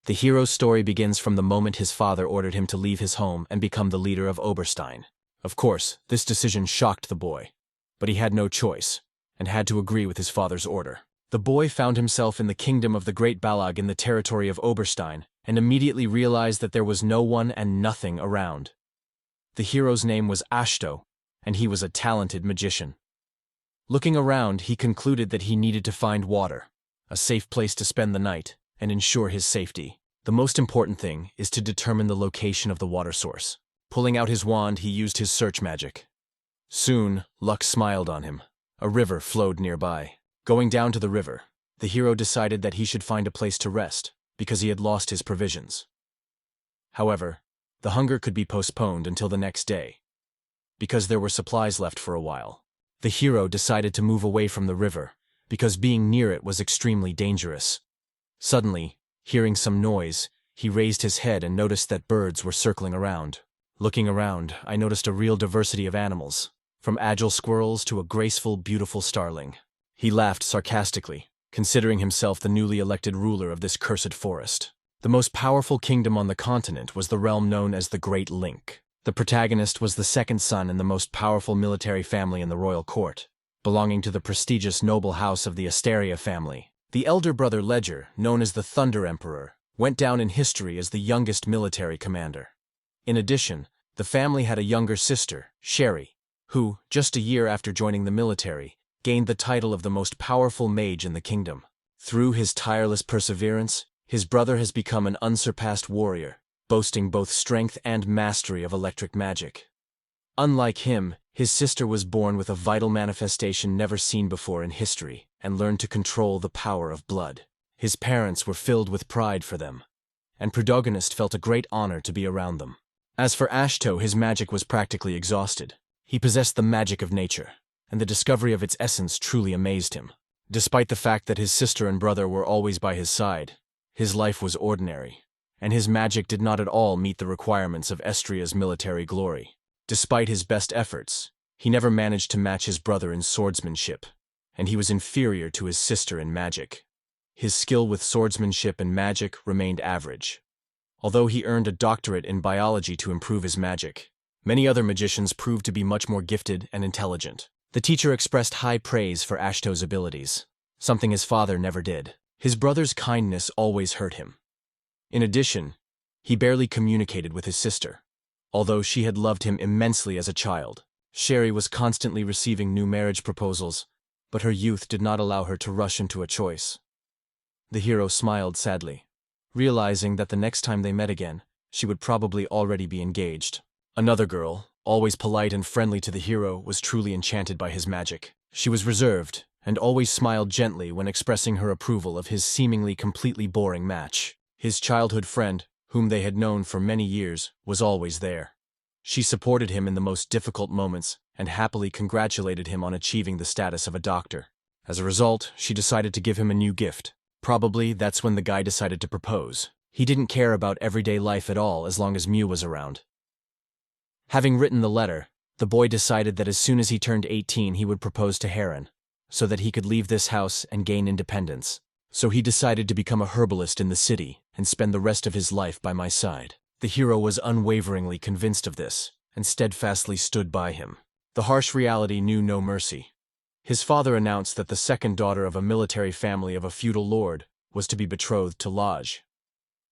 The hero's story begins from the moment his father ordered him to leave his home and become the leader of Oberstein. Of course, this decision shocked the boy, but he had no choice, and had to agree with his father's order. The boy found himself in the kingdom of the Great Balag in the territory of Oberstein, and immediately realized that there was no one and nothing around. The hero's name was Ashto, and he was a talented magician. Looking around, he concluded that he needed to find water, a safe place to spend the night, and ensure his safety. The most important thing is to determine the location of the water source. Pulling out his wand, he used his search magic. Soon, luck smiled on him. A river flowed nearby. Going down to the river, the hero decided that he should find a place to rest, because he had lost his provisions. However, the hunger could be postponed until the next day, because there were supplies left for a while. The hero decided to move away from the river, because being near it was extremely dangerous. Suddenly, hearing some noise, he raised his head and noticed that birds were circling around. Looking around, I noticed a real diversity of animals, from agile squirrels to a graceful, beautiful starling. He laughed sarcastically, considering himself the newly elected ruler of this cursed forest. The most powerful kingdom on the continent was the realm known as the Great Link. The protagonist was the second son in the most powerful military family in the royal court, belonging to the prestigious noble house of the Astria family. The elder brother Ledger, known as the Thunder Emperor, went down in history as the youngest military commander. In addition, the family had a younger sister, Sherry, who, just a year after joining the military, gained the title of the most powerful mage in the kingdom. Through his tireless perseverance, his brother has become an unsurpassed warrior, boasting both strength and mastery of electric magic. Unlike him, his sister was born with a vital manifestation never seen before in history, and learned to control the power of blood. His parents were filled with pride for them, and protagonist felt a great honor to be around them. As for Ashto, his magic was practically exhausted. He possessed the magic of nature, and the discovery of its essence truly amazed him. Despite the fact that his sister and brother were always by his side, his life was ordinary, and his magic did not at all meet the requirements of Astria's military glory. Despite his best efforts, he never managed to match his brother in swordsmanship, and he was inferior to his sister in magic. His skill with swordsmanship and magic remained average. Although he earned a doctorate in biology to improve his magic, many other magicians proved to be much more gifted and intelligent. The teacher expressed high praise for Ashto's abilities, something his father never did. His brother's kindness always hurt him. In addition, he barely communicated with his sister. Although she had loved him immensely as a child, Sherry was constantly receiving new marriage proposals, but her youth did not allow her to rush into a choice. The hero smiled sadly, realizing that the next time they met again, she would probably already be engaged. Another girl, always polite and friendly to the hero, was truly enchanted by his magic. She was reserved, and always smiled gently when expressing her approval of his seemingly completely boring match. His childhood friend, whom they had known for many years, was always there. She supported him in the most difficult moments and happily congratulated him on achieving the status of a doctor. As a result, she decided to give him a new gift. Probably that's when the guy decided to propose. He didn't care about everyday life at all as long as Mew was around. Having written the letter, the boy decided that as soon as he turned 18 he would propose to Heron, so that he could leave this house and gain independence. So he decided to become a herbalist in the city and spend the rest of his life by my side. The hero was unwaveringly convinced of this, and steadfastly stood by him. The harsh reality knew no mercy. His father announced that the second daughter of a military family of a feudal lord was to be betrothed to Lodge.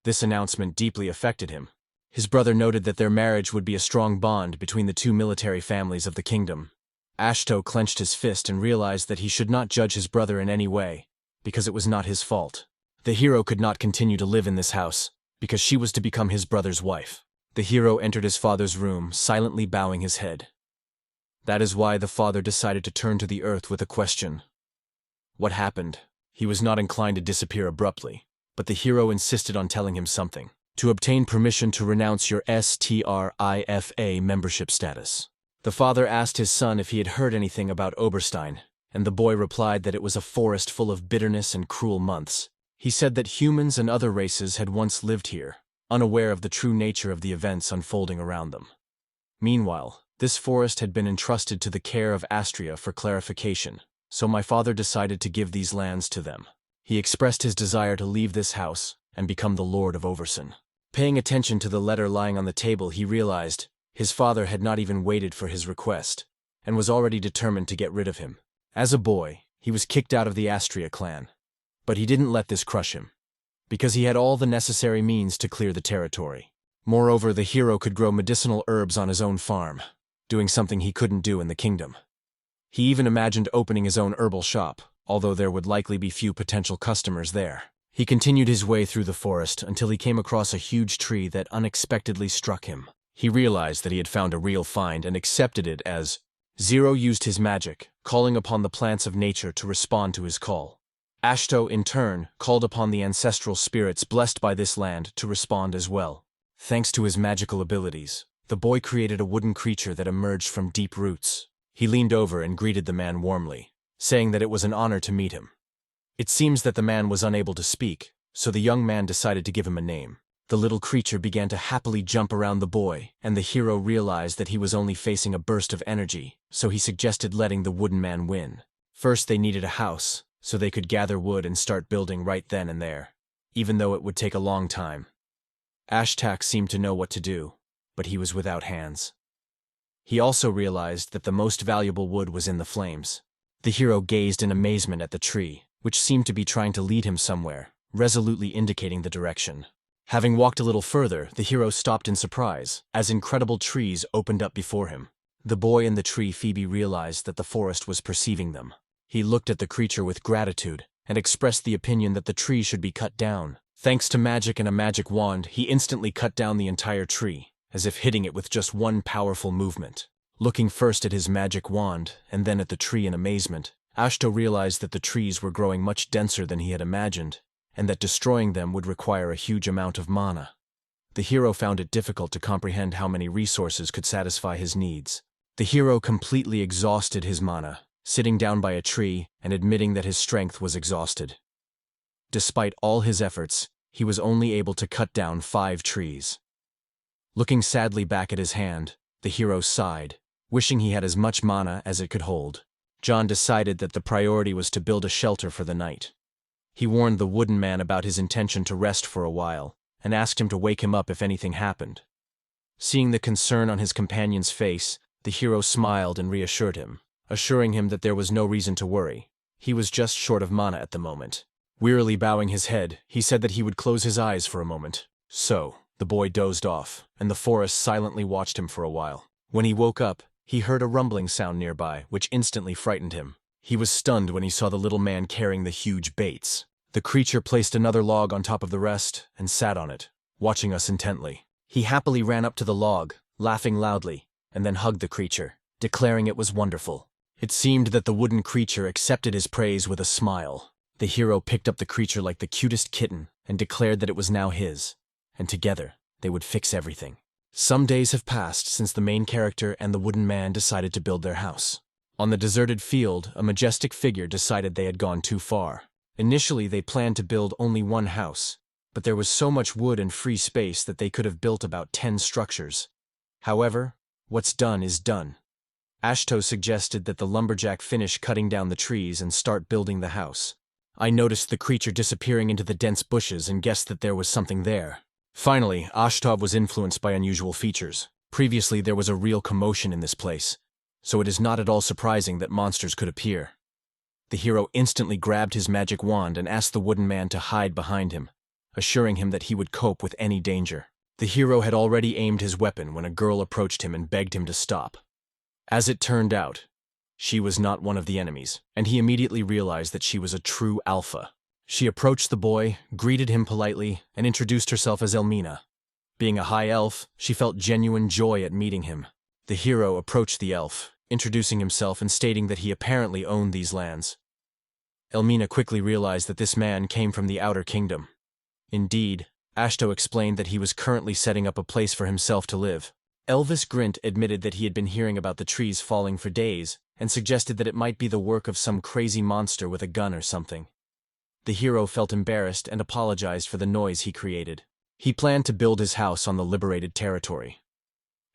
This announcement deeply affected him. His brother noted that their marriage would be a strong bond between the two military families of the kingdom. Ashto clenched his fist and realized that he should not judge his brother in any way, because it was not his fault. The hero could not continue to live in this house, because she was to become his brother's wife. The hero entered his father's room, silently bowing his head. That is why the father decided to turn to the earth with a question. What happened? He was not inclined to disappear abruptly, but the hero insisted on telling him something. To obtain permission to renounce your Strifa membership status. The father asked his son if he had heard anything about Oberstein, and the boy replied that it was a forest full of bitterness and cruel months. He said that humans and other races had once lived here, unaware of the true nature of the events unfolding around them. Meanwhile, this forest had been entrusted to the care of Astria for clarification, so my father decided to give these lands to them. He expressed his desire to leave this house, and become the Lord of Overson. Paying attention to the letter lying on the table, he realized his father had not even waited for his request, and was already determined to get rid of him. As a boy, he was kicked out of the Astria clan. But he didn't let this crush him, because he had all the necessary means to clear the territory. Moreover, the hero could grow medicinal herbs on his own farm, doing something he couldn't do in the kingdom. He even imagined opening his own herbal shop, although there would likely be few potential customers there. He continued his way through the forest until he came across a huge tree that unexpectedly struck him. He realized that he had found a real find and accepted it as Zero used his magic, calling upon the plants of nature to respond to his call. Ashto, in turn, called upon the ancestral spirits blessed by this land to respond as well. Thanks to his magical abilities, the boy created a wooden creature that emerged from deep roots. He leaned over and greeted the man warmly, saying that it was an honor to meet him. It seems that the man was unable to speak, so the young man decided to give him a name. The little creature began to happily jump around the boy, and the hero realized that he was only facing a burst of energy, so he suggested letting the wooden man win. First, they needed a house, so they could gather wood and start building right then and there, even though it would take a long time. Ashtak seemed to know what to do, but he was without hands. He also realized that the most valuable wood was in the flames. The hero gazed in amazement at the tree, which seemed to be trying to lead him somewhere, resolutely indicating the direction. Having walked a little further, the hero stopped in surprise, as incredible trees opened up before him. The boy in the tree Phoebe realized that the forest was perceiving them. He looked at the creature with gratitude, and expressed the opinion that the tree should be cut down. Thanks to magic and a magic wand, he instantly cut down the entire tree, as if hitting it with just one powerful movement. Looking first at his magic wand, and then at the tree in amazement, Ashto realized that the trees were growing much denser than he had imagined, and that destroying them would require a huge amount of mana. The hero found it difficult to comprehend how many resources could satisfy his needs. The hero completely exhausted his mana, sitting down by a tree and admitting that his strength was exhausted. Despite all his efforts, he was only able to cut down 5 trees. Looking sadly back at his hand, the hero sighed, wishing he had as much mana as it could hold. John decided that the priority was to build a shelter for the night. He warned the wooden man about his intention to rest for a while, and asked him to wake him up if anything happened. Seeing the concern on his companion's face, the hero smiled and reassured him, assuring him that there was no reason to worry. He was just short of mana at the moment. Wearily bowing his head, he said that he would close his eyes for a moment. So, the boy dozed off, and the forest silently watched him for a while. When he woke up, he heard a rumbling sound nearby, which instantly frightened him. He was stunned when he saw the little man carrying the huge baits. The creature placed another log on top of the rest and sat on it, watching us intently. He happily ran up to the log, laughing loudly, and then hugged the creature, declaring it was wonderful. It seemed that the wooden creature accepted his praise with a smile. The hero picked up the creature like the cutest kitten and declared that it was now his, and together they would fix everything. Some days have passed since the main character and the wooden man decided to build their house. On the deserted field, a majestic figure decided they had gone too far. Initially, they planned to build only one house, but there was so much wood and free space that they could have built about 10 structures. However, what's done is done. Ashto suggested that the lumberjack finish cutting down the trees and start building the house. I noticed the creature disappearing into the dense bushes and guessed that there was something there. Finally, Ashtov was influenced by unusual features. Previously, there was a real commotion in this place, so it is not at all surprising that monsters could appear. The hero instantly grabbed his magic wand and asked the wooden man to hide behind him, assuring him that he would cope with any danger. The hero had already aimed his weapon when a girl approached him and begged him to stop. As it turned out, she was not one of the enemies, and he immediately realized that she was a true alpha. She approached the boy, greeted him politely, and introduced herself as Elmina. Being a high elf, she felt genuine joy at meeting him. The hero approached the elf, introducing himself and stating that he apparently owned these lands. Elmina quickly realized that this man came from the Outer Kingdom. Indeed, Ashto explained that he was currently setting up a place for himself to live. Elvis Grint admitted that he had been hearing about the trees falling for days, and suggested that it might be the work of some crazy monster with a gun or something. The hero felt embarrassed and apologized for the noise he created. He planned to build his house on the liberated territory.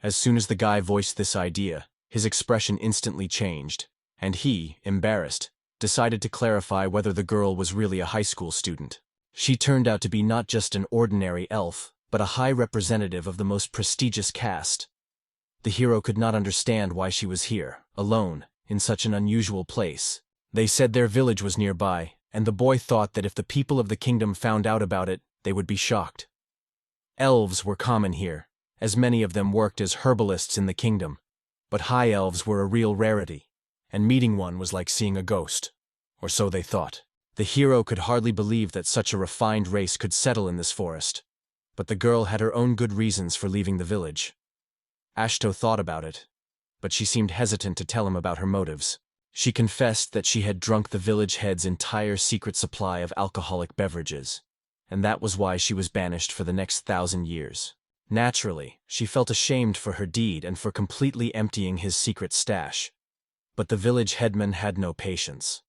As soon as the guy voiced this idea, his expression instantly changed, and he, embarrassed, decided to clarify whether the girl was really a high school student. She turned out to be not just an ordinary elf, but a high representative of the most prestigious caste. The hero could not understand why she was here, alone, in such an unusual place. They said their village was nearby, and the boy thought that if the people of the kingdom found out about it, they would be shocked. Elves were common here, as many of them worked as herbalists in the kingdom, but high elves were a real rarity, and meeting one was like seeing a ghost. Or so they thought. The hero could hardly believe that such a refined race could settle in this forest, but the girl had her own good reasons for leaving the village. Ashto thought about it, but she seemed hesitant to tell him about her motives. She confessed that she had drunk the village head's entire secret supply of alcoholic beverages, and that was why she was banished for the next 1,000 years. Naturally, she felt ashamed for her deed and for completely emptying his secret stash. But the village headman had no patience.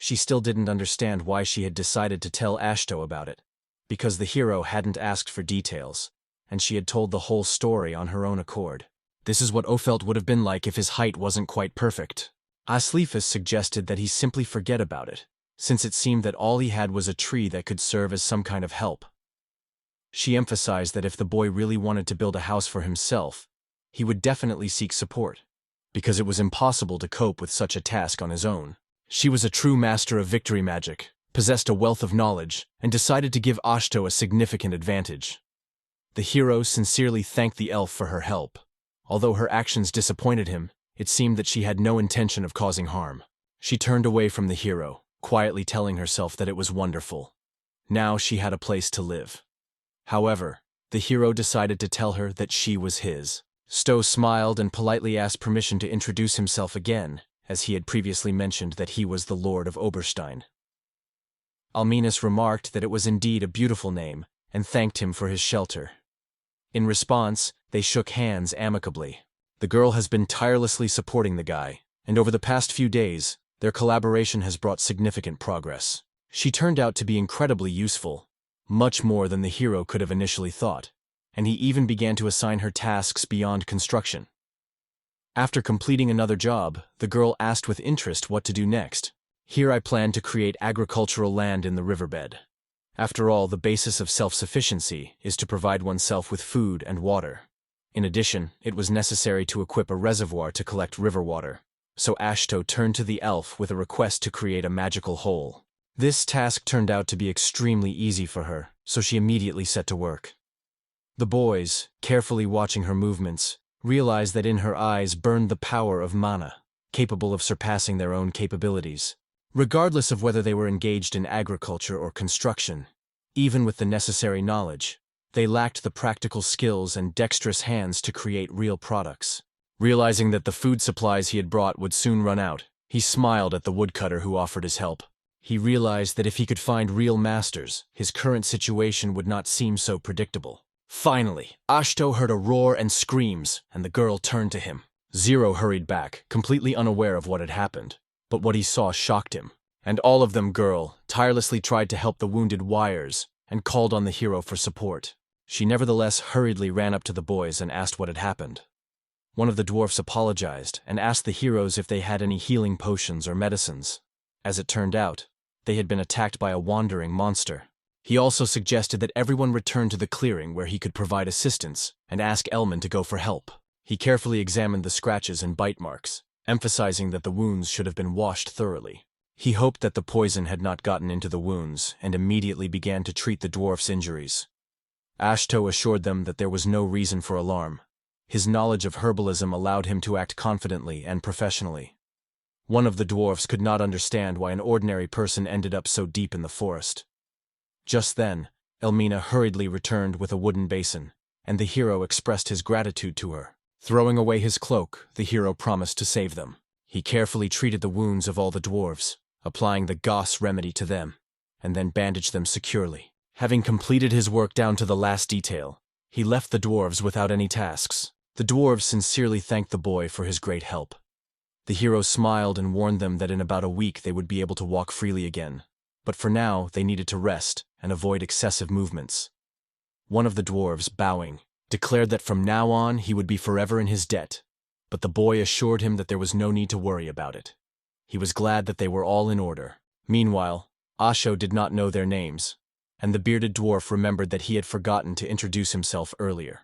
She still didn't understand why she had decided to tell Ashto about it, because the hero hadn't asked for details, and she had told the whole story on her own accord. This is what Ofelt would have been like if his height wasn't quite perfect. Asleifus suggested that he simply forget about it, since it seemed that all he had was a tree that could serve as some kind of help. She emphasized that if the boy really wanted to build a house for himself, he would definitely seek support, because it was impossible to cope with such a task on his own. She was a true master of victory magic, possessed a wealth of knowledge, and decided to give Ashto a significant advantage. The hero sincerely thanked the elf for her help. Although her actions disappointed him, it seemed that she had no intention of causing harm. She turned away from the hero, quietly telling herself that it was wonderful. Now she had a place to live. However, the hero decided to tell her that she was his. Stowe smiled and politely asked permission to introduce himself again, as he had previously mentioned that he was the Lord of Oberstein. Alminus remarked that it was indeed a beautiful name, and thanked him for his shelter. In response, they shook hands amicably. The girl has been tirelessly supporting the guy, and over the past few days, their collaboration has brought significant progress. She turned out to be incredibly useful, much more than the hero could have initially thought, and he even began to assign her tasks beyond construction. After completing another job, the girl asked with interest what to do next. Here I plan to create agricultural land in the riverbed. After all, the basis of self-sufficiency is to provide oneself with food and water. In addition, it was necessary to equip a reservoir to collect river water, so Ashto turned to the elf with a request to create a magical hole. This task turned out to be extremely easy for her, so she immediately set to work. The boys, carefully watching her movements, realized that in her eyes burned the power of mana, capable of surpassing their own capabilities. Regardless of whether they were engaged in agriculture or construction, even with the necessary knowledge, they lacked the practical skills and dexterous hands to create real products. Realizing that the food supplies he had brought would soon run out, he smiled at the woodcutter who offered his help. He realized that if he could find real masters, his current situation would not seem so predictable. Finally, Ashto heard a roar and screams, and the girl turned to him. Zero hurried back, completely unaware of what had happened. But what he saw shocked him, and all of them girl tirelessly tried to help the wounded wires and called on the hero for support. She nevertheless hurriedly ran up to the boys and asked what had happened. One of the dwarfs apologized and asked the heroes if they had any healing potions or medicines. As it turned out, they had been attacked by a wandering monster. He also suggested that everyone return to the clearing where he could provide assistance and ask Elmin to go for help. He carefully examined the scratches and bite marks, emphasizing that the wounds should have been washed thoroughly. He hoped that the poison had not gotten into the wounds and immediately began to treat the dwarf's injuries. Ashto assured them that there was no reason for alarm. His knowledge of herbalism allowed him to act confidently and professionally. One of the dwarfs could not understand why an ordinary person ended up so deep in the forest. Just then, Elmina hurriedly returned with a wooden basin, and the hero expressed his gratitude to her. Throwing away his cloak, the hero promised to save them. He carefully treated the wounds of all the dwarves, applying the Goss remedy to them, and then bandaged them securely. Having completed his work down to the last detail, he left the dwarves without any tasks. The dwarves sincerely thanked the boy for his great help. The hero smiled and warned them that in about a week they would be able to walk freely again, but for now they needed to rest and avoid excessive movements. One of the dwarves, bowing, declared that from now on he would be forever in his debt, but the boy assured him that there was no need to worry about it. He was glad that they were all in order. Meanwhile, Asho did not know their names, and the bearded dwarf remembered that he had forgotten to introduce himself earlier.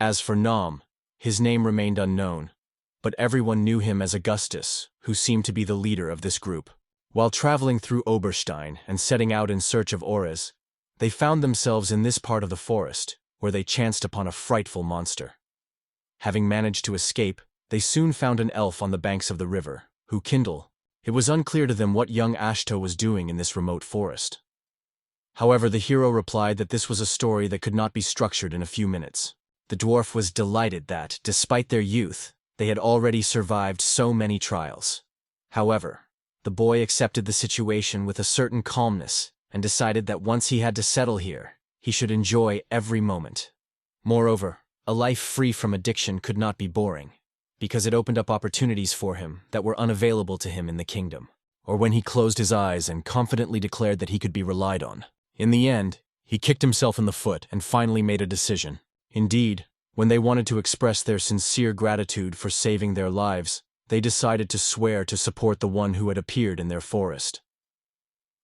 As for Nom, his name remained unknown, but everyone knew him as Augustus, who seemed to be the leader of this group. While traveling through Oberstein and setting out in search of ogres, they found themselves in this part of the forest, where they chanced upon a frightful monster. Having managed to escape, they soon found an elf on the banks of the river, who kindled. It was unclear to them what young Ashto was doing in this remote forest. However, the hero replied that this was a story that could not be structured in a few minutes. The dwarf was delighted that, despite their youth, they had already survived so many trials. However, the boy accepted the situation with a certain calmness and decided that once he had to settle here, he should enjoy every moment. Moreover, a life free from addiction could not be boring, because it opened up opportunities for him that were unavailable to him in the kingdom, or when he closed his eyes and confidently declared that he could be relied on. In the end, he kicked himself in the foot and finally made a decision. Indeed, when they wanted to express their sincere gratitude for saving their lives, they decided to swear to support the one who had appeared in their forest.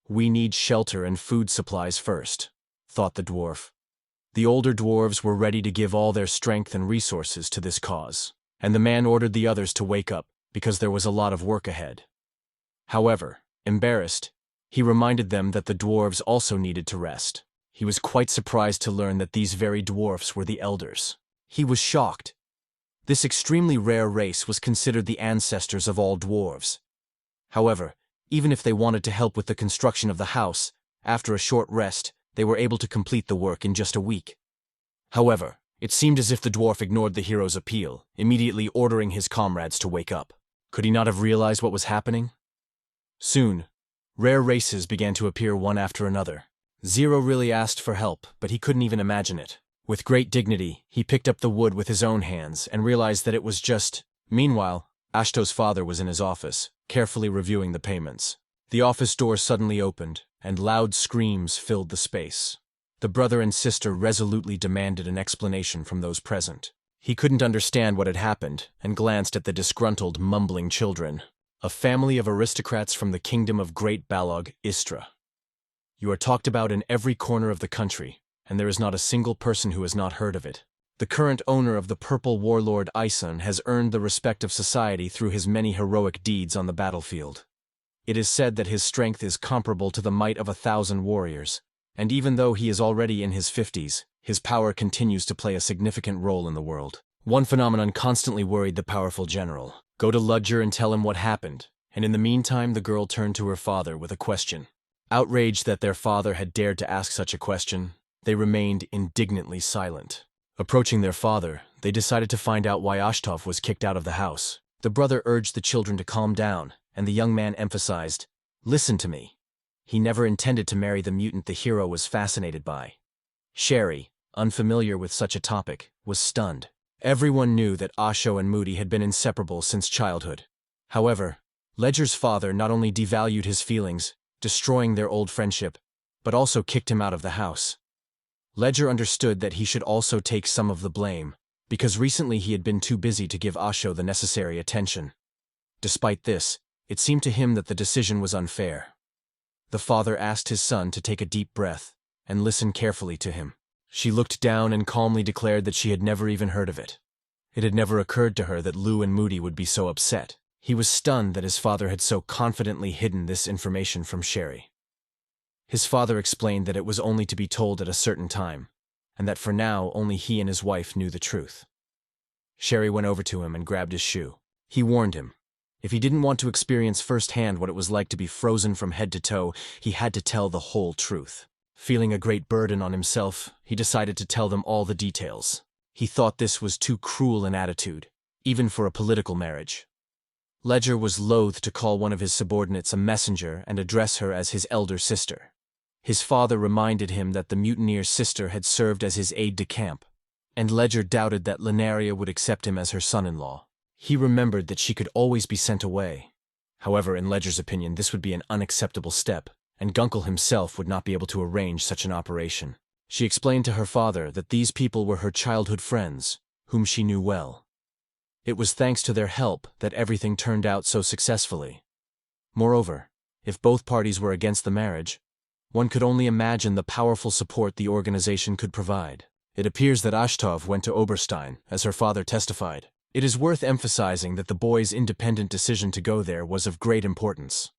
"We need shelter and food supplies first," thought the dwarf. The older dwarves were ready to give all their strength and resources to this cause, and the man ordered the others to wake up because there was a lot of work ahead. However, embarrassed, he reminded them that the dwarves also needed to rest. He was quite surprised to learn that these very dwarfs were the elders. He was shocked. This extremely rare race was considered the ancestors of all dwarves. However, even if they wanted to help with the construction of the house, after a short rest, they were able to complete the work in just a week. However, it seemed as if the dwarf ignored the hero's appeal, immediately ordering his comrades to wake up. Could he not have realized what was happening? Soon, rare races began to appear one after another. Zero really asked for help, but he couldn't even imagine it. With great dignity, he picked up the wood with his own hands and realized that it was just... Meanwhile, Ashto's father was in his office, carefully reviewing the payments. The office door suddenly opened, and loud screams filled the space. The brother and sister resolutely demanded an explanation from those present. He couldn't understand what had happened, and glanced at the disgruntled, mumbling children. A family of aristocrats from the kingdom of Great Balog, Astria. You are talked about in every corner of the country, and there is not a single person who has not heard of it. The current owner of the purple warlord Ison has earned the respect of society through his many heroic deeds on the battlefield. It is said that his strength is comparable to the might of 1,000 warriors, and even though he is already in his 50s, his power continues to play a significant role in the world. One phenomenon constantly worried the powerful general. Go to Ludger and tell him what happened, and in the meantime the girl turned to her father with a question. Outraged that their father had dared to ask such a question, they remained indignantly silent. Approaching their father, they decided to find out why Ashtov was kicked out of the house. The brother urged the children to calm down, and the young man emphasized, "Listen to me." He never intended to marry the mutant the hero was fascinated by. Sherry, unfamiliar with such a topic, was stunned. Everyone knew that Asho and Moody had been inseparable since childhood. However, Ledger's father not only devalued his feelings, destroying their old friendship, but also kicked him out of the house. Ledger understood that he should also take some of the blame, because recently he had been too busy to give Asho the necessary attention. Despite this, it seemed to him that the decision was unfair. The father asked his son to take a deep breath and listen carefully to him. She looked down and calmly declared that she had never even heard of it. It had never occurred to her that Lou and Moody would be so upset. He was stunned that his father had so confidently hidden this information from Sherry. His father explained that it was only to be told at a certain time, and that for now only he and his wife knew the truth. Sherry went over to him and grabbed his shoe. He warned him. If he didn't want to experience firsthand what it was like to be frozen from head to toe, he had to tell the whole truth. Feeling a great burden on himself, he decided to tell them all the details. He thought this was too cruel an attitude, even for a political marriage. Ledger was loath to call one of his subordinates a messenger and address her as his elder sister. His father reminded him that the mutineer's sister had served as his aide-de-camp, and Ledger doubted that Lunaria would accept him as her son-in-law. He remembered that she could always be sent away. However, in Ledger's opinion, this would be an unacceptable step, and Gunkel himself would not be able to arrange such an operation. She explained to her father that these people were her childhood friends, whom she knew well. It was thanks to their help that everything turned out so successfully. Moreover, if both parties were against the marriage, One could only imagine the powerful support the organization could provide. It appears that Ashtov went to Oberstein, as her father testified. It is worth emphasizing that the boy's independent decision to go there was of great importance.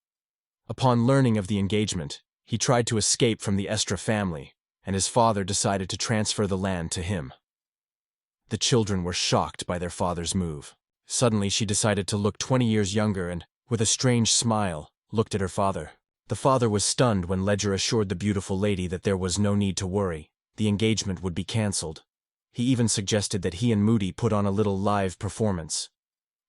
Upon learning of the engagement, he tried to escape from the Astria family, and his father decided to transfer the land to him. The children were shocked by their father's move. Suddenly she decided to look 20 years younger and, with a strange smile, looked at her father. The father was stunned when Ledger assured the beautiful lady that there was no need to worry. The engagement would be cancelled. He even suggested that he and Moody put on a little live performance.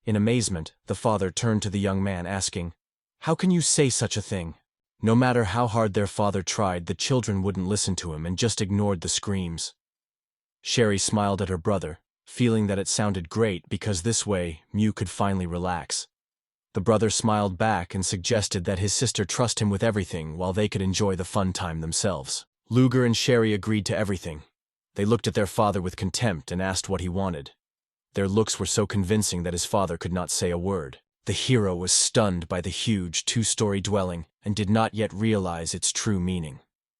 In amazement, the father turned to the young man asking, "How can you say such a thing?" No matter how hard their father tried, the children wouldn't listen to him and just ignored the screams. Sherry smiled at her brother, feeling that it sounded great because this way Mew could finally relax. The brother smiled back and suggested that his sister trust him with everything while they could enjoy the fun time themselves. Luger and Sherry agreed to everything. They looked at their father with contempt and asked what he wanted. Their looks were so convincing that his father could not say a word. The hero was stunned by the huge 2-story dwelling and did not yet realize its true meaning.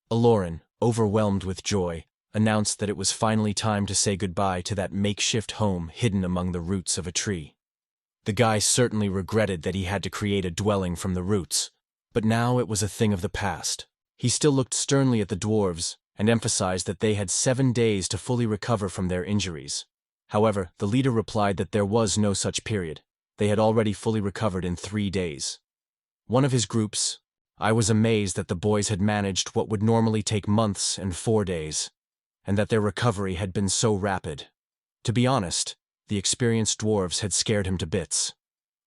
Aloran, overwhelmed with joy, announced that it was finally time to say goodbye to that makeshift home hidden among the roots of a tree. The guy certainly regretted that he had to create a dwelling from the roots, but now it was a thing of the past. He still looked sternly at the dwarves and emphasized that they had 7 days to fully recover from their injuries. However, the leader replied that there was no such period. They had already fully recovered in 3 days. One of his groups, I was amazed that the boys had managed what would normally take months and 4 days, and that their recovery had been so rapid. To be honest, the experienced dwarves had scared him to bits.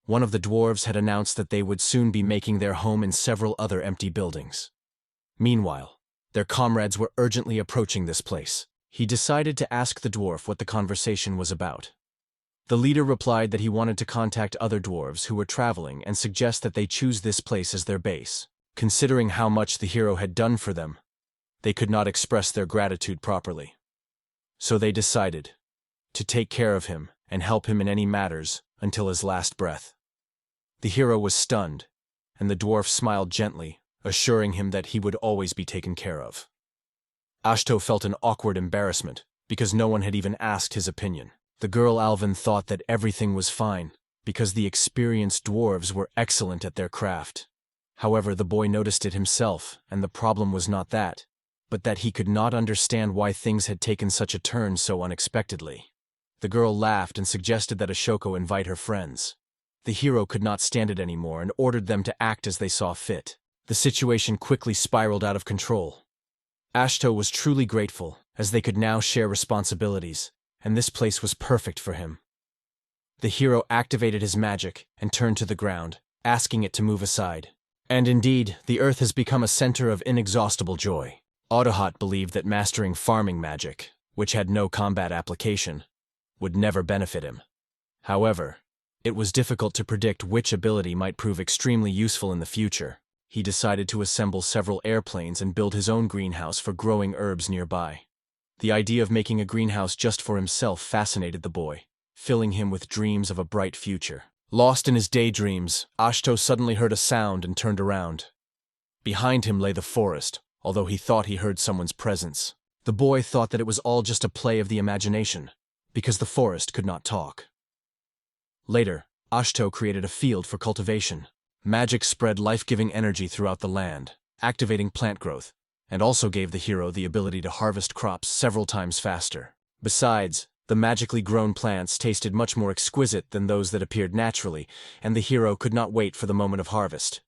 One of the dwarves had announced that they would soon be making their home in several other empty buildings. Meanwhile, their comrades were urgently approaching this place. He decided to ask the dwarf what the conversation was about. The leader replied that he wanted to contact other dwarves who were traveling and suggest that they choose this place as their base. Considering how much the hero had done for them, they could not express their gratitude properly. So they decided to take care of him and help him in any matters until his last breath. The hero was stunned, and the dwarf smiled gently, assuring him that he would always be taken care of. Ashto felt an awkward embarrassment because no one had even asked his opinion. The girl Alvin thought that everything was fine because the experienced dwarves were excellent at their craft. However, the boy noticed it himself, and the problem was not that, but that he could not understand why things had taken such a turn so unexpectedly. The girl laughed and suggested that Ashoko invite her friends. The hero could not stand it anymore and ordered them to act as they saw fit. The situation quickly spiraled out of control. Ashto was truly grateful, as they could now share responsibilities, and this place was perfect for him. The hero activated his magic and turned to the ground, asking it to move aside. And indeed, the earth has become a center of inexhaustible joy. Autohot believed that mastering farming magic, which had no combat application, would never benefit him. However, it was difficult to predict which ability might prove extremely useful in the future. He decided to assemble several airplanes and build his own greenhouse for growing herbs nearby. The idea of making a greenhouse just for himself fascinated the boy, filling him with dreams of a bright future. Lost in his daydreams, Ashto suddenly heard a sound and turned around. Behind him lay the forest, although he thought he heard someone's presence. The boy thought that it was all just a play of the imagination, because the forest could not talk. Later, Ashto created a field for cultivation. Magic spread life-giving energy throughout the land, activating plant growth, and also gave the hero the ability to harvest crops several times faster. Besides, the magically grown plants tasted much more exquisite than those that appeared naturally, and the hero could not wait for the moment of harvest.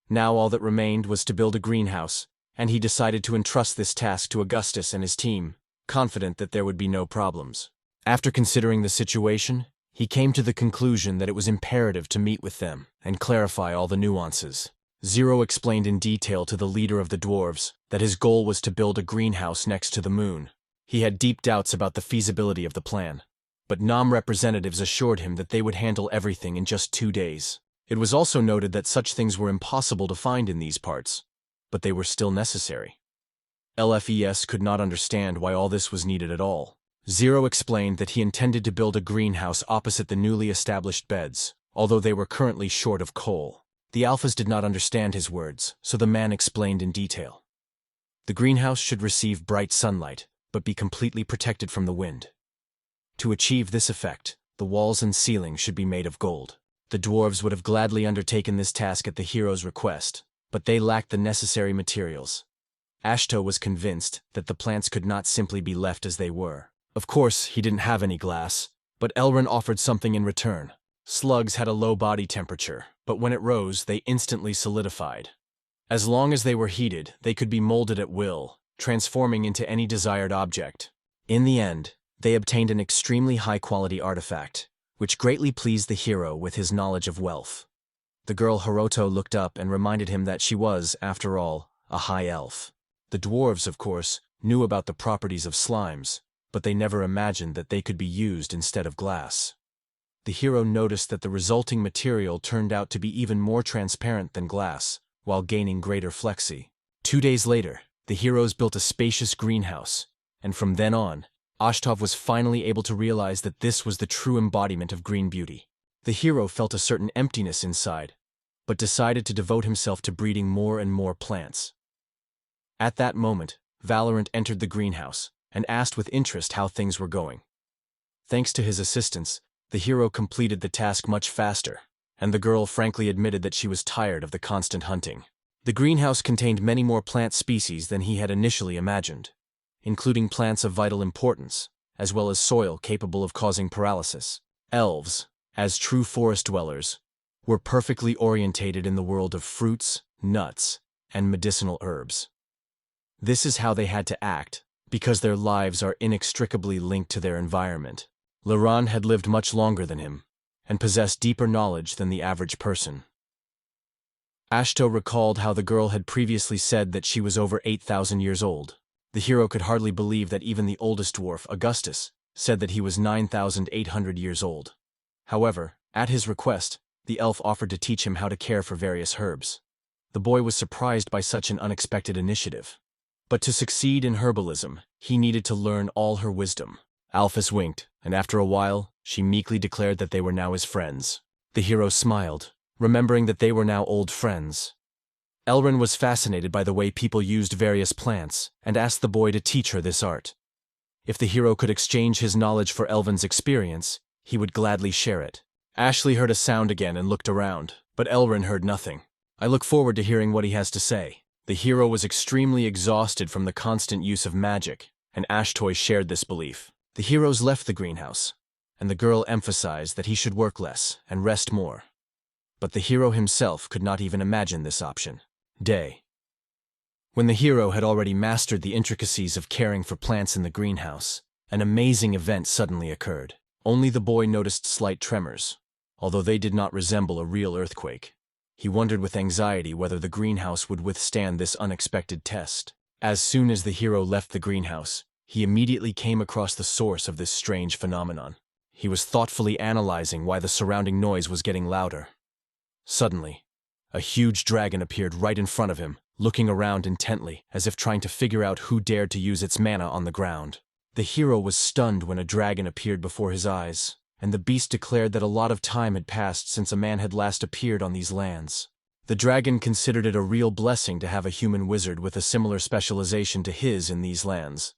Now all that remained was to build a greenhouse, and he decided to entrust this task to Augustus and his team, confident that there would be no problems. After considering the situation, he came to the conclusion that it was imperative to meet with them and clarify all the nuances. Zero explained in detail to the leader of the dwarves that his goal was to build a greenhouse next to the moon. He had deep doubts about the feasibility of the plan, but Nom representatives assured him that they would handle everything in just 2 days. It was also noted that such things were impossible to find in these parts, but they were still necessary. LFES could not understand why all this was needed at all. Zero explained that he intended to build a greenhouse opposite the newly established beds, although they were currently short of coal. The Alphas did not understand his words, so the man explained in detail. The greenhouse should receive bright sunlight, but be completely protected from the wind. To achieve this effect, the walls and ceiling should be made of gold. The dwarves would have gladly undertaken this task at the hero's request, but they lacked the necessary materials. Ashto was convinced that the plants could not simply be left as they were. Of course, he didn't have any glass, but Elrin offered something in return. Slugs had a low body temperature, but when it rose, they instantly solidified. As long as they were heated, they could be molded at will, transforming into any desired object. In the end, they obtained an extremely high-quality artifact, which greatly pleased the hero with his knowledge of wealth. The girl Hiroto looked up and reminded him that she was, after all, a high elf. The dwarves, of course, knew about the properties of slimes, but they never imagined that they could be used instead of glass. The hero noticed that the resulting material turned out to be even more transparent than glass, while gaining greater flexi. 2 days later, the heroes built a spacious greenhouse, and from then on, Ashtov was finally able to realize that this was the true embodiment of green beauty. The hero felt a certain emptiness inside, but decided to devote himself to breeding more and more plants. At that moment, Valorant entered the greenhouse and asked with interest how things were going. Thanks to his assistance, the hero completed the task much faster, and the girl frankly admitted that she was tired of the constant hunting. The greenhouse contained many more plant species than he had initially imagined, including plants of vital importance, as well as soil capable of causing paralysis. Elves, as true forest dwellers, were perfectly orientated in the world of fruits, nuts, and medicinal herbs. This is how they had to act, because their lives are inextricably linked to their environment. Laurent had lived much longer than him, and possessed deeper knowledge than the average person. Ashto recalled how the girl had previously said that she was over 8,000 years old. The hero could hardly believe that even the oldest dwarf, Augustus, said that he was 9,800 years old. However, at his request, the elf offered to teach him how to care for various herbs. The boy was surprised by such an unexpected initiative. But to succeed in herbalism, he needed to learn all her wisdom. Alphys winked, and after a while, she meekly declared that they were now his friends. The hero smiled, remembering that they were now old friends. Elrin was fascinated by the way people used various plants, and asked the boy to teach her this art. If the hero could exchange his knowledge for Elvin's experience, he would gladly share it. Ashley heard a sound again and looked around, but Elrin heard nothing. I look forward to hearing what he has to say. The hero was extremely exhausted from the constant use of magic, and Ashtoy shared this belief. The heroes left the greenhouse, and the girl emphasized that he should work less and rest more. But the hero himself could not even imagine this option. Day. When the hero had already mastered the intricacies of caring for plants in the greenhouse, an amazing event suddenly occurred. Only the boy noticed slight tremors, although they did not resemble a real earthquake. He wondered with anxiety whether the greenhouse would withstand this unexpected test. As soon as the hero left the greenhouse, he immediately came across the source of this strange phenomenon. He was thoughtfully analyzing why the surrounding noise was getting louder. Suddenly, a huge dragon appeared right in front of him, looking around intently, as if trying to figure out who dared to use its mana on the ground. The hero was stunned when a dragon appeared before his eyes, and the beast declared that a lot of time had passed since a man had last appeared on these lands. The dragon considered it a real blessing to have a human wizard with a similar specialization to his in these lands.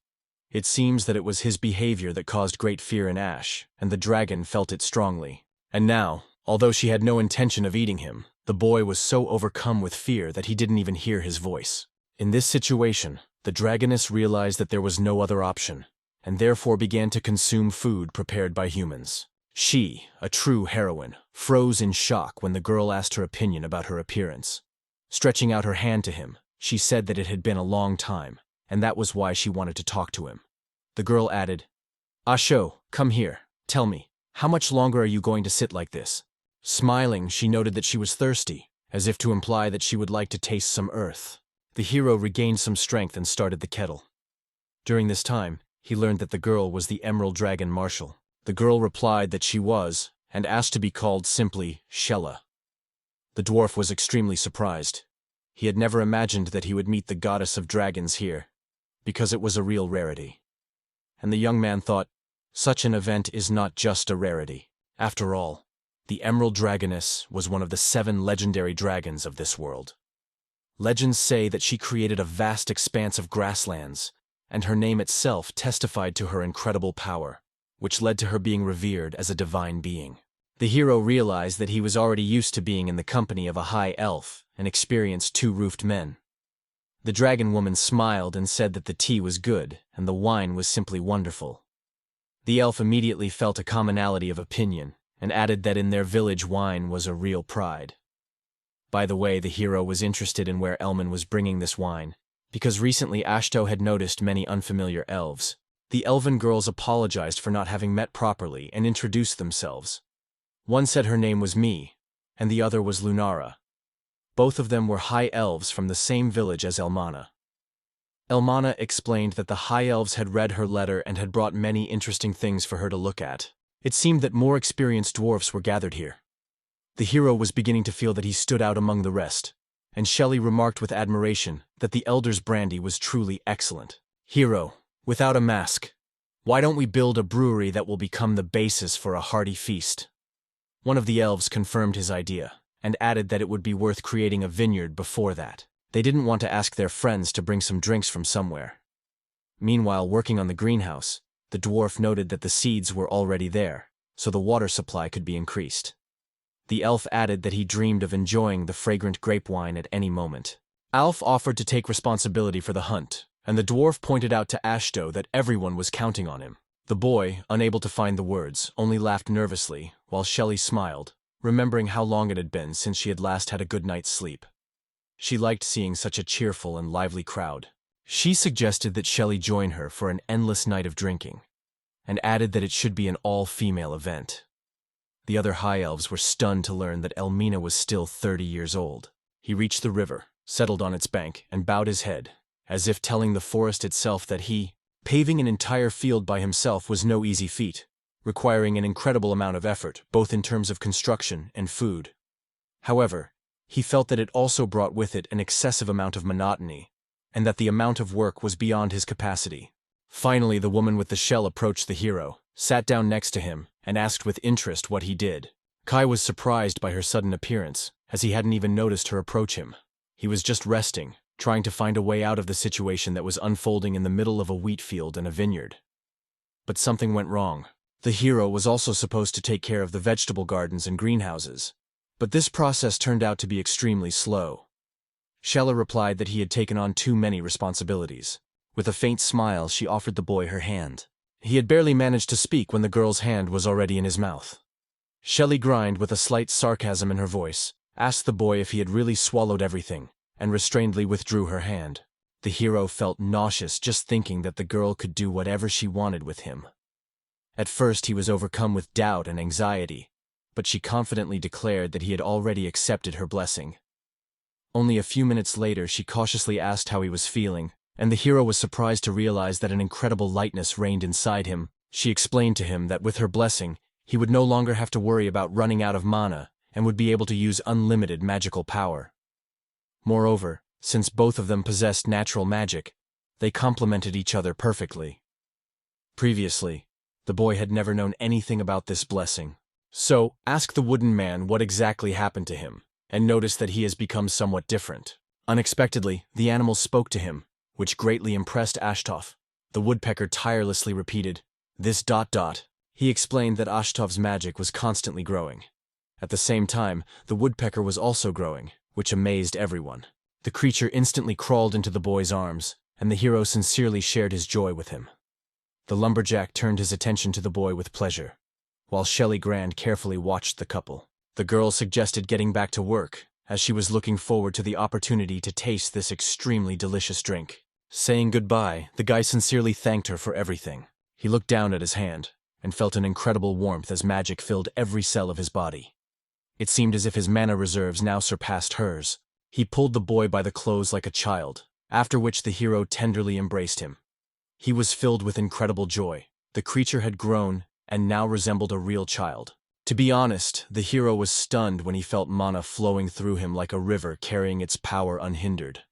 It seems that it was his behavior that caused great fear in Ash, and the dragon felt it strongly. And now, although she had no intention of eating him, the boy was so overcome with fear that he didn't even hear his voice. In this situation, the dragoness realized that there was no other option, and therefore began to consume food prepared by humans. She, a true heroine, froze in shock when the girl asked her opinion about her appearance. Stretching out her hand to him, she said that it had been a long time, and that was why she wanted to talk to him. The girl added, "Asho, come here. Tell me, how much longer are you going to sit like this?" Smiling, she noted that she was thirsty, as if to imply that she would like to taste some earth. The hero regained some strength and started the kettle. During this time, he learned that the girl was the Emerald Dragon Marshal. The girl replied that she was, and asked to be called simply Shella. The dwarf was extremely surprised. He had never imagined that he would meet the goddess of dragons here, because it was a real rarity. And the young man thought, such an event is not just a rarity. After all, the Emerald Dragoness was one of the 7 legendary dragons of this world. Legends say that she created a vast expanse of grasslands, and her name itself testified to her incredible power, which led to her being revered as a divine being. The hero realized that he was already used to being in the company of a high elf and experienced two-roofed men. The dragon woman smiled and said that the tea was good and the wine was simply wonderful. The elf immediately felt a commonality of opinion and added that in their village wine was a real pride. By the way, the hero was interested in where Elmin was bringing this wine, because recently Ashto had noticed many unfamiliar elves. The elven girls apologized for not having met properly and introduced themselves. One said her name was Me, and the other was Lunara. Both of them were high elves from the same village as Elmina. Elmina explained that the high elves had read her letter and had brought many interesting things for her to look at. It seemed that more experienced dwarfs were gathered here. The hero was beginning to feel that he stood out among the rest, and Shelley remarked with admiration that the elder's brandy was truly excellent. Hero, without a mask, why don't we build a brewery that will become the basis for a hearty feast? One of the elves confirmed his idea, and added that it would be worth creating a vineyard before that. They didn't want to ask their friends to bring some drinks from somewhere. Meanwhile, working on the greenhouse, the dwarf noted that the seeds were already there, so the water supply could be increased. The elf added that he dreamed of enjoying the fragrant grape wine at any moment. Alf offered to take responsibility for the hunt, and the dwarf pointed out to Ashto that everyone was counting on him. The boy, unable to find the words, only laughed nervously, while Shelley smiled, remembering how long it had been since she had last had a good night's sleep. She liked seeing such a cheerful and lively crowd. She suggested that Shelley join her for an endless night of drinking, and added that it should be an all-female event. The other high elves were stunned to learn that Elmina was still 30 years old. He reached the river, settled on its bank, and bowed his head, as if telling the forest itself that paving an entire field by himself was no easy feat, requiring an incredible amount of effort, both in terms of construction and food. However, he felt that it also brought with it an excessive amount of monotony, and that the amount of work was beyond his capacity. Finally, the woman with the shell approached the hero, sat down next to him, and asked with interest what he did. Kai was surprised by her sudden appearance, as he hadn't even noticed her approach him. He was just resting, trying to find a way out of the situation that was unfolding in the middle of a wheat field and a vineyard. But something went wrong. The hero was also supposed to take care of the vegetable gardens and greenhouses, but this process turned out to be extremely slow. Shella replied that he had taken on too many responsibilities. With a faint smile, she offered the boy her hand. He had barely managed to speak when the girl's hand was already in his mouth. Shelley grinned with a slight sarcasm in her voice, asked the boy if he had really swallowed everything, and restrainedly withdrew her hand. The hero felt nauseous just thinking that the girl could do whatever she wanted with him. At first he was overcome with doubt and anxiety, but she confidently declared that he had already accepted her blessing. Only a few minutes later she cautiously asked how he was feeling, and the hero was surprised to realize that an incredible lightness reigned inside him. She explained to him that with her blessing, he would no longer have to worry about running out of mana and would be able to use unlimited magical power. Moreover, since both of them possessed natural magic, they complemented each other perfectly. Previously, the boy had never known anything about this blessing. So, ask the wooden man what exactly happened to him, and notice that he has become somewhat different. Unexpectedly, the animal spoke to him, which greatly impressed Ashtoff. The woodpecker tirelessly repeated, "this ... He explained that Ashtoff's magic was constantly growing. At the same time, the woodpecker was also growing, which amazed everyone. The creature instantly crawled into the boy's arms, and the hero sincerely shared his joy with him. The lumberjack turned his attention to the boy with pleasure, while Shelley Grand carefully watched the couple. The girl suggested getting back to work, as she was looking forward to the opportunity to taste this extremely delicious drink. Saying goodbye, the guy sincerely thanked her for everything. He looked down at his hand, and felt an incredible warmth as magic filled every cell of his body. It seemed as if his mana reserves now surpassed hers. He pulled the boy by the clothes like a child, after which the hero tenderly embraced him. He was filled with incredible joy. The creature had grown, and now resembled a real child. To be honest, the hero was stunned when he felt mana flowing through him like a river carrying its power unhindered.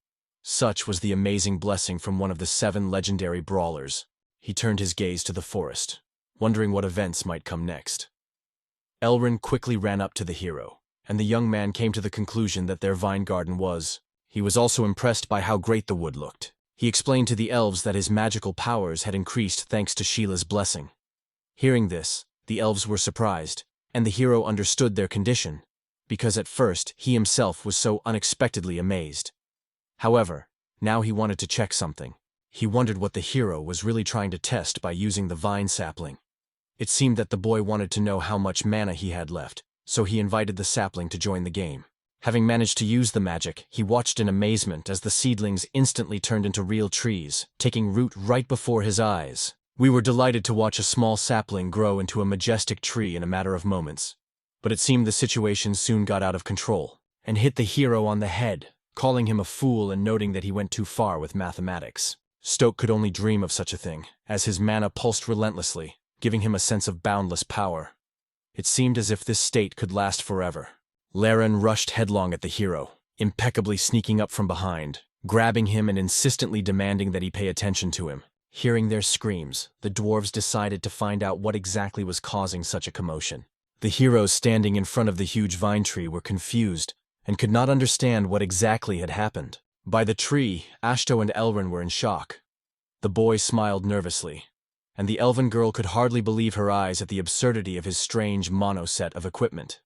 Such was the amazing blessing from one of the 7 legendary brawlers. He turned his gaze to the forest, wondering what events might come next. Elrin quickly ran up to the hero, and the young man came to the conclusion that their vine garden was, He was also impressed by how great the wood looked. He explained to the elves that his magical powers had increased thanks to Sheila's blessing. Hearing this, the elves were surprised, and the hero understood their condition, because at first he himself was so unexpectedly amazed. However, now he wanted to check something. He wondered what the hero was really trying to test by using the vine sapling. It seemed that the boy wanted to know how much mana he had left, so he invited the sapling to join the game. Having managed to use the magic, he watched in amazement as the seedlings instantly turned into real trees, taking root right before his eyes. We were delighted to watch a small sapling grow into a majestic tree in a matter of moments. But it seemed the situation soon got out of control, and hit the hero on the head, calling him a fool and noting that he went too far with mathematics. Stoke could only dream of such a thing, as his mana pulsed relentlessly, giving him a sense of boundless power. It seemed as if this state could last forever. Laren rushed headlong at the hero, impeccably sneaking up from behind, grabbing him and insistently demanding that he pay attention to him. Hearing their screams, the dwarves decided to find out what exactly was causing such a commotion. The heroes standing in front of the huge vine tree were confused and could not understand what exactly had happened. By the tree, Ashto and Elrin were in shock. The boy smiled nervously, and the elven girl could hardly believe her eyes at the absurdity of his strange mono set of equipment.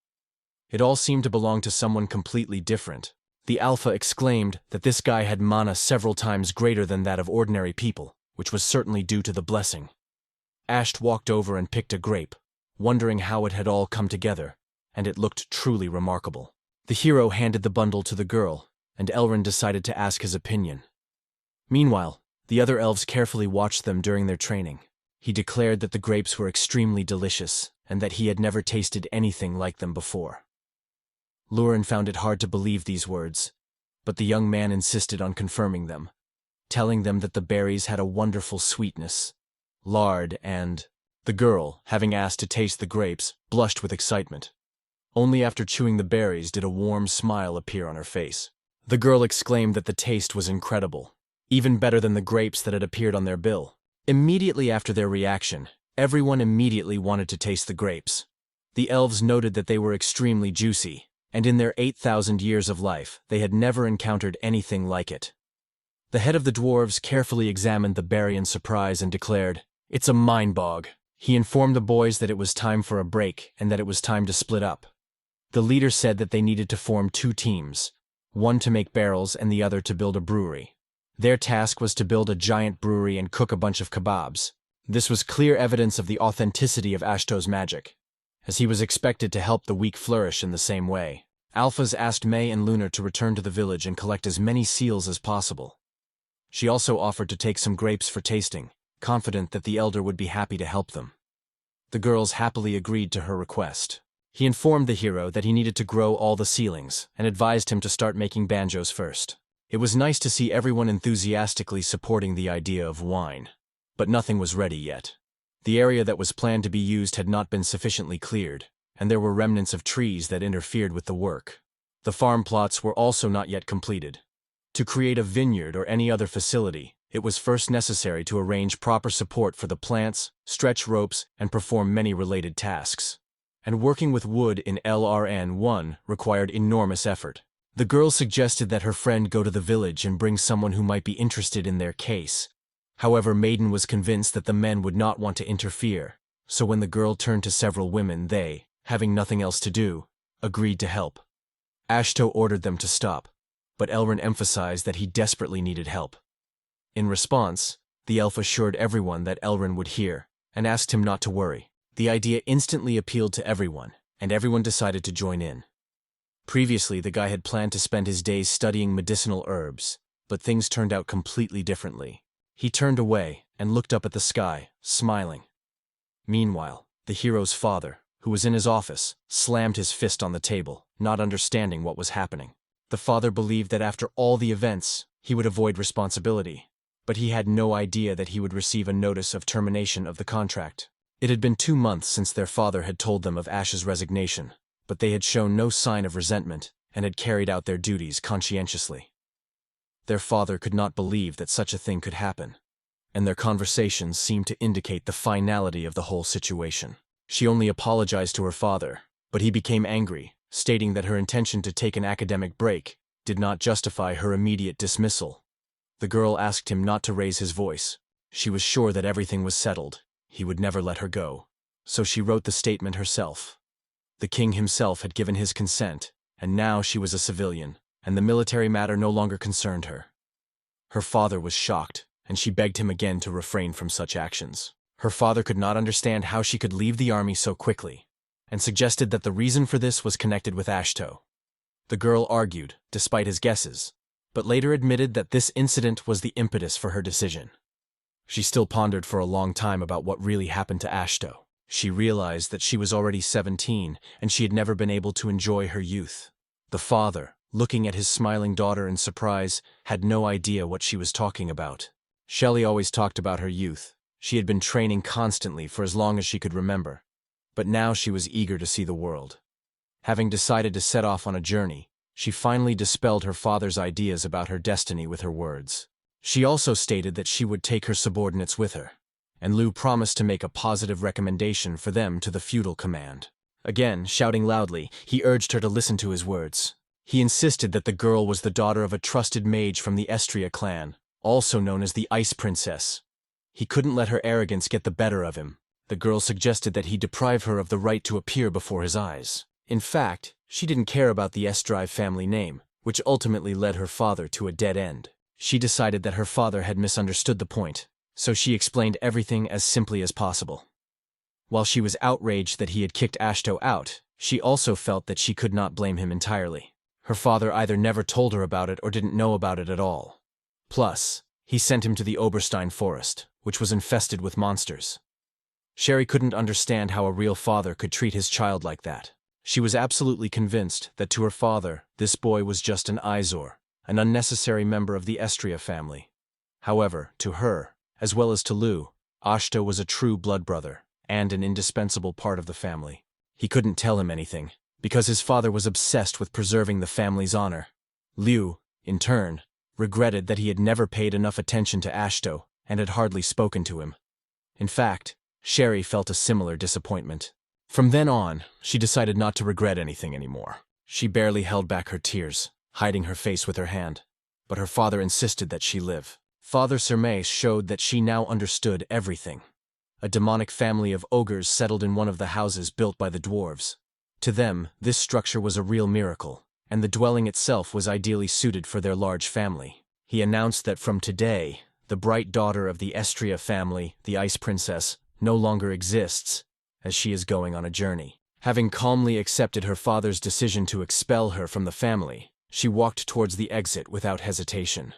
It all seemed to belong to someone completely different. The alpha exclaimed that this guy had mana several times greater than that of ordinary people, which was certainly due to the blessing. Asht walked over and picked a grape, wondering how it had all come together, and it looked truly remarkable. The hero handed the bundle to the girl, and Elrin decided to ask his opinion. Meanwhile, the other elves carefully watched them during their training. He declared that the grapes were extremely delicious, and that he had never tasted anything like them before. Lurin found it hard to believe these words, but the young man insisted on confirming them, telling them that the berries had a wonderful sweetness, lard, and… The girl, having asked to taste the grapes, blushed with excitement. Only after chewing the berries did a warm smile appear on her face. The girl exclaimed that the taste was incredible, even better than the grapes that had appeared on their bill. Immediately after their reaction, everyone immediately wanted to taste the grapes. The elves noted that they were extremely juicy, and in their 8,000 years of life, they had never encountered anything like it. The head of the dwarves carefully examined the berry in surprise and declared, "It's a mind-bog." He informed the boys that it was time for a break and that it was time to split up. The leader said that they needed to form 2 teams, one to make barrels and the other to build a brewery. Their task was to build a giant brewery and cook a bunch of kebabs. This was clear evidence of the authenticity of Ashto's magic, as he was expected to help the weak flourish in the same way. Alphas asked May and Lunar to return to the village and collect as many seals as possible. She also offered to take some grapes for tasting, confident that the elder would be happy to help them. The girls happily agreed to her request. He informed the hero that he needed to grow all the seedlings and advised him to start making banjos first. It was nice to see everyone enthusiastically supporting the idea of wine, but nothing was ready yet. The area that was planned to be used had not been sufficiently cleared, and there were remnants of trees that interfered with the work. The farm plots were also not yet completed. To create a vineyard or any other facility, it was first necessary to arrange proper support for the plants, stretch ropes, and perform many related tasks. And working with wood in LRN-1 required enormous effort. The girl suggested that her friend go to the village and bring someone who might be interested in their case. However, Maiden was convinced that the men would not want to interfere, so when the girl turned to several women, they, having nothing else to do, agreed to help. Ashto ordered them to stop, but Elrin emphasized that he desperately needed help. In response, the elf assured everyone that Elrin would hear, and asked him not to worry. The idea instantly appealed to everyone, and everyone decided to join in. Previously, the guy had planned to spend his days studying medicinal herbs, but things turned out completely differently. He turned away and looked up at the sky, smiling. Meanwhile, the hero's father, who was in his office, slammed his fist on the table, not understanding what was happening. The father believed that after all the events, he would avoid responsibility, but he had no idea that he would receive a notice of termination of the contract. It had been 2 months since their father had told them of Ash's resignation, but they had shown no sign of resentment and had carried out their duties conscientiously. Their father could not believe that such a thing could happen, and their conversations seemed to indicate the finality of the whole situation. She only apologized to her father, but he became angry, stating that her intention to take an academic break did not justify her immediate dismissal. The girl asked him not to raise his voice. She was sure that everything was settled. He would never let her go. So she wrote the statement herself. The king himself had given his consent, and now she was a civilian, and the military matter no longer concerned her. Her father was shocked, and she begged him again to refrain from such actions. Her father could not understand how she could leave the army so quickly, and suggested that the reason for this was connected with Ashto. The girl argued, despite his guesses, but later admitted that this incident was the impetus for her decision. She still pondered for a long time about what really happened to Ashto. She realized that she was already 17, and she had never been able to enjoy her youth. The father, looking at his smiling daughter in surprise, had no idea what she was talking about. Shelley always talked about her youth. She had been training constantly for as long as she could remember. But now she was eager to see the world. Having decided to set off on a journey, she finally dispelled her father's ideas about her destiny with her words. She also stated that she would take her subordinates with her, and Lu promised to make a positive recommendation for them to the feudal command. Again, shouting loudly, he urged her to listen to his words. He insisted that the girl was the daughter of a trusted mage from the Astria clan, also known as the Ice Princess. He couldn't let her arrogance get the better of him. The girl suggested that he deprive her of the right to appear before his eyes. In fact, she didn't care about the Astria family name, which ultimately led her father to a dead end. She decided that her father had misunderstood the point, so she explained everything as simply as possible. While she was outraged that he had kicked Ashto out, she also felt that she could not blame him entirely. Her father either never told her about it or didn't know about it at all. Plus, he sent him to the Oberstein forest, which was infested with monsters. Sherry couldn't understand how a real father could treat his child like that. She was absolutely convinced that to her father, this boy was just an eyesore, an unnecessary member of the Astria family. However, to her, as well as to Lu, Ashto was a true blood brother, and an indispensable part of the family. He couldn't tell him anything, because his father was obsessed with preserving the family's honor. Liu, in turn, regretted that he had never paid enough attention to Ashto and had hardly spoken to him. In fact, Sherry felt a similar disappointment. From then on, she decided not to regret anything anymore. She barely held back her tears, hiding her face with her hand. But her father insisted that she live. Father Sermace showed that she now understood everything. A demonic family of ogres settled in one of the houses built by the Dwarves. To them, this structure was a real miracle, and the dwelling itself was ideally suited for their large family. He announced that from today, the bright daughter of the Astria family, the Ice Princess, no longer exists, as she is going on a journey. Having calmly accepted her father's decision to expel her from the family, she walked towards the exit without hesitation.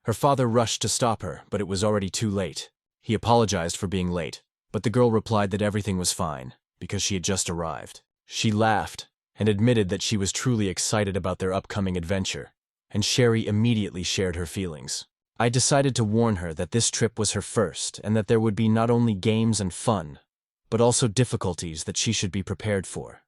Her father rushed to stop her, but it was already too late. He apologized for being late, but the girl replied that everything was fine, because she had just arrived. She laughed, and admitted that she was truly excited about their upcoming adventure, and Sherry immediately shared her feelings. I decided to warn her that this trip was her first, and that there would be not only games and fun, but also difficulties that she should be prepared for.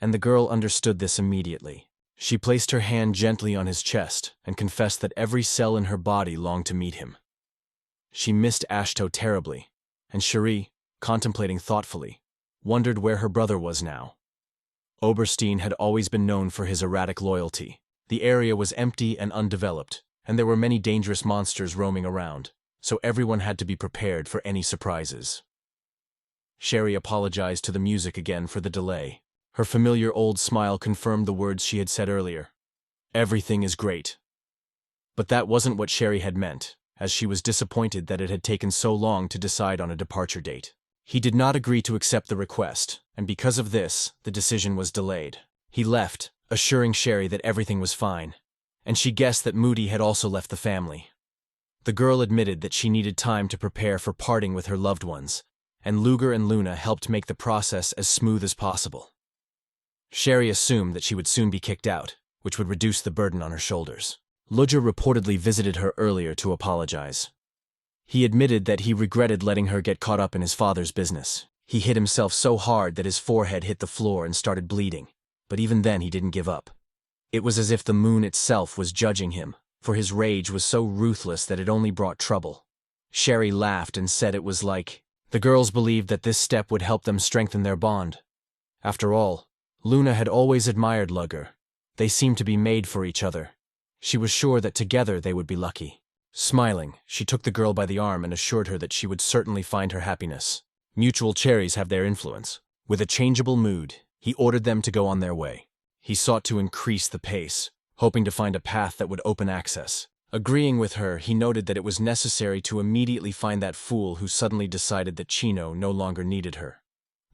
And the girl understood this immediately. She placed her hand gently on his chest and confessed that every cell in her body longed to meet him. She missed Ashto terribly, and Cherie, contemplating thoughtfully, wondered where her brother was now. Oberstein had always been known for his erratic loyalty. The area was empty and undeveloped, and there were many dangerous monsters roaming around, so everyone had to be prepared for any surprises. Sherry apologized to the music again for the delay. Her familiar old smile confirmed the words she had said earlier. Everything is great. But that wasn't what Sherry had meant, as she was disappointed that it had taken so long to decide on a departure date. He did not agree to accept the request, and because of this, the decision was delayed. He left, assuring Sherry that everything was fine, and she guessed that Moody had also left the family. The girl admitted that she needed time to prepare for parting with her loved ones, and Luger and Luna helped make the process as smooth as possible. Sherry assumed that she would soon be kicked out, which would reduce the burden on her shoulders. Luger reportedly visited her earlier to apologize. He admitted that he regretted letting her get caught up in his father's business. He hit himself so hard that his forehead hit the floor and started bleeding, but even then he didn't give up. It was as if the moon itself was judging him, for his rage was so ruthless that it only brought trouble. Sherry laughed and said it was like, the girls believed that this step would help them strengthen their bond. After all, Luna had always admired Luger. They seemed to be made for each other. She was sure that together they would be lucky. Smiling, she took the girl by the arm and assured her that she would certainly find her happiness. Mutual cherries have their influence. With a changeable mood, he ordered them to go on their way. He sought to increase the pace, hoping to find a path that would open access. Agreeing with her, he noted that it was necessary to immediately find that fool who suddenly decided that Chino no longer needed her.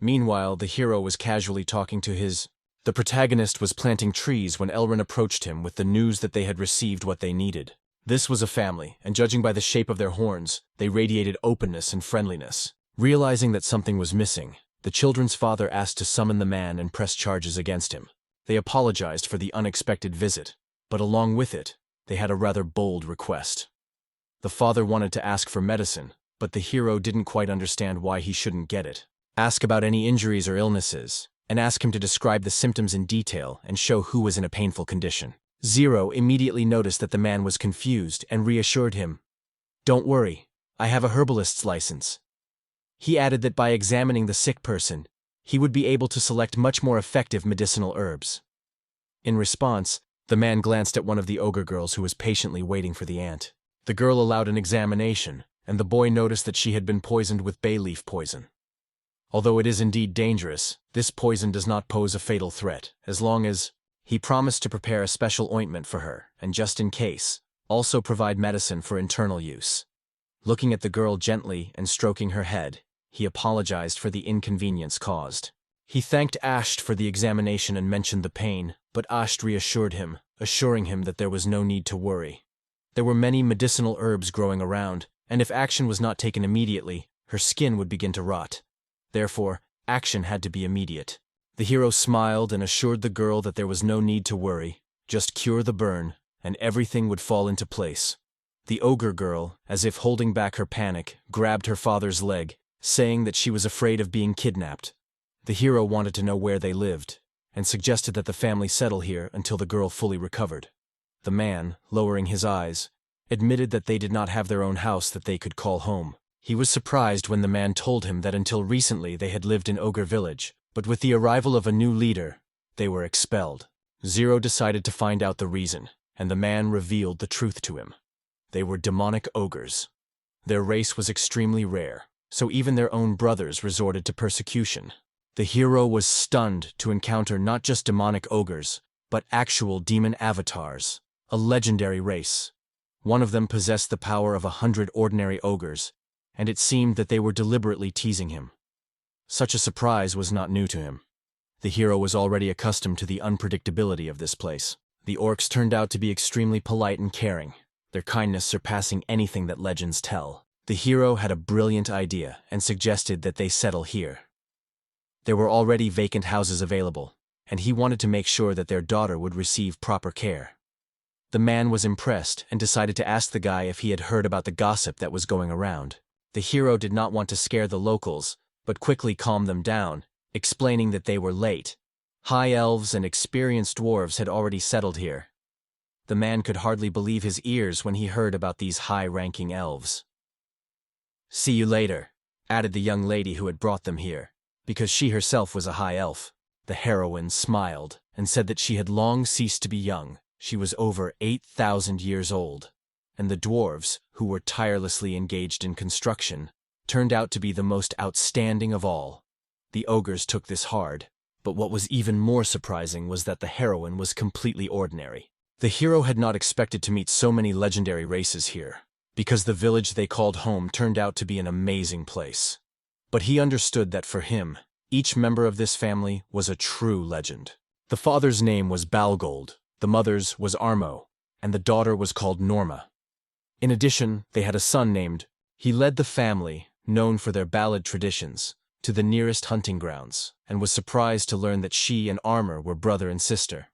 Meanwhile, the hero was casually talking to his... The protagonist was planting trees when Elrin approached him with the news that they had received what they needed. This was a family, and judging by the shape of their horns, they radiated openness and friendliness. Realizing that something was missing, the children's father asked to summon the man and press charges against him. They apologized for the unexpected visit, but along with it, they had a rather bold request. The father wanted to ask for medicine, but the hero didn't quite understand why he shouldn't get it. Ask about any injuries or illnesses, and ask him to describe the symptoms in detail and show who was in a painful condition. Zero immediately noticed that the man was confused and reassured him. "Don't worry, I have a herbalist's license." He added that by examining the sick person, he would be able to select much more effective medicinal herbs. In response, the man glanced at one of the ogre girls who was patiently waiting for the ant. The girl allowed an examination, and the boy noticed that she had been poisoned with bay leaf poison. Although it is indeed dangerous, this poison does not pose a fatal threat, as long as... He promised to prepare a special ointment for her, and just in case, also provide medicine for internal use. Looking at the girl gently and stroking her head, he apologized for the inconvenience caused. He thanked Asht for the examination and mentioned the pain, but Asht reassured him, assuring him that there was no need to worry. There were many medicinal herbs growing around, and if action was not taken immediately, her skin would begin to rot. Therefore, action had to be immediate. The hero smiled and assured the girl that there was no need to worry, just cure the burn, and everything would fall into place. The ogre girl, as if holding back her panic, grabbed her father's leg, saying that she was afraid of being kidnapped. The hero wanted to know where they lived, and suggested that the family settle here until the girl fully recovered. The man, lowering his eyes, admitted that they did not have their own house that they could call home. He was surprised when the man told him that until recently they had lived in Ogre Village, but with the arrival of a new leader, they were expelled. Zero decided to find out the reason, and the man revealed the truth to him. They were demonic ogres. Their race was extremely rare, so even their own brothers resorted to persecution. The hero was stunned to encounter not just demonic ogres, but actual demon avatars, a legendary race. One of them possessed the power of 100 ordinary ogres, and it seemed that they were deliberately teasing him. Such a surprise was not new to him. The hero was already accustomed to the unpredictability of this place. The orcs turned out to be extremely polite and caring, their kindness surpassing anything that legends tell. The hero had a brilliant idea and suggested that they settle here. There were already vacant houses available, and he wanted to make sure that their daughter would receive proper care. The man was impressed and decided to ask the guy if he had heard about the gossip that was going around. The hero did not want to scare the locals, but quickly calmed them down, explaining that they were late. High elves and experienced dwarves had already settled here. The man could hardly believe his ears when he heard about these high-ranking elves. "See you later," added the young lady who had brought them here, because she herself was a high elf. The heroine smiled and said that she had long ceased to be young. She was over 8,000 years old, and the dwarves, who were tirelessly engaged in construction, turned out to be the most outstanding of all. The ogres took this hard, but what was even more surprising was that the heroine was completely ordinary. The hero had not expected to meet so many legendary races here, because the village they called home turned out to be an amazing place. But he understood that for him, each member of this family was a true legend. The father's name was Balgold, the mother's was Armo, and the daughter was called Norma. In addition, they had a son named... He led the family, known for their ballad traditions, to the nearest hunting grounds, and was surprised to learn that she and Armor were brother and sister.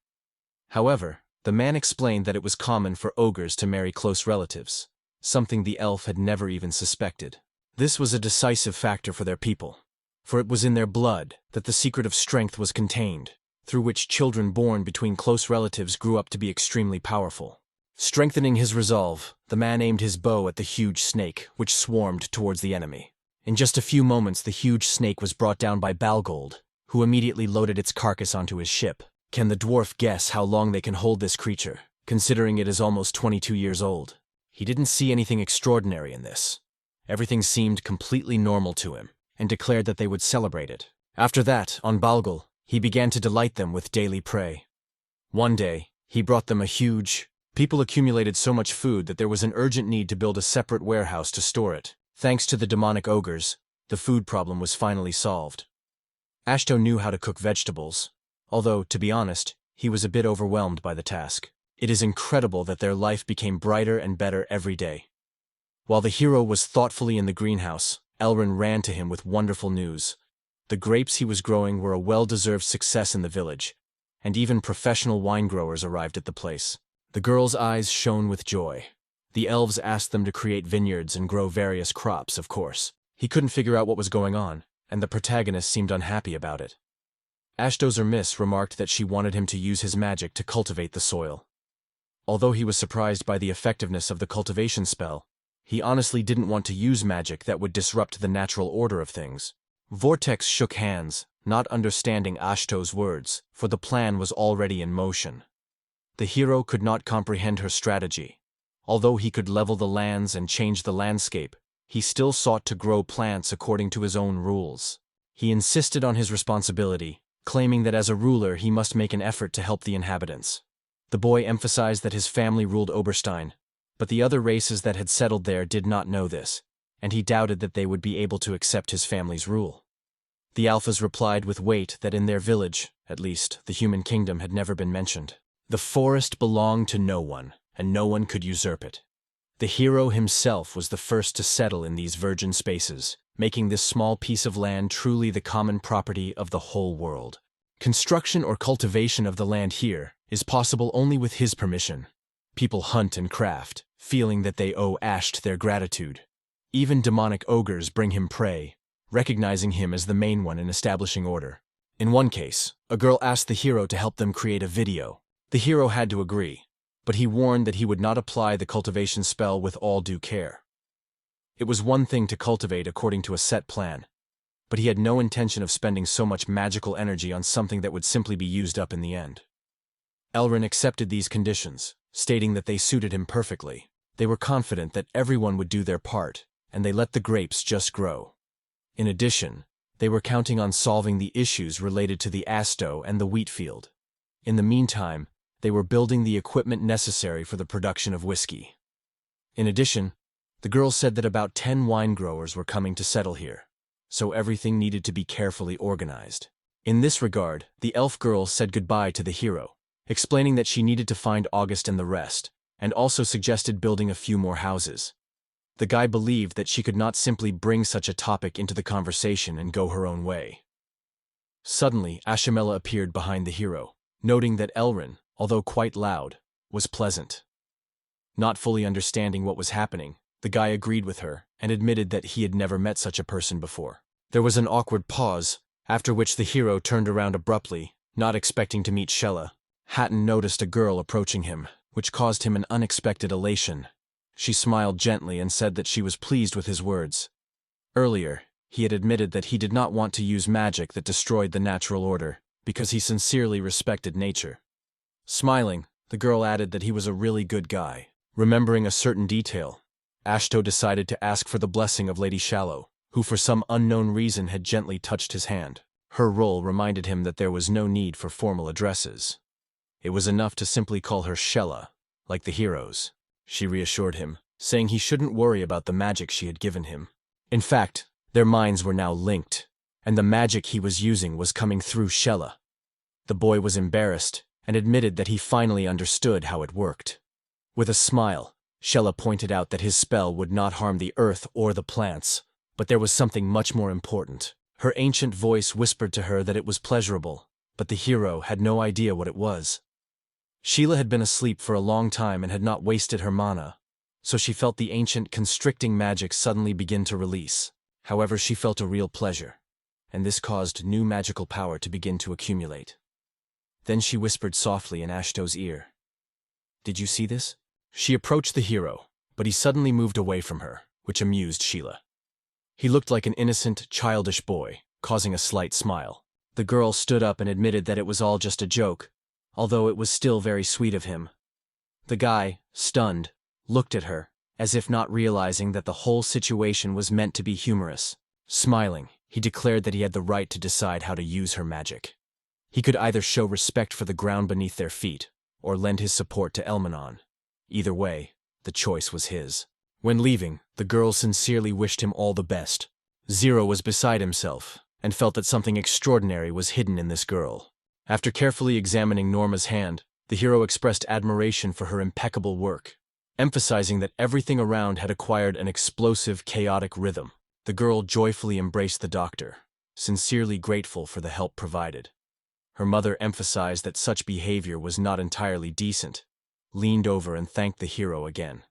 However, the man explained that it was common for ogres to marry close relatives, something the elf had never even suspected. This was a decisive factor for their people, for it was in their blood that the secret of strength was contained, through which children born between close relatives grew up to be extremely powerful. Strengthening his resolve, the man aimed his bow at the huge snake, which swarmed towards the enemy. In just a few moments, the huge snake was brought down by Balgold, who immediately loaded its carcass onto his ship. Can the dwarf guess how long they can hold this creature? considering it is almost 22 years old. He didn't see anything extraordinary in this. Everything seemed completely normal to him, and declared that they would celebrate it. After that, on Balgal, he began to delight them with daily prey. One day, he brought them a huge... People accumulated so much food that there was an urgent need to build a separate warehouse to store it. Thanks to the demonic ogres, the food problem was finally solved. Ashto knew how to cook vegetables, although, to be honest, he was a bit overwhelmed by the task. It is incredible that their life became brighter and better every day. While the hero was thoughtfully in the greenhouse, Elrin ran to him with wonderful news. The grapes he was growing were a well-deserved success in the village, and even professional wine growers arrived at the place. The girl's eyes shone with joy. The elves asked them to create vineyards and grow various crops, of course. He couldn't figure out what was going on, and the protagonist seemed unhappy about it. Ashdozer Miss remarked that she wanted him to use his magic to cultivate the soil. Although he was surprised by the effectiveness of the cultivation spell, he honestly didn't want to use magic that would disrupt the natural order of things. Vortex shook hands, not understanding Ashto's words, for the plan was already in motion. The hero could not comprehend her strategy. Although he could level the lands and change the landscape, he still sought to grow plants according to his own rules. He insisted on his responsibility, claiming that as a ruler he must make an effort to help the inhabitants. The boy emphasized that his family ruled Oberstein, but the other races that had settled there did not know this, and he doubted that they would be able to accept his family's rule. The Alphas replied with weight that in their village, at least, the human kingdom had never been mentioned. The forest belonged to no one, and no one could usurp it. The hero himself was the first to settle in these virgin spaces, making this small piece of land truly the common property of the whole world. Construction or cultivation of the land here is possible only with his permission. People hunt and craft, feeling that they owe Asht their gratitude. Even demonic ogres bring him prey, recognizing him as the main one in establishing order. In one case, a girl asked the hero to help them create a video. The hero had to agree, but he warned that he would not apply the cultivation spell with all due care. It was one thing to cultivate according to a set plan, but he had no intention of spending so much magical energy on something that would simply be used up in the end. Elrin accepted these conditions, stating that they suited him perfectly. They were confident that everyone would do their part, and they let the grapes just grow. In addition, they were counting on solving the issues related to the Asto and the wheat field. In the meantime, they were building the equipment necessary for the production of whiskey. In addition, the girl said that about 10 wine growers were coming to settle here, so everything needed to be carefully organized. In this regard, the elf girl said goodbye to the hero, explaining that she needed to find August and the rest, and also suggested building a few more houses. The guy believed that she could not simply bring such a topic into the conversation and go her own way. Suddenly, Ashamela appeared behind the hero, noting that Elrin, although quite loud, was pleasant. Not fully understanding what was happening, the guy agreed with her and admitted that he had never met such a person before. There was an awkward pause, after which the hero turned around abruptly, not expecting to meet Shella. Hatton noticed a girl approaching him, which caused him an unexpected elation. She smiled gently and said that she was pleased with his words. Earlier, he had admitted that he did not want to use magic that destroyed the natural order, because he sincerely respected nature. Smiling, the girl added that he was a really good guy. Remembering a certain detail, Ashto decided to ask for the blessing of Lady Shallow, who for some unknown reason had gently touched his hand. Her role reminded him that there was no need for formal addresses. It was enough to simply call her Shella, like the heroes. She reassured him, saying he shouldn't worry about the magic she had given him. In fact, their minds were now linked, and the magic he was using was coming through Shella. The boy was embarrassed and admitted that he finally understood how it worked. With a smile, Shella pointed out that his spell would not harm the earth or the plants, but there was something much more important. Her ancient voice whispered to her that it was pleasurable, but the hero had no idea what it was. Sheila had been asleep for a long time and had not wasted her mana, so she felt the ancient constricting magic suddenly begin to release. However, she felt a real pleasure, and this caused new magical power to begin to accumulate. Then she whispered softly in Ashto's ear. "Did you see this?" She approached the hero, but he suddenly moved away from her, which amused Sheila. He looked like an innocent, childish boy, causing a slight smile. The girl stood up and admitted that it was all just a joke, although it was still very sweet of him. The guy, stunned, looked at her, as if not realizing that the whole situation was meant to be humorous. Smiling, he declared that he had the right to decide how to use her magic. He could either show respect for the ground beneath their feet, or lend his support to Elmina. Either way, the choice was his. When leaving, the girl sincerely wished him all the best. Zero was beside himself, and felt that something extraordinary was hidden in this girl. After carefully examining Norma's hand, the hero expressed admiration for her impeccable work, emphasizing that everything around had acquired an explosive, chaotic rhythm. The girl joyfully embraced the doctor, sincerely grateful for the help provided. Her mother emphasized that such behavior was not entirely decent, leaned over and thanked the hero again.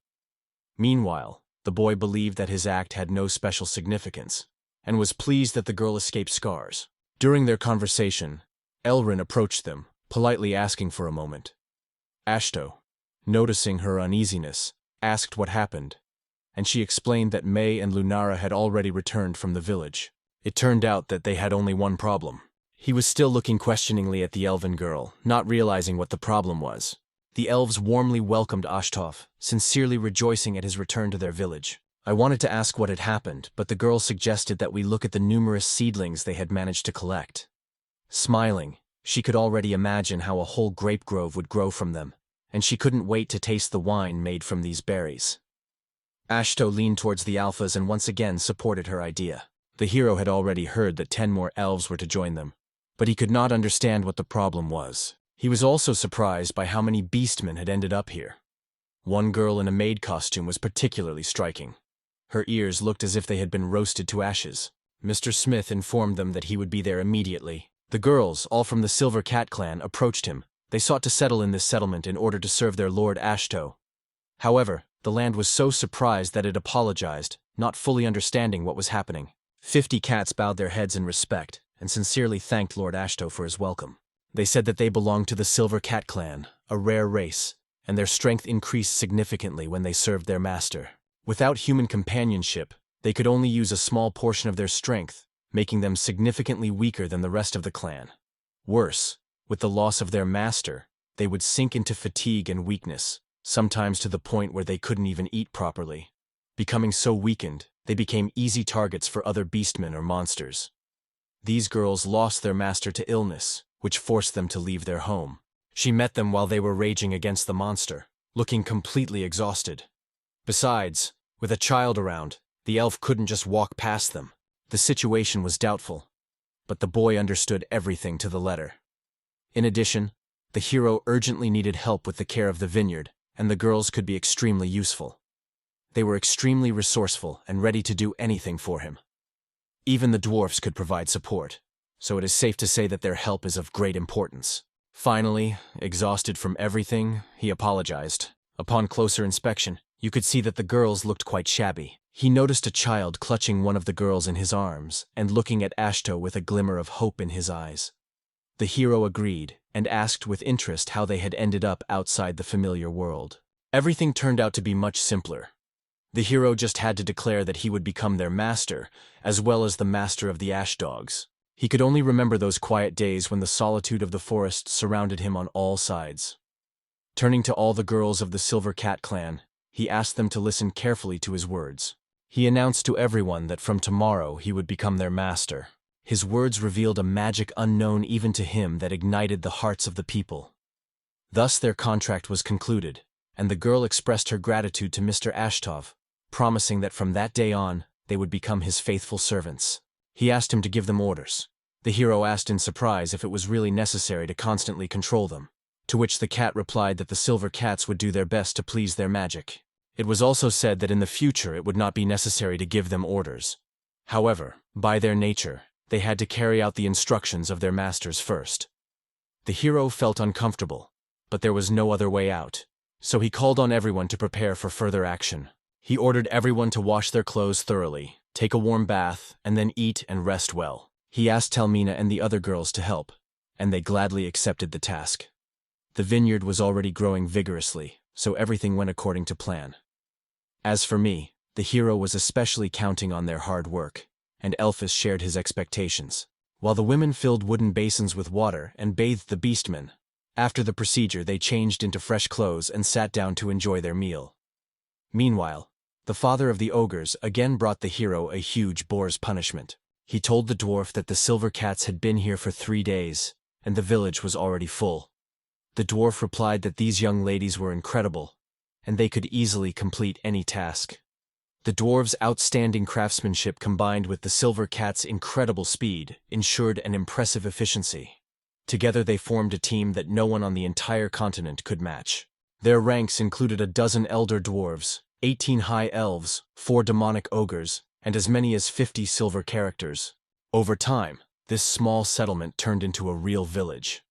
Meanwhile, the boy believed that his act had no special significance, and was pleased that the girl escaped scars. During their conversation, Elrin approached them, politely asking for a moment. Ashto, noticing her uneasiness, asked what happened, and she explained that May and Lunara had already returned from the village. It turned out that they had only one problem. He was still looking questioningly at the elven girl, not realizing what the problem was. The elves warmly welcomed Ashtov, sincerely rejoicing at his return to their village. I wanted to ask what had happened, but the girl suggested that we look at the numerous seedlings they had managed to collect. Smiling, she could already imagine how a whole grape grove would grow from them, and she couldn't wait to taste the wine made from these berries. Ashto leaned towards the alphas and once again supported her idea. The hero had already heard that 10 more elves were to join them, but he could not understand what the problem was. He was also surprised by how many beastmen had ended up here. One girl in a maid costume was particularly striking. Her ears looked as if they had been roasted to ashes. Mr. Smith informed them that he would be there immediately. The girls, all from the Silver Cat clan, approached him. They sought to settle in this settlement in order to serve their lord Ashto. However, the land was so surprised that it apologized, not fully understanding what was happening. 50 cats bowed their heads in respect and sincerely thanked Lord Ashto for his welcome. They said that they belonged to the Silver Cat clan, a rare race, and their strength increased significantly when they served their master. Without human companionship, they could only use a small portion of their strength, making them significantly weaker than the rest of the clan. Worse, with the loss of their master, they would sink into fatigue and weakness, sometimes to the point where they couldn't even eat properly. Becoming so weakened, they became easy targets for other beastmen or monsters. These girls lost their master to illness, which forced them to leave their home. She met them while they were raging against the monster, looking completely exhausted. Besides, with a child around, the elf couldn't just walk past them. The situation was doubtful, but the boy understood everything to the letter. In addition, the hero urgently needed help with the care of the vineyard, and the girls could be extremely useful. They were extremely resourceful and ready to do anything for him. Even the dwarfs could provide support, so it is safe to say that their help is of great importance. Finally, exhausted from everything, he apologized. Upon closer inspection, you could see that the girls looked quite shabby. He noticed a child clutching one of the girls in his arms and looking at Ashto with a glimmer of hope in his eyes. The hero agreed and asked with interest how they had ended up outside the familiar world. Everything turned out to be much simpler. The hero just had to declare that he would become their master, as well as the master of the ash dogs. He could only remember those quiet days when the solitude of the forest surrounded him on all sides. Turning to all the girls of the Silver Cat clan, he asked them to listen carefully to his words. He announced to everyone that from tomorrow he would become their master. His words revealed a magic unknown even to him that ignited the hearts of the people. Thus their contract was concluded, and the girl expressed her gratitude to Mr. Ashtov, promising that from that day on, they would become his faithful servants. He asked him to give them orders. The hero asked in surprise if it was really necessary to constantly control them, to which the cat replied that the Silver Cats would do their best to please their magic. It was also said that in the future it would not be necessary to give them orders. However, by their nature, they had to carry out the instructions of their masters first. The hero felt uncomfortable, but there was no other way out, so he called on everyone to prepare for further action. He ordered everyone to wash their clothes thoroughly, take a warm bath, and then eat and rest well. He asked Elmina and the other girls to help, and they gladly accepted the task. The vineyard was already growing vigorously, so everything went according to plan. As for me, the hero was especially counting on their hard work, and Elphys shared his expectations. While the women filled wooden basins with water and bathed the beastmen, After the procedure, they changed into fresh clothes and sat down to enjoy their meal. Meanwhile, the father of the ogres again brought the hero a huge boar's punishment. He told the dwarf that the silver cats had been here for 3 days, and the village was already full. The dwarf replied that these young ladies were incredible, and they could easily complete any task. The dwarves' outstanding craftsmanship combined with the silver cat's incredible speed ensured an impressive efficiency. Together they formed a team that no one on the entire continent could match. Their ranks included a dozen elder dwarves, 18 high elves, 4 demonic ogres, and as many as 50 silver characters. Over time, this small settlement turned into a real village.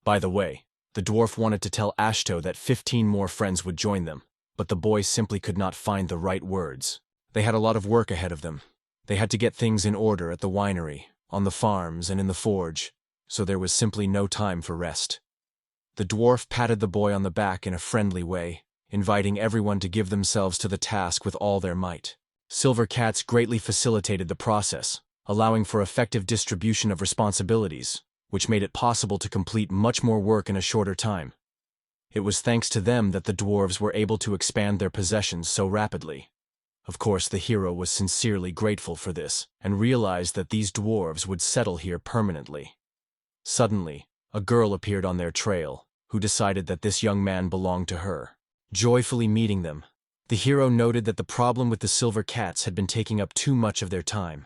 By the way, the dwarf wanted to tell Ashto that 15 more friends would join them, but the boys simply could not find the right words. They had a lot of work ahead of them. They had to get things in order at the winery, on the farms, and in the forge, so there was simply no time for rest. The dwarf patted the boy on the back in a friendly way, inviting everyone to give themselves to the task with all their might. Silver cats greatly facilitated the process, allowing for effective distribution of responsibilities, which made it possible to complete much more work in a shorter time. It was thanks to them that the dwarves were able to expand their possessions so rapidly. Of course, the hero was sincerely grateful for this, and realized that these dwarves would settle here permanently. Suddenly, a girl appeared on their trail, who decided that this young man belonged to her. Joyfully meeting them, the hero noted that the problem with the silver cats had been taking up too much of their time.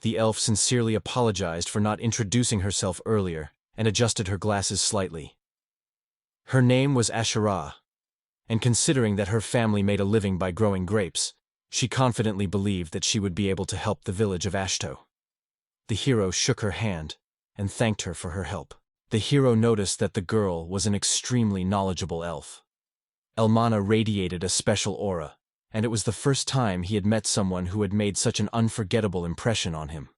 The elf sincerely apologized for not introducing herself earlier, and adjusted her glasses slightly. Her name was Ashera, and considering that her family made a living by growing grapes, she confidently believed that she would be able to help the village of Ashto. The hero shook her hand, and thanked her for her help. The hero noticed that the girl was an extremely knowledgeable elf. Elmina radiated a special aura, and it was the first time he had met someone who had made such an unforgettable impression on him.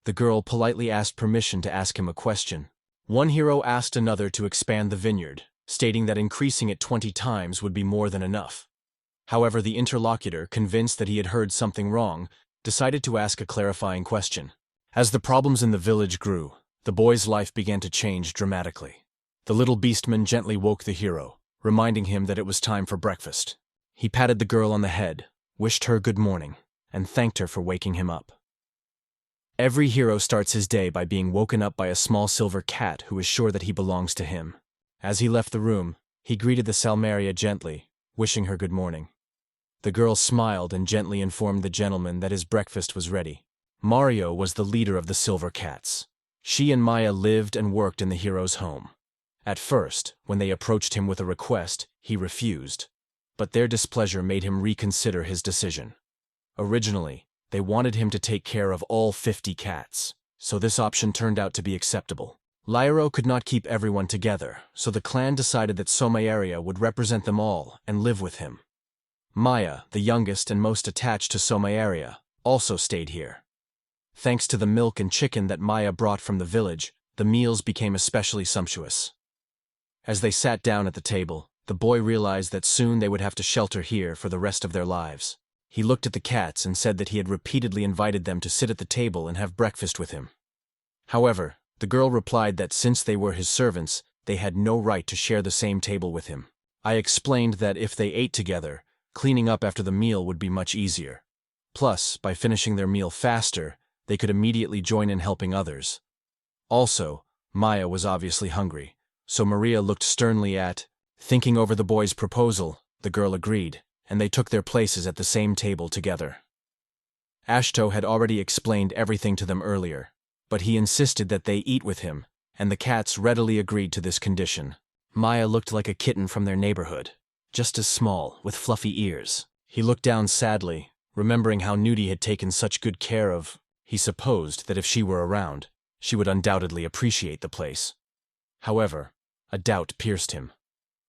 The girl politely asked permission to ask him a question. One hero asked another to expand the vineyard, stating that increasing it 20 times would be more than enough. However, the interlocutor, convinced that he had heard something wrong, decided to ask a clarifying question. As the problems in the village grew, the boy's life began to change dramatically. The little beastman gently woke the hero, reminding him that it was time for breakfast. He patted the girl on the head, wished her good morning, and thanked her for waking him up. Every hero starts his day by being woken up by a small silver cat who is sure that he belongs to him. As he left the room, he greeted the Salmeria gently, wishing her good morning. The girl smiled and gently informed the gentleman that his breakfast was ready. Mario was the leader of the silver cats. She and Maya lived and worked in the hero's home. At first, when they approached him with a request, he refused, but their displeasure made him reconsider his decision. Originally, they wanted him to take care of all 50 cats, so this option turned out to be acceptable. Lyro could not keep everyone together, so the clan decided that Somaeria would represent them all and live with him. Maya, the youngest and most attached to Somaeria, also stayed here. Thanks to the milk and chicken that Maya brought from the village, the meals became especially sumptuous. As they sat down at the table, the boy realized that soon they would have to shelter here for the rest of their lives. He looked at the cats and said that he had repeatedly invited them to sit at the table and have breakfast with him. However, the girl replied that since they were his servants, they had no right to share the same table with him. I explained that if they ate together, cleaning up after the meal would be much easier. Plus, by finishing their meal faster, they could immediately join in helping others. Also, Maya was obviously hungry, so Maria looked sternly at. Thinking over the boy's proposal, the girl agreed, and they took their places at the same table together. Ashto had already explained everything to them earlier, but he insisted that they eat with him, and the cats readily agreed to this condition. Maya looked like a kitten from their neighborhood, just as small, with fluffy ears. He looked down sadly, remembering how Nudie had taken such good care of. He supposed that if she were around, she would undoubtedly appreciate the place. However, a doubt pierced him.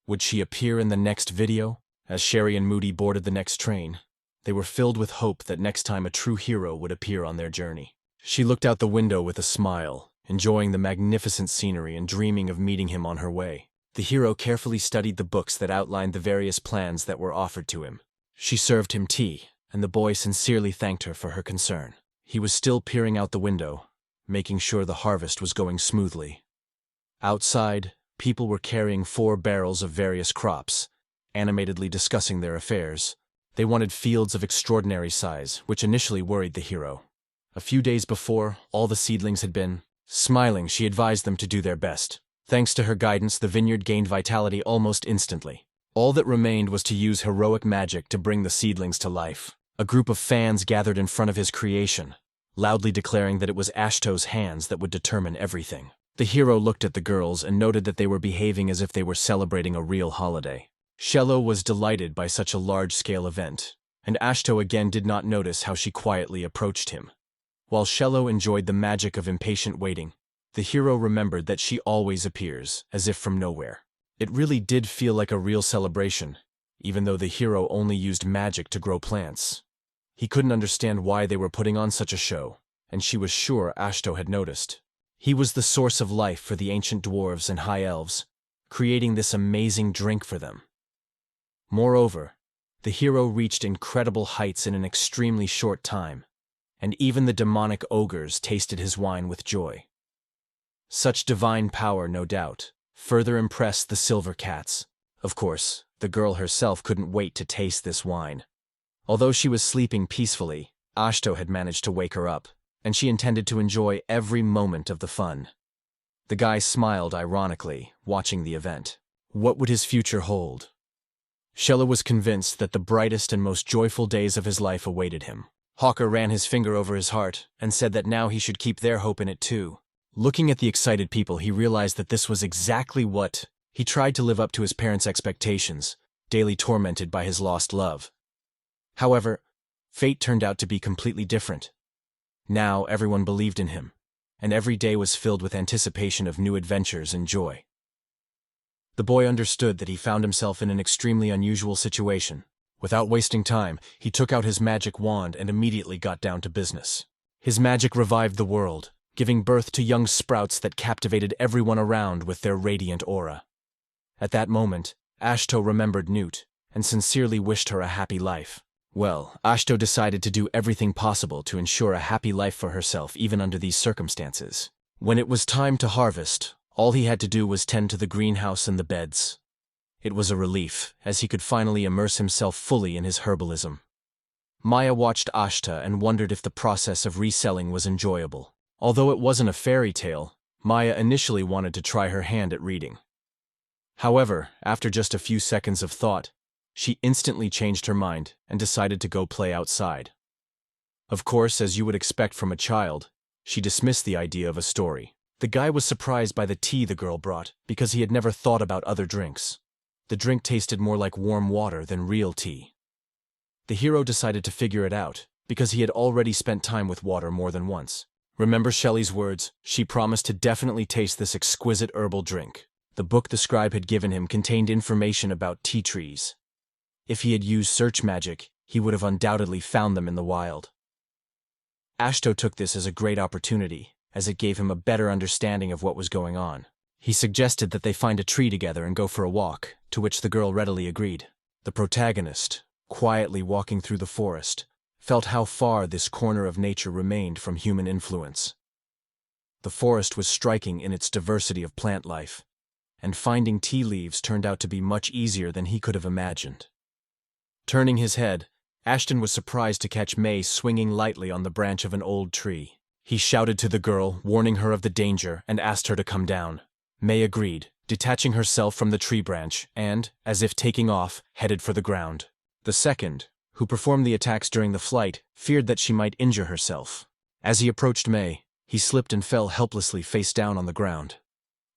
Would she appear in the next video? As Sherry and Moody boarded the next train, they were filled with hope that next time a true hero would appear on their journey. She looked out the window with a smile, enjoying the magnificent scenery and dreaming of meeting him on her way. The hero carefully studied the books that outlined the various plans that were offered to him. She served him tea, and the boy sincerely thanked her for her concern. He was still peering out the window, making sure the harvest was going smoothly. Outside, People were carrying 4 barrels of various crops, animatedly discussing their affairs. They wanted fields of extraordinary size, which initially worried the hero. A few days before, all the seedlings had been. Smiling, she advised them to do their best. Thanks to her guidance, the vineyard gained vitality almost instantly. All that remained was to use heroic magic to bring the seedlings to life. A group of fans gathered in front of his creation, loudly declaring that it was Ashto's hands that would determine everything. The hero looked at the girls and noted that they were behaving as if they were celebrating a real holiday. Shello was delighted by such a large-scale event, and Ashto again did not notice how she quietly approached him. While Shello enjoyed the magic of impatient waiting, the hero remembered that she always appears, as if from nowhere. It really did feel like a real celebration, even though the hero only used magic to grow plants. He couldn't understand why they were putting on such a show, and she was sure Ashto had noticed. He was the source of life for the ancient dwarves and high elves, creating this amazing drink for them. Moreover, the hero reached incredible heights in an extremely short time, and even the demonic ogres tasted his wine with joy. Such divine power, no doubt, further impressed the silver cats. Of course, the girl herself couldn't wait to taste this wine. Although she was sleeping peacefully, Ashto had managed to wake her up, and she intended to enjoy every moment of the fun. The guy smiled ironically, watching the event. What would his future hold? Shello was convinced that the brightest and most joyful days of his life awaited him. Hawker ran his finger over his heart and said that now he should keep their hope in it too. Looking at the excited people, he realized that this was exactly what he tried to live up to his parents' expectations, daily tormented by his lost love. However, fate turned out to be completely different. Now everyone believed in him, and every day was filled with anticipation of new adventures and joy. The boy understood that he found himself in an extremely unusual situation. Without wasting time, he took out his magic wand and immediately got down to business. His magic revived the world, giving birth to young sprouts that captivated everyone around with their radiant aura. At that moment, Ashto remembered Newt and sincerely wished her a happy life. Well, Ashto decided to do everything possible to ensure a happy life for herself even under these circumstances. When it was time to harvest, all he had to do was tend to the greenhouse and the beds. It was a relief, as he could finally immerse himself fully in his herbalism. Maya watched Ashta and wondered if the process of reselling was enjoyable. Although it wasn't a fairy tale, Maya initially wanted to try her hand at reading. However, after just a few seconds of thought, she instantly changed her mind and decided to go play outside. Of course, as you would expect from a child, she dismissed the idea of a story. The guy was surprised by the tea the girl brought because he had never thought about other drinks. The drink tasted more like warm water than real tea. The hero decided to figure it out because he had already spent time with water more than once. Remember Shelley's words, she promised to definitely taste this exquisite herbal drink. The book the scribe had given him contained information about tea trees. If he had used search magic, he would have undoubtedly found them in the wild. Ashto took this as a great opportunity, as it gave him a better understanding of what was going on. He suggested that they find a tree together and go for a walk, to which the girl readily agreed. The protagonist, quietly walking through the forest, felt how far this corner of nature remained from human influence. The forest was striking in its diversity of plant life, and finding tea leaves turned out to be much easier than he could have imagined. Turning his head, Ashton was surprised to catch May swinging lightly on the branch of an old tree. He shouted to the girl, warning her of the danger, and asked her to come down. May agreed, detaching herself from the tree branch, and, as if taking off, headed for the ground. The second, who performed the attacks during the flight, feared that she might injure herself. As he approached May, he slipped and fell helplessly face down on the ground.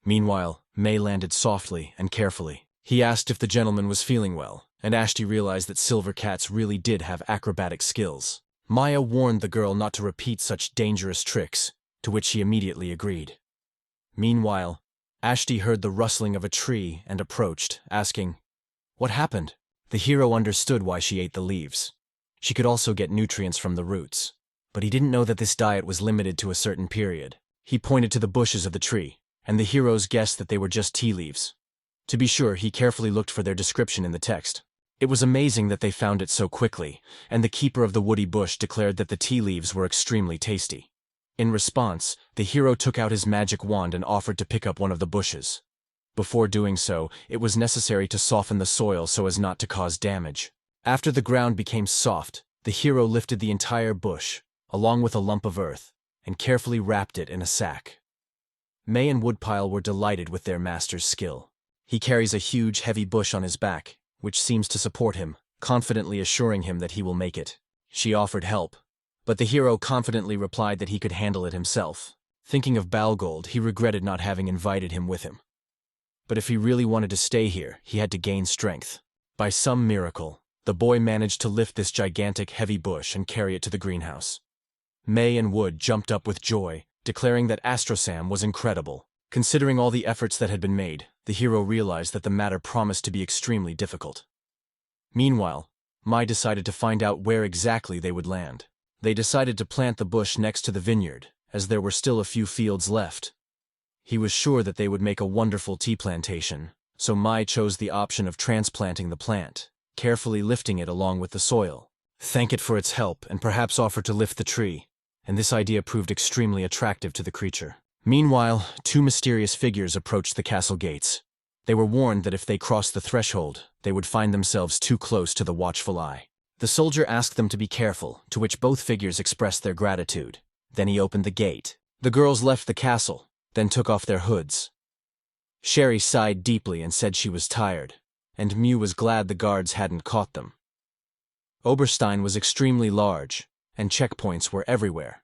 Meanwhile, May landed softly and carefully. He asked if the gentleman was feeling well, and Ashty realized that silver cats really did have acrobatic skills. Maya warned the girl not to repeat such dangerous tricks, to which she immediately agreed. Meanwhile, Ashty heard the rustling of a tree and approached, asking, "What happened?" The hero understood why she ate the leaves. She could also get nutrients from the roots, but he didn't know that this diet was limited to a certain period. He pointed to the bushes of the tree, and the heroes guessed that they were just tea leaves. To be sure, he carefully looked for their description in the text. It was amazing that they found it so quickly, and the keeper of the woody bush declared that the tea leaves were extremely tasty. In response, the hero took out his magic wand and offered to pick up one of the bushes. Before doing so, it was necessary to soften the soil so as not to cause damage. After the ground became soft, the hero lifted the entire bush, along with a lump of earth, and carefully wrapped it in a sack. May and Woodpile were delighted with their master's skill. He carries a huge, heavy bush on his back, which seems to support him, confidently assuring him that he will make it. She offered help, but the hero confidently replied that he could handle it himself. Thinking of Balgold, he regretted not having invited him with him. But if he really wanted to stay here, he had to gain strength. By some miracle, the boy managed to lift this gigantic, heavy bush and carry it to the greenhouse. May and Wood jumped up with joy, declaring that Astrosam was incredible. Considering all the efforts that had been made, the hero realized that the matter promised to be extremely difficult. Meanwhile, Mai decided to find out where exactly they would land. They decided to plant the bush next to the vineyard, as there were still a few fields left. He was sure that they would make a wonderful tea plantation, so Mai chose the option of transplanting the plant, carefully lifting it along with the soil, thank it for its help, and perhaps offer to lift the tree, and this idea proved extremely attractive to the creature. Meanwhile, two mysterious figures approached the castle gates. They were warned that if they crossed the threshold, they would find themselves too close to the watchful eye. The soldier asked them to be careful, to which both figures expressed their gratitude. Then he opened the gate. The girls left the castle, then took off their hoods. Sherry sighed deeply and said she was tired, and Mew was glad the guards hadn't caught them. Oberstein was extremely large, and checkpoints were everywhere,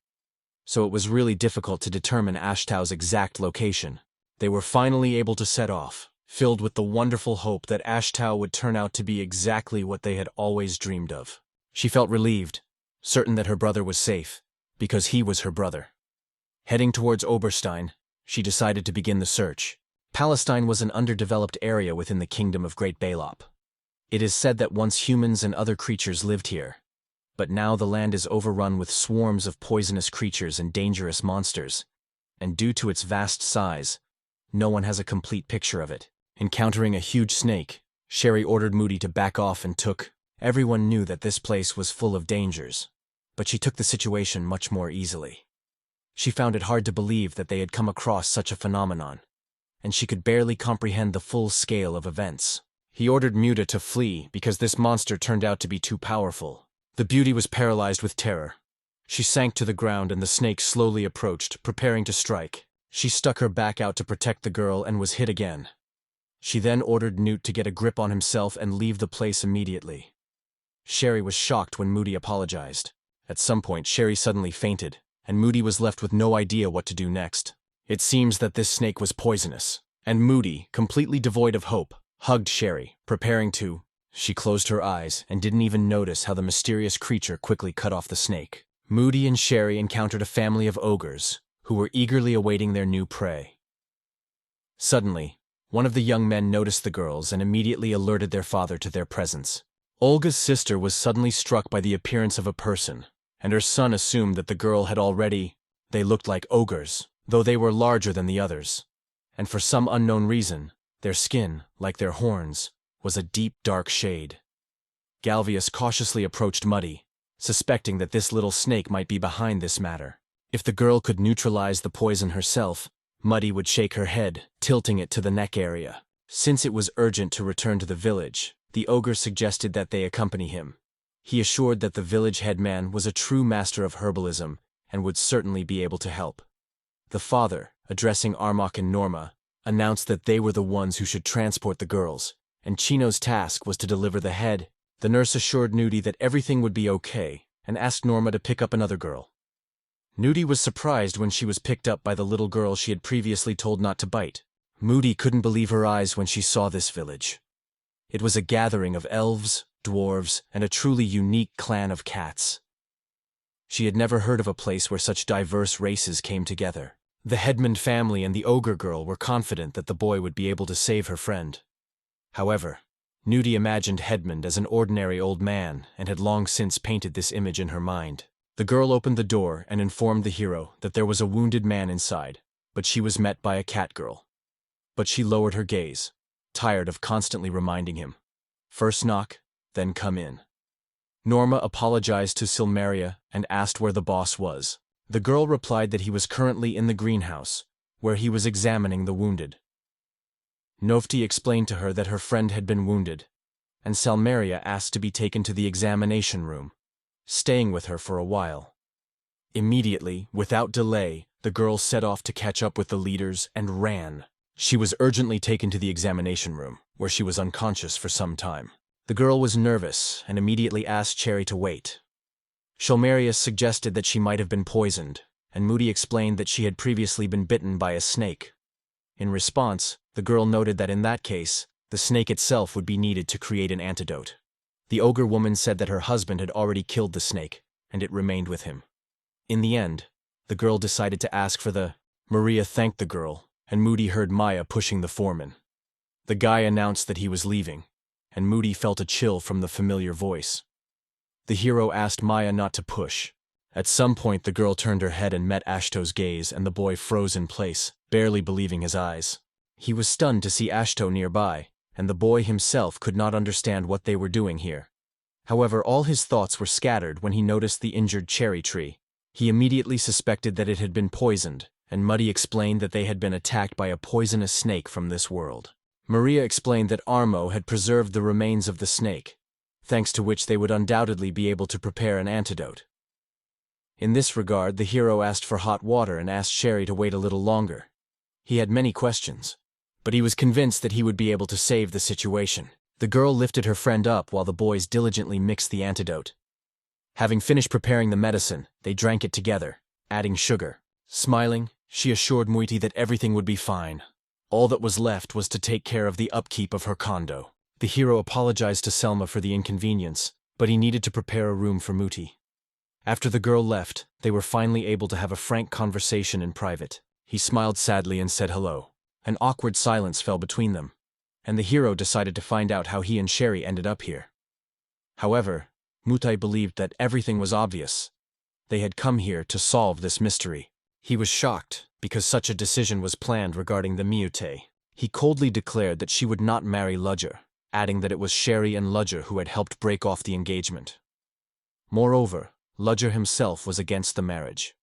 so it was really difficult to determine Ashtau's exact location. They were finally able to set off, filled with the wonderful hope that Ashtau would turn out to be exactly what they had always dreamed of. She felt relieved, certain that her brother was safe, because he was her brother. Heading towards Oberstein, she decided to begin the search. Palestine was an underdeveloped area within the kingdom of Great Balop. It is said that once humans and other creatures lived here, but now the land is overrun with swarms of poisonous creatures and dangerous monsters, and due to its vast size, no one has a complete picture of it. Encountering a huge snake, Sherry ordered Moody to back off and took. Everyone knew that this place was full of dangers, but she took the situation much more easily. She found it hard to believe that they had come across such a phenomenon, and she could barely comprehend the full scale of events. He ordered Muda to flee because this monster turned out to be too powerful. The beauty was paralyzed with terror. She sank to the ground and the snake slowly approached, preparing to strike. She stuck her back out to protect the girl and was hit again. She then ordered Newt to get a grip on himself and leave the place immediately. Sherry was shocked when Moody apologized. At some point, Sherry suddenly fainted, and Moody was left with no idea what to do next. It seems that this snake was poisonous, and Moody, completely devoid of hope, hugged Sherry, preparing to. She closed her eyes and didn't even notice how the mysterious creature quickly cut off the snake. Moody and Sherry encountered a family of ogres, who were eagerly awaiting their new prey. Suddenly, one of the young men noticed the girls and immediately alerted their father to their presence. Olga's sister was suddenly struck by the appearance of a person, and her son assumed that the girl had already. They looked like ogres, though they were larger than the others, and for some unknown reason, their skin, like their horns, was a deep dark shade. Galvius cautiously approached Muddy, suspecting that this little snake might be behind this matter. If the girl could neutralize the poison herself, Muddy would shake her head, tilting it to the neck area. Since it was urgent to return to the village, the ogre suggested that they accompany him. He assured that the village headman was a true master of herbalism and would certainly be able to help. The father, addressing Armok and Norma, announced that they were the ones who should transport the girls, and Chino's task was to deliver the head. The nurse assured Nudie that everything would be okay, and asked Norma to pick up another girl. Nudie was surprised when she was picked up by the little girl she had previously told not to bite. Moody couldn't believe her eyes when she saw this village. It was a gathering of elves, dwarves, and a truly unique clan of cats. She had never heard of a place where such diverse races came together. The Headman family and the ogre girl were confident that the boy would be able to save her friend. However, Nudie imagined Headman as an ordinary old man and had long since painted this image in her mind. The girl opened the door and informed the hero that there was a wounded man inside, but she was met by a cat girl. But she lowered her gaze, tired of constantly reminding him. First knock, then come in. Norma apologized to Silmeria and asked where the boss was. The girl replied that he was currently in the greenhouse, where he was examining the wounded. Nofti explained to her that her friend had been wounded, and Salmeria asked to be taken to the examination room, staying with her for a while. Immediately, without delay, the girl set off to catch up with the leaders and ran. She was urgently taken to the examination room, where she was unconscious for some time. The girl was nervous and immediately asked Cherry to wait. Salmeria suggested that she might have been poisoned, and Moody explained that she had previously been bitten by a snake. In response, the girl noted that in that case, the snake itself would be needed to create an antidote. The ogre woman said that her husband had already killed the snake, and it remained with him. In the end, the girl decided to ask for the. Maria thanked the girl, and Moody heard Maya pushing the foreman. The guy announced that he was leaving, and Moody felt a chill from the familiar voice. The hero asked Maya not to push. At some point the girl turned her head and met Ashto's gaze, and the boy froze in place, barely believing his eyes. He was stunned to see Ashto nearby, and the boy himself could not understand what they were doing here. However, all his thoughts were scattered when he noticed the injured cherry tree. He immediately suspected that it had been poisoned, and Muddy explained that they had been attacked by a poisonous snake from this world. Maria explained that Armo had preserved the remains of the snake, thanks to which they would undoubtedly be able to prepare an antidote. In this regard, the hero asked for hot water and asked Cherry to wait a little longer. He had many questions, but he was convinced that he would be able to save the situation. The girl lifted her friend up while the boys diligently mixed the antidote. Having finished preparing the medicine, they drank it together, adding sugar. Smiling, she assured Muiti that everything would be fine. All that was left was to take care of the upkeep of her condo. The hero apologized to Selma for the inconvenience, but he needed to prepare a room for Muti. After the girl left, they were finally able to have a frank conversation in private. He smiled sadly and said hello. An awkward silence fell between them, and the hero decided to find out how he and Sherry ended up here. However, Mutai believed that everything was obvious. They had come here to solve this mystery. He was shocked, because such a decision was planned regarding the Miute. He coldly declared that she would not marry Ludger, adding that it was Sherry and Ludger who had helped break off the engagement. Moreover, Ludger himself was against the marriage.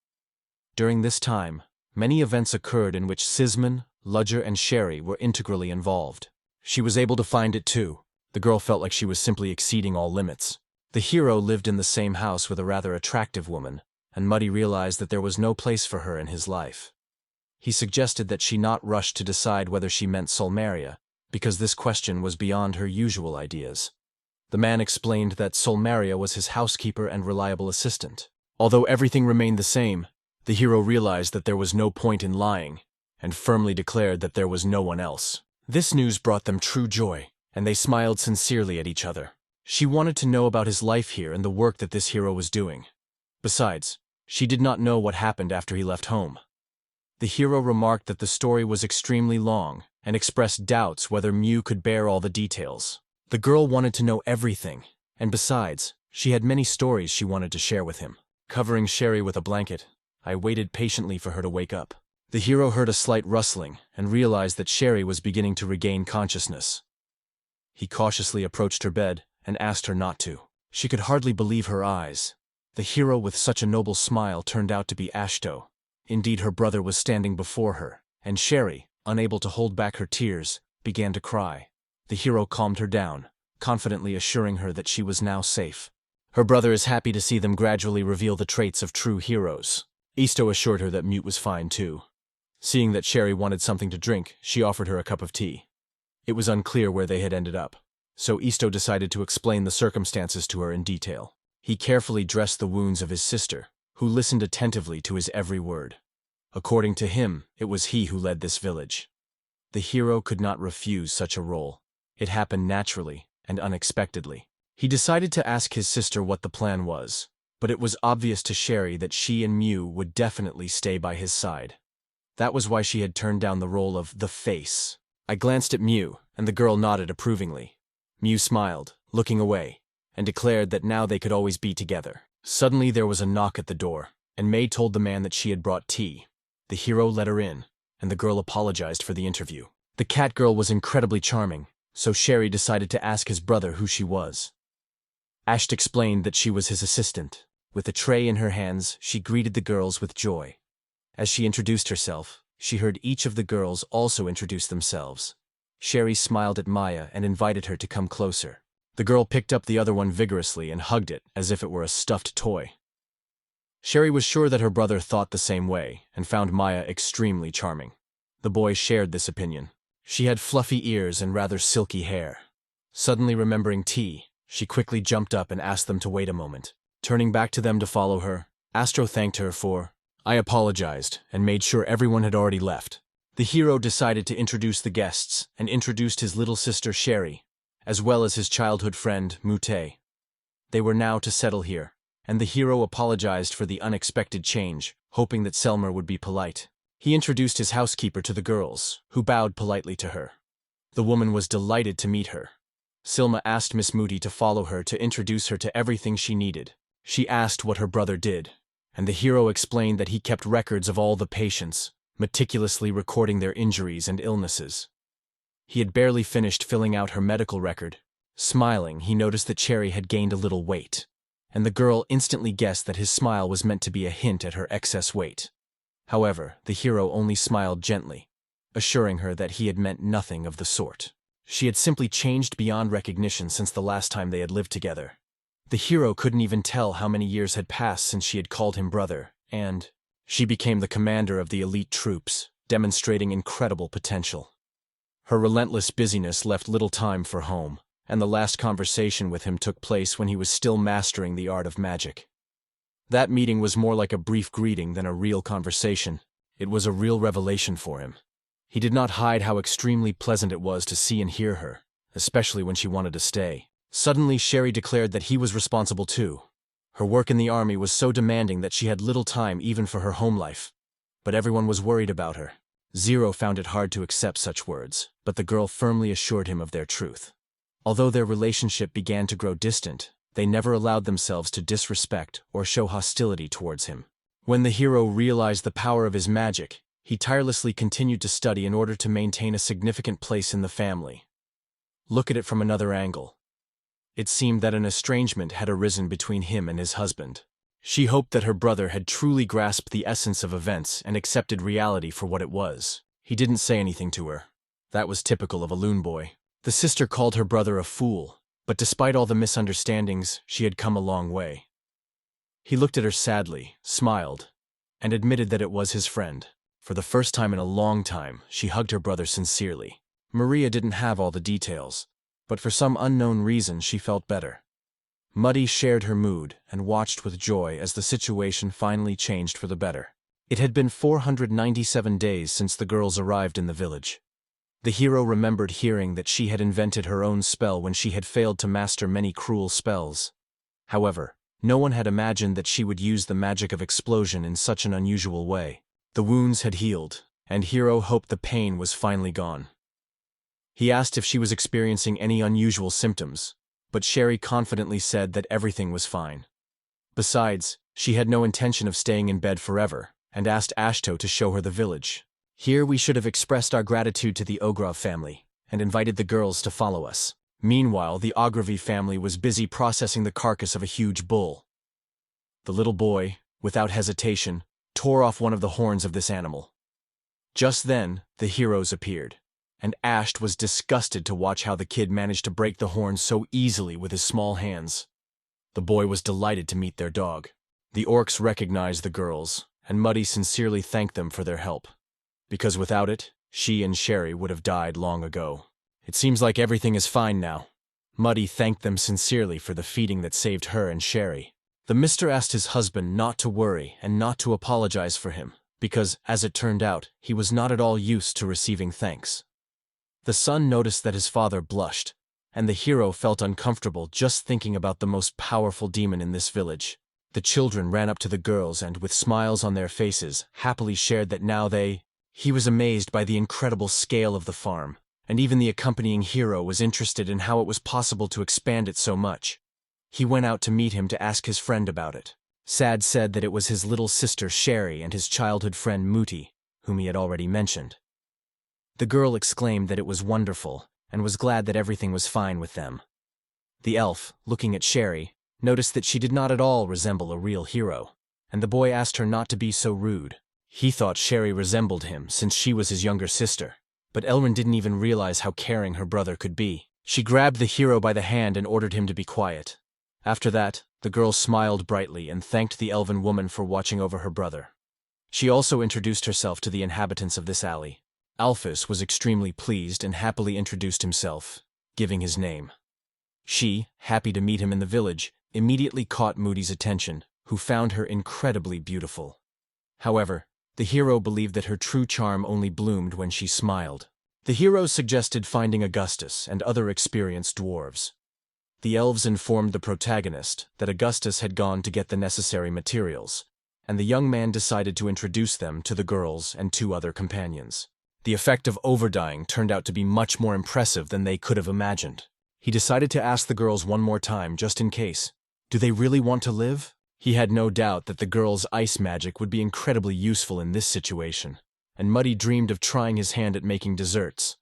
During this time, many events occurred in which Sisman, Ludger, and Sherry were integrally involved. She was able to find it too. The girl felt like she was simply exceeding all limits. The hero lived in the same house with a rather attractive woman, and Muddy realized that there was no place for her in his life. He suggested that she not rush to decide whether she meant Solmeria, because this question was beyond her usual ideas. The man explained that Solmeria was his housekeeper and reliable assistant. Although everything remained the same, the hero realized that there was no point in lying, and firmly declared that there was no one else. This news brought them true joy, and they smiled sincerely at each other. She wanted to know about his life here and the work that this hero was doing. Besides, she did not know what happened after he left home. The hero remarked that the story was extremely long, and expressed doubts whether Mew could bear all the details. The girl wanted to know everything, and besides, she had many stories she wanted to share with him. Covering Sherry with a blanket, I waited patiently for her to wake up. The hero heard a slight rustling and realized that Sherry was beginning to regain consciousness. He cautiously approached her bed and asked her not to. She could hardly believe her eyes. The hero with such a noble smile turned out to be Ashto. Indeed, her brother was standing before her, and Sherry, unable to hold back her tears, began to cry. The hero calmed her down, confidently assuring her that she was now safe. Her brother is happy to see them gradually reveal the traits of true heroes. Isto assured her that Mute was fine too. Seeing that Sherry wanted something to drink, she offered her a cup of tea. It was unclear where they had ended up, so Isto decided to explain the circumstances to her in detail. He carefully dressed the wounds of his sister, who listened attentively to his every word. According to him, it was he who led this village. The hero could not refuse such a role. It happened naturally and unexpectedly. He decided to ask his sister what the plan was, but it was obvious to Sherry that she and Mew would definitely stay by his side. That was why she had turned down the role of the face. I glanced at Mew, and the girl nodded approvingly. Mew smiled, looking away, and declared that now they could always be together. Suddenly there was a knock at the door, and May told the man that she had brought tea. The hero let her in, and the girl apologized for the interview. The cat girl was incredibly charming, so Sherry decided to ask his brother who she was. Asht explained that she was his assistant. With a tray in her hands, she greeted the girls with joy. As she introduced herself, she heard each of the girls also introduce themselves. Sherry smiled at Maya and invited her to come closer. The girl picked up the other one vigorously and hugged it as if it were a stuffed toy. Sherry was sure that her brother thought the same way and found Maya extremely charming. The boy shared this opinion. She had fluffy ears and rather silky hair. Suddenly remembering tea, she quickly jumped up and asked them to wait a moment. Turning back to them to follow her, Astro thanked her for. I apologized and made sure everyone had already left. The hero decided to introduce the guests and introduced his little sister Sherry, as well as his childhood friend Mute. They were now to settle here, and the hero apologized for the unexpected change, hoping that Selmer would be polite. He introduced his housekeeper to the girls, who bowed politely to her. The woman was delighted to meet her. Silma asked Miss Moody to follow her to introduce her to everything she needed. She asked what her brother did, and the hero explained that he kept records of all the patients, meticulously recording their injuries and illnesses. He had barely finished filling out her medical record. Smiling, he noticed that Cherry had gained a little weight, and the girl instantly guessed that his smile was meant to be a hint at her excess weight. However, the hero only smiled gently, assuring her that he had meant nothing of the sort. She had simply changed beyond recognition since the last time they had lived together. The hero couldn't even tell how many years had passed since she had called him brother, and she became the commander of the elite troops, demonstrating incredible potential. Her relentless busyness left little time for home, and the last conversation with him took place when he was still mastering the art of magic. That meeting was more like a brief greeting than a real conversation. It was a real revelation for him. He did not hide how extremely pleasant it was to see and hear her, especially when she wanted to stay. Suddenly, Sherry declared that he was responsible too. Her work in the army was so demanding that she had little time even for her home life. But everyone was worried about her. Zero found it hard to accept such words, but the girl firmly assured him of their truth. Although their relationship began to grow distant, they never allowed themselves to disrespect or show hostility towards him. When the hero realized the power of his magic, he tirelessly continued to study in order to maintain a significant place in the family. Look at it from another angle. It seemed that an estrangement had arisen between him and his husband. She hoped that her brother had truly grasped the essence of events and accepted reality for what it was. He didn't say anything to her. That was typical of a loon boy. The sister called her brother a fool, but despite all the misunderstandings, she had come a long way. He looked at her sadly, smiled, and admitted that it was his friend. For the first time in a long time, she hugged her brother sincerely. Maria didn't have all the details, but for some unknown reason she felt better. Muddy shared her mood and watched with joy as the situation finally changed for the better. It had been 497 days since the girls arrived in the village. The hero remembered hearing that she had invented her own spell when she had failed to master many cruel spells. However, no one had imagined that she would use the magic of explosion in such an unusual way. The wounds had healed, and Hero hoped the pain was finally gone. He asked if she was experiencing any unusual symptoms, but Sherry confidently said that everything was fine. Besides, she had no intention of staying in bed forever, and asked Ashto to show her the village. Here we should have expressed our gratitude to the Ogrov family, and invited the girls to follow us. Meanwhile, the Ogrovi family was busy processing the carcass of a huge bull. The little boy, without hesitation, tore off one of the horns of this animal. Just then, the heroes appeared, and Asht was disgusted to watch how the kid managed to break the horn so easily with his small hands. The boy was delighted to meet their dog. The orcs recognized the girls, and Muddy sincerely thanked them for their help. Because without it, she and Sherry would have died long ago. It seems like everything is fine now. Muddy thanked them sincerely for the feeding that saved her and Sherry. The mister asked his husband not to worry and not to apologize for him, because, as it turned out, he was not at all used to receiving thanks. The son noticed that his father blushed, and the hero felt uncomfortable just thinking about the most powerful demon in this village. The children ran up to the girls and, with smiles on their faces, happily shared that now he was amazed by the incredible scale of the farm, and even the accompanying hero was interested in how it was possible to expand it so much. He went out to meet him to ask his friend about it. Sad said that it was his little sister Sherry and his childhood friend Muti, whom he had already mentioned. The girl exclaimed that it was wonderful, and was glad that everything was fine with them. The elf, looking at Sherry, noticed that she did not at all resemble a real hero, and the boy asked her not to be so rude. He thought Sherry resembled him since she was his younger sister. But Elrin didn't even realize how caring her brother could be. She grabbed the hero by the hand and ordered him to be quiet. After that, the girl smiled brightly and thanked the elven woman for watching over her brother. She also introduced herself to the inhabitants of this alley. Alphys was extremely pleased and happily introduced himself, giving his name. She, happy to meet him in the village, immediately caught Moody's attention, who found her incredibly beautiful. However, the hero believed that her true charm only bloomed when she smiled. The hero suggested finding Augustus and other experienced dwarves. The elves informed the protagonist that Augustus had gone to get the necessary materials, and the young man decided to introduce them to the girls and 2 other companions. The effect of overdying turned out to be much more impressive than they could have imagined. He decided to ask the girls one more time just in case. Do they really want to live? He had no doubt that the girls' ice magic would be incredibly useful in this situation, and Muddy dreamed of trying his hand at making desserts.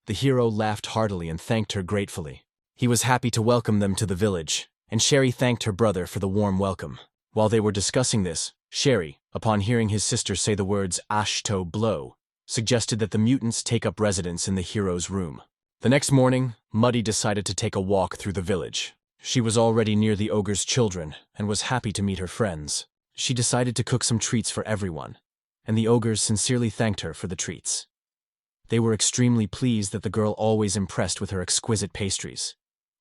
The hero laughed heartily and thanked her gratefully. He was happy to welcome them to the village, and Sherry thanked her brother for the warm welcome. While they were discussing this, Sherry, upon hearing his sister say the words "Ashto blow," suggested that the mutants take up residence in the hero's room. The next morning, Muddy decided to take a walk through the village. She was already near the ogre's children and was happy to meet her friends. She decided to cook some treats for everyone, and the ogres sincerely thanked her for the treats. They were extremely pleased that the girl always impressed with her exquisite pastries.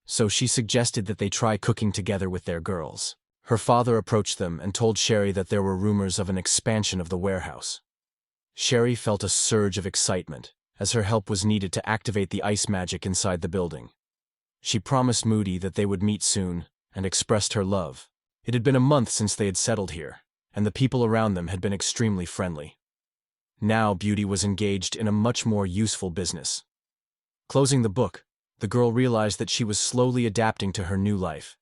So she suggested that they try cooking together with their girls. Her father approached them and told Sherry that there were rumors of an expansion of the warehouse. Sherry felt a surge of excitement, as her help was needed to activate the ice magic inside the building. She promised Moody that they would meet soon, and expressed her love. It had been a month since they had settled here, and the people around them had been extremely friendly. Now Beauty was engaged in a much more useful business. Closing the book, the girl realized that she was slowly adapting to her new life,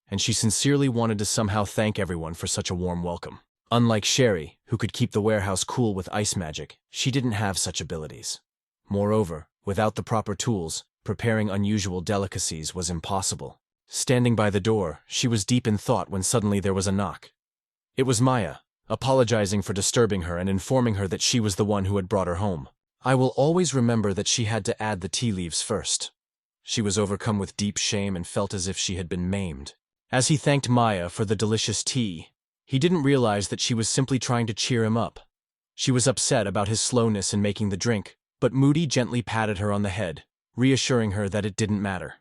and she sincerely wanted to somehow thank everyone for such a warm welcome. Unlike Sherry, who could keep the warehouse cool with ice magic, she didn't have such abilities. Moreover, without the proper tools, preparing unusual delicacies was impossible. Standing by the door, she was deep in thought when suddenly there was a knock. It was Maya, apologizing for disturbing her and informing her that she was the one who had brought her home. I will always remember that she had to add the tea leaves first. She was overcome with deep shame and felt as if she had been maimed. As he thanked Maya for the delicious tea, he didn't realize that she was simply trying to cheer him up. She was upset about his slowness in making the drink, but Moody gently patted her on the head, reassuring her that it didn't matter.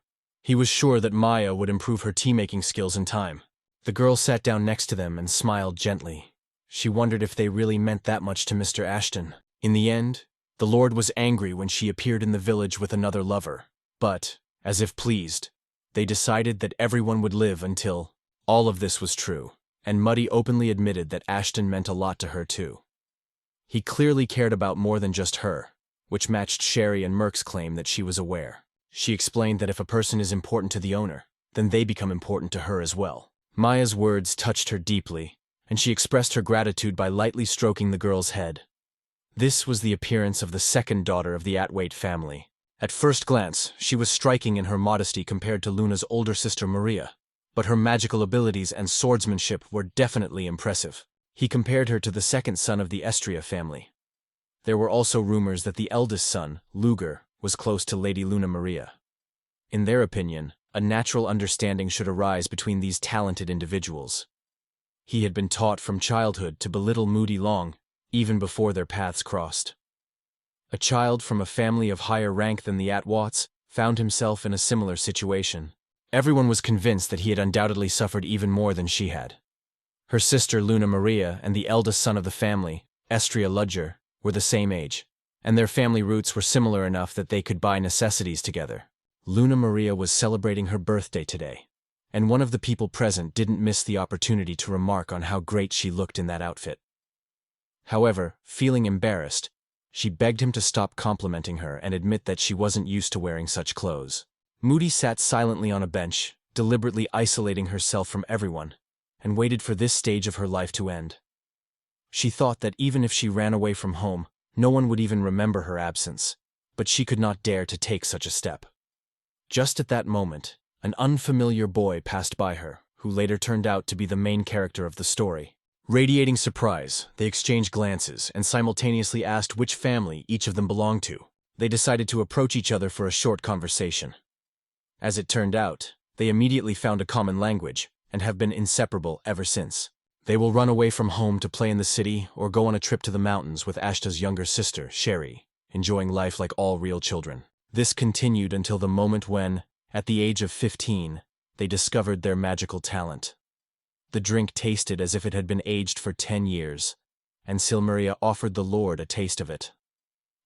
He was sure that Maya would improve her tea-making skills in time. The girl sat down next to them and smiled gently. She wondered if they really meant that much to Mr. Ashton. In the end, the Lord was angry when she appeared in the village with another lover. But, as if pleased, they decided that everyone would live until all of this was true, and Muddy openly admitted that Ashton meant a lot to her too. He clearly cared about more than just her, which matched Sherry and Merc's claim that she was aware. She explained that if a person is important to the owner, then they become important to her as well. Maya's words touched her deeply, and she expressed her gratitude by lightly stroking the girl's head. This was the appearance of the second daughter of the Atwaite family. At first glance, she was striking in her modesty compared to Luna's older sister Maria, but her magical abilities and swordsmanship were definitely impressive. He compared her to the second son of the Astria family. There were also rumors that the eldest son, Luger, was close to Lady Luna Maria. In their opinion, a natural understanding should arise between these talented individuals. He had been taught from childhood to belittle Moody long, even before their paths crossed. A child from a family of higher rank than the Atwats found himself in a similar situation. Everyone was convinced that he had undoubtedly suffered even more than she had. Her sister Luna Maria and the eldest son of the family, Astria Ludger, were the same age, and their family roots were similar enough that they could buy necessities together. Luna Maria was celebrating her birthday today, and one of the people present didn't miss the opportunity to remark on how great she looked in that outfit. However, feeling embarrassed, she begged him to stop complimenting her and admit that she wasn't used to wearing such clothes. Moody sat silently on a bench, deliberately isolating herself from everyone, and waited for this stage of her life to end. She thought that even if she ran away from home, no one would even remember her absence, but she could not dare to take such a step. Just at that moment, an unfamiliar boy passed by her, who later turned out to be the main character of the story. Radiating surprise, they exchanged glances and simultaneously asked which family each of them belonged to. They decided to approach each other for a short conversation. As it turned out, they immediately found a common language and have been inseparable ever since. They will run away from home to play in the city or go on a trip to the mountains with Ashta's younger sister, Sherry, enjoying life like all real children. This continued until the moment when, at the age of 15, they discovered their magical talent. The drink tasted as if it had been aged for 10 years, and Silmeria offered the Lord a taste of it.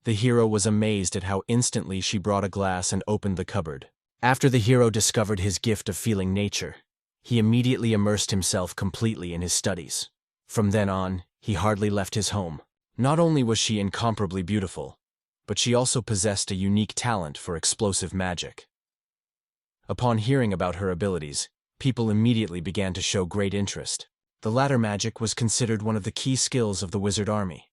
The hero was amazed at how instantly she brought a glass and opened the cupboard. After the hero discovered his gift of feeling nature, he immediately immersed himself completely in his studies. From then on, he hardly left his home. Not only was she incomparably beautiful, but she also possessed a unique talent for explosive magic. Upon hearing about her abilities, people immediately began to show great interest. The latter magic was considered one of the key skills of the wizard army.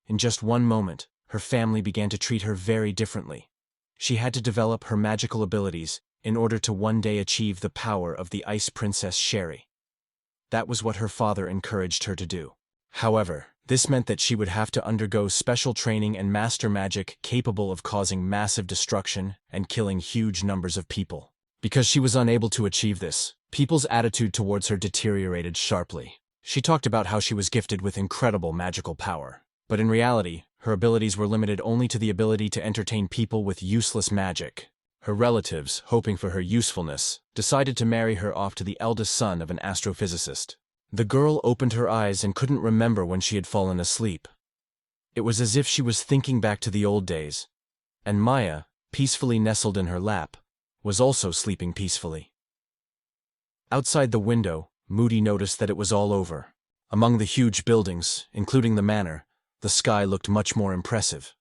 In just one moment, her family began to treat her very differently. She had to develop her magical abilities in order to one day achieve the power of the Ice Princess Sherry. That was what her father encouraged her to do. However, this meant that she would have to undergo special training and master magic capable of causing massive destruction and killing huge numbers of people. Because she was unable to achieve this, people's attitude towards her deteriorated sharply. She talked about how she was gifted with incredible magical power. But in reality, her abilities were limited only to the ability to entertain people with useless magic. Her relatives, hoping for her usefulness, decided to marry her off to the eldest son of an astrophysicist. The girl opened her eyes and couldn't remember when she had fallen asleep. It was as if she was thinking back to the old days, and Maya, peacefully nestled in her lap, was also sleeping peacefully. Outside the window, Moody noticed that it was all over. Among the huge buildings, including the manor, the sky looked much more impressive.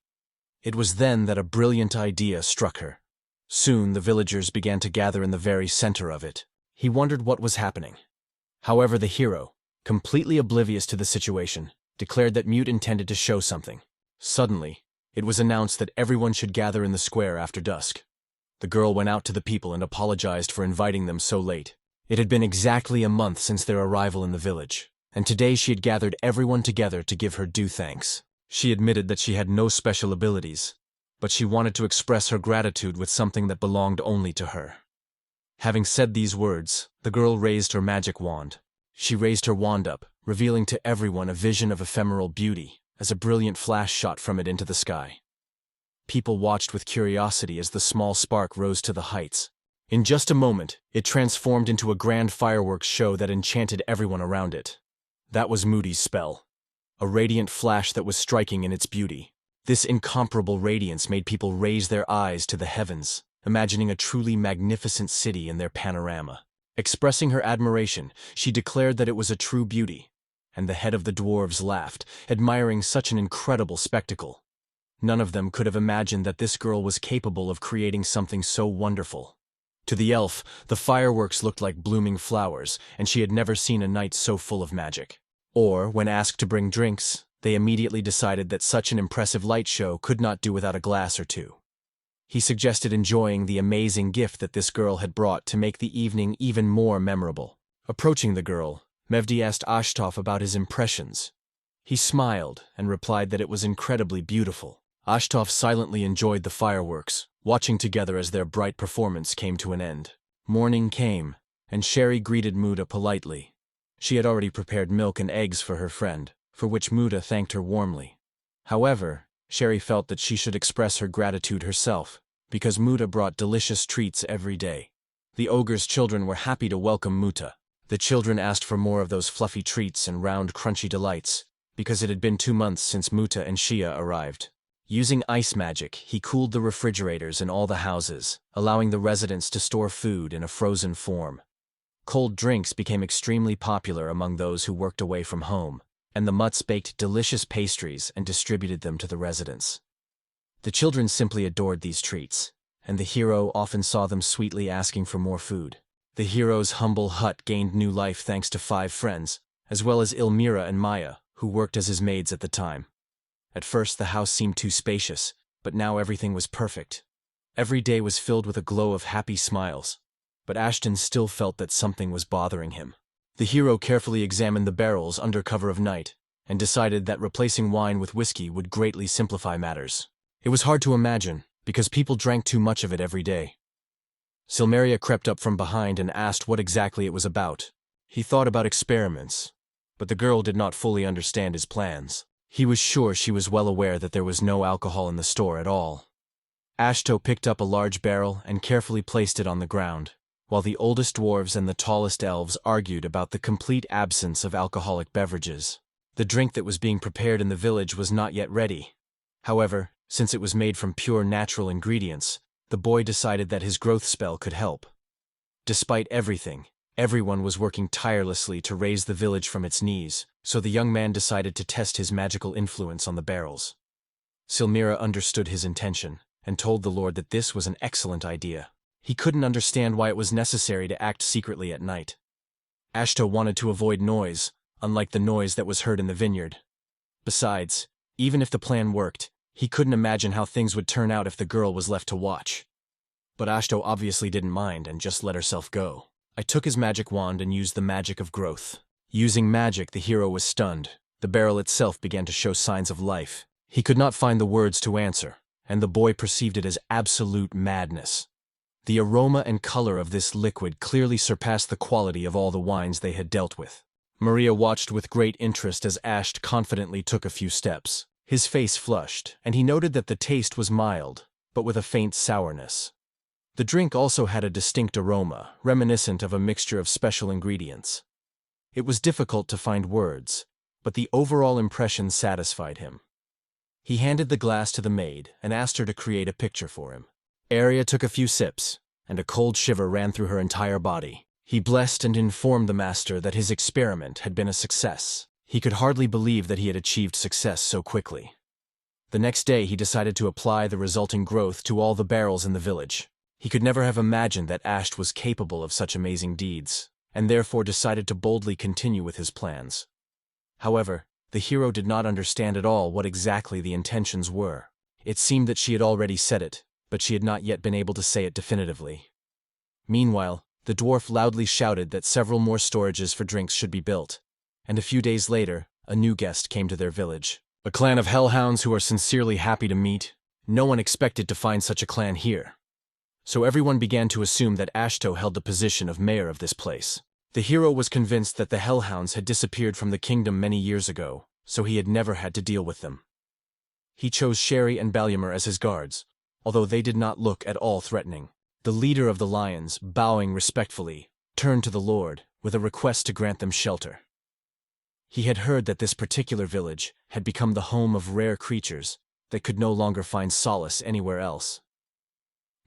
It was then that a brilliant idea struck her. Soon the villagers began to gather in the very center of it. He wondered what was happening. However, the hero, completely oblivious to the situation, declared that Mute intended to show something. Suddenly, it was announced that everyone should gather in the square after dusk. The girl went out to the people and apologized for inviting them so late. It had been exactly a month since their arrival in the village, and today she had gathered everyone together to give her due thanks. She admitted that she had no special abilities, but she wanted to express her gratitude with something that belonged only to her. Having said these words, the girl raised her magic wand. She raised her wand up, revealing to everyone a vision of ephemeral beauty, as a brilliant flash shot from it into the sky. People watched with curiosity as the small spark rose to the heights. In just a moment, it transformed into a grand fireworks show that enchanted everyone around it. That was Moody's spell. A radiant flash that was striking in its beauty. This incomparable radiance made people raise their eyes to the heavens, imagining a truly magnificent city in their panorama. Expressing her admiration, she declared that it was a true beauty, and the head of the dwarves laughed, admiring such an incredible spectacle. None of them could have imagined that this girl was capable of creating something so wonderful. To the elf, the fireworks looked like blooming flowers, and she had never seen a night so full of magic. Or, when asked to bring drinks, they immediately decided that such an impressive light show could not do without a glass or two. He suggested enjoying the amazing gift that this girl had brought to make the evening even more memorable. Approaching the girl, Mevdi asked Ashtov about his impressions. He smiled and replied that it was incredibly beautiful. Ashtov silently enjoyed the fireworks, watching together as their bright performance came to an end. Morning came, and Sherry greeted Muda politely. She had already prepared milk and eggs for her friend, for which Muda thanked her warmly. However, Sherry felt that she should express her gratitude herself, because Muda brought delicious treats every day. The ogre's children were happy to welcome Muta. The children asked for more of those fluffy treats and round crunchy delights, because it had been 2 months since Muta and Shia arrived. Using ice magic, he cooled the refrigerators in all the houses, allowing the residents to store food in a frozen form. Cold drinks became extremely popular among those who worked away from home, and the Mutts baked delicious pastries and distributed them to the residents. The children simply adored these treats, and the hero often saw them sweetly asking for more food. The hero's humble hut gained new life thanks to 5 friends, as well as Elmira and Maya, who worked as his maids at the time. At first the house seemed too spacious, but now everything was perfect. Every day was filled with a glow of happy smiles, but Ashton still felt that something was bothering him. The hero carefully examined the barrels under cover of night, and decided that replacing wine with whiskey would greatly simplify matters. It was hard to imagine, because people drank too much of it every day. Silmeria crept up from behind and asked what exactly it was about. He thought about experiments, but the girl did not fully understand his plans. He was sure she was well aware that there was no alcohol in the store at all. Ashto picked up a large barrel and carefully placed it on the ground, while the oldest dwarves and the tallest elves argued about the complete absence of alcoholic beverages. The drink that was being prepared in the village was not yet ready. However, since it was made from pure natural ingredients, the boy decided that his growth spell could help. Despite everything, everyone was working tirelessly to raise the village from its knees, so the young man decided to test his magical influence on the barrels. Silmira understood his intention, and told the Lord that this was an excellent idea. He couldn't understand why it was necessary to act secretly at night. Ashto wanted to avoid noise, unlike the noise that was heard in the vineyard. Besides, even if the plan worked, he couldn't imagine how things would turn out if the girl was left to watch. But Ashto obviously didn't mind and just let herself go. I took his magic wand and used the magic of growth. Using magic, the hero was stunned. The barrel itself began to show signs of life. He could not find the words to answer, and the boy perceived it as absolute madness. The aroma and color of this liquid clearly surpassed the quality of all the wines they had dealt with. Maria watched with great interest as Asht confidently took a few steps. His face flushed, and he noted that the taste was mild, but with a faint sourness. The drink also had a distinct aroma, reminiscent of a mixture of special ingredients. It was difficult to find words, but the overall impression satisfied him. He handed the glass to the maid and asked her to create a picture for him. Arya took a few sips, and a cold shiver ran through her entire body. He blessed and informed the master that his experiment had been a success. He could hardly believe that he had achieved success so quickly. The next day he decided to apply the resulting growth to all the barrels in the village. He could never have imagined that Asht was capable of such amazing deeds, and therefore decided to boldly continue with his plans. However, the hero did not understand at all what exactly the intentions were. It seemed that she had already said it, but she had not yet been able to say it definitively. Meanwhile, the dwarf loudly shouted that several more storages for drinks should be built, and a few days later, a new guest came to their village. A clan of hellhounds who are sincerely happy to meet. No one expected to find such a clan here. So everyone began to assume that Ashto held the position of mayor of this place. The hero was convinced that the hellhounds had disappeared from the kingdom many years ago, so he had never had to deal with them. He chose Sherry and Balyamer as his guards, although they did not look at all threatening. The leader of the lions, bowing respectfully, turned to the Lord with a request to grant them shelter. He had heard that this particular village had become the home of rare creatures that could no longer find solace anywhere else.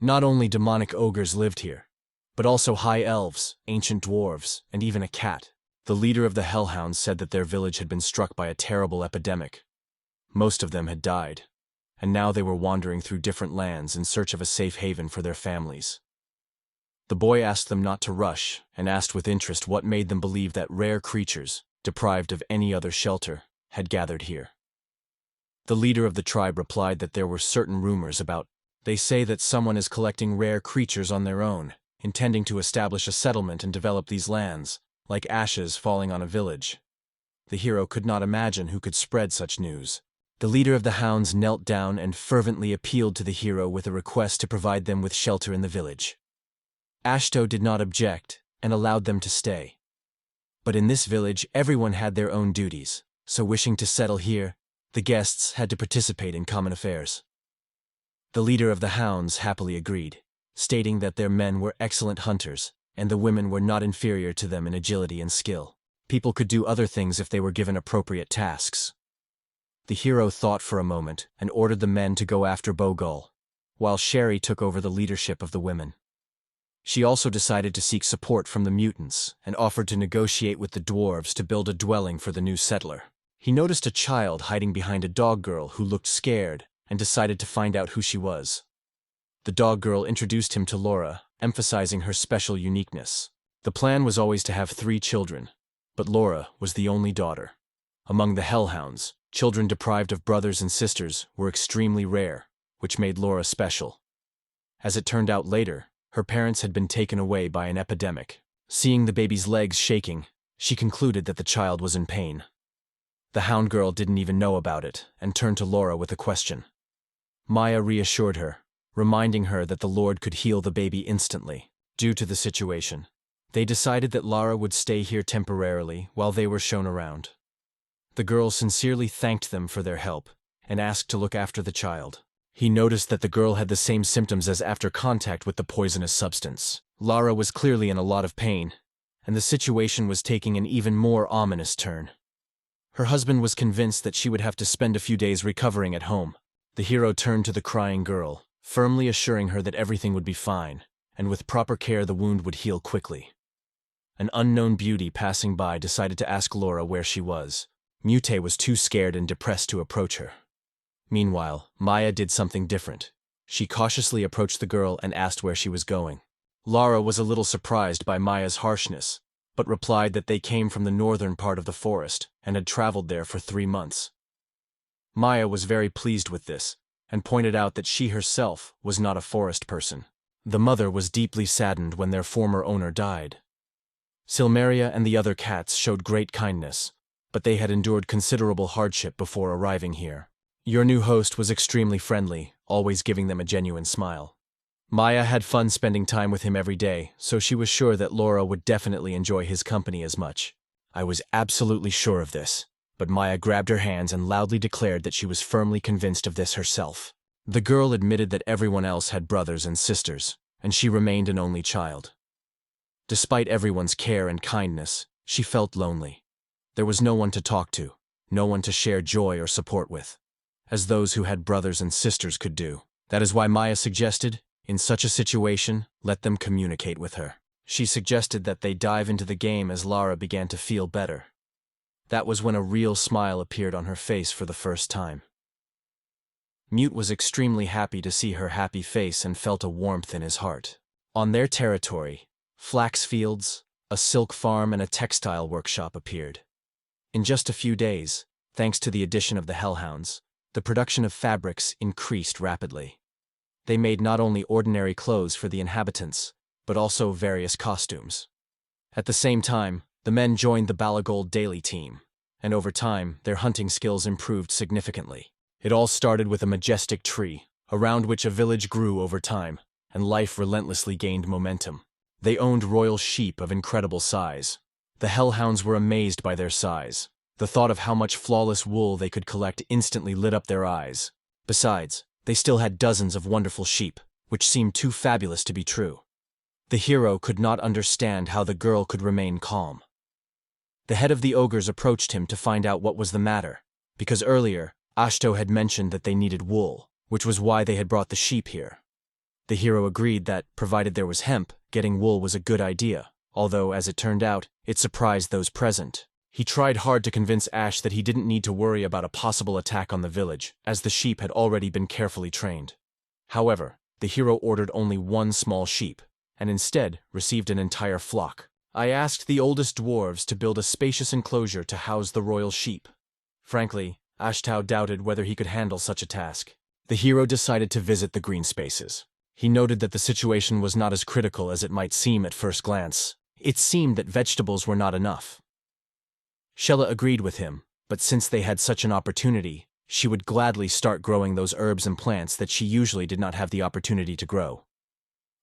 Not only demonic ogres lived here, but also high elves, ancient dwarves, and even a cat. The leader of the hellhounds said that their village had been struck by a terrible epidemic. Most of them had died, and now they were wandering through different lands in search of a safe haven for their families. The boy asked them not to rush, and asked with interest what made them believe that rare creatures, deprived of any other shelter, had gathered here. The leader of the tribe replied that there were certain rumors about. They say that someone is collecting rare creatures on their own, intending to establish a settlement and develop these lands, like ashes falling on a village. The hero could not imagine who could spread such news. The leader of the hounds knelt down and fervently appealed to the hero with a request to provide them with shelter in the village. Ashto did not object and allowed them to stay. But in this village, everyone had their own duties, so wishing to settle here, the guests had to participate in common affairs. The leader of the hounds happily agreed, stating that their men were excellent hunters, and the women were not inferior to them in agility and skill. People could do other things if they were given appropriate tasks. The hero thought for a moment and ordered the men to go after Bogull, while Sherry took over the leadership of the women. She also decided to seek support from the mutants and offered to negotiate with the dwarves to build a dwelling for the new settler. He noticed a child hiding behind a dog girl who looked scared and decided to find out who she was. The dog girl introduced him to Laura, emphasizing her special uniqueness. The plan was always to have 3 children, but Laura was the only daughter. Among the hellhounds, children deprived of brothers and sisters were extremely rare, which made Laura special. As it turned out later, her parents had been taken away by an epidemic. Seeing the baby's legs shaking, she concluded that the child was in pain. The hound girl didn't even know about it and turned to Laura with a question. Maya reassured her, reminding her that the Lord could heal the baby instantly. Due to the situation, they decided that Lara would stay here temporarily while they were shown around. The girl sincerely thanked them for their help and asked to look after the child. He noticed that the girl had the same symptoms as after contact with the poisonous substance. Lara was clearly in a lot of pain, and the situation was taking an even more ominous turn. Her husband was convinced that she would have to spend a few days recovering at home. The hero turned to the crying girl, firmly assuring her that everything would be fine, and with proper care the wound would heal quickly. An unknown beauty passing by decided to ask Lara where she was. Mute was too scared and depressed to approach her. Meanwhile, Maya did something different. She cautiously approached the girl and asked where she was going. Lara was a little surprised by Maya's harshness, but replied that they came from the northern part of the forest and had traveled there for 3 months. Maya was very pleased with this, and pointed out that she herself was not a forest person. The mother was deeply saddened when their former owner died. Silmeria and the other cats showed great kindness, but they had endured considerable hardship before arriving here. Your new host was extremely friendly, always giving them a genuine smile. Maya had fun spending time with him every day, so she was sure that Lara would definitely enjoy his company as much. I was absolutely sure of this, but Maya grabbed her hands and loudly declared that she was firmly convinced of this herself. The girl admitted that everyone else had brothers and sisters, and she remained an only child. Despite everyone's care and kindness, she felt lonely. There was no one to talk to, no one to share joy or support with, as those who had brothers and sisters could do. That is why Maya suggested, in such a situation, let them communicate with her. She suggested that they dive into the game as Lara began to feel better. That was when a real smile appeared on her face for the first time. Mute was extremely happy to see her happy face and felt a warmth in his heart. On their territory, flax fields, a silk farm and a textile workshop appeared. In just a few days, thanks to the addition of the hellhounds, the production of fabrics increased rapidly. They made not only ordinary clothes for the inhabitants, but also various costumes. At the same time, the men joined the Balagold daily team, and over time, their hunting skills improved significantly. It all started with a majestic tree, around which a village grew over time, and life relentlessly gained momentum. They owned royal sheep of incredible size. The hellhounds were amazed by their size. The thought of how much flawless wool they could collect instantly lit up their eyes. Besides, they still had dozens of wonderful sheep, which seemed too fabulous to be true. The hero could not understand how the girl could remain calm. The head of the ogres approached him to find out what was the matter, because earlier, Ashto had mentioned that they needed wool, which was why they had brought the sheep here. The hero agreed that, provided there was hemp, getting wool was a good idea, although, as it turned out, it surprised those present. He tried hard to convince Ash that he didn't need to worry about a possible attack on the village, as the sheep had already been carefully trained. However, the hero ordered only one small sheep, and instead received an entire flock. I asked the oldest dwarves to build a spacious enclosure to house the royal sheep. Frankly, Ashtau doubted whether he could handle such a task. The hero decided to visit the green spaces. He noted that the situation was not as critical as it might seem at first glance. It seemed that vegetables were not enough. Shella agreed with him, but since they had such an opportunity, she would gladly start growing those herbs and plants that she usually did not have the opportunity to grow.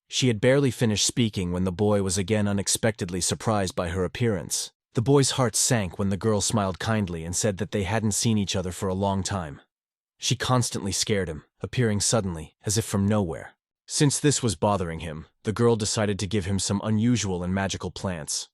She had barely finished speaking when the boy was again unexpectedly surprised by her appearance. The boy's heart sank when the girl smiled kindly and said that they hadn't seen each other for a long time. She constantly scared him, appearing suddenly, as if from nowhere. Since this was bothering him, the girl decided to give him some unusual and magical plants.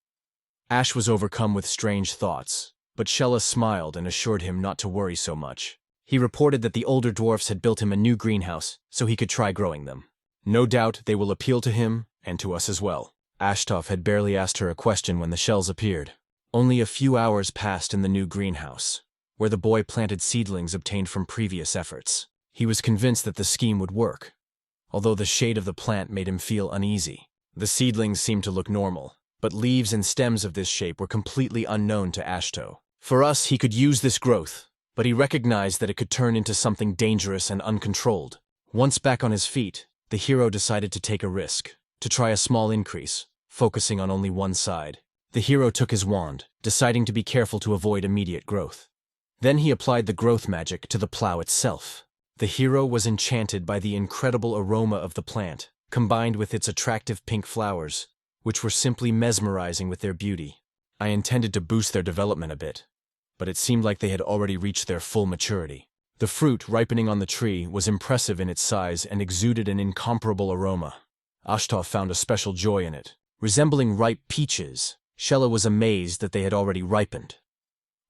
Ash was overcome with strange thoughts, but Shella smiled and assured him not to worry so much. He reported that the older dwarfs had built him a new greenhouse, so he could try growing them. No doubt they will appeal to him, and to us as well. Ashtov had barely asked her a question when the shells appeared. Only a few hours passed in the new greenhouse, where the boy planted seedlings obtained from previous efforts. He was convinced that the scheme would work, although the shade of the plant made him feel uneasy. The seedlings seemed to look normal, but leaves and stems of this shape were completely unknown to Ashto. For us, he could use this growth, but he recognized that it could turn into something dangerous and uncontrolled. Once back on his feet, the hero decided to take a risk, to try a small increase, focusing on only one side. The hero took his wand, deciding to be careful to avoid immediate growth. Then he applied the growth magic to the plow itself. The hero was enchanted by the incredible aroma of the plant, combined with its attractive pink flowers, which were simply mesmerizing with their beauty. I intended to boost their development a bit, but it seemed like they had already reached their full maturity. The fruit ripening on the tree was impressive in its size and exuded an incomparable aroma. Ashtov found a special joy in it. Resembling ripe peaches, Shella was amazed that they had already ripened.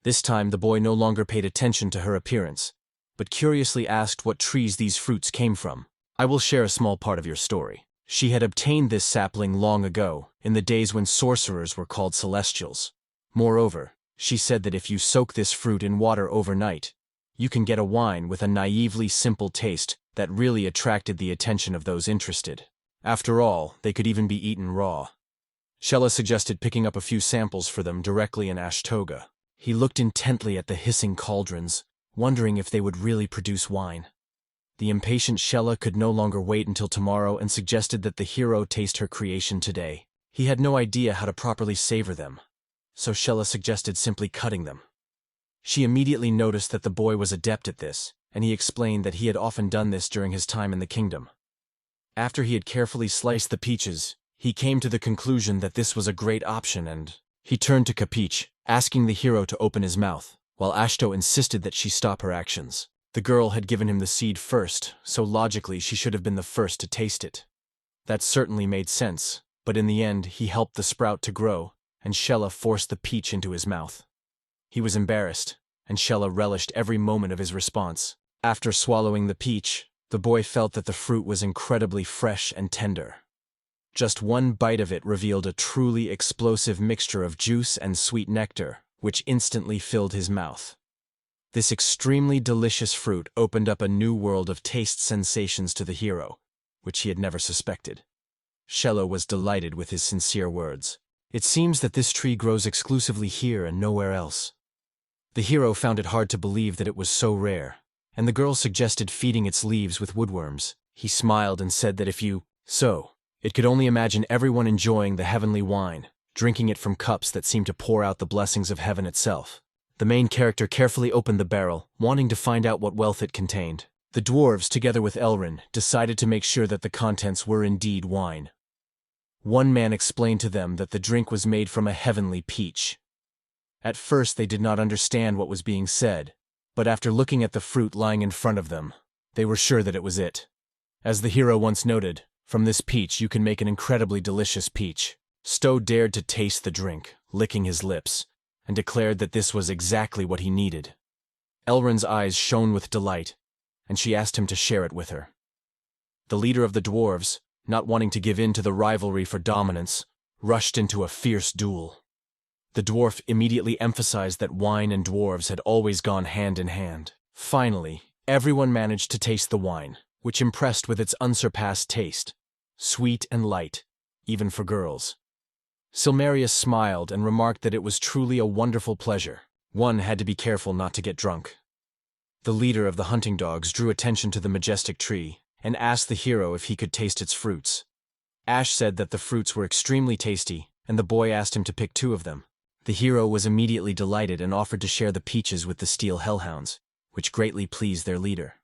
This time the boy no longer paid attention to her appearance, but curiously asked what trees these fruits came from. I will share a small part of your story. She had obtained this sapling long ago, in the days when sorcerers were called celestials. Moreover, she said that if you soak this fruit in water overnight, you can get a wine with a naively simple taste that really attracted the attention of those interested. After all, they could even be eaten raw. Shella suggested picking up a few samples for them directly in Ashtoga. He looked intently at the hissing cauldrons, wondering if they would really produce wine. The impatient Shella could no longer wait until tomorrow and suggested that the hero taste her creation today. He had no idea how to properly savor them, so Shella suggested simply cutting them. She immediately noticed that the boy was adept at this, and he explained that he had often done this during his time in the kingdom. After he had carefully sliced the peaches, he came to the conclusion that this was a great option and he turned to Capiche, asking the hero to open his mouth, while Ashto insisted that she stop her actions. The girl had given him the seed first, so logically she should have been the first to taste it. That certainly made sense, but in the end he helped the sprout to grow, and Shella forced the peach into his mouth. He was embarrassed, and Shella relished every moment of his response. After swallowing the peach, the boy felt that the fruit was incredibly fresh and tender. Just one bite of it revealed a truly explosive mixture of juice and sweet nectar, which instantly filled his mouth. This extremely delicious fruit opened up a new world of taste sensations to the hero, which he had never suspected. Shella was delighted with his sincere words. It seems that this tree grows exclusively here and nowhere else. The hero found it hard to believe that it was so rare, and the girl suggested feeding its leaves with woodworms. He smiled and said that it could only imagine everyone enjoying the heavenly wine, drinking it from cups that seemed to pour out the blessings of heaven itself. The main character carefully opened the barrel, wanting to find out what wealth it contained. The dwarves, together with Elrin, decided to make sure that the contents were indeed wine. One man explained to them that the drink was made from a heavenly peach. At first they did not understand what was being said, but after looking at the fruit lying in front of them, they were sure that it was it. As the hero once noted, from this peach you can make an incredibly delicious peach. Stowe dared to taste the drink, licking his lips, and declared that this was exactly what he needed. Elrin's eyes shone with delight, and she asked him to share it with her. The leader of the dwarves, not wanting to give in to the rivalry for dominance, rushed into a fierce duel. The dwarf immediately emphasized that wine and dwarves had always gone hand in hand. Finally, everyone managed to taste the wine, which impressed with its unsurpassed taste, sweet and light, even for girls. Silmarius smiled and remarked that it was truly a wonderful pleasure. One had to be careful not to get drunk. The leader of the hunting dogs drew attention to the majestic tree and asked the hero if he could taste its fruits. Ash said that the fruits were extremely tasty, and the boy asked him to pick 2 of them. The hero was immediately delighted and offered to share the peaches with the steel hellhounds, which greatly pleased their leader.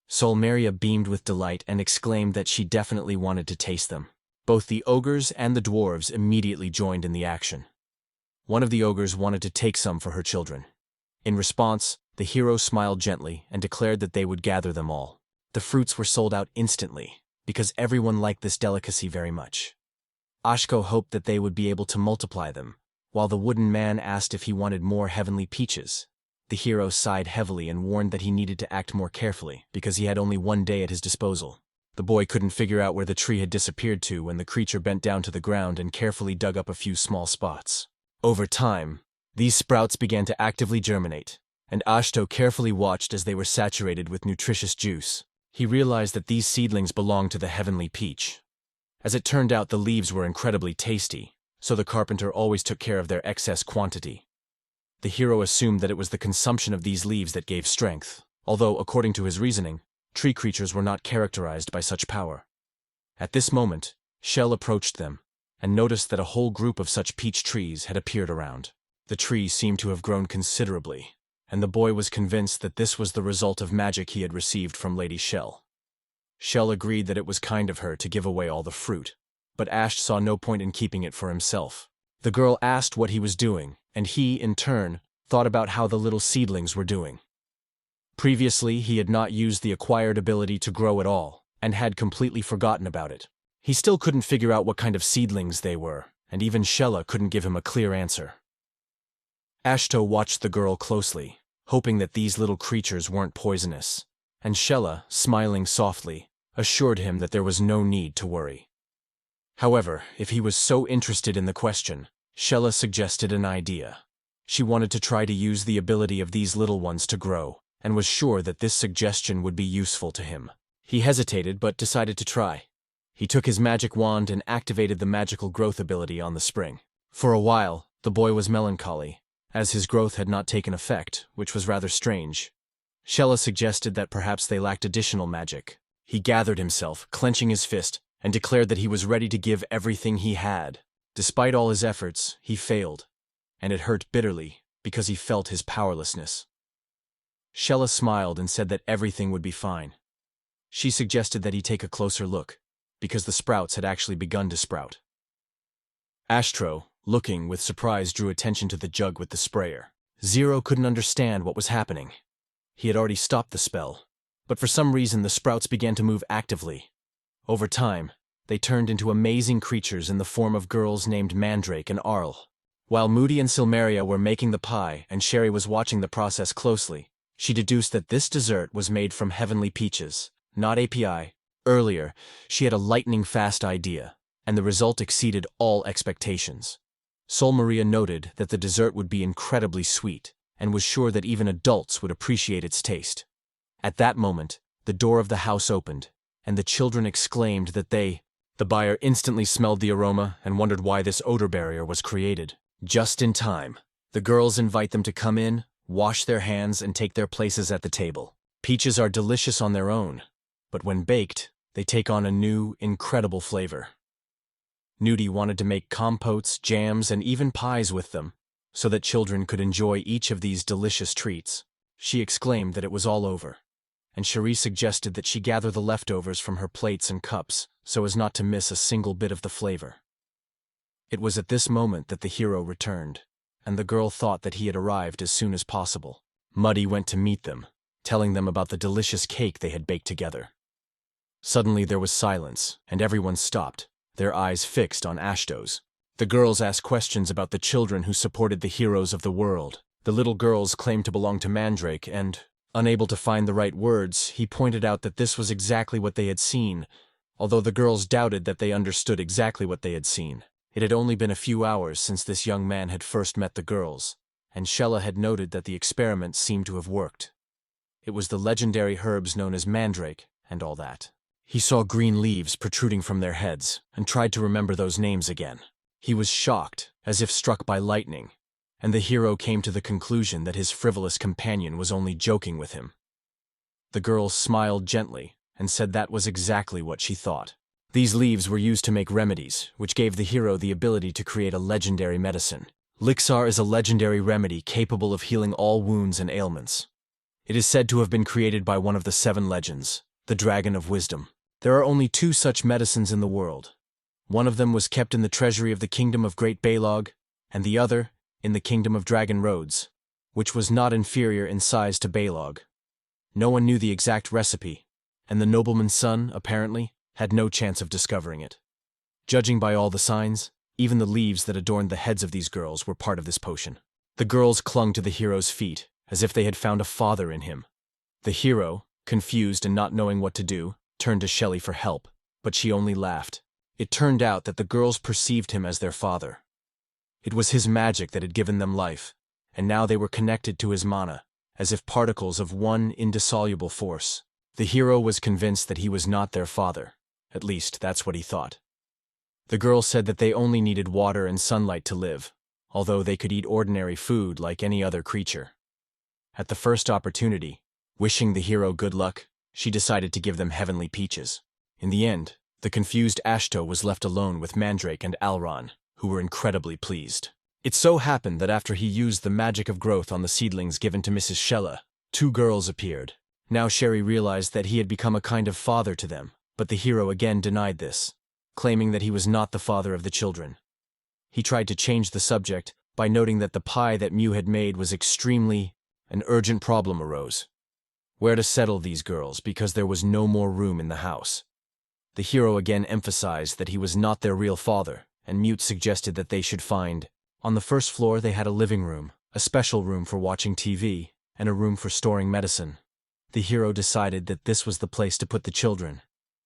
Solmeria beamed with delight and exclaimed that she definitely wanted to taste them. Both the ogres and the dwarves immediately joined in the action. One of the ogres wanted to take some for her children. In response, the hero smiled gently and declared that they would gather them all. The fruits were sold out instantly, because everyone liked this delicacy very much. Ashko hoped that they would be able to multiply them, while the wooden man asked if he wanted more heavenly peaches. The hero sighed heavily and warned that he needed to act more carefully, because he had only 1 day at his disposal. The boy couldn't figure out where the tree had disappeared to when the creature bent down to the ground and carefully dug up a few small spots. Over time, these sprouts began to actively germinate, and Ashto carefully watched as they were saturated with nutritious juice. He realized that these seedlings belonged to the heavenly peach. As it turned out, the leaves were incredibly tasty, so the carpenter always took care of their excess quantity. The hero assumed that it was the consumption of these leaves that gave strength, although, according to his reasoning, tree creatures were not characterized by such power. At this moment, Shell approached them, and noticed that a whole group of such peach trees had appeared around. The trees seemed to have grown considerably, and the boy was convinced that this was the result of magic he had received from Lady Shell. Shell agreed that it was kind of her to give away all the fruit, but Ash saw no point in keeping it for himself. The girl asked what he was doing, and he, in turn, thought about how the little seedlings were doing. Previously, he had not used the acquired ability to grow at all, and had completely forgotten about it. He still couldn't figure out what kind of seedlings they were, and even Shella couldn't give him a clear answer. Ashto watched the girl closely, hoping that these little creatures weren't poisonous, and Shella, smiling softly, assured him that there was no need to worry. However, if he was so interested in the question, Shella suggested an idea. She wanted to try to use the ability of these little ones to grow, and was sure that this suggestion would be useful to him. He hesitated but decided to try. He took his magic wand and activated the magical growth ability on the spring. For a while, the boy was melancholy, as his growth had not taken effect, which was rather strange. Shella suggested that perhaps they lacked additional magic. He gathered himself, clenching his fist, and declared that he was ready to give everything he had. Despite all his efforts, he failed, and it hurt bitterly because he felt his powerlessness. Shella smiled and said that everything would be fine. She suggested that he take a closer look, because the sprouts had actually begun to sprout. Astro, looking with surprise, drew attention to the jug with the sprayer. Zero couldn't understand what was happening. He had already stopped the spell, but for some reason the sprouts began to move actively. Over time, they turned into amazing creatures in the form of girls named Mandrake and Arl. While Moody and Silmeria were making the pie and Sherry was watching the process closely, she deduced that this dessert was made from heavenly peaches, not API. Earlier, she had a lightning-fast idea, and the result exceeded all expectations. Sol Maria noted that the dessert would be incredibly sweet, and was sure that even adults would appreciate its taste. At that moment, the door of the house opened, and the children exclaimed that the buyer instantly smelled the aroma and wondered why this odor barrier was created. Just in time, the girls invite them to come in, wash their hands, and take their places at the table. Peaches are delicious on their own, but when baked, they take on a new, incredible flavor. Nudie wanted to make compotes, jams, and even pies with them, so that children could enjoy each of these delicious treats. She exclaimed that it was all over, and Cherie suggested that she gather the leftovers from her plates and cups so as not to miss a single bit of the flavor. It was at this moment that the hero returned, and the girl thought that he had arrived as soon as possible. Muddy went to meet them, telling them about the delicious cake they had baked together. Suddenly there was silence, and everyone stopped, their eyes fixed on Ashtos. The girls asked questions about the children who supported the heroes of the world. The little girls claimed to belong to Mandrake, and, unable to find the right words, he pointed out that this was exactly what they had seen, although the girls doubted that they understood exactly what they had seen. It had only been a few hours since this young man had first met the girls, and Shella had noted that the experiment seemed to have worked. It was the legendary herbs known as mandrake, and all that. He saw green leaves protruding from their heads, and tried to remember those names again. He was shocked, as if struck by lightning, and the hero came to the conclusion that his frivolous companion was only joking with him. The girl smiled gently, and said that was exactly what she thought. These leaves were used to make remedies, which gave the hero the ability to create a legendary medicine. Lixar is a legendary remedy capable of healing all wounds and ailments. It is said to have been created by one of the 7 legends, the Dragon of Wisdom. There are only 2 such medicines in the world. One of them was kept in the treasury of the Kingdom of Great Baylog, and the other in the Kingdom of Dragon Roads, which was not inferior in size to Baylog. No one knew the exact recipe, and the nobleman's son, apparently, had no chance of discovering it. Judging by all the signs, even the leaves that adorned the heads of these girls were part of this potion. The girls clung to the hero's feet, as if they had found a father in him. The hero, confused and not knowing what to do, turned to Shelley for help, but she only laughed. It turned out that the girls perceived him as their father. It was his magic that had given them life, and now they were connected to his mana, as if particles of one indissoluble force. The hero was convinced that he was not their father. At least, that's what he thought. The girls said that they only needed water and sunlight to live, although they could eat ordinary food like any other creature. At the first opportunity, wishing the hero good luck, she decided to give them heavenly peaches. In the end, the confused Ashto was left alone with Mandrake and Alron, who were incredibly pleased. It so happened that after he used the magic of growth on the seedlings given to Mrs. Shella, 2 girls appeared. Now Sherry realized that he had become a kind of father to them, but the hero again denied this, claiming that he was not the father of the children. He tried to change the subject by noting that the pie that Mew had made was an urgent problem arose. Where to settle these girls because there was no more room in the house. The hero again emphasized that he was not their real father, and Mute suggested that they should find. On the first floor they had a living room, a special room for watching TV, and a room for storing medicine. The hero decided that this was the place to put the children.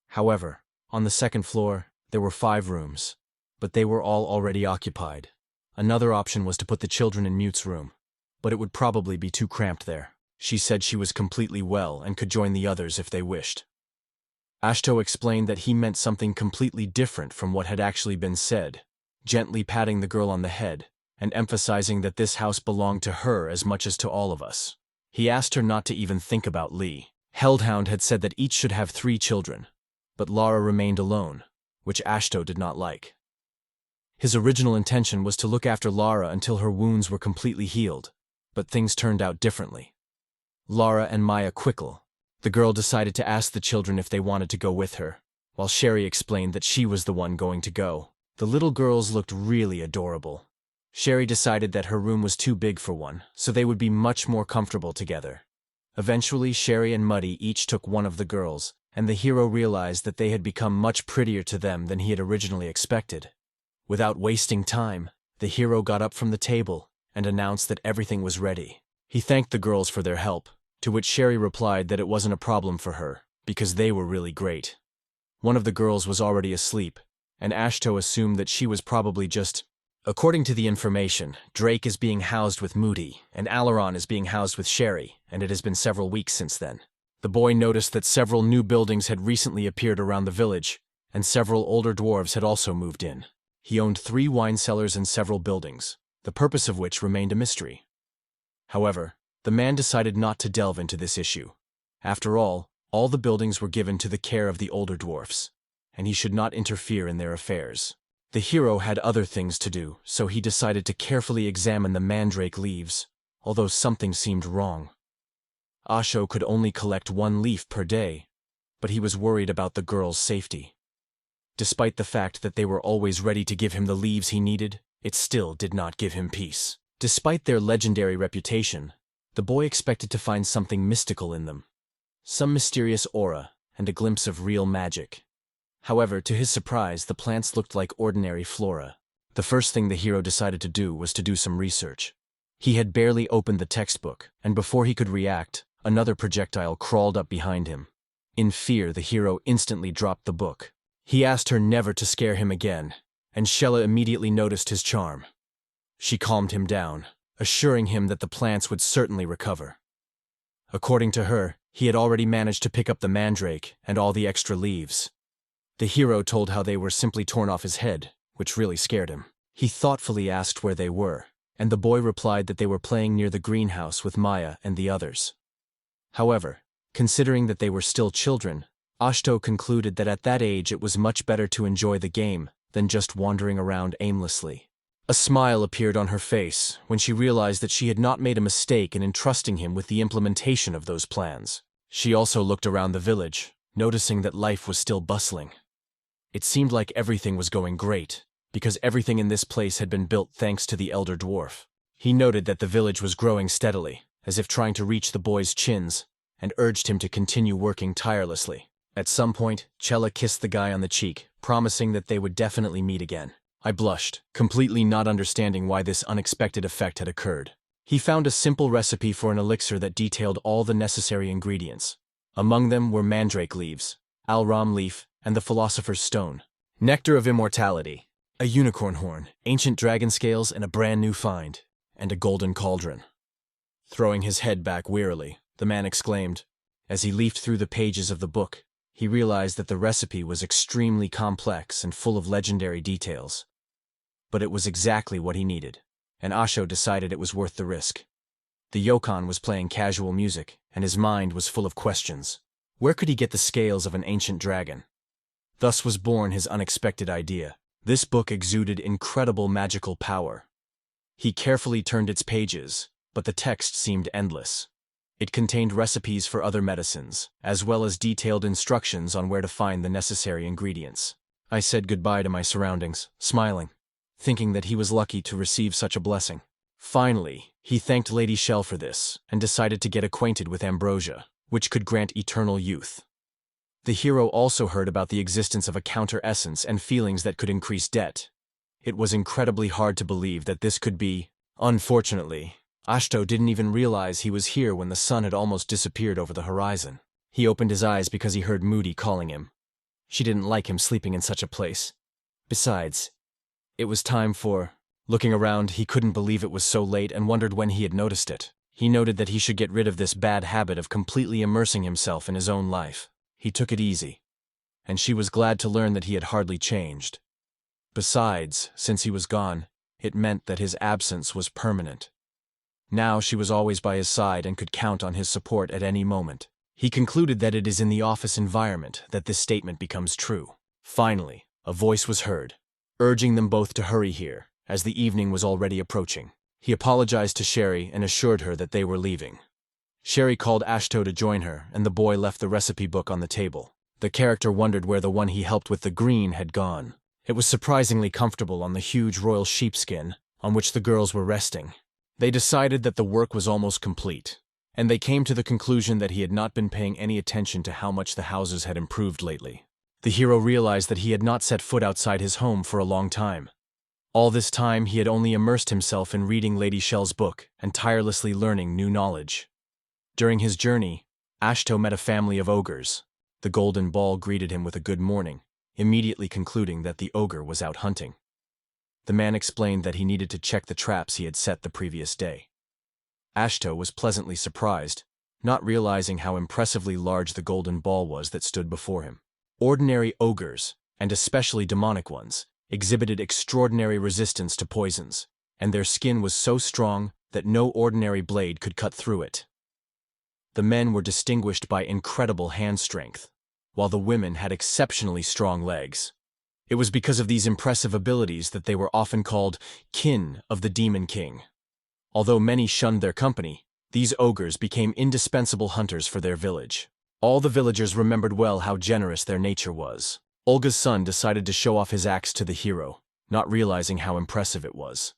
However, on the second floor, there were 5 rooms, but they were all already occupied. Another option was to put the children in Mute's room, but it would probably be too cramped there. She said she was completely well and could join the others if they wished. Ashto explained that he meant something completely different from what had actually been said, gently patting the girl on the head and emphasizing that this house belonged to her as much as to all of us. He asked her not to even think about Lee. Hellhound had said that each should have 3 children, but Lara remained alone, which Ashto did not like. His original intention was to look after Lara until her wounds were completely healed, but things turned out differently. Lara and Maya quickle. The girl decided to ask the children if they wanted to go with her, while Sherry explained that she was the one going to go. The little girls looked really adorable. Sherry decided that her room was too big for one, so they would be much more comfortable together. Eventually, Sherry and Muddy each took one of the girls, and the hero realized that they had become much prettier to them than he had originally expected. Without wasting time, the hero got up from the table and announced that everything was ready. He thanked the girls for their help, to which Sherry replied that it wasn't a problem for her, because they were really great. One of the girls was already asleep, and Ashto assumed that she was probably just. According to the information, Drake is being housed with Moody, and Alaron is being housed with Sherry, and it has been several weeks since then. The boy noticed that several new buildings had recently appeared around the village, and several older dwarves had also moved in. He owned 3 wine cellars and several buildings, the purpose of which remained a mystery. However, the man decided not to delve into this issue. After all the buildings were given to the care of the older dwarfs, and he should not interfere in their affairs. The hero had other things to do, so he decided to carefully examine the mandrake leaves, although something seemed wrong. Asho could only collect 1 leaf per day, but he was worried about the girl's safety. Despite the fact that they were always ready to give him the leaves he needed, it still did not give him peace. Despite their legendary reputation, the boy expected to find something mystical in them. Some mysterious aura and a glimpse of real magic. However, to his surprise, the plants looked like ordinary flora. The first thing the hero decided to do was to do some research. He had barely opened the textbook, and before he could react, another projectile crawled up behind him. In fear, the hero instantly dropped the book. He asked her never to scare him again, and Shella immediately noticed his charm. She calmed him down, assuring him that the plants would certainly recover. According to her, he had already managed to pick up the mandrake and all the extra leaves. The hero told how they were simply torn off his head, which really scared him. He thoughtfully asked where they were, and the boy replied that they were playing near the greenhouse with Maya and the others. However, considering that they were still children, Ashto concluded that at that age it was much better to enjoy the game than just wandering around aimlessly. A smile appeared on her face when she realized that she had not made a mistake in entrusting him with the implementation of those plans. She also looked around the village, noticing that life was still bustling. It seemed like everything was going great, because everything in this place had been built thanks to the elder dwarf. He noted that the village was growing steadily, as if trying to reach the boy's chins, and urged him to continue working tirelessly. At some point, Chella kissed the guy on the cheek, promising that they would definitely meet again. I blushed, completely not understanding why this unexpected effect had occurred. He found a simple recipe for an elixir that detailed all the necessary ingredients. Among them were mandrake leaves, alram leaf, and the philosopher's stone. Nectar of immortality, a unicorn horn, ancient dragon scales, and a brand new find, and a golden cauldron. Throwing his head back wearily, the man exclaimed. As he leafed through the pages of the book, he realized that the recipe was extremely complex and full of legendary details. But it was exactly what he needed, and Asho decided it was worth the risk. The Yokon was playing casual music, and his mind was full of questions. Where could he get the scales of an ancient dragon? Thus was born his unexpected idea. This book exuded incredible magical power. He carefully turned its pages, but the text seemed endless. It contained recipes for other medicines, as well as detailed instructions on where to find the necessary ingredients. I said goodbye to my surroundings, smiling, thinking that he was lucky to receive such a blessing. Finally, he thanked Lady Shell for this, and decided to get acquainted with ambrosia, which could grant eternal youth. The hero also heard about the existence of a counter-essence and feelings that could increase debt. It was incredibly hard to believe that this could be. Unfortunately, Ashto didn't even realize he was here when the sun had almost disappeared over the horizon. He opened his eyes because he heard Moody calling him. She didn't like him sleeping in such a place. Besides, it was time for. Looking around, he couldn't believe it was so late and wondered when he had noticed it. He noted that he should get rid of this bad habit of completely immersing himself in his own life. He took it easy, and she was glad to learn that he had hardly changed. Besides, since he was gone, it meant that his absence was permanent. Now she was always by his side and could count on his support at any moment. He concluded that it is in the office environment that this statement becomes true. Finally, a voice was heard, urging them both to hurry here, as the evening was already approaching. He apologized to Sherry and assured her that they were leaving. Sherry called Ashto to join her, and the boy left the recipe book on the table. The character wondered where the one he helped with the green had gone. It was surprisingly comfortable on the huge royal sheepskin, on which the girls were resting. They decided that the work was almost complete, and they came to the conclusion that he had not been paying any attention to how much the houses had improved lately. The hero realized that he had not set foot outside his home for a long time. All this time he had only immersed himself in reading Lady Shell's book and tirelessly learning new knowledge. During his journey, Ashto met a family of ogres. The golden ball greeted him with a good morning, immediately concluding that the ogre was out hunting. The man explained that he needed to check the traps he had set the previous day. Ashto was pleasantly surprised, not realizing how impressively large the golden ball was that stood before him. Ordinary ogres, and especially demonic ones, exhibited extraordinary resistance to poisons, and their skin was so strong that no ordinary blade could cut through it. The men were distinguished by incredible hand strength, while the women had exceptionally strong legs. It was because of these impressive abilities that they were often called kin of the Demon King. Although many shunned their company, these ogres became indispensable hunters for their village. All the villagers remembered well how generous their nature was. Olga's son decided to show off his axe to the hero, not realizing how impressive it was.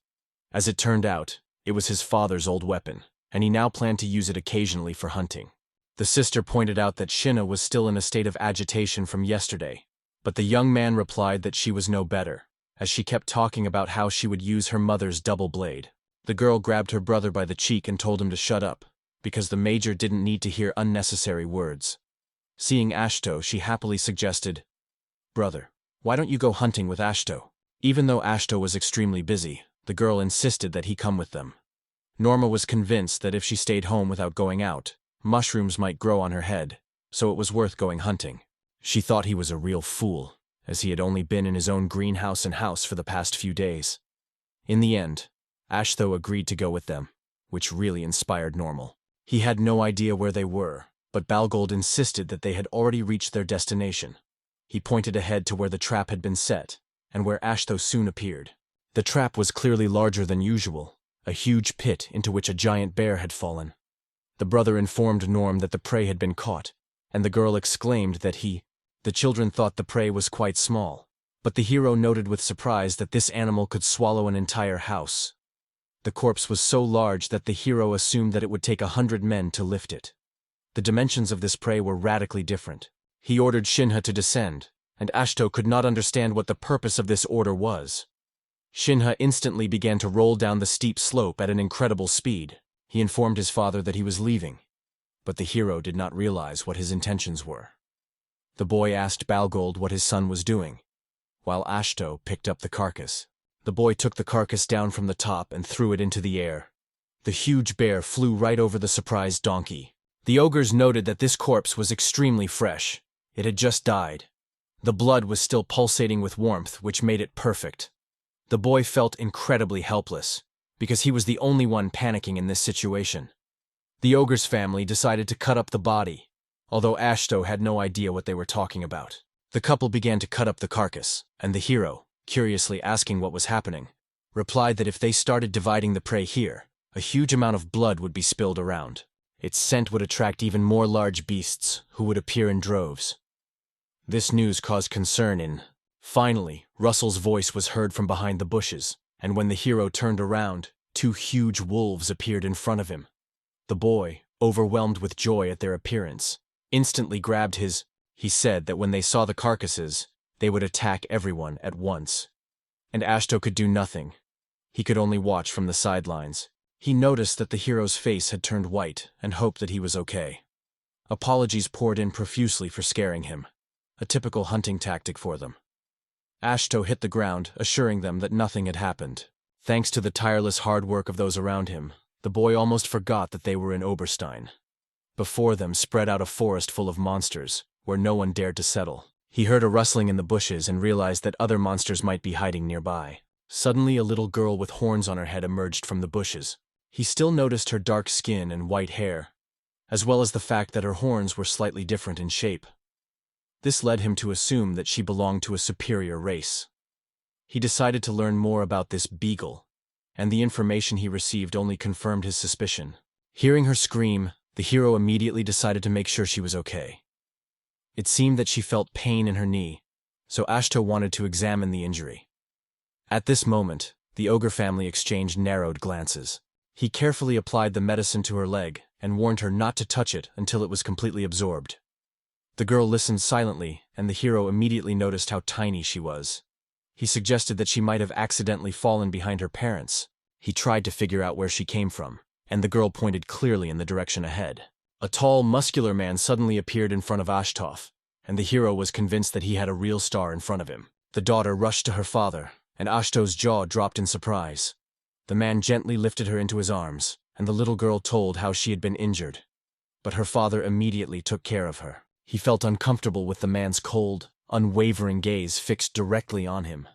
As it turned out, it was his father's old weapon, and he now planned to use it occasionally for hunting. The sister pointed out that Shinna was still in a state of agitation from yesterday, but the young man replied that she was no better, as she kept talking about how she would use her mother's double blade. The girl grabbed her brother by the cheek and told him to shut up, because the major didn't need to hear unnecessary words. Seeing Ashto, she happily suggested, "Brother, why don't you go hunting with Ashto?" Even though Ashto was extremely busy, the girl insisted that he come with them. Norma was convinced that if she stayed home without going out, mushrooms might grow on her head, so it was worth going hunting. She thought he was a real fool, as he had only been in his own greenhouse and house for the past few days. In the end, Ashto agreed to go with them, which really inspired Normal. He had no idea where they were, but Balgold insisted that they had already reached their destination. He pointed ahead to where the trap had been set, and where Ashto soon appeared. The trap was clearly larger than usual, a huge pit into which a giant bear had fallen. The brother informed Norm that the prey had been caught, and the girl exclaimed that the children thought the prey was quite small, but the hero noted with surprise that this animal could swallow an entire house. The corpse was so large that the hero assumed that it would take 100 men to lift it. The dimensions of this prey were radically different. He ordered Shinha to descend, and Ashto could not understand what the purpose of this order was. Shinha instantly began to roll down the steep slope at an incredible speed. He informed his father that he was leaving, but the hero did not realize what his intentions were. The boy asked Balgold what his son was doing, while Ashto picked up the carcass. The boy took the carcass down from the top and threw it into the air. The huge bear flew right over the surprised donkey. The ogres noted that this corpse was extremely fresh. It had just died. The blood was still pulsating with warmth, which made it perfect. The boy felt incredibly helpless, because he was the only one panicking in this situation. The ogre's family decided to cut up the body, although Ashto had no idea what they were talking about. The couple began to cut up the carcass, and the hero, curiously asking what was happening, replied that if they started dividing the prey here, a huge amount of blood would be spilled around. Its scent would attract even more large beasts, who would appear in droves. This news caused concern in. Finally, Russell's voice was heard from behind the bushes, and when the hero turned around, 2 huge wolves appeared in front of him. The boy, overwhelmed with joy at their appearance, instantly grabbed his. He said that when they saw the carcasses, they would attack everyone at once. And Ashto could do nothing. He could only watch from the sidelines. He noticed that the hero's face had turned white and hoped that he was okay. Apologies poured in profusely for scaring him, a typical hunting tactic for them. Ashto hit the ground, assuring them that nothing had happened. Thanks to the tireless hard work of those around him, the boy almost forgot that they were in Oberstein. Before them spread out a forest full of monsters, where no one dared to settle. He heard a rustling in the bushes and realized that other monsters might be hiding nearby. Suddenly a little girl with horns on her head emerged from the bushes. He still noticed her dark skin and white hair, as well as the fact that her horns were slightly different in shape. This led him to assume that she belonged to a superior race. He decided to learn more about this beagle, and the information he received only confirmed his suspicion. Hearing her scream, the hero immediately decided to make sure she was okay. It seemed that she felt pain in her knee, so Ashto wanted to examine the injury. At this moment, the ogre family exchanged narrowed glances. He carefully applied the medicine to her leg and warned her not to touch it until it was completely absorbed. The girl listened silently, and the hero immediately noticed how tiny she was. He suggested that she might have accidentally fallen behind her parents. He tried to figure out where she came from, and the girl pointed clearly in the direction ahead. A tall, muscular man suddenly appeared in front of Ashtov, and the hero was convinced that he had a real star in front of him. The daughter rushed to her father, and Ashtov's jaw dropped in surprise. The man gently lifted her into his arms, and the little girl told how she had been injured. But her father immediately took care of her. He felt uncomfortable with the man's cold, unwavering gaze fixed directly on him.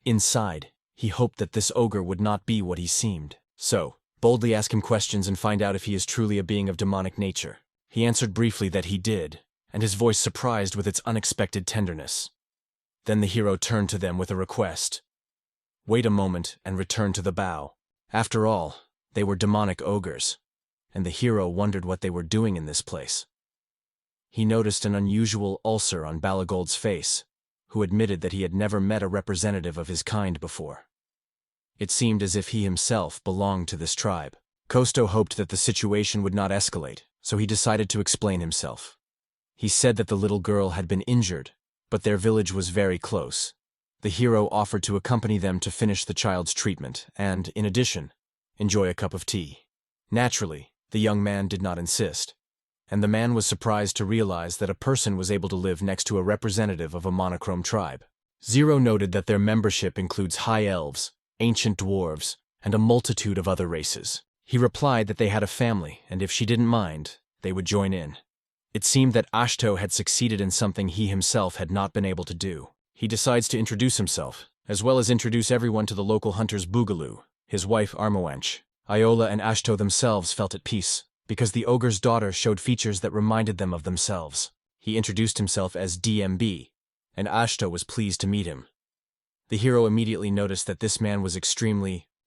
Inside, he hoped that this ogre would not be what he seemed. So, boldly ask him questions and find out if he is truly a being of demonic nature. He answered briefly that he did, and his voice surprised with its unexpected tenderness. Then the hero turned to them with a request. Wait a moment and return to the bow. After all, they were demonic ogres, and the hero wondered what they were doing in this place. He noticed an unusual ulcer on Balagold's face, who admitted that he had never met a representative of his kind before. It seemed as if he himself belonged to this tribe. Kosto hoped that the situation would not escalate, so he decided to explain himself. He said that the little girl had been injured, but their village was very close. The hero offered to accompany them to finish the child's treatment and, in addition, enjoy a cup of tea. Naturally, the young man did not insist, and the man was surprised to realize that a person was able to live next to a representative of a monochrome tribe. Zero noted that their membership includes high elves, ancient dwarves, and a multitude of other races. He replied that they had a family, and if she didn't mind, they would join in. It seemed that Ashto had succeeded in something he himself had not been able to do. He decides to introduce himself, as well as introduce everyone to the local hunters Boogaloo, his wife Armoanch. Iola and Ashto themselves felt at peace, because the ogre's daughter showed features that reminded them of themselves. He introduced himself as DMB, and Ashto was pleased to meet him. The hero immediately noticed that this man was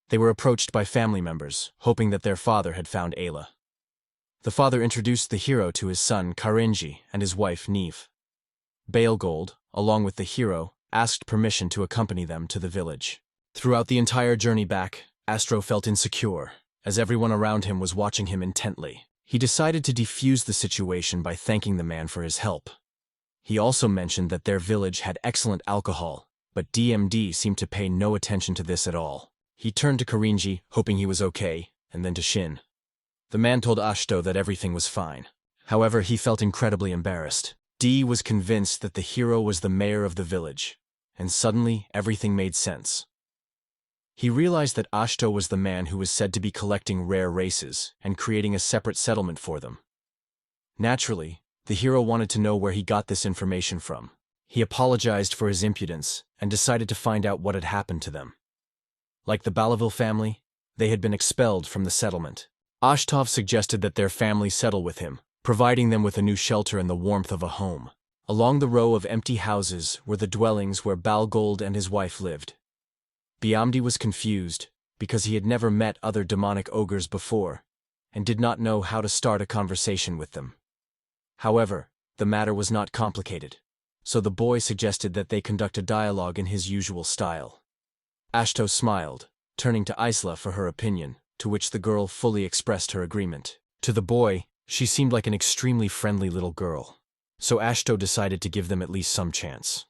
They were approached by family members, hoping that their father had found Ayla. The father introduced the hero to his son Karinji and his wife Neve. Balegold, along with the hero, asked permission to accompany them to the village. Throughout the entire journey back, Astro felt insecure, as everyone around him was watching him intently. He decided to defuse the situation by thanking the man for his help. He also mentioned that their village had excellent alcohol, but DMD seemed to pay no attention to this at all. He turned to Karinji, hoping he was okay, and then to Shin. The man told Ashto that everything was fine. However, he felt incredibly embarrassed. D was convinced that the hero was the mayor of the village, and suddenly everything made sense. He realized that Ashto was the man who was said to be collecting rare races and creating a separate settlement for them. Naturally, the hero wanted to know where he got this information from. He apologized for his impudence and decided to find out what had happened to them. Like the Balaville family, they had been expelled from the settlement. Ashtov suggested that their family settle with him, providing them with a new shelter and the warmth of a home. Along the row of empty houses were the dwellings where Balgold and his wife lived. Biamdi was confused, because he had never met other demonic ogres before, and did not know how to start a conversation with them. However, the matter was not complicated, so the boy suggested that they conduct a dialogue in his usual style. Ashto smiled, turning to Isla for her opinion, to which the girl fully expressed her agreement. To the boy, she seemed like an extremely friendly little girl, so Ashto decided to give them at least some chance.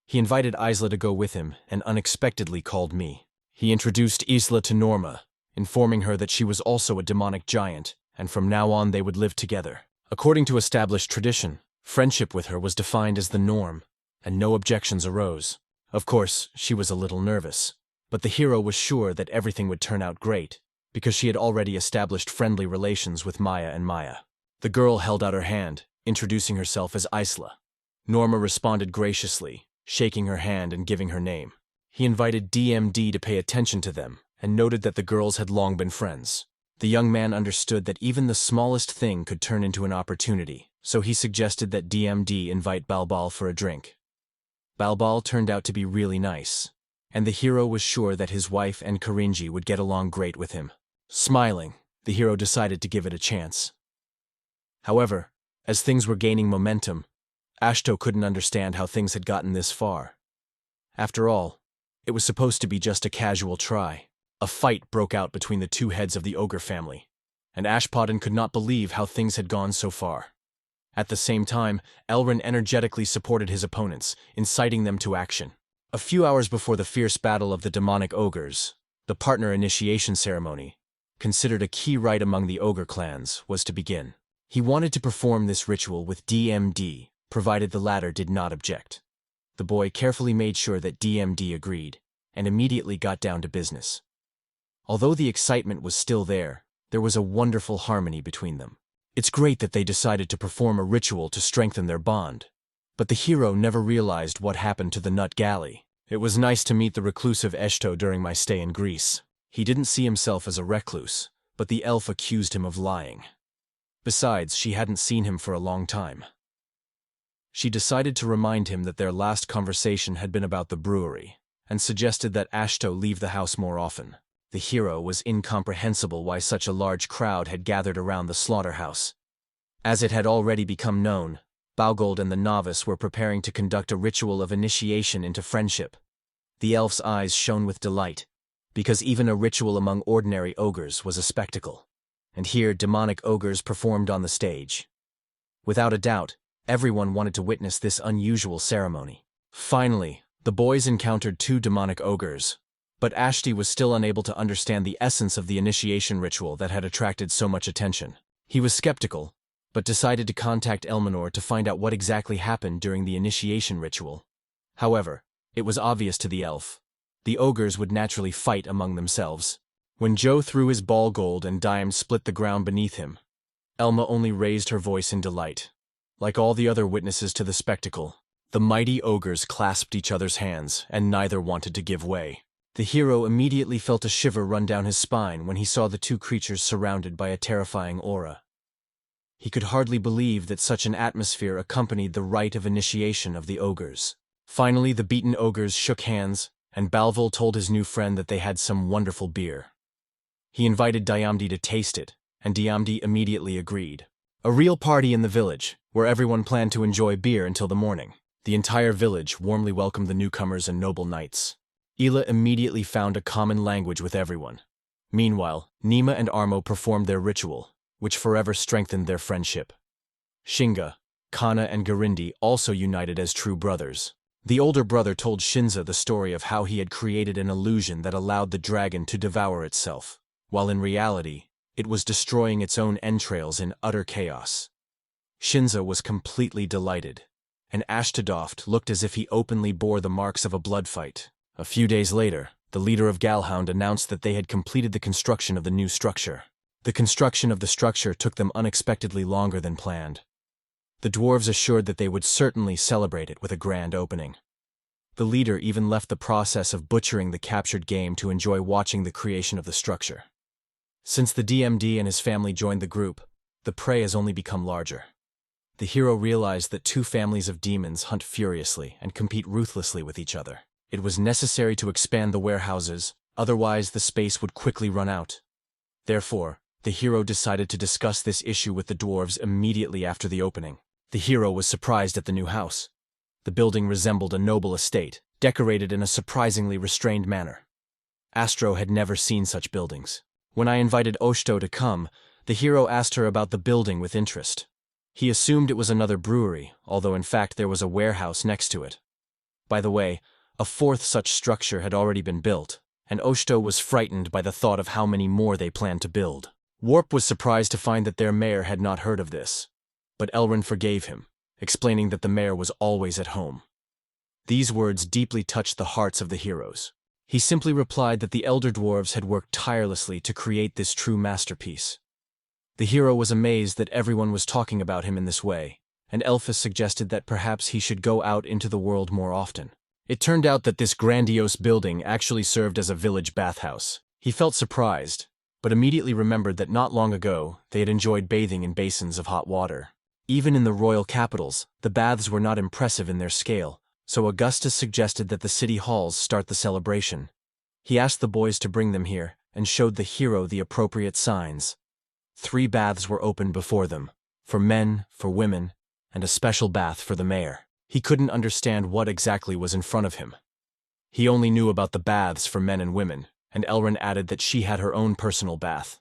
He invited Isla to go with him and unexpectedly called me. He introduced Isla to Norma, informing her that she was also a demonic giant, and from now on they would live together. According to established tradition, friendship with her was defined as the norm, and no objections arose. Of course, she was a little nervous, but the hero was sure that everything would turn out great, because she had already established friendly relations with Maya and Maya. The girl held out her hand, introducing herself as Isla. Norma responded graciously, shaking her hand and giving her name. He invited DMD to pay attention to them, and noted that the girls had long been friends. The young man understood that even the smallest thing could turn into an opportunity, so he suggested that DMD invite Balbal for a drink. Balbal turned out to be really nice, and the hero was sure that his wife and Karinji would get along great with him. Smiling, the hero decided to give it a chance. However, as things were gaining momentum, Ashto couldn't understand how things had gotten this far. After all, it was supposed to be just a casual try. A fight broke out between the two heads of the ogre family, and Ashpodden could not believe how things had gone so far. At the same time, Elrin energetically supported his opponents, inciting them to action. A few hours before the fierce battle of the demonic ogres, the partner initiation ceremony, considered a key rite among the ogre clans, was to begin. He wanted to perform this ritual with DMD, provided the latter did not object. The boy carefully made sure that DMD agreed, and immediately got down to business. Although the excitement was still there was a wonderful harmony between them. It's great that they decided to perform a ritual to strengthen their bond, but the hero never realized what happened to the Nut Galley. It was nice to meet the reclusive Eshto during my stay in Greece. He didn't see himself as a recluse, but the elf accused him of lying. Besides, she hadn't seen him for a long time. She decided to remind him that their last conversation had been about the brewery, and suggested that Ashto leave the house more often. The hero was incomprehensible why such a large crowd had gathered around the slaughterhouse. As it had already become known, Baugold and the novice were preparing to conduct a ritual of initiation into friendship. The elf's eyes shone with delight, because even a ritual among ordinary ogres was a spectacle, and here demonic ogres performed on the stage. Without a doubt, everyone wanted to witness this unusual ceremony. Finally, the boys encountered two demonic ogres, but Ashti was still unable to understand the essence of the initiation ritual that had attracted so much attention. He was skeptical, but decided to contact Elminor to find out what exactly happened during the initiation ritual. However, it was obvious to the elf. The ogres would naturally fight among themselves. When Joe threw his ball gold and Dime split the ground beneath him, Elma only raised her voice in delight. Like all the other witnesses to the spectacle, the mighty ogres clasped each other's hands, and neither wanted to give way. The hero immediately felt a shiver run down his spine when he saw the two creatures surrounded by a terrifying aura. He could hardly believe that such an atmosphere accompanied the rite of initiation of the ogres. Finally, the beaten ogres shook hands, and Balvul told his new friend that they had some wonderful beer. He invited Diamdi to taste it, and Diamdi immediately agreed. A real party in the village, where everyone planned to enjoy beer until the morning. The entire village warmly welcomed the newcomers and noble knights. Ela immediately found a common language with everyone. Meanwhile, Nima and Armo performed their ritual, which forever strengthened their friendship. Shinga, Kana, and Garindi also united as true brothers. The older brother told Shinza the story of how he had created an illusion that allowed the dragon to devour itself, while in reality, it was destroying its own entrails in utter chaos. Shinza was completely delighted, and Ashtadoft looked as if he openly bore the marks of a blood fight. A few days later, the leader of Galhound announced that they had completed the construction of the new structure. The construction of the structure took them unexpectedly longer than planned. The dwarves assured that they would certainly celebrate it with a grand opening. The leader even left the process of butchering the captured game to enjoy watching the creation of the structure. Since the DMD and his family joined the group, the prey has only become larger. The hero realized that two families of demons hunt furiously and compete ruthlessly with each other. It was necessary to expand the warehouses, otherwise the space would quickly run out. Therefore, the hero decided to discuss this issue with the dwarves immediately after the opening. The hero was surprised at the new house. The building resembled a noble estate, decorated in a surprisingly restrained manner. Astro had never seen such buildings. When I invited Oshto to come, the hero asked her about the building with interest. He assumed it was another brewery, although in fact there was a warehouse next to it. By the way, a fourth such structure had already been built, and Oshto was frightened by the thought of how many more they planned to build. Warp was surprised to find that their mayor had not heard of this, but Elrin forgave him, explaining that the mayor was always at home. These words deeply touched the hearts of the heroes. He simply replied that the elder dwarves had worked tirelessly to create this true masterpiece. The hero was amazed that everyone was talking about him in this way, and Elphys suggested that perhaps he should go out into the world more often. It turned out that this grandiose building actually served as a village bathhouse. He felt surprised, but immediately remembered that not long ago they had enjoyed bathing in basins of hot water. Even in the royal capitals, the baths were not impressive in their scale, so Augustus suggested that the city halls start the celebration. He asked the boys to bring them here and showed the hero the appropriate signs. 3 baths were opened before them, for men, for women, and a special bath for the mayor. He couldn't understand what exactly was in front of him. He only knew about the baths for men and women, and Elrin added that she had her own personal bath.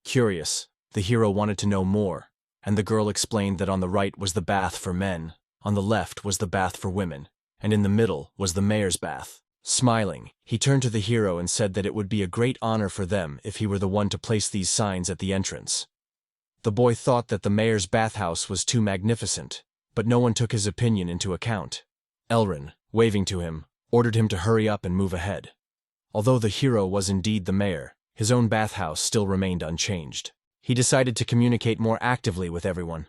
Curious, the hero wanted to know more, and the girl explained that on the right was the bath for men, on the left was the bath for women, and in the middle was the mayor's bath. Smiling, he turned to the hero and said that it would be a great honor for them if he were the one to place these signs at the entrance. The boy thought that the mayor's bathhouse was too magnificent, but no one took his opinion into account. Elrin, waving to him, ordered him to hurry up and move ahead. Although the hero was indeed the mayor, his own bathhouse still remained unchanged. He decided to communicate more actively with everyone.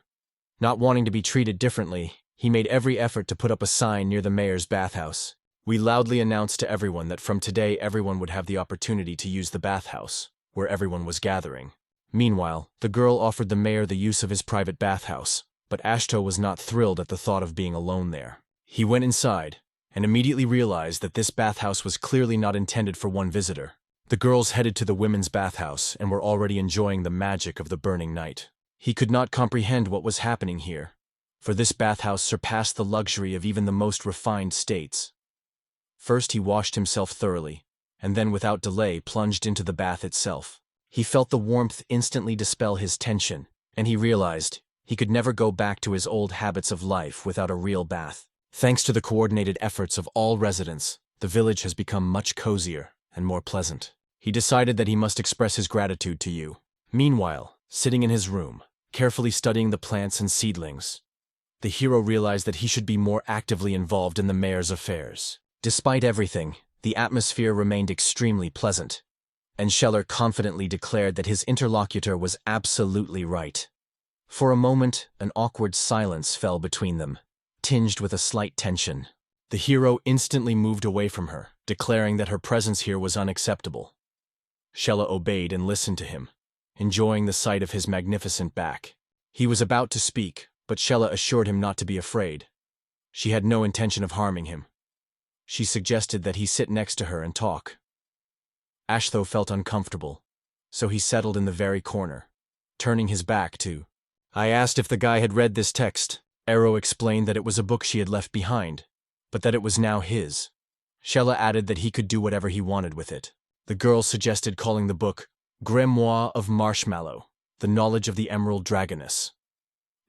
Not wanting to be treated differently, he made every effort to put up a sign near the mayor's bathhouse. We loudly announced to everyone that from today everyone would have the opportunity to use the bathhouse, where everyone was gathering. Meanwhile, the girl offered the mayor the use of his private bathhouse, but Ashto was not thrilled at the thought of being alone there. He went inside, and immediately realized that this bathhouse was clearly not intended for one visitor. The girls headed to the women's bathhouse and were already enjoying the magic of the burning night. He could not comprehend what was happening here, for this bathhouse surpassed the luxury of even the most refined states. First he washed himself thoroughly, and then without delay plunged into the bath itself. He felt the warmth instantly dispel his tension, and he realized he could never go back to his old habits of life without a real bath. Thanks to the coordinated efforts of all residents, the village has become much cozier and more pleasant. He decided that he must express his gratitude to you. Meanwhile, sitting in his room, carefully studying the plants and seedlings, the hero realized that he should be more actively involved in the mayor's affairs. Despite everything, the atmosphere remained extremely pleasant, and Scheller confidently declared that his interlocutor was absolutely right. For a moment, an awkward silence fell between them, tinged with a slight tension. The hero instantly moved away from her, declaring that her presence here was unacceptable. Scheller obeyed and listened to him, enjoying the sight of his magnificent back. He was about to speak, but Scheller assured him not to be afraid. She had no intention of harming him. She suggested that he sit next to her and talk. Ashtho felt uncomfortable, so he settled in the very corner, turning his back to. I asked if the guy had read this text. Ero explained that it was a book she had left behind, but that it was now his. Shella added that he could do whatever he wanted with it. The girl suggested calling the book Grimoire of Marshmallow, the knowledge of the Emerald Dragoness.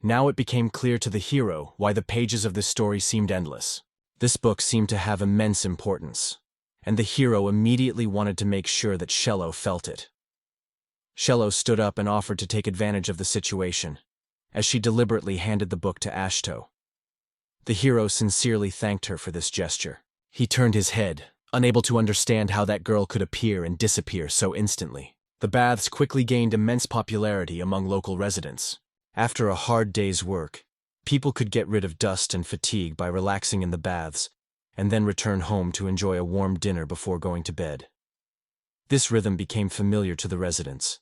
Now it became clear to the hero why the pages of this story seemed endless. This book seemed to have immense importance, and the hero immediately wanted to make sure that Shello felt it. Shello stood up and offered to take advantage of the situation, as she deliberately handed the book to Ashto. The hero sincerely thanked her for this gesture. He turned his head, unable to understand how that girl could appear and disappear so instantly. The baths quickly gained immense popularity among local residents. After a hard day's work, people could get rid of dust and fatigue by relaxing in the baths, and then return home to enjoy a warm dinner before going to bed. This rhythm became familiar to the residents.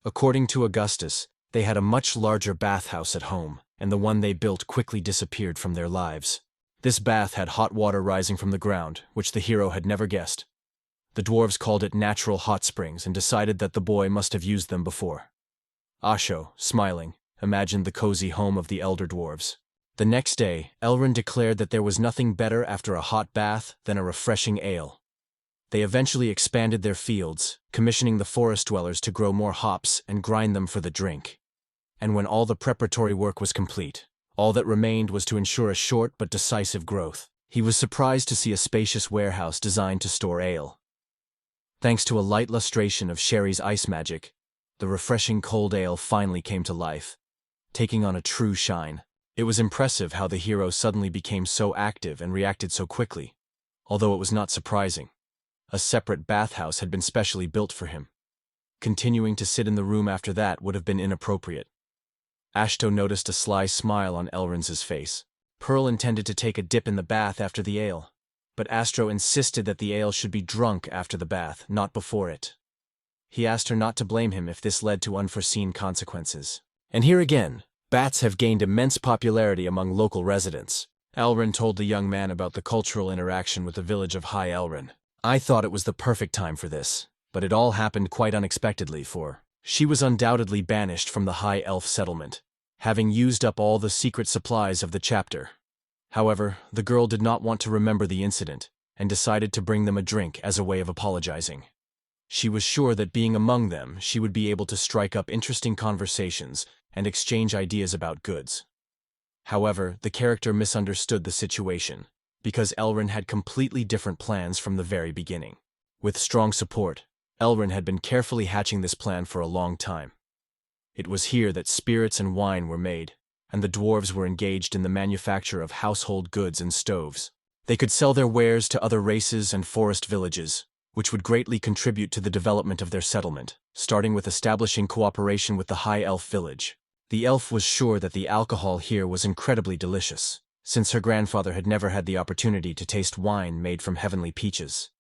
According to Augustus, they had a much larger bathhouse at home, and the one they built quickly disappeared from their lives. This bath had hot water rising from the ground, which the hero had never guessed. The dwarves called it natural hot springs and decided that the boy must have used them before. Asho, smiling, imagined the cozy home of the elder dwarves. The next day, Elrond declared that there was nothing better after a hot bath than a refreshing ale. They eventually expanded their fields, commissioning the forest dwellers to grow more hops and grind them for the drink. And when all the preparatory work was complete, all that remained was to ensure a short but decisive growth. He was surprised to see a spacious warehouse designed to store ale. Thanks to a light lustration of Sherry's ice magic, the refreshing cold ale finally came to life, taking on a true shine. It was impressive how the hero suddenly became so active and reacted so quickly, although it was not surprising. A separate bathhouse had been specially built for him. Continuing to sit in the room after that would have been inappropriate. Ashto noticed a sly smile on Elrond's face. Pearl intended to take a dip in the bath after the ale, but Astro insisted that the ale should be drunk after the bath, not before it. He asked her not to blame him if this led to unforeseen consequences. And here again, bats have gained immense popularity among local residents. Elrond told the young man about the cultural interaction with the village of High Elrond. I thought it was the perfect time for this, but it all happened quite unexpectedly, for she was undoubtedly banished from the High Elf settlement, having used up all the secret supplies of the chapter. However, the girl did not want to remember the incident, and decided to bring them a drink as a way of apologizing. She was sure that being among them, she would be able to strike up interesting conversations and exchange ideas about goods. However, the character misunderstood the situation, because Elrond had completely different plans from the very beginning. With strong support, Elrond had been carefully hatching this plan for a long time. It was here that spirits and wine were made, and the dwarves were engaged in the manufacture of household goods and stoves. They could sell their wares to other races and forest villages, which would greatly contribute to the development of their settlement, starting with establishing cooperation with the High Elf village. The elf was sure that the alcohol here was incredibly delicious, since her grandfather had never had the opportunity to taste wine made from heavenly peaches.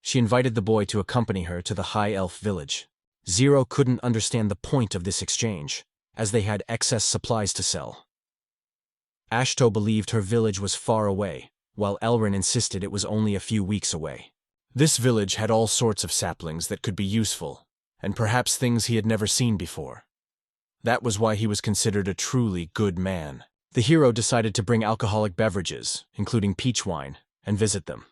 She invited the boy to accompany her to the High Elf village. Zero couldn't understand the point of this exchange, as they had excess supplies to sell. Ashto believed her village was far away, while Elrond insisted it was only a few weeks away. This village had all sorts of saplings that could be useful, and perhaps things he had never seen before. That was why he was considered a truly good man. The hero decided to bring alcoholic beverages, including peach wine, and visit them.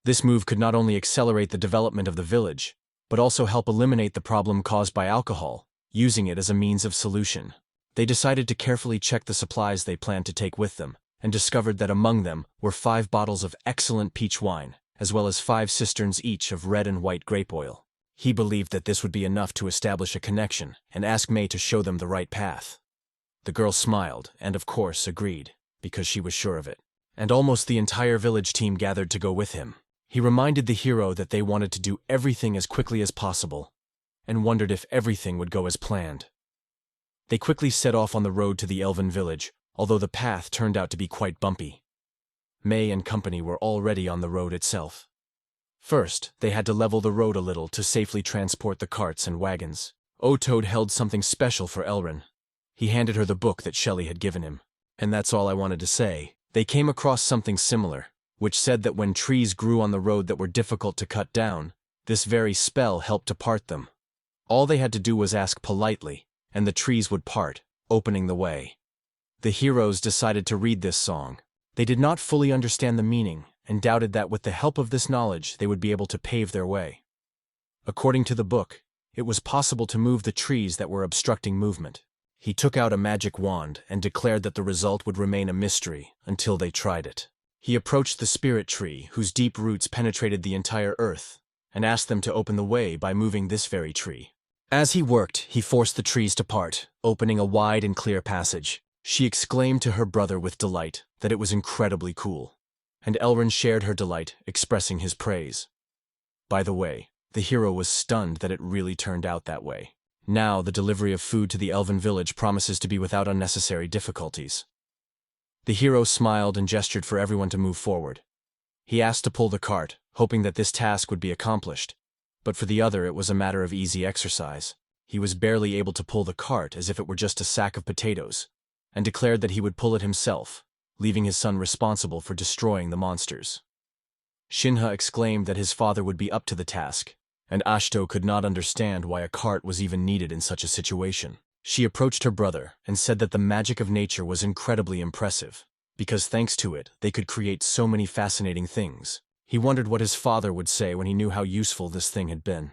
This move could not only accelerate the development of the village, but also help eliminate the problem caused by alcohol, using it as a means of solution. They decided to carefully check the supplies they planned to take with them, and discovered that among them were 5 bottles of excellent peach wine, as well as 5 cisterns each of red and white grape oil. He believed that this would be enough to establish a connection and ask May to show them the right path. The girl smiled and, of course, agreed, because she was sure of it. And almost the entire village team gathered to go with him. He reminded the hero that they wanted to do everything as quickly as possible, and wondered if everything would go as planned. They quickly set off on the road to the elven village, although the path turned out to be quite bumpy. May and company were already on the road itself. First, they had to level the road a little to safely transport the carts and wagons. Toad held something special for Elrond. He handed her the book that Shelley had given him. And that's all I wanted to say. They came across something similar, which said that when trees grew on the road that were difficult to cut down, this very spell helped to part them. All they had to do was ask politely, and the trees would part, opening the way. The heroes decided to read this song. They did not fully understand the meaning, and doubted that with the help of this knowledge they would be able to pave their way. According to the book, it was possible to move the trees that were obstructing movement. He took out a magic wand and declared that the result would remain a mystery until they tried it. He approached the spirit tree, whose deep roots penetrated the entire earth, and asked them to open the way by moving this very tree. As he worked, he forced the trees to part, opening a wide and clear passage. She exclaimed to her brother with delight that it was incredibly cool, and Elrond shared her delight, expressing his praise. By the way, the hero was stunned that it really turned out that way. Now the delivery of food to the elven village promises to be without unnecessary difficulties. The hero smiled and gestured for everyone to move forward. He asked to pull the cart, hoping that this task would be accomplished, but for the other it was a matter of easy exercise. He was barely able to pull the cart as if it were just a sack of potatoes, and declared that he would pull it himself, leaving his son responsible for destroying the monsters. Shinha exclaimed that his father would be up to the task, and Ashto could not understand why a cart was even needed in such a situation. She approached her brother and said that the magic of nature was incredibly impressive, because thanks to it, they could create so many fascinating things. He wondered what his father would say when he knew how useful this thing had been.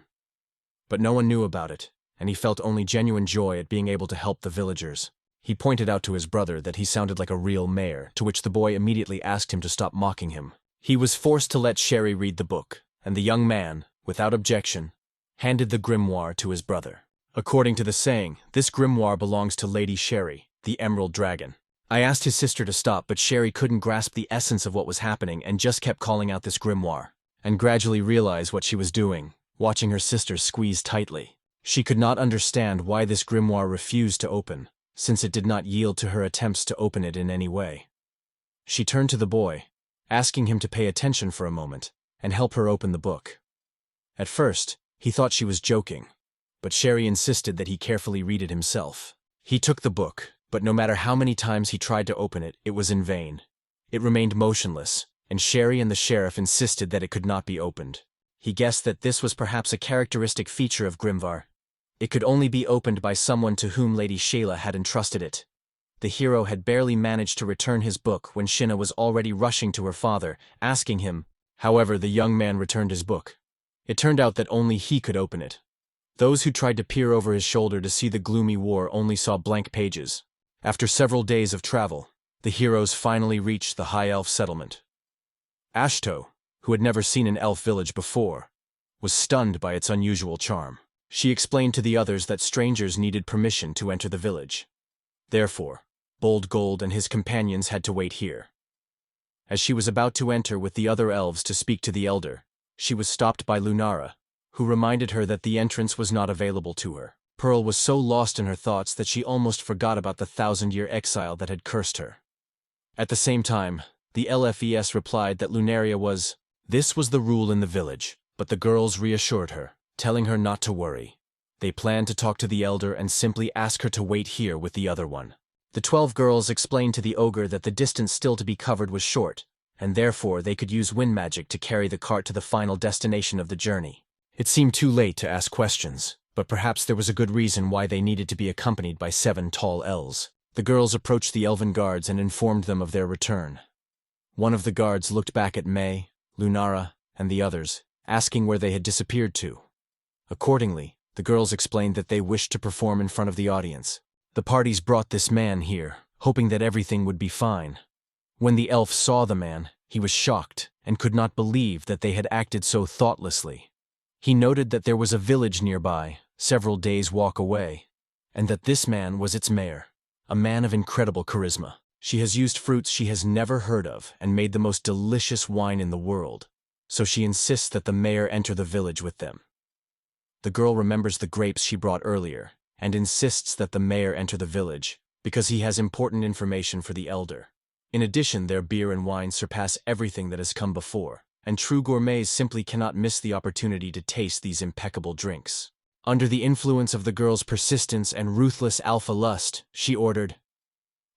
But no one knew about it, and he felt only genuine joy at being able to help the villagers. He pointed out to his brother that he sounded like a real mayor, to which the boy immediately asked him to stop mocking him. He was forced to let Sherry read the book, and the young man, without objection, handed the grimoire to his brother. According to the saying, this grimoire belongs to Lady Sherry, the Emerald Dragon. I asked his sister to stop, but Sherry couldn't grasp the essence of what was happening and just kept calling out this grimoire, and gradually realized what she was doing, watching her sister squeeze tightly. She could not understand why this grimoire refused to open, since it did not yield to her attempts to open it in any way. She turned to the boy, asking him to pay attention for a moment and help her open the book. At first, he thought she was joking, but Sherry insisted that he carefully read it himself. He took the book, but no matter how many times he tried to open it, it was in vain. It remained motionless, and Sherry and the sheriff insisted that it could not be opened. He guessed that this was perhaps a characteristic feature of Grimvar. It could only be opened by someone to whom Lady Shayla had entrusted it. The hero had barely managed to return his book when Shinna was already rushing to her father, asking him. However, the young man returned his book. It turned out that only he could open it. Those who tried to peer over his shoulder to see the gloomy war only saw blank pages. After several days of travel, the heroes finally reached the High Elf settlement. Ashto, who had never seen an elf village before, was stunned by its unusual charm. She explained to the others that strangers needed permission to enter the village. Therefore, Bold Gold and his companions had to wait here. As she was about to enter with the other elves to speak to the elder, she was stopped by Lunara, who reminded her that the entrance was not available to her. Pearl was so lost in her thoughts that she almost forgot about the 1,000-year exile that had cursed her. At the same time, the LFES replied that Lunaria was. This was the rule in the village, but the girls reassured her, telling her not to worry. They planned to talk to the elder and simply ask her to wait here with the other one. The 12 girls explained to the ogre that the distance still to be covered was short, and therefore they could use wind magic to carry the cart to the final destination of the journey. It seemed too late to ask questions, but perhaps there was a good reason why they needed to be accompanied by 7 tall elves. The girls approached the elven guards and informed them of their return. One of the guards looked back at May, Lunara, and the others, asking where they had disappeared to. Accordingly, the girls explained that they wished to perform in front of the audience. The parties brought this man here, hoping that everything would be fine. When the elf saw the man, he was shocked and could not believe that they had acted so thoughtlessly. He noted that there was a village nearby, several days' walk away, and that this man was its mayor, a man of incredible charisma. She has used fruits she has never heard of and made the most delicious wine in the world, so she insists that the mayor enter the village with them. The girl remembers the grapes she brought earlier and insists that the mayor enter the village because he has important information for the elder. In addition, their beer and wine surpass everything that has come before, and true gourmets simply cannot miss the opportunity to taste these impeccable drinks. Under the influence of the girl's persistence and ruthless alpha lust, she ordered,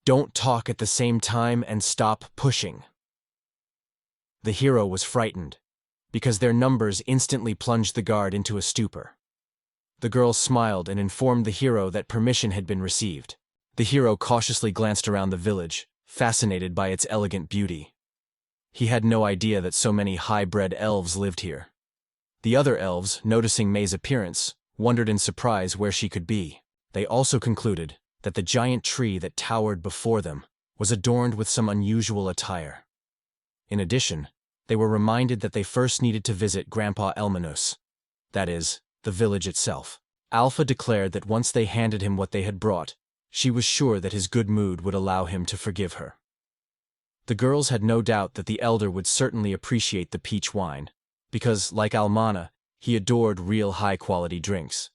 "Don't talk at the same time and stop pushing." The hero was frightened, because their numbers instantly plunged the guard into a stupor. The girl smiled and informed the hero that permission had been received. The hero cautiously glanced around the village, fascinated by its elegant beauty. He had no idea that so many high-bred elves lived here. The other elves, noticing May's appearance, wondered in surprise where she could be. They also concluded that the giant tree that towered before them was adorned with some unusual attire. In addition, they were reminded that they first needed to visit Grandpa Elminus, that is, the village itself. Alpha declared that once they handed him what they had brought, she was sure that his good mood would allow him to forgive her. The girls had no doubt that the elder would certainly appreciate the peach wine, because, like Almana, he adored real high-quality drinks.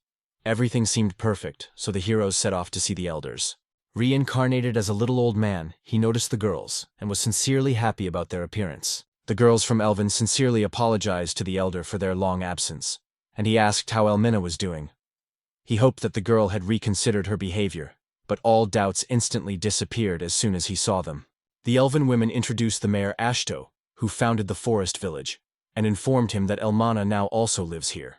Everything seemed perfect, so the heroes set off to see the elders. Reincarnated as a little old man, he noticed the girls, and was sincerely happy about their appearance. The girls from Elven sincerely apologized to the elder for their long absence, and he asked how Elmina was doing. He hoped that the girl had reconsidered her behavior, but all doubts instantly disappeared as soon as he saw them. The elven women introduced the mayor Ashto, who founded the forest village, and informed him that Elmina now also lives here.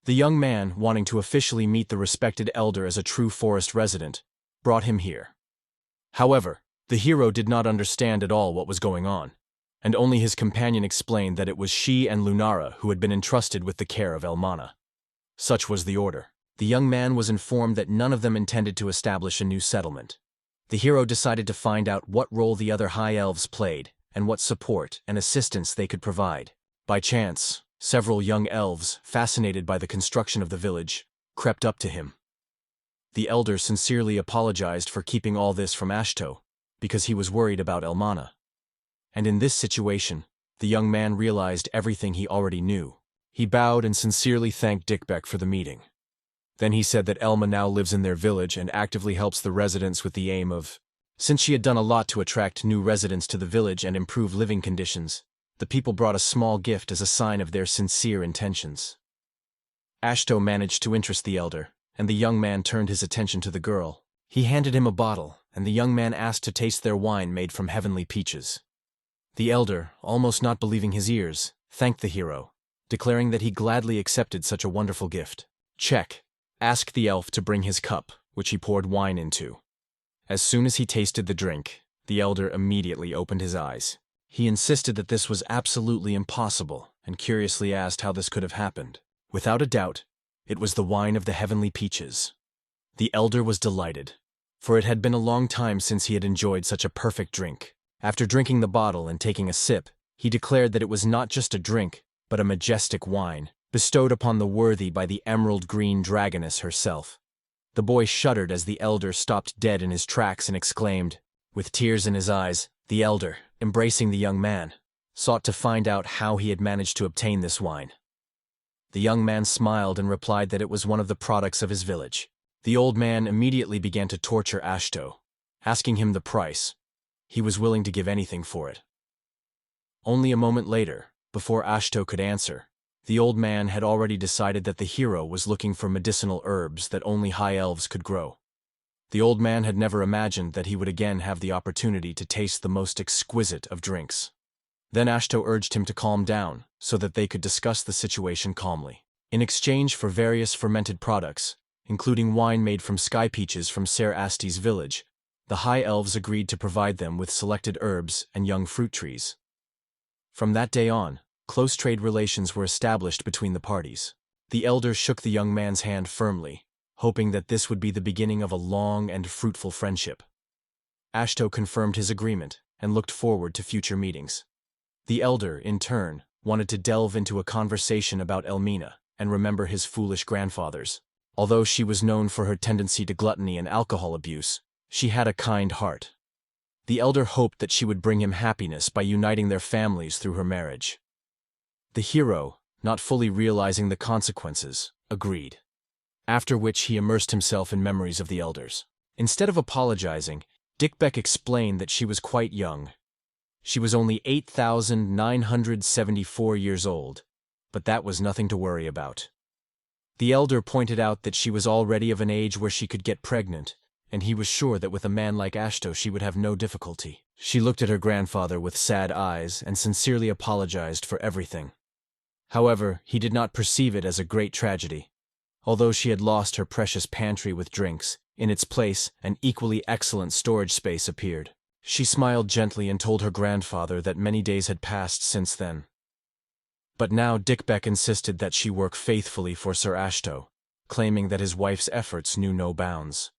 The young man, wanting to officially meet the respected elder as a true forest resident, brought him here. However, the hero did not understand at all what was going on, and only his companion explained that it was she and Lunara who had been entrusted with the care of Elmina. Such was the order. The young man was informed that none of them intended to establish a new settlement. The hero decided to find out what role the other high elves played, and what support and assistance they could provide. By chance, several young elves, fascinated by the construction of the village, crept up to him. The elder sincerely apologized for keeping all this from Ashto, because he was worried about Elmina. And in this situation, the young man realized everything he already knew. He bowed and sincerely thanked Dickbeck for the meeting. Then he said that Elma now lives in their village and actively helps the residents with the aim of, since she had done a lot to attract new residents to the village and improve living conditions, the people brought a small gift as a sign of their sincere intentions. Ashto managed to interest the elder, and the young man turned his attention to the girl. He handed him a bottle, and the young man asked to taste their wine made from heavenly peaches. The elder, almost not believing his ears, thanked the hero, declaring that he gladly accepted such a wonderful gift. Check. Asked the elf to bring his cup, which he poured wine into. As soon as he tasted the drink, the elder immediately opened his eyes. He insisted that this was absolutely impossible, and curiously asked how this could have happened. Without a doubt, it was the wine of the heavenly peaches. The elder was delighted, for it had been a long time since he had enjoyed such a perfect drink. After drinking the bottle and taking a sip, he declared that it was not just a drink, but a majestic wine, bestowed upon the worthy by the emerald-green dragoness herself. The boy shuddered as the elder stopped dead in his tracks and exclaimed, with tears in his eyes. The elder, embracing the young man, sought to find out how he had managed to obtain this wine. The young man smiled and replied that it was one of the products of his village. The old man immediately began to torture Ashto, asking him the price. He was willing to give anything for it. Only a moment later, before Ashto could answer, the old man had already decided that the hero was looking for medicinal herbs that only high elves could grow. The old man had never imagined that he would again have the opportunity to taste the most exquisite of drinks. Then Ashto urged him to calm down so that they could discuss the situation calmly. In exchange for various fermented products, including wine made from sky peaches from Ser Asti's village, the high elves agreed to provide them with selected herbs and young fruit trees. From that day on, close trade relations were established between the parties. The elder shook the young man's hand firmly, hoping that this would be the beginning of a long and fruitful friendship. Ashto confirmed his agreement and looked forward to future meetings. The elder, in turn, wanted to delve into a conversation about Elmina and remember his foolish grandfathers. Although she was known for her tendency to gluttony and alcohol abuse, she had a kind heart. The elder hoped that she would bring him happiness by uniting their families through her marriage. The hero, not fully realizing the consequences, agreed. After which he immersed himself in memories of the elders. Instead of apologizing, Dickbeck explained that she was quite young. She was only 8,974 years old, but that was nothing to worry about. The elder pointed out that she was already of an age where she could get pregnant, and he was sure that with a man like Ashto she would have no difficulty. She looked at her grandfather with sad eyes and sincerely apologized for everything. However, he did not perceive it as a great tragedy. Although she had lost her precious pantry with drinks, in its place an equally excellent storage space appeared. She smiled gently and told her grandfather that many days had passed since then. But now Dickbeck insisted that she work faithfully for Sir Ashto, claiming that his wife's efforts knew no bounds.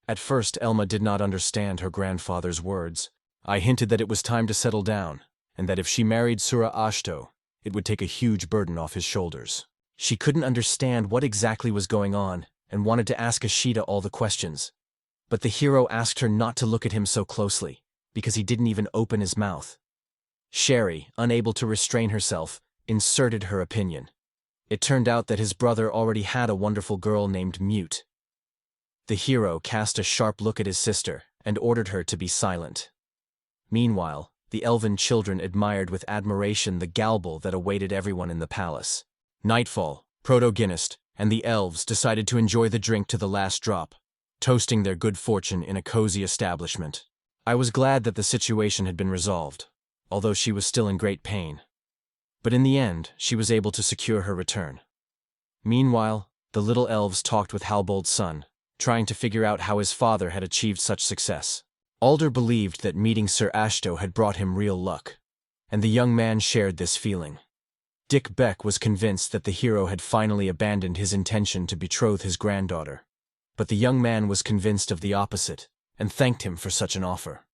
At first Elma did not understand her grandfather's words. I hinted that it was time to settle down, and that if she married Sir Ashto, it would take a huge burden off his shoulders. She couldn't understand what exactly was going on and wanted to ask Ashita all the questions. But the hero asked her not to look at him so closely, because he didn't even open his mouth. Sherry, unable to restrain herself, inserted her opinion. It turned out that his brother already had a wonderful girl named Mute. The hero cast a sharp look at his sister and ordered her to be silent. Meanwhile, the elven children admired with admiration the galbal that awaited everyone in the palace. Nightfall, Protogenist, and the elves decided to enjoy the drink to the last drop, toasting their good fortune in a cozy establishment. I was glad that the situation had been resolved, although she was still in great pain. But in the end, she was able to secure her return. Meanwhile, the little elves talked with Halbold's son, trying to figure out how his father had achieved such success. Alder believed that meeting Sir Ashto had brought him real luck, and the young man shared this feeling. Dick Beck was convinced that the hero had finally abandoned his intention to betroth his granddaughter, but the young man was convinced of the opposite, and thanked him for such an offer.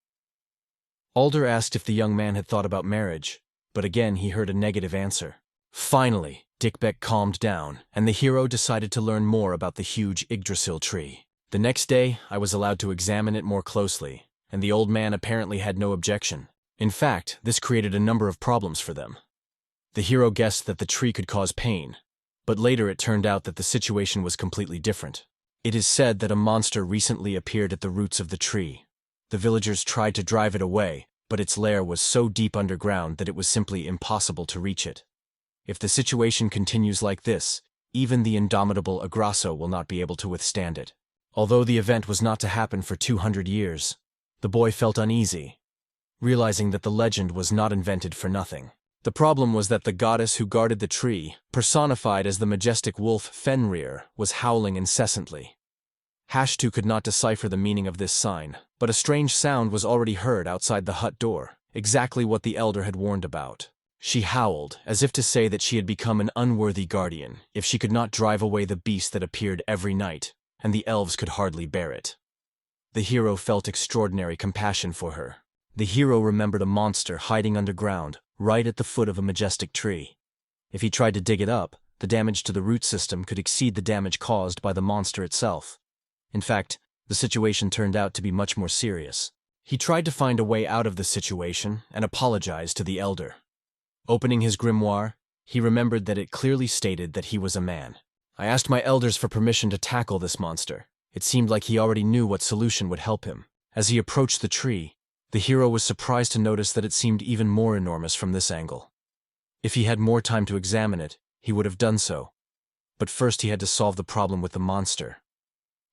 Alder asked if the young man had thought about marriage, but again he heard a negative answer. Finally, Dick Beck calmed down, and the hero decided to learn more about the huge Yggdrasil tree. The next day, I was allowed to examine it more closely, and the old man apparently had no objection. In fact, this created a number of problems for them. The hero guessed that the tree could cause pain, but later it turned out that the situation was completely different. It is said that a monster recently appeared at the roots of the tree. The villagers tried to drive it away, but its lair was so deep underground that it was simply impossible to reach it. If the situation continues like this, even the indomitable Agrasso will not be able to withstand it. Although the event was not to happen for 200 years, the boy felt uneasy, realizing that the legend was not invented for nothing. The problem was that the goddess who guarded the tree, personified as the majestic wolf Fenrir, was howling incessantly. Hashtu could not decipher the meaning of this sign, but a strange sound was already heard outside the hut door, exactly what the elder had warned about. She howled, as if to say that she had become an unworthy guardian if she could not drive away the beast that appeared every night, and the elves could hardly bear it. The hero felt extraordinary compassion for her. The hero remembered a monster hiding underground, right at the foot of a majestic tree. If he tried to dig it up, the damage to the root system could exceed the damage caused by the monster itself. In fact, the situation turned out to be much more serious. He tried to find a way out of the situation and apologized to the elder. Opening his grimoire, he remembered that it clearly stated that he was a man. I asked my elders for permission to tackle this monster. It seemed like he already knew what solution would help him. As he approached the tree, the hero was surprised to notice that it seemed even more enormous from this angle. If he had more time to examine it, he would have done so. But first he had to solve the problem with the monster.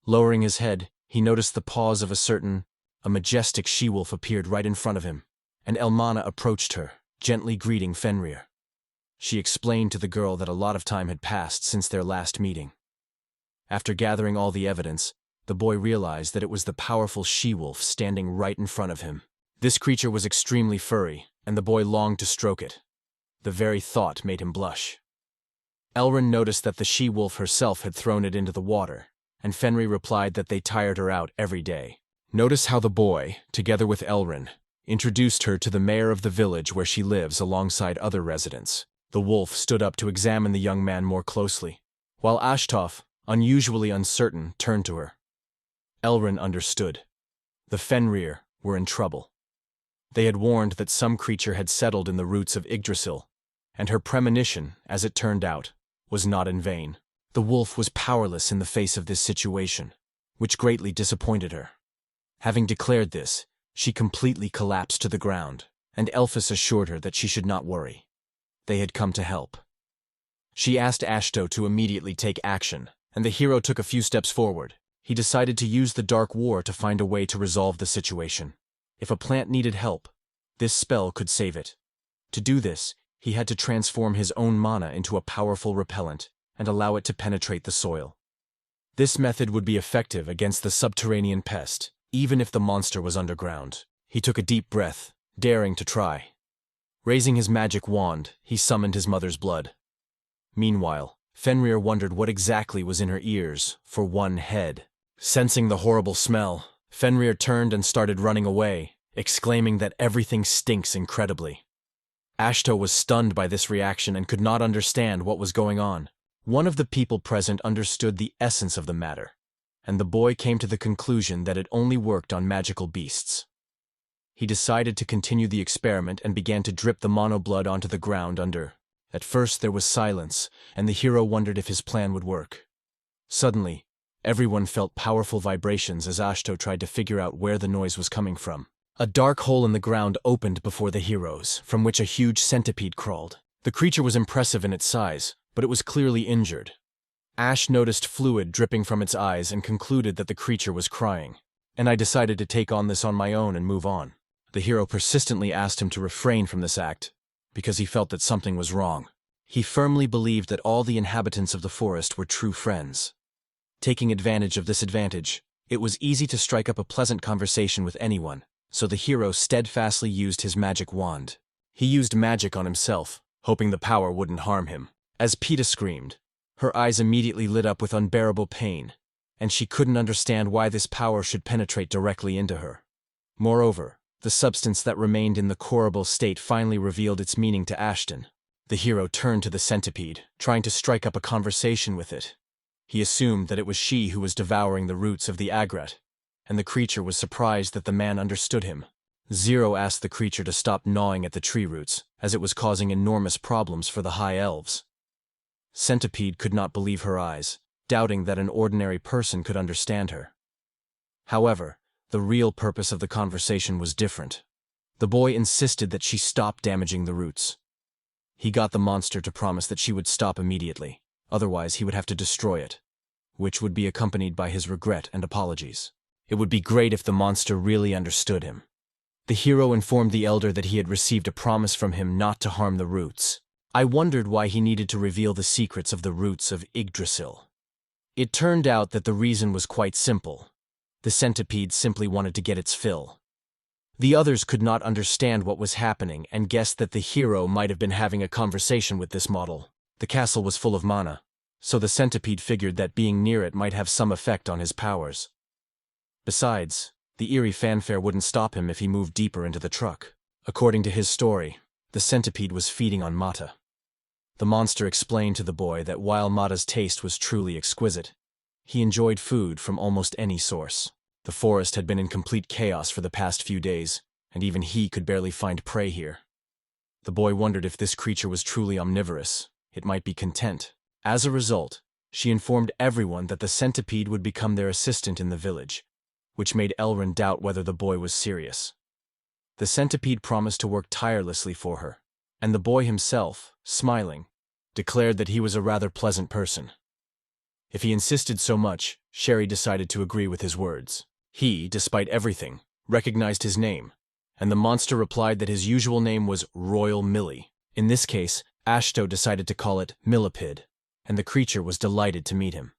Lowering his head, he noticed the paws of a majestic she-wolf appeared right in front of him, and Elmina approached her, gently greeting Fenrir. She explained to the girl that a lot of time had passed since their last meeting. After gathering all the evidence, the boy realized that it was the powerful she-wolf standing right in front of him. This creature was extremely furry, and the boy longed to stroke it. The very thought made him blush. Elrin noticed that the she-wolf herself had thrown it into the water, and Fenrir replied that they tired her out every day. Notice how the boy, together with Elrin, introduced her to the mayor of the village where she lives alongside other residents. The wolf stood up to examine the young man more closely, while Ashtov, unusually uncertain, turned to her. Elrin understood. The Fenrir were in trouble. They had warned that some creature had settled in the roots of Yggdrasil, and her premonition, as it turned out, was not in vain. The wolf was powerless in the face of this situation, which greatly disappointed her. Having declared this, she completely collapsed to the ground, and Elphys assured her that she should not worry. They had come to help. She asked Ashto to immediately take action, and the hero took a few steps forward. He decided to use the Dark War to find a way to resolve the situation. If a plant needed help, this spell could save it. To do this, he had to transform his own mana into a powerful repellent and allow it to penetrate the soil. This method would be effective against the subterranean pest, even if the monster was underground. He took a deep breath, daring to try. Raising his magic wand, he summoned his mother's blood. Meanwhile, Fenrir wondered what exactly was in her ears for one head. Sensing the horrible smell, Fenrir turned and started running away, exclaiming that everything stinks incredibly. Ashto was stunned by this reaction and could not understand what was going on. One of the people present understood the essence of the matter, and the boy came to the conclusion that it only worked on magical beasts. He decided to continue the experiment and began to drip the mono blood onto the ground under. At first there was silence, and the hero wondered if his plan would work. Suddenly, everyone felt powerful vibrations as Ashto tried to figure out where the noise was coming from. A dark hole in the ground opened before the heroes, from which a huge centipede crawled. The creature was impressive in its size, but it was clearly injured. Ash noticed fluid dripping from its eyes and concluded that the creature was crying. and I decided to take on this on my own and move on. The hero persistently asked him to refrain from this act, because he felt that something was wrong. He firmly believed that all the inhabitants of the forest were true friends. Taking advantage of this advantage, it was easy to strike up a pleasant conversation with anyone, so the hero steadfastly used his magic wand. He used magic on himself, hoping the power wouldn't harm him. As Peta screamed, her eyes immediately lit up with unbearable pain, and she couldn't understand why this power should penetrate directly into her. Moreover, the substance that remained in the corrible state finally revealed its meaning to Ashton. The hero turned to the centipede, trying to strike up a conversation with it. He assumed that it was she who was devouring the roots of the agrat, and the creature was surprised that the man understood him. Zero asked the creature to stop gnawing at the tree roots, as it was causing enormous problems for the high elves. Centipede could not believe her eyes, doubting that an ordinary person could understand her. However, the real purpose of the conversation was different. The boy insisted that she stop damaging the roots. He got the monster to promise that she would stop immediately, otherwise he would have to destroy it, which would be accompanied by his regret and apologies. It would be great if the monster really understood him. The hero informed the elder that he had received a promise from him not to harm the roots. I wondered why he needed to reveal the secrets of the roots of Yggdrasil. It turned out that the reason was quite simple. The centipede simply wanted to get its fill. The others could not understand what was happening and guessed that the hero might have been having a conversation with this model. The castle was full of mana, so the centipede figured that being near it might have some effect on his powers. Besides, the eerie fanfare wouldn't stop him if he moved deeper into the truck. According to his story, the centipede was feeding on mata. The monster explained to the boy that while mata's taste was truly exquisite, he enjoyed food from almost any source. The forest had been in complete chaos for the past few days, and even he could barely find prey here. The boy wondered if this creature was truly omnivorous. It might be content. As a result, she informed everyone that the centipede would become their assistant in the village, which made Elrond doubt whether the boy was serious. The centipede promised to work tirelessly for her, and the boy himself, smiling, declared that he was a rather pleasant person. If he insisted so much, Sherry decided to agree with his words. He, despite everything, recognized his name, and the monster replied that his usual name was Royal Millie. In this case, Ashto decided to call it Millipede, and the creature was delighted to meet him.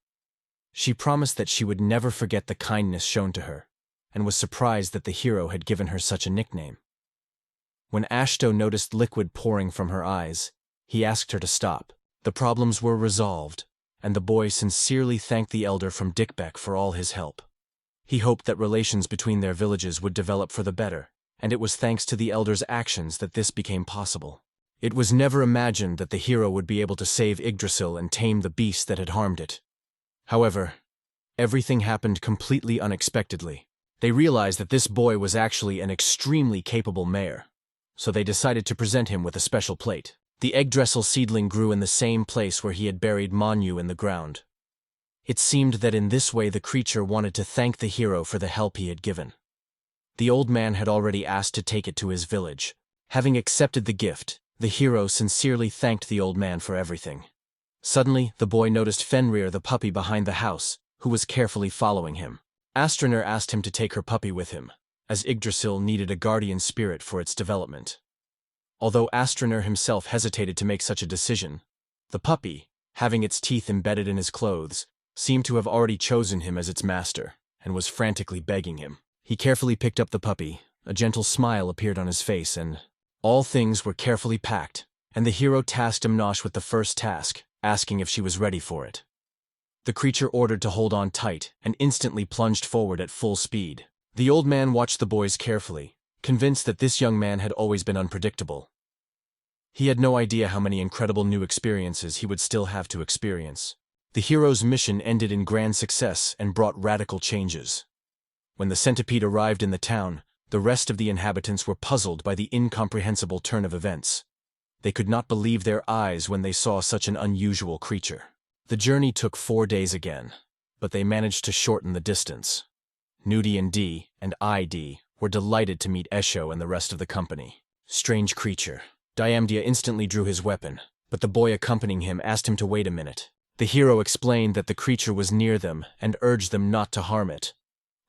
She promised that she would never forget the kindness shown to her, and was surprised that the hero had given her such a nickname. When Ashto noticed liquid pouring from her eyes, he asked her to stop. The problems were resolved, and the boy sincerely thanked the elder from Dickbeck for all his help. He hoped that relations between their villages would develop for the better, and it was thanks to the elder's actions that this became possible. It was never imagined that the hero would be able to save Yggdrasil and tame the beast that had harmed it. However, everything happened completely unexpectedly. They realized that this boy was actually an extremely capable mayor, so they decided to present him with a special plate. The Yggdrasil seedling grew in the same place where he had buried Manhwa in the ground. It seemed that in this way the creature wanted to thank the hero for the help he had given. The old man had already asked to take it to his village. Having accepted the gift, the hero sincerely thanked the old man for everything. Suddenly, the boy noticed Fenrir the puppy behind the house, who was carefully following him. Astria asked him to take her puppy with him, as Yggdrasil needed a guardian spirit for its development. Although Astria himself hesitated to make such a decision, the puppy, having its teeth embedded in his clothes, seemed to have already chosen him as its master, and was frantically begging him. He carefully picked up the puppy, a gentle smile appeared on his face, and all things were carefully packed, and the hero tasked Amnosh with the first task, asking if she was ready for it. The creature ordered to hold on tight, and instantly plunged forward at full speed. The old man watched the boys carefully, convinced that this young man had always been unpredictable. He had no idea how many incredible new experiences he would still have to experience. The hero's mission ended in grand success and brought radical changes. When the centipede arrived in the town, the rest of the inhabitants were puzzled by the incomprehensible turn of events. They could not believe their eyes when they saw such an unusual creature. The journey took 4 days again, but they managed to shorten the distance. Nudie and Dee and ID were delighted to meet Esho and the rest of the company. Strange creature. Diamdia instantly drew his weapon, but the boy accompanying him asked him to wait a minute. The hero explained that the creature was near them and urged them not to harm it.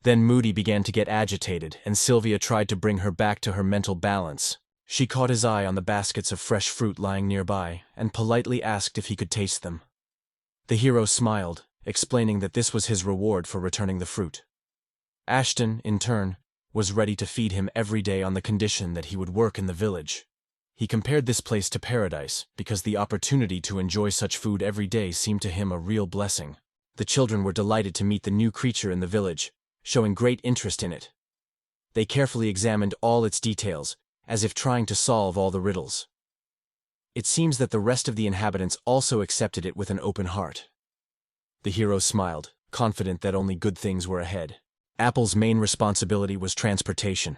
Then Moody began to get agitated, and Sylvia tried to bring her back to her mental balance. She caught his eye on the baskets of fresh fruit lying nearby, and politely asked if he could taste them. The hero smiled, explaining that this was his reward for returning the fruit. Ashton, in turn, was ready to feed him every day on the condition that he would work in the village. He compared this place to paradise, because the opportunity to enjoy such food every day seemed to him a real blessing. The children were delighted to meet the new creature in the village, showing great interest in it. They carefully examined all its details, as if trying to solve all the riddles. It seems that the rest of the inhabitants also accepted it with an open heart. The hero smiled, confident that only good things were ahead. Apple's main responsibility was transportation.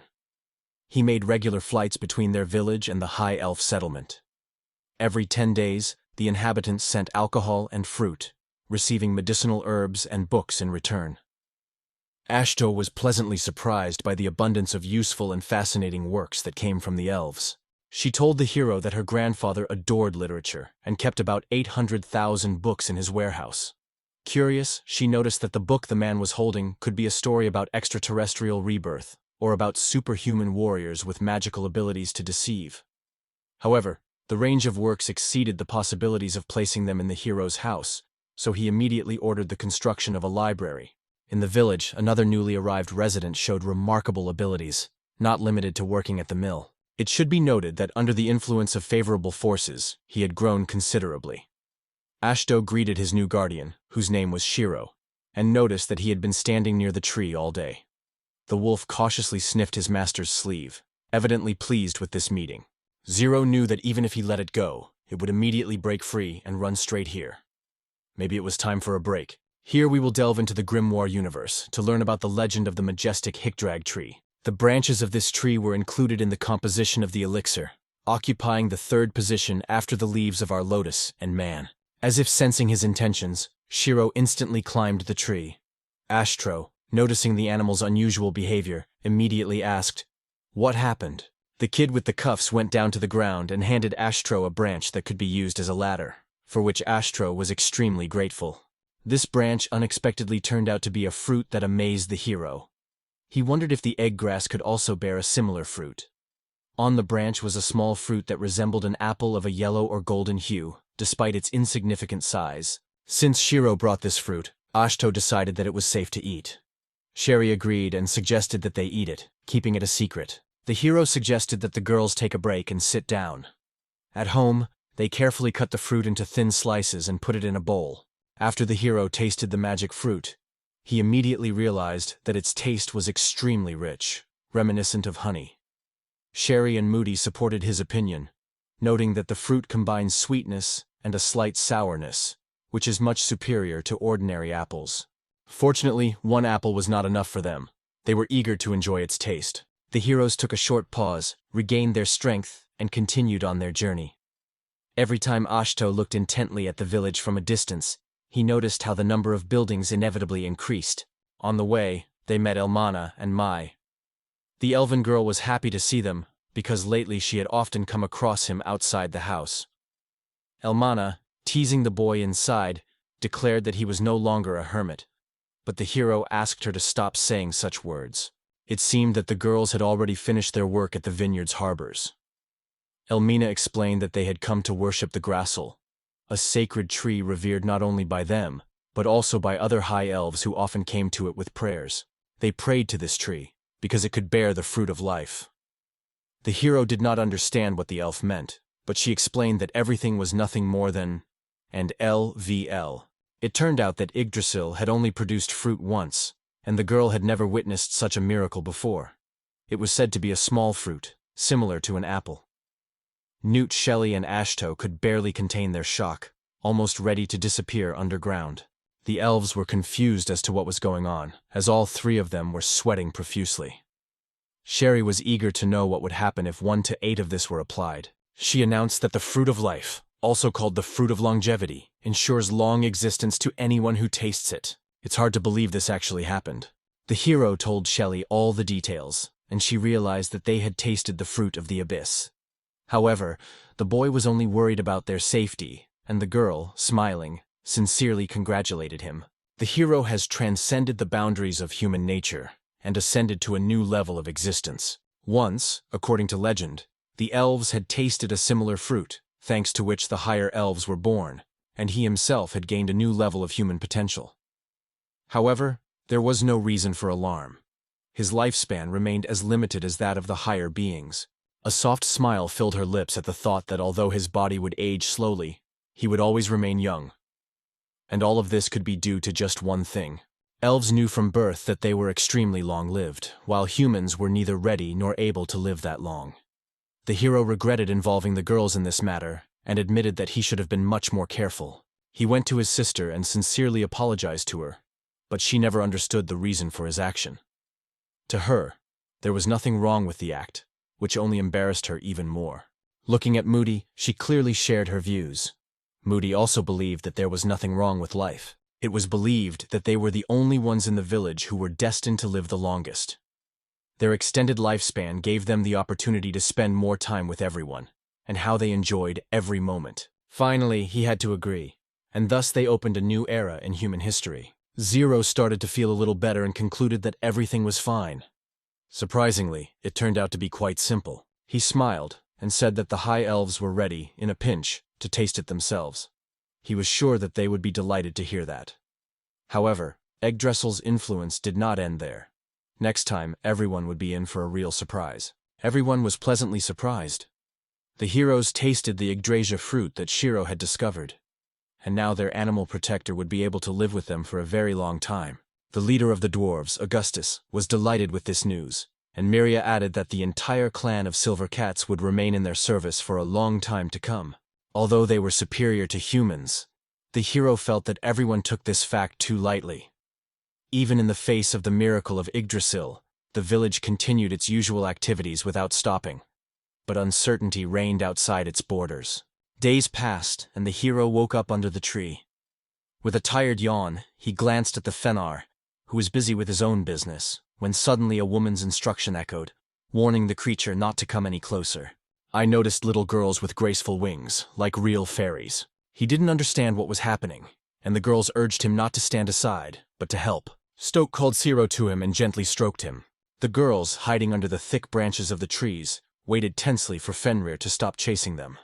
He made regular flights between their village and the High Elf settlement. Every 10 days, the inhabitants sent alcohol and fruit, receiving medicinal herbs and books in return. Ashto was pleasantly surprised by the abundance of useful and fascinating works that came from the elves. She told the hero that her grandfather adored literature and kept about 800,000 books in his warehouse. Curious, she noticed that the book the man was holding could be a story about extraterrestrial rebirth, or about superhuman warriors with magical abilities to deceive. However, the range of works exceeded the possibilities of placing them in the hero's house, so he immediately ordered the construction of a library. In the village, another newly arrived resident showed remarkable abilities, not limited to working at the mill. It should be noted that under the influence of favorable forces, he had grown considerably. Ashto greeted his new guardian, whose name was Shiro, and noticed that he had been standing near the tree all day. The wolf cautiously sniffed his master's sleeve, evidently pleased with this meeting. Zero knew that even if he let it go, it would immediately break free and run straight here. Maybe it was time for a break. Here we will delve into the grimoire universe to learn about the legend of the majestic Hickdrag tree. The branches of this tree were included in the composition of the elixir, occupying the third position after the leaves of our lotus and man. As if sensing his intentions, Shiro instantly climbed the tree. Ashtro, noticing the animal's unusual behavior, immediately asked, "What happened?" The kid with the cuffs went down to the ground and handed Ashtro a branch that could be used as a ladder, for which Ashtro was extremely grateful. This branch unexpectedly turned out to be a fruit that amazed the hero. He wondered if the egg grass could also bear a similar fruit. On the branch was a small fruit that resembled an apple of a yellow or golden hue, despite its insignificant size. Since Shiro brought this fruit, Ashto decided that it was safe to eat. Sherry agreed and suggested that they eat it, keeping it a secret. The hero suggested that the girls take a break and sit down. At home, they carefully cut the fruit into thin slices and put it in a bowl. After the hero tasted the magic fruit, he immediately realized that its taste was extremely rich, reminiscent of honey. Sherry and Moody supported his opinion, noting that the fruit combines sweetness and a slight sourness, which is much superior to ordinary apples. Fortunately, one apple was not enough for them. They were eager to enjoy its taste. The heroes took a short pause, regained their strength, and continued on their journey. Every time Ashto looked intently at the village from a distance, he noticed how the number of buildings inevitably increased. On the way, they met Elmina and Mai. The elven girl was happy to see them, because lately she had often come across him outside the house. Elmina, teasing the boy inside, declared that he was no longer a hermit, but the hero asked her to stop saying such words. It seemed that the girls had already finished their work at the Vineyard's harbors. Elmina explained that they had come to worship the Grassel, a sacred tree revered not only by them, but also by other high elves who often came to it with prayers. They prayed to this tree, because it could bear the fruit of life. The hero did not understand what the elf meant, but she explained that everything was nothing more than and LVL. It turned out that Yggdrasil had only produced fruit once, and the girl had never witnessed such a miracle before. It was said to be a small fruit, similar to an apple. Newt, Shelley, and Ashto could barely contain their shock, almost ready to disappear underground. The elves were confused as to what was going on, as all three of them were sweating profusely. Sherry was eager to know what would happen if 1 to 8 of this were applied. She announced that the fruit of life, also called the fruit of longevity, ensures long existence to anyone who tastes it. It's hard to believe this actually happened. The hero told Shelley all the details, and she realized that they had tasted the fruit of the abyss. However, the boy was only worried about their safety, and the girl, smiling, sincerely congratulated him. The hero has transcended the boundaries of human nature and ascended to a new level of existence. Once, according to legend, the elves had tasted a similar fruit, thanks to which the higher elves were born, and he himself had gained a new level of human potential. However, there was no reason for alarm. His lifespan remained as limited as that of the higher beings. A soft smile filled her lips at the thought that although his body would age slowly, he would always remain young. And all of this could be due to just one thing. Elves knew from birth that they were extremely long-lived, while humans were neither ready nor able to live that long. The hero regretted involving the girls in this matter and admitted that he should have been much more careful. He went to his sister and sincerely apologized to her, but she never understood the reason for his action. To her, there was nothing wrong with the act, which only embarrassed her even more. Looking at Moody, she clearly shared her views. Moody also believed that there was nothing wrong with life. It was believed that they were the only ones in the village who were destined to live the longest. Their extended lifespan gave them the opportunity to spend more time with everyone, and how they enjoyed every moment. Finally, he had to agree, and thus they opened a new era in human history. Zero started to feel a little better and concluded that everything was fine. Surprisingly, it turned out to be quite simple. He smiled and said that the high elves were ready, in a pinch, to taste it themselves. He was sure that they would be delighted to hear that. However, Yggdrasil's influence did not end there. Next time, everyone would be in for a real surprise. Everyone was pleasantly surprised. The heroes tasted the Yggdrasia fruit that Shiro had discovered, and now their animal protector would be able to live with them for a very long time. The leader of the dwarves, Augustus, was delighted with this news, and Miria added that the entire clan of silver cats would remain in their service for a long time to come. Although they were superior to humans, the hero felt that everyone took this fact too lightly. Even in the face of the miracle of Yggdrasil, the village continued its usual activities without stopping. But uncertainty reigned outside its borders. Days passed, and the hero woke up under the tree. With a tired yawn, he glanced at the Fenar, who was busy with his own business, when suddenly a woman's instruction echoed, warning the creature not to come any closer. I noticed little girls with graceful wings, like real fairies. He didn't understand what was happening, and the girls urged him not to stand aside, but to help. Stoke called Zero to him and gently stroked him. The girls, hiding under the thick branches of the trees, waited tensely for Fenrir to stop chasing them.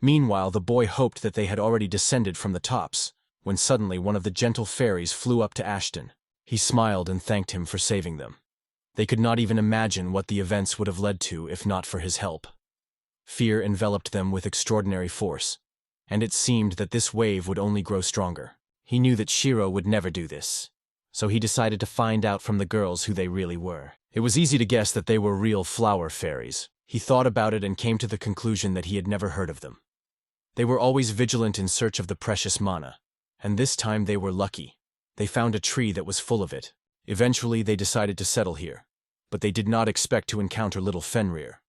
Meanwhile, the boy hoped that they had already descended from the tops, when suddenly one of the gentle fairies flew up to Ashton. He smiled and thanked him for saving them. They could not even imagine what the events would have led to if not for his help. Fear enveloped them with extraordinary force, and it seemed that this wave would only grow stronger. He knew that Shiro would never do this, so he decided to find out from the girls who they really were. It was easy to guess that they were real flower fairies. He thought about it and came to the conclusion that he had never heard of them. They were always vigilant in search of the precious mana, and this time they were lucky. They found a tree that was full of it. Eventually they decided to settle here, but they did not expect to encounter little Fenrir.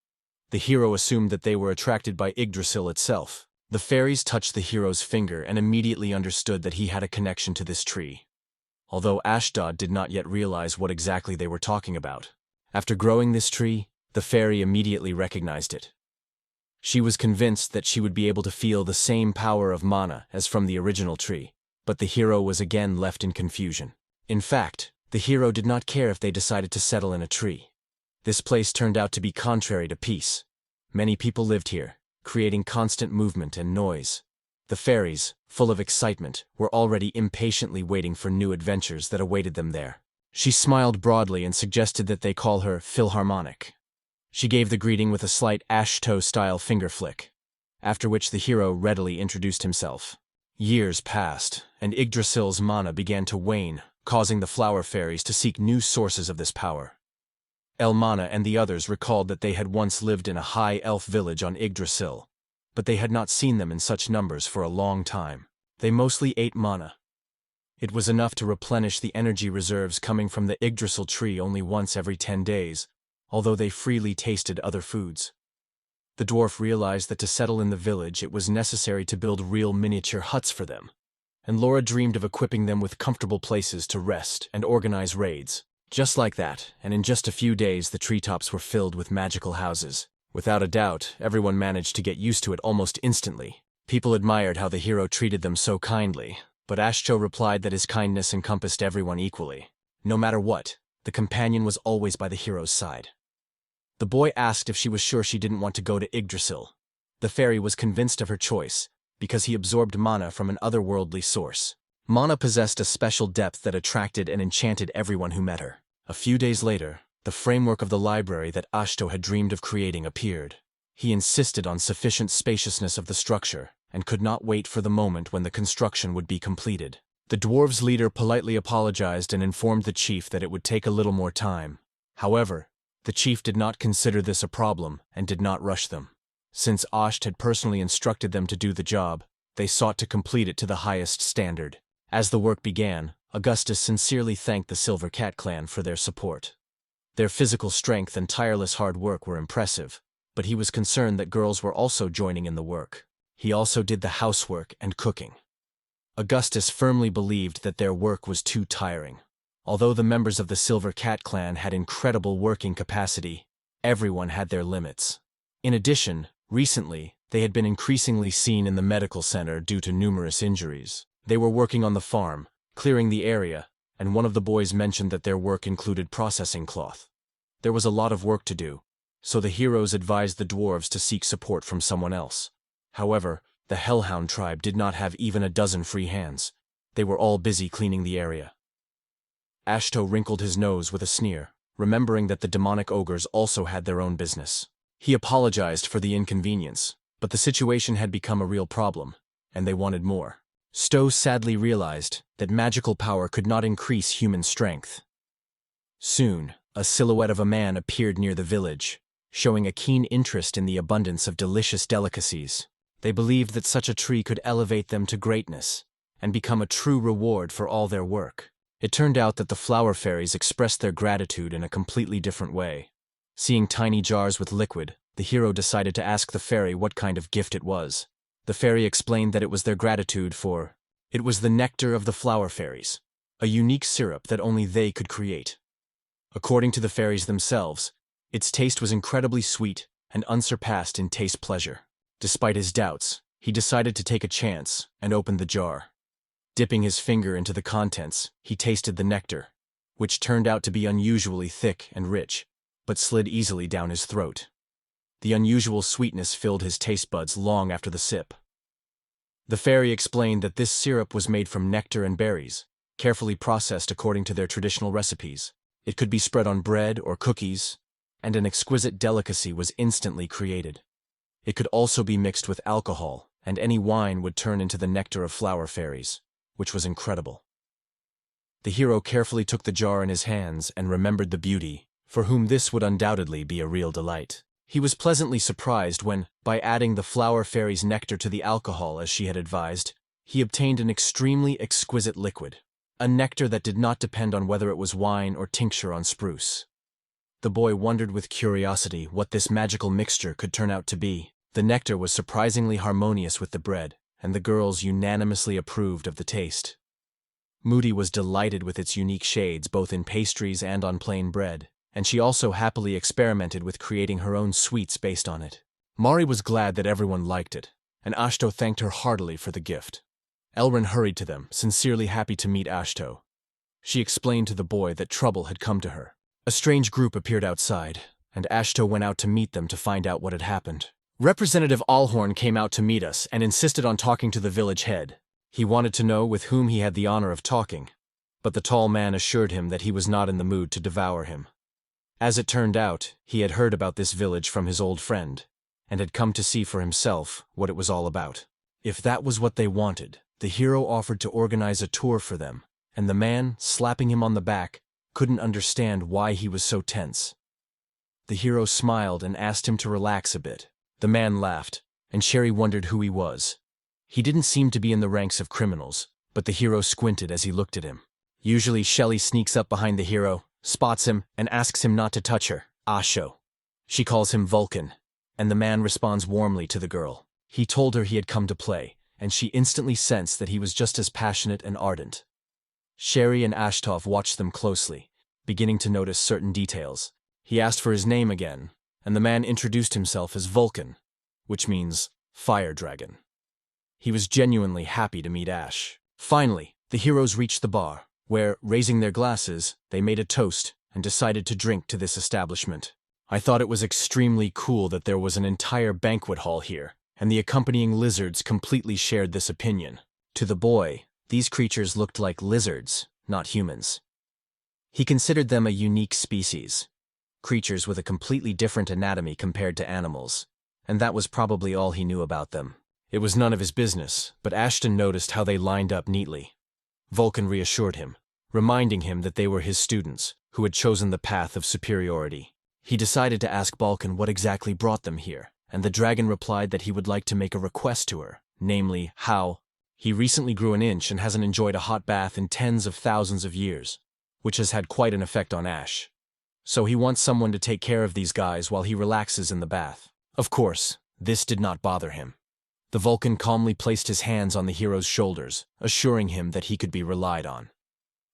The hero assumed that they were attracted by Yggdrasil itself. The fairies touched the hero's finger and immediately understood that he had a connection to this tree, although Ashdod did not yet realize what exactly they were talking about. After growing this tree, the fairy immediately recognized it. She was convinced that she would be able to feel the same power of mana as from the original tree, but the hero was again left in confusion. In fact, the hero did not care if they decided to settle in a tree. This place turned out to be contrary to peace. Many people lived here, creating constant movement and noise. The fairies, full of excitement, were already impatiently waiting for new adventures that awaited them there. She smiled broadly and suggested that they call her Philharmonic. She gave the greeting with a slight Ashto-style finger flick, after which the hero readily introduced himself. Years passed, and Yggdrasil's mana began to wane, causing the flower fairies to seek new sources of this power. Elmina and the others recalled that they had once lived in a high elf village on Yggdrasil, but they had not seen them in such numbers for a long time. They mostly ate mana. It was enough to replenish the energy reserves coming from the Yggdrasil tree only once every 10 days, although they freely tasted other foods. The dwarf realized that to settle in the village it was necessary to build real miniature huts for them, and Laura dreamed of equipping them with comfortable places to rest and organize raids. Just like that, and in just a few days the treetops were filled with magical houses. Without a doubt, everyone managed to get used to it almost instantly. People admired how the hero treated them so kindly, But Ashto replied that his kindness encompassed everyone equally. No matter what, the companion was always by the hero's side. The boy asked if she was sure she didn't want to go to Yggdrasil. The fairy was convinced of her choice, because he absorbed mana from an otherworldly source. Mana possessed a special depth that attracted and enchanted everyone who met her. A few days later, the framework of the library that Ashto had dreamed of creating appeared. He insisted on sufficient spaciousness of the structure, and could not wait for the moment when the construction would be completed. The dwarves' leader politely apologized and informed the chief that it would take a little more time. However, the chief did not consider this a problem and did not rush them. Since Asht had personally instructed them to do the job, they sought to complete it to the highest standard. As the work began, Augustus sincerely thanked the Silver Cat clan for their support. Their physical strength and tireless hard work were impressive, but he was concerned that girls were also joining in the work. He also did the housework and cooking. Augustus firmly believed that their work was too tiring. Although the members of the Silver Cat clan had incredible working capacity, everyone had their limits. In addition, recently, they had been increasingly seen in the medical center due to numerous injuries. They were working on the farm, clearing the area, and one of the boys mentioned that their work included processing cloth. There was a lot of work to do, so the heroes advised the dwarves to seek support from someone else. However, the Hellhound tribe did not have even a dozen free hands. They were all busy cleaning the area. Ashto wrinkled his nose with a sneer, remembering that the demonic ogres also had their own business. He apologized for the inconvenience, but the situation had become a real problem, and they wanted more. Stowe sadly realized that magical power could not increase human strength. Soon, a silhouette of a man appeared near the village, showing a keen interest in the abundance of delicious delicacies. They believed that such a tree could elevate them to greatness and become a true reward for all their work. It turned out that the flower fairies expressed their gratitude in a completely different way. Seeing tiny jars with liquid, the hero decided to ask the fairy what kind of gift it was. The fairy explained that it was their gratitude for. It was the nectar of the flower fairies, a unique syrup that only they could create. According to the fairies themselves, its taste was incredibly sweet and unsurpassed in taste pleasure. Despite his doubts, he decided to take a chance and opened the jar. Dipping his finger into the contents, he tasted the nectar, which turned out to be unusually thick and rich, but slid easily down his throat. The unusual sweetness filled his taste buds long after the sip. The fairy explained that this syrup was made from nectar and berries, carefully processed according to their traditional recipes. It could be spread on bread or cookies, and an exquisite delicacy was instantly created. It could also be mixed with alcohol, and any wine would turn into the nectar of flower fairies, which was incredible. The hero carefully took the jar in his hands and remembered the beauty, for whom this would undoubtedly be a real delight. He was pleasantly surprised when, by adding the flower fairy's nectar to the alcohol as she had advised, he obtained an extremely exquisite liquid, a nectar that did not depend on whether it was wine or tincture on spruce. The boy wondered with curiosity what this magical mixture could turn out to be. The nectar was surprisingly harmonious with the bread, and the girls unanimously approved of the taste. Moody was delighted with its unique shades both in pastries and on plain bread, and she also happily experimented with creating her own sweets based on it. Mari was glad that everyone liked it, and Ashto thanked her heartily for the gift. Elrin hurried to them, sincerely happy to meet Ashto. She explained to the boy that trouble had come to her. A strange group appeared outside, and Ashto went out to meet them to find out what had happened. Representative Allhorn came out to meet us and insisted on talking to the village head. He wanted to know with whom he had the honor of talking, but the tall man assured him that he was not in the mood to devour him. As it turned out, he had heard about this village from his old friend, and had come to see for himself what it was all about. If that was what they wanted, the hero offered to organize a tour for them, and the man, slapping him on the back, couldn't understand why he was so tense. The hero smiled and asked him to relax a bit. The man laughed, and Sherry wondered who he was. He didn't seem to be in the ranks of criminals, but the hero squinted as he looked at him. Usually Shelley sneaks up behind the hero, spots him, and asks him not to touch her, Asho. She calls him Vulcan, and the man responds warmly to the girl. He told her he had come to play, and she instantly sensed that he was just as passionate and ardent. Sherry and Ashtov watched them closely, beginning to notice certain details. He asked for his name again, and the man introduced himself as Vulcan, which means fire dragon. He was genuinely happy to meet Ash. Finally, the heroes reached the bar, where, raising their glasses, they made a toast and decided to drink to this establishment. I thought it was extremely cool that there was an entire banquet hall here, and the accompanying lizards completely shared this opinion. To the boy, these creatures looked like lizards, not humans. He considered them a unique species, creatures with a completely different anatomy compared to animals, and that was probably all he knew about them. It was none of his business, but Ashton noticed how they lined up neatly. Vulcan reassured him, reminding him that they were his students, who had chosen the path of superiority. He decided to ask Vulcan what exactly brought them here, and the dragon replied that he would like to make a request to her, namely, how he recently grew an inch and hasn't enjoyed a hot bath in tens of thousands of years, which has had quite an effect on Ash. So he wants someone to take care of these guys while he relaxes in the bath. Of course, this did not bother him. The Vulcan calmly placed his hands on the hero's shoulders, assuring him that he could be relied on.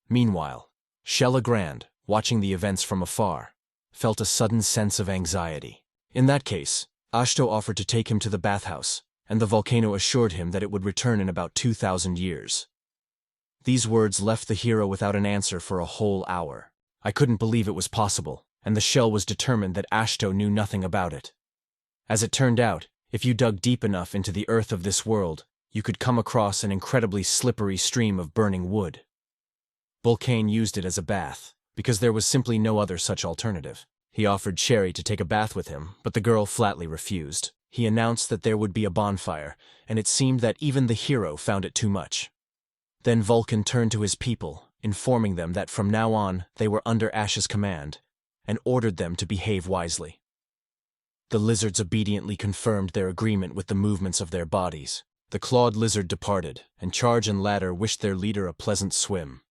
Meanwhile, Shella Grand, watching the events from afar, felt a sudden sense of anxiety. In that case, Ashto offered to take him to the bathhouse, and the volcano assured him that it would return in about 2,000 years. These words left the hero without an answer for a whole hour. I couldn't believe it was possible, and the shell was determined that Ashto knew nothing about it. As it turned out, if you dug deep enough into the earth of this world, you could come across an incredibly slippery stream of burning wood. Vulcan used it as a bath, because there was simply no other such alternative. He offered Cherry to take a bath with him, but the girl flatly refused. He announced that there would be a bonfire, and it seemed that even the hero found it too much. Then Vulcan turned to his people, informing them that from now on they were under Ash's command, and ordered them to behave wisely. The lizards obediently confirmed their agreement with the movements of their bodies. The clawed lizard departed, and Charge and Ladder wished their leader a pleasant swim.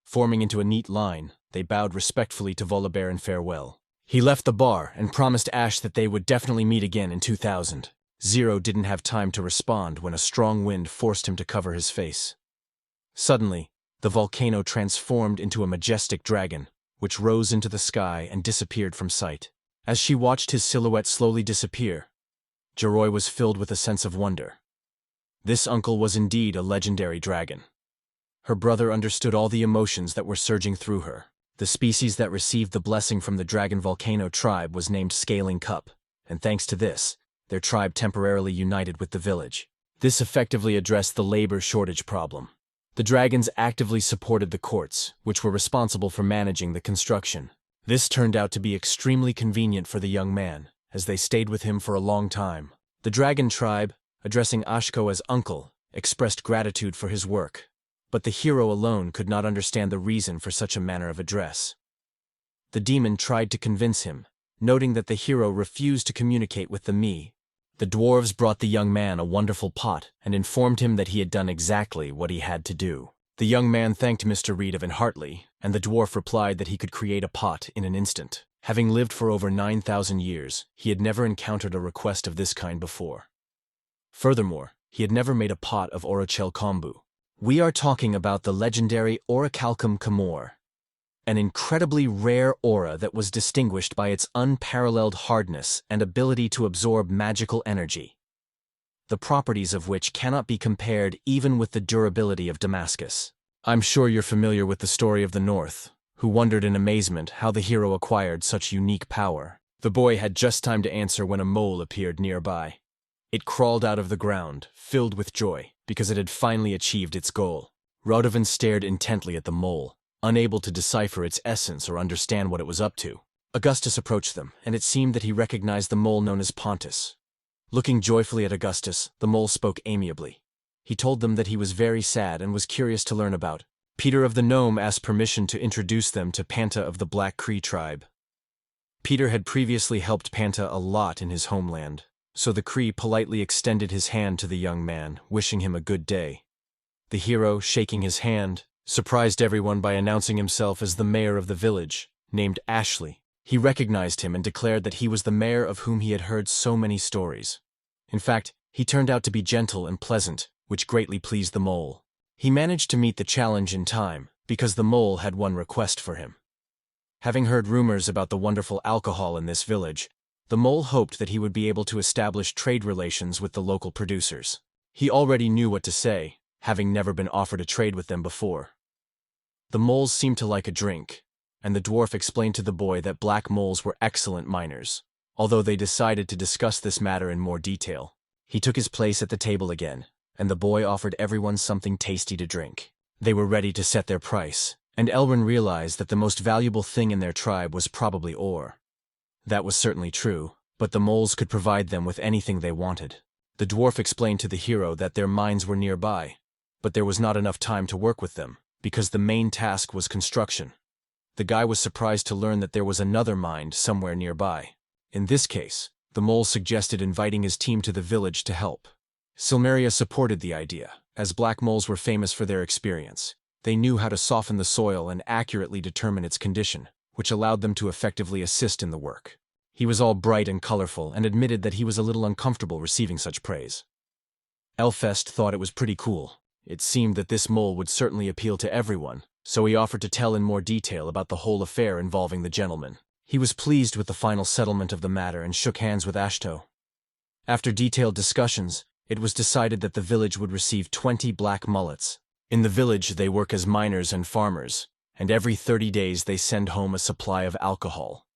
Forming into a neat line, they bowed respectfully to Volibear in farewell. He left the bar and promised Ash that they would definitely meet again in 2000. Zero didn't have time to respond when a strong wind forced him to cover his face. Suddenly, the volcano transformed into a majestic dragon, which rose into the sky and disappeared from sight. As she watched his silhouette slowly disappear, Jeroy was filled with a sense of wonder. This uncle was indeed a legendary dragon. Her brother understood all the emotions that were surging through her. The species that received the blessing from the dragon volcano tribe was named Scaling Cup, and thanks to this, their tribe temporarily united with the village. This effectively addressed the labor shortage problem. The dragons actively supported the courts, which were responsible for managing the construction. This turned out to be extremely convenient for the young man, as they stayed with him for a long time. The dragon tribe, addressing Ashko as uncle, expressed gratitude for his work, but the hero alone could not understand the reason for such a manner of address. The demon tried to convince him, noting that the hero refused to communicate with the me. The dwarves brought the young man a wonderful pot and informed him that he had done exactly what he had to do. The young man thanked Mr. Reed of heartily, and the dwarf replied that he could create a pot in an instant. Having lived for over 9,000 years, he had never encountered a request of this kind before. Furthermore, he had never made a pot of Orachel kombu. We are talking about the legendary Orichalcum Camor, an incredibly rare aura that was distinguished by its unparalleled hardness and ability to absorb magical energy, the properties of which cannot be compared even with the durability of Damascus. I'm sure you're familiar with the story of the North, who wondered in amazement how the hero acquired such unique power. The boy had just time to answer when a mole appeared nearby. It crawled out of the ground, filled with joy, because it had finally achieved its goal. Radovan stared intently at the mole, unable to decipher its essence or understand what it was up to. Augustus approached them, and it seemed that he recognized the mole known as Pontus. Looking joyfully at Augustus, the mole spoke amiably. He told them that he was very sad and was curious to learn about. Peter of the Gnome asked permission to introduce them to Panta of the Black Cree tribe. Peter had previously helped Panta a lot in his homeland, so the Cree politely extended his hand to the young man, wishing him a good day. The hero, shaking his hand, surprised everyone by announcing himself as the mayor of the village, named Ashley. He recognized him and declared that he was the mayor of whom he had heard so many stories. In fact, he turned out to be gentle and pleasant, which greatly pleased the mole. He managed to meet the challenge in time, because the mole had one request for him. Having heard rumors about the wonderful alcohol in this village, the mole hoped that he would be able to establish trade relations with the local producers. He already knew what to say, having never been offered a trade with them before. The moles seemed to like a drink, and the dwarf explained to the boy that black moles were excellent miners, although they decided to discuss this matter in more detail. He took his place at the table again, and the boy offered everyone something tasty to drink. They were ready to set their price, and Elrin realized that the most valuable thing in their tribe was probably ore. That was certainly true, but the moles could provide them with anything they wanted. The dwarf explained to the hero that their mines were nearby, but there was not enough time to work with them, because the main task was construction. The guy was surprised to learn that there was another mine somewhere nearby. In this case, the mole suggested inviting his team to the village to help. Silmeria supported the idea, as black moles were famous for their experience. They knew how to soften the soil and accurately determine its condition, which allowed them to effectively assist in the work. He was all bright and colorful and admitted that he was a little uncomfortable receiving such praise. Elfest thought it was pretty cool. It seemed that this mole would certainly appeal to everyone, so he offered to tell in more detail about the whole affair involving the gentleman. He was pleased with the final settlement of the matter and shook hands with Ashto. After detailed discussions, it was decided that the village would receive 20 black mullets. In the village, they work as miners and farmers, and every 30 days they send home a supply of alcohol.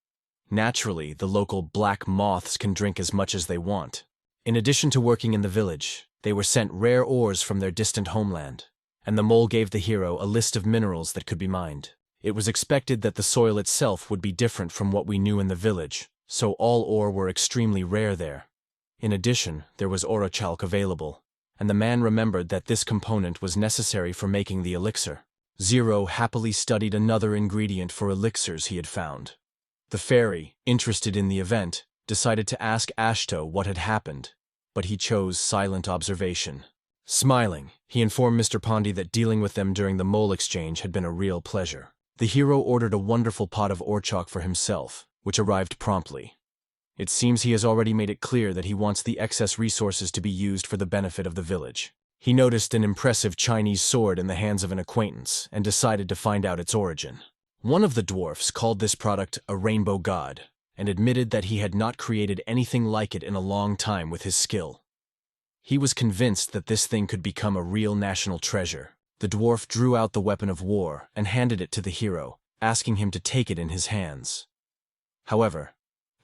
Naturally, the local black moths can drink as much as they want. In addition to working in the village, they were sent rare ores from their distant homeland, and the mole gave the hero a list of minerals that could be mined. It was expected that the soil itself would be different from what we knew in the village, so all ore were extremely rare there. In addition, there was orichalk available, and the man remembered that this component was necessary for making the elixir. Zero happily studied another ingredient for elixirs he had found. The fairy, interested in the event, decided to ask Ashto what had happened, but he chose silent observation. Smiling, he informed Mr. Pondy that dealing with them during the mole exchange had been a real pleasure. The hero ordered a wonderful pot of orichalk for himself, which arrived promptly. It seems he has already made it clear that he wants the excess resources to be used for the benefit of the village. He noticed an impressive Chinese sword in the hands of an acquaintance and decided to find out its origin. One of the dwarfs called this product a rainbow god and admitted that he had not created anything like it in a long time with his skill. He was convinced that this thing could become a real national treasure. The dwarf drew out the weapon of war and handed it to the hero, asking him to take it in his hands. However,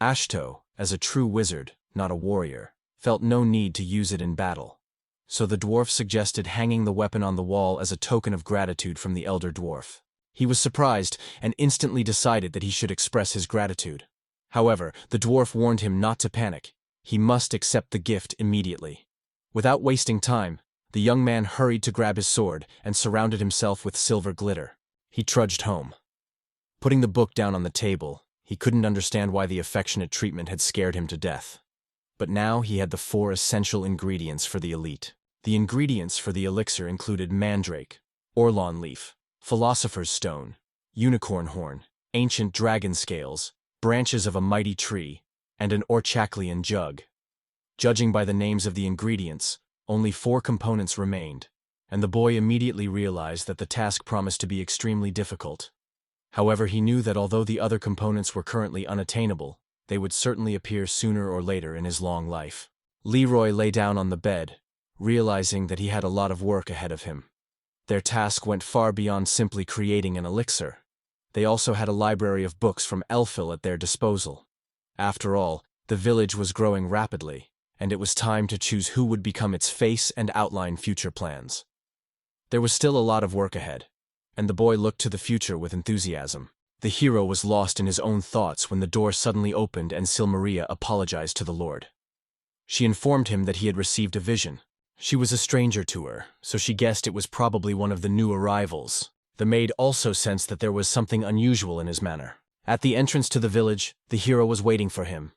Ashto, as a true wizard, not a warrior, felt no need to use it in battle. So the dwarf suggested hanging the weapon on the wall as a token of gratitude from the elder dwarf. He was surprised and instantly decided that he should express his gratitude. However, the dwarf warned him not to panic. He must accept the gift immediately. Without wasting time, the young man hurried to grab his sword and surrounded himself with silver glitter. He trudged home. Putting the book down on the table, he couldn't understand why the affectionate treatment had scared him to death. But now he had the 4 essential ingredients for the elite. The ingredients for the elixir included mandrake, orlon leaf, philosopher's stone, unicorn horn, ancient dragon scales, branches of a mighty tree, and an orchaklian jug. Judging by the names of the ingredients, only 4 components remained, and the boy immediately realized that the task promised to be extremely difficult. However, he knew that although the other components were currently unattainable, they would certainly appear sooner or later in his long life. Leroy lay down on the bed, realizing that he had a lot of work ahead of him. Their task went far beyond simply creating an elixir. They also had a library of books from Elfil at their disposal. After all, the village was growing rapidly, and it was time to choose who would become its face and outline future plans. There was still a lot of work ahead, and the boy looked to the future with enthusiasm. The hero was lost in his own thoughts when the door suddenly opened and Silmeria apologized to the Lord. She informed him that he had received a vision. She was a stranger to her, so she guessed it was probably one of the new arrivals. The maid also sensed that there was something unusual in his manner. At the entrance to the village, the hero was waiting for him,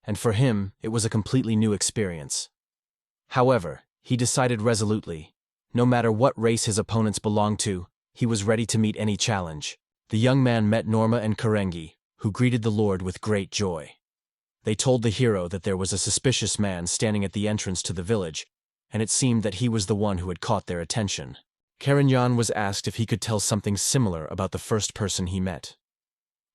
and for him, it was a completely new experience. However, he decided resolutely, no matter what race his opponents belonged to, he was ready to meet any challenge. The young man met Norma and Karengi, who greeted the Lord with great joy. They told the hero that there was a suspicious man standing at the entrance to the village, and it seemed that he was the one who had caught their attention. Karenyan was asked if he could tell something similar about the first person he met.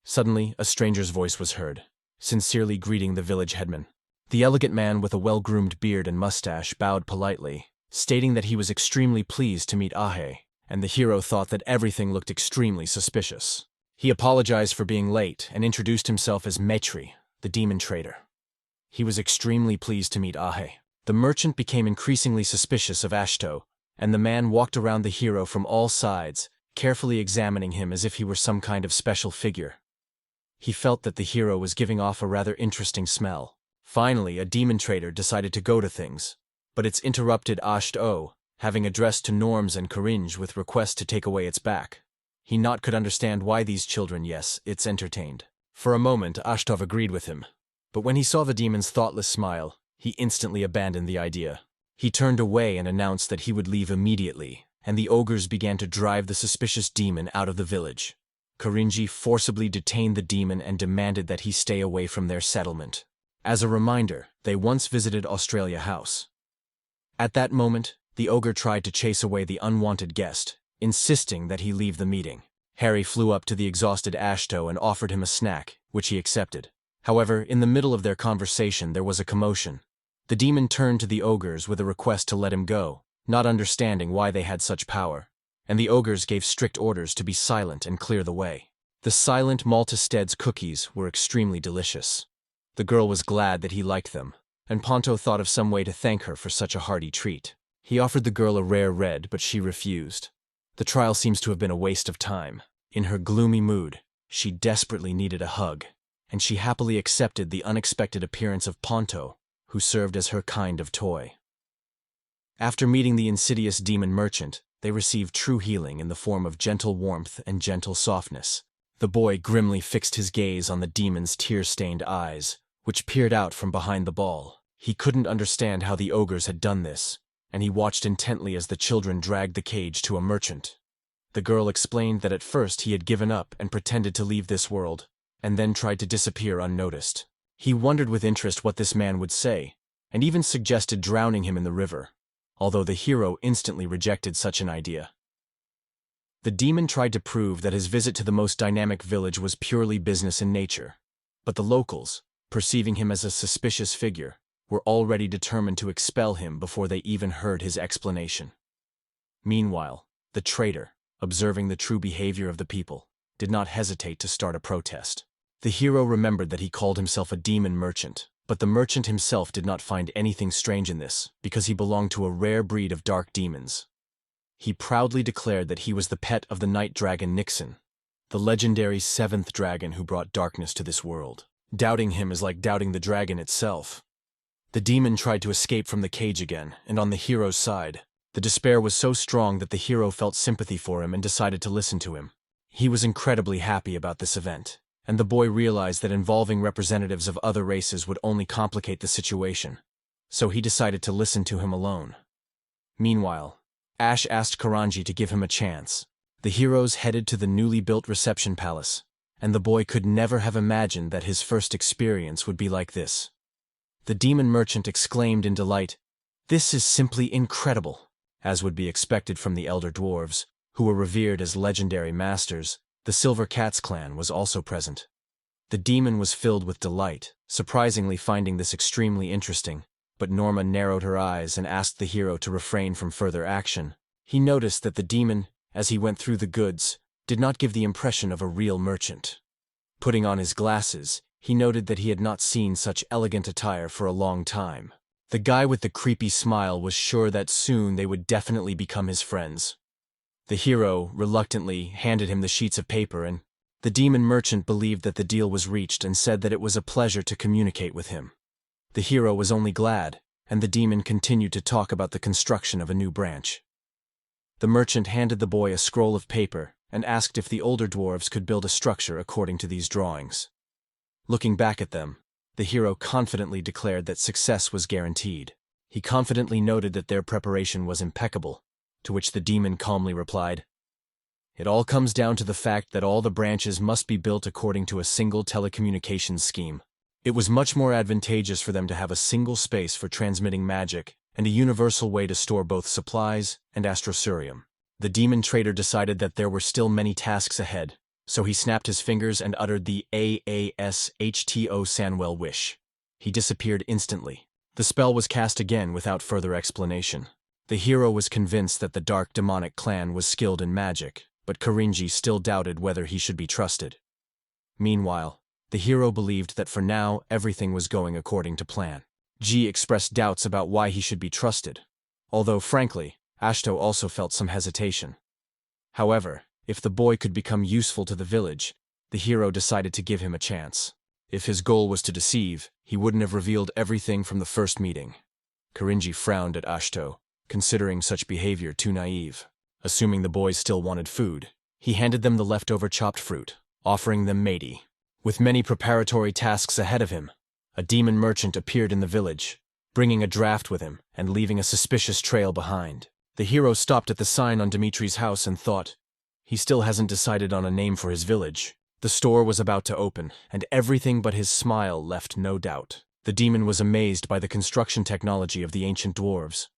Suddenly, a stranger's voice was heard, sincerely greeting the village headman. The elegant man with a well-groomed beard and mustache bowed politely, stating that he was extremely pleased to meet Ahe, and the hero thought that everything looked extremely suspicious. He apologized for being late and introduced himself as Metri, the demon trader. He was extremely pleased to meet Ahe. The merchant became increasingly suspicious of Ashto, and the man walked around the hero from all sides, carefully examining him as if he were some kind of special figure. He felt that the hero was giving off a rather interesting smell. Finally, a demon trader decided to go to things, but it's interrupted Ashto, having addressed to Norms and Coringe with request to take away its back. He not could understand why these children, yes, it's entertained. For a moment, Ashtov agreed with him, but when he saw the demon's thoughtless smile, he instantly abandoned the idea. He turned away and announced that he would leave immediately, and the ogres began to drive the suspicious demon out of the village. Coringe forcibly detained the demon and demanded that he stay away from their settlement. As a reminder, they once visited Australia House. At that moment, the ogre tried to chase away the unwanted guest, insisting that he leave the meeting. Harry flew up to the exhausted Ashto and offered him a snack, which he accepted. However, in the middle of their conversation there was a commotion. The demon turned to the ogres with a request to let him go, not understanding why they had such power, and the ogres gave strict orders to be silent and clear the way. The silent Maltestead's cookies were extremely delicious. The girl was glad that he liked them, and Ponto thought of some way to thank her for such a hearty treat. He offered the girl a rare red, but she refused. The trial seems to have been a waste of time. In her gloomy mood, she desperately needed a hug, and she happily accepted the unexpected appearance of Ponto, who served as her kind of toy. After meeting the insidious demon merchant, they received true healing in the form of gentle warmth and gentle softness. The boy grimly fixed his gaze on the demon's tear-stained eyes, which peered out from behind the ball. He couldn't understand how the ogres had done this, and he watched intently as the children dragged the cage to a merchant. The girl explained that at first he had given up and pretended to leave this world, and then tried to disappear unnoticed. He wondered with interest what this man would say, and even suggested drowning him in the river, although the hero instantly rejected such an idea. The demon tried to prove that his visit to the most dynamic village was purely business in nature, but the locals, perceiving him as a suspicious figure, were already determined to expel him before they even heard his explanation. Meanwhile, the traitor, observing the true behavior of the people, did not hesitate to start a protest. The hero remembered that he called himself a demon merchant, but the merchant himself did not find anything strange in this because he belonged to a rare breed of dark demons. He proudly declared that he was the pet of the night dragon Nixon, the legendary seventh dragon who brought darkness to this world. Doubting him is like doubting the dragon itself. The demon tried to escape from the cage again, and on the hero's side, the despair was so strong that the hero felt sympathy for him and decided to listen to him. He was incredibly happy about this event, and the boy realized that involving representatives of other races would only complicate the situation, so he decided to listen to him alone. Meanwhile, Ash asked Karanji to give him a chance. The heroes headed to the newly built reception palace, and the boy could never have imagined that his first experience would be like this. The demon merchant exclaimed in delight, "This is simply incredible!" As would be expected from the elder dwarves, who were revered as legendary masters. The Silver Cats clan was also present. The demon was filled with delight, surprisingly finding this extremely interesting, but Norma narrowed her eyes and asked the hero to refrain from further action. He noticed that the demon, as he went through the goods, did not give the impression of a real merchant. Putting on his glasses, he noted that he had not seen such elegant attire for a long time. The guy with the creepy smile was sure that soon they would definitely become his friends. The hero, reluctantly, handed him the sheets of paper, and the demon merchant believed that the deal was reached and said that it was a pleasure to communicate with him. The hero was only glad, and the demon continued to talk about the construction of a new branch. The merchant handed the boy a scroll of paper and asked if the older dwarves could build a structure according to these drawings. Looking back at them, the hero confidently declared that success was guaranteed. He confidently noted that their preparation was impeccable, to which the demon calmly replied, "It all comes down to the fact that all the branches must be built according to a single telecommunications scheme. It was much more advantageous for them to have a single space for transmitting magic and a universal way to store both supplies and astrosurium." The demon trader decided that there were still many tasks ahead, so he snapped his fingers and uttered the AASHTO Sanwell wish. He disappeared instantly. The spell was cast again without further explanation. The hero was convinced that the dark demonic clan was skilled in magic, but Korinji still doubted whether he should be trusted. Meanwhile, the hero believed that for now everything was going according to plan. Ji expressed doubts about why he should be trusted, although frankly, Ashto also felt some hesitation. However, if the boy could become useful to the village, the hero decided to give him a chance. If his goal was to deceive, he wouldn't have revealed everything from the first meeting. Korinji frowned at Ashto, considering such behavior too naive. Assuming the boys still wanted food, he handed them the leftover chopped fruit, offering them Mage. With many preparatory tasks ahead of him, a demon merchant appeared in the village, bringing a draft with him and leaving a suspicious trail behind. The hero stopped at the sign on Dimitri's house and thought, he still hasn't decided on a name for his village. The store was about to open, and everything but his smile left no doubt. The demon was amazed by the construction technology of the ancient dwarves.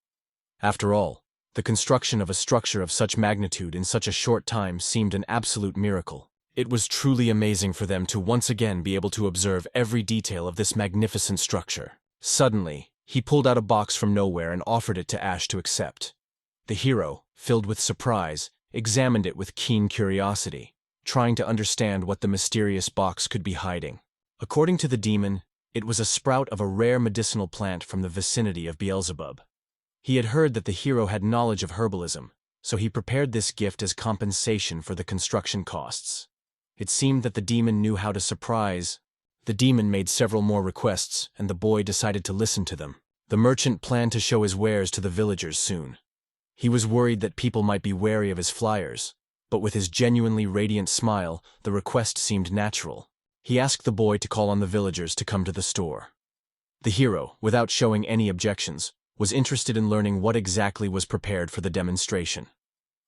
After all, the construction of a structure of such magnitude in such a short time seemed an absolute miracle. It was truly amazing for them to once again be able to observe every detail of this magnificent structure. Suddenly, he pulled out a box from nowhere and offered it to Ash to accept. The hero, filled with surprise, examined it with keen curiosity, trying to understand what the mysterious box could be hiding. According to the demon, it was a sprout of a rare medicinal plant from the vicinity of Beelzebub. He had heard that the hero had knowledge of herbalism, so he prepared this gift as compensation for the construction costs. It seemed that the demon knew how to surprise. The demon made several more requests, and the boy decided to listen to them. The merchant planned to show his wares to the villagers soon. He was worried that people might be wary of his flyers, but with his genuinely radiant smile, the request seemed natural. He asked the boy to call on the villagers to come to the store. The hero, without showing any objections, was interested in learning what exactly was prepared for the demonstration.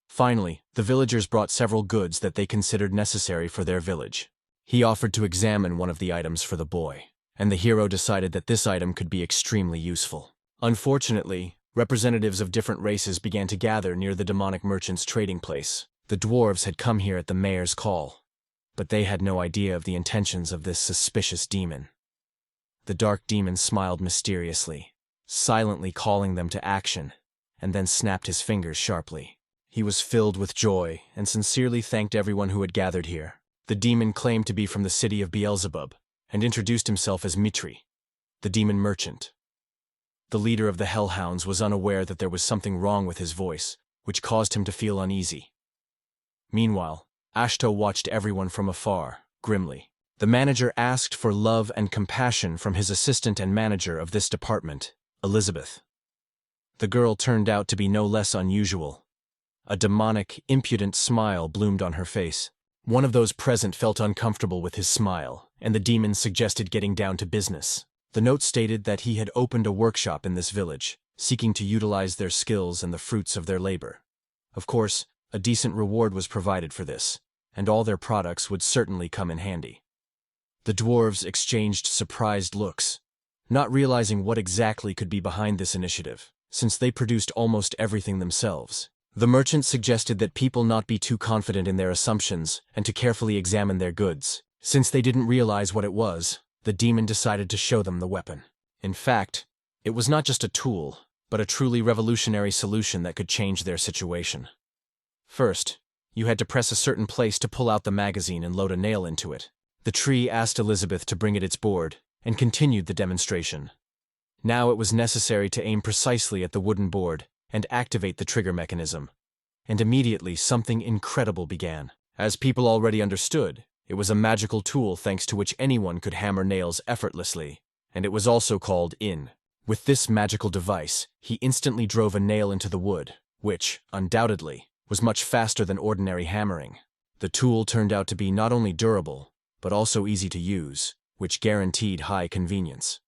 Finally, the villagers brought several goods that they considered necessary for their village. He offered to examine one of the items for the boy, and the hero decided that this item could be extremely useful. Unfortunately, representatives of different races began to gather near the demonic merchant's trading place. The dwarves had come here at the mayor's call, but they had no idea of the intentions of this suspicious demon. The dark demon smiled mysteriously, silently calling them to action, and then snapped his fingers sharply. He was filled with joy and sincerely thanked everyone who had gathered here. The demon claimed to be from the city of Beelzebub and introduced himself as Mitri, the demon merchant. The leader of the hellhounds was unaware that there was something wrong with his voice, which caused him to feel uneasy. Meanwhile, Ashto watched everyone from afar, grimly. The manager asked for love and compassion from his assistant and manager of this department, Elizabeth. The girl turned out to be no less unusual. A demonic, impudent smile bloomed on her face. One of those present felt uncomfortable with his smile, and the demon suggested getting down to business. The note stated that he had opened a workshop in this village, seeking to utilize their skills and the fruits of their labor. Of course, a decent reward was provided for this, and all their products would certainly come in handy. The dwarves exchanged surprised looks, not realizing what exactly could be behind this initiative, since they produced almost everything themselves. The merchant suggested that people not be too confident in their assumptions and to carefully examine their goods. Since they didn't realize what it was, the demon decided to show them the weapon. In fact, it was not just a tool, but a truly revolutionary solution that could change their situation. First, you had to press a certain place to pull out the magazine and load a nail into it. The tree asked Elizabeth to bring it its board, and continued the demonstration. Now it was necessary to aim precisely at the wooden board and activate the trigger mechanism. And immediately something incredible began. As people already understood, it was a magical tool thanks to which anyone could hammer nails effortlessly, and it was also called in. With this magical device, he instantly drove a nail into the wood, which, undoubtedly, was much faster than ordinary hammering. The tool turned out to be not only durable, but also easy to use, which guaranteed high convenience.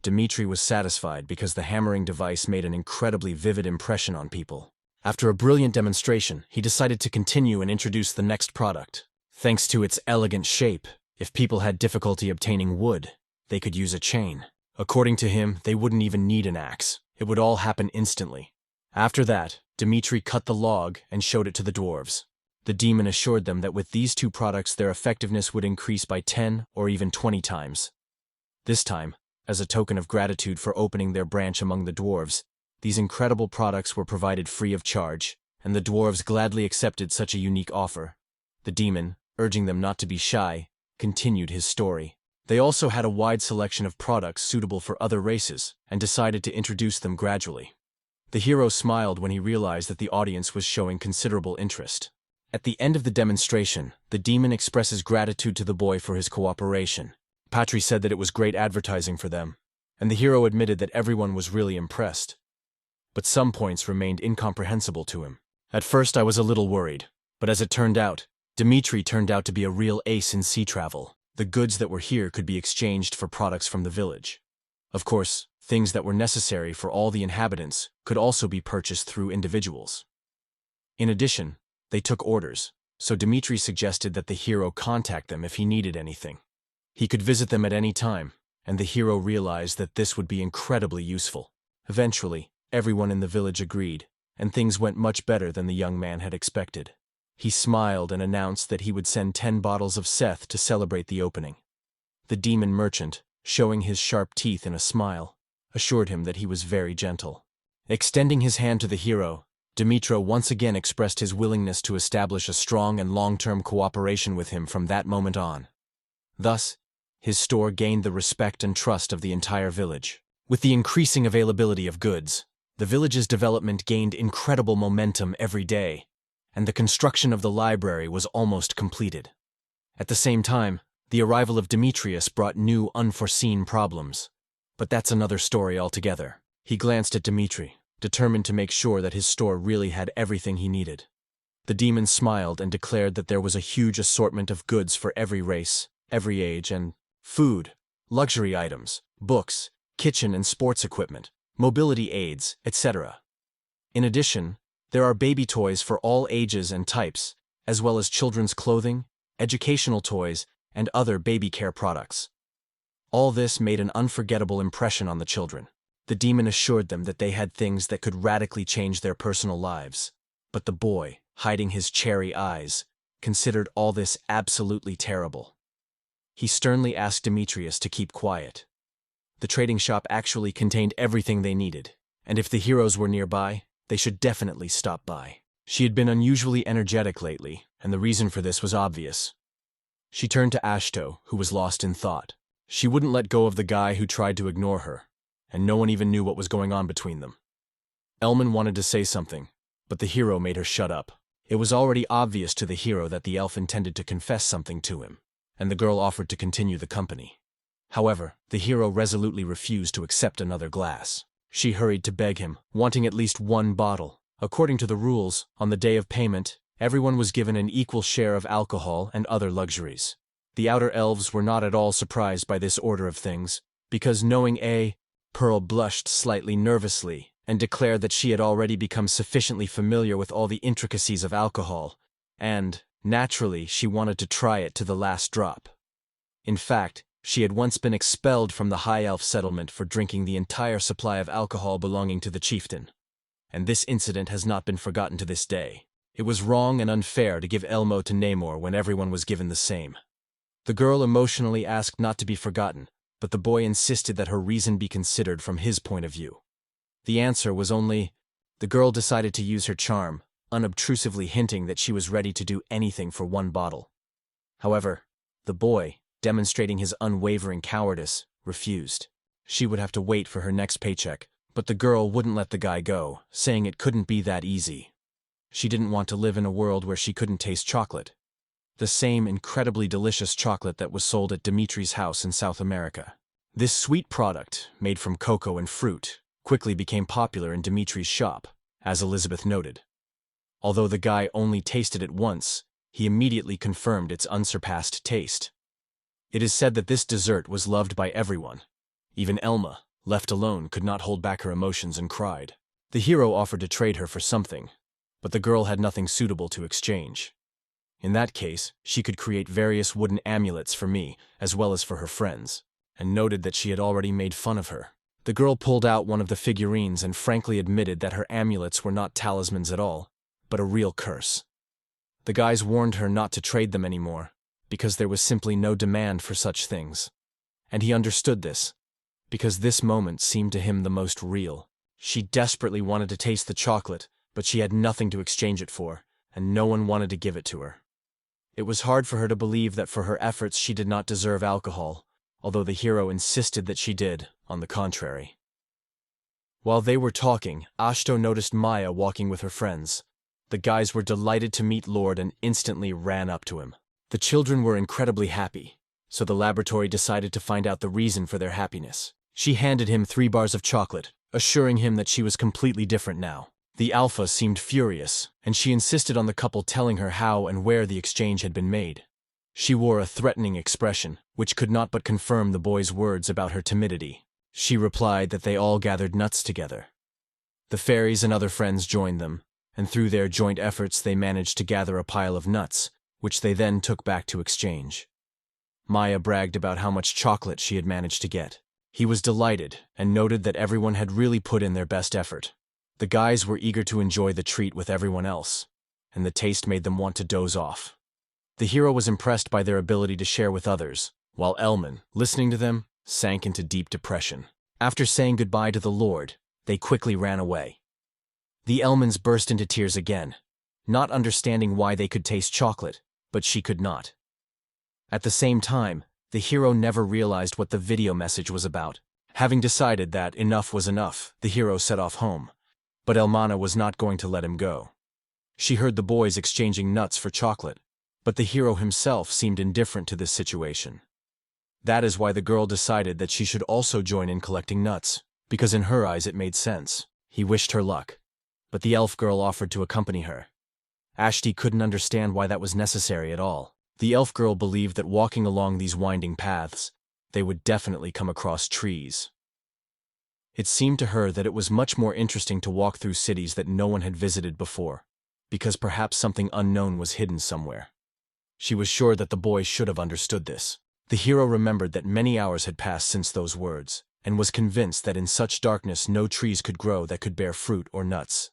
Dimitri was satisfied because the hammering device made an incredibly vivid impression on people. After a brilliant demonstration, he decided to continue and introduce the next product. Thanks to its elegant shape, if people had difficulty obtaining wood, they could use a chain. According to him, they wouldn't even need an axe. It would all happen instantly. After that, Dimitri cut the log and showed it to the dwarves. The demon assured them that with these two products their effectiveness would increase by 10 or even 20 times. This time, as a token of gratitude for opening their branch among the dwarves, These incredible products were provided free of charge, and the dwarves gladly accepted such a unique offer. The demon, urging them not to be shy, continued his story. They also had a wide selection of products suitable for other races, and decided to introduce them gradually. The hero smiled when he realized that the audience was showing considerable interest. At the end of the demonstration, the demon expresses gratitude to the boy for his cooperation. Patri said that it was great advertising for them, and the hero admitted that everyone was really impressed. But some points remained incomprehensible to him. At first I was a little worried, but as it turned out, Dimitri turned out to be a real ace in sea travel. The goods that were here could be exchanged for products from the village. Of course, things that were necessary for all the inhabitants could also be purchased through individuals. In addition, they took orders, so Dimitri suggested that the hero contact them if he needed anything. He could visit them at any time, and the hero realized that this would be incredibly useful. Eventually, everyone in the village agreed, and things went much better than the young man had expected. He smiled and announced that he would send 10 bottles of Seth to celebrate the opening. The demon merchant, showing his sharp teeth in a smile, assured him that he was very gentle. Extending his hand to the hero, Dimitra once again expressed his willingness to establish a strong and long-term cooperation with him from that moment on. Thus, his store gained the respect and trust of the entire village. With the increasing availability of goods, the village's development gained incredible momentum every day, and the construction of the library was almost completed. At the same time, the arrival of Demetrius brought new, unforeseen problems. But that's another story altogether. He glanced at Dimitri, determined to make sure that his store really had everything he needed. The demon smiled and declared that there was a huge assortment of goods for every race, every age, and food, luxury items, books, kitchen and sports equipment, mobility aids, etc. In addition, there are baby toys for all ages and types, as well as children's clothing, educational toys, and other baby care products. All this made an unforgettable impression on the children. The demon assured them that they had things that could radically change their personal lives. But the boy, hiding his cherry eyes, considered all this absolutely terrible. He sternly asked Demetrius to keep quiet. The trading shop actually contained everything they needed, and if the heroes were nearby, they should definitely stop by. She had been unusually energetic lately, and the reason for this was obvious. She turned to Ashto, who was lost in thought. She wouldn't let go of the guy who tried to ignore her, and no one even knew what was going on between them. Elmin wanted to say something, but the hero made her shut up. It was already obvious to the hero that the elf intended to confess something to him, and the girl offered to continue the company. However, the hero resolutely refused to accept another glass. She hurried to beg him, wanting at least 1 bottle. According to the rules, on the day of payment, everyone was given an equal share of alcohol and other luxuries. The outer elves were not at all surprised by this order of things, because knowing Pearl blushed slightly nervously and declared that she had already become sufficiently familiar with all the intricacies of alcohol, and, naturally, she wanted to try it to the last drop. In fact, she had once been expelled from the High Elf settlement for drinking the entire supply of alcohol belonging to the chieftain. And this incident has not been forgotten to this day. It was wrong and unfair to give Elmo to Namor when everyone was given the same. The girl emotionally asked not to be forgotten, but the boy insisted that her reason be considered from his point of view. The answer was only, the girl decided to use her charm, unobtrusively hinting that she was ready to do anything for 1 bottle. However, the boy, demonstrating his unwavering cowardice, refused. She would have to wait for her next paycheck, but the girl wouldn't let the guy go, saying it couldn't be that easy. She didn't want to live in a world where she couldn't taste chocolate. The same incredibly delicious chocolate that was sold at Dimitri's house in South America. This sweet product, made from cocoa and fruit, quickly became popular in Dimitri's shop, as Elizabeth noted. Although the guy only tasted it once, he immediately confirmed its unsurpassed taste. It is said that this dessert was loved by everyone. Even Elma, left alone, could not hold back her emotions and cried. The hero offered to trade her for something, but the girl had nothing suitable to exchange. In that case, she could create various wooden amulets for me, as well as for her friends, and noted that she had already made fun of her. The girl pulled out one of the figurines and frankly admitted that her amulets were not talismans at all, but a real curse. The guys warned her not to trade them anymore, because there was simply no demand for such things. And he understood this, because this moment seemed to him the most real. She desperately wanted to taste the chocolate, but she had nothing to exchange it for, and no one wanted to give it to her. It was hard for her to believe that for her efforts she did not deserve alcohol, although the hero insisted that she did, on the contrary. While they were talking, Ashto noticed Maya walking with her friends. The guys were delighted to meet Lord and instantly ran up to him. The children were incredibly happy, so the laboratory decided to find out the reason for their happiness. She handed him 3 bars of chocolate, assuring him that she was completely different now. The alpha seemed furious, and she insisted on the couple telling her how and where the exchange had been made. She wore a threatening expression, which could not but confirm the boy's words about her timidity. She replied that they all gathered nuts together. The fairies and other friends joined them, and through their joint efforts they managed to gather a pile of nuts, which they then took back to exchange. Maya bragged about how much chocolate she had managed to get. He was delighted and noted that everyone had really put in their best effort. The guys were eager to enjoy the treat with everyone else, and the taste made them want to doze off. The hero was impressed by their ability to share with others, while Elmin, listening to them, sank into deep depression. After saying goodbye to the Lord, they quickly ran away. The Elmins burst into tears again, not understanding why they could taste chocolate, but she could not. At the same time, the hero never realized what the video message was about. Having decided that enough was enough, the hero set off home. But Elmina was not going to let him go. She heard the boys exchanging nuts for chocolate, but the hero himself seemed indifferent to this situation. That is why the girl decided that she should also join in collecting nuts, because in her eyes it made sense. He wished her luck, but the elf girl offered to accompany her. Ashti couldn't understand why that was necessary at all. The elf girl believed that walking along these winding paths, they would definitely come across trees. It seemed to her that it was much more interesting to walk through cities that no one had visited before, because perhaps something unknown was hidden somewhere. She was sure that the boy should have understood this. The hero remembered that many hours had passed since those words, and was convinced that in such darkness no trees could grow that could bear fruit or nuts.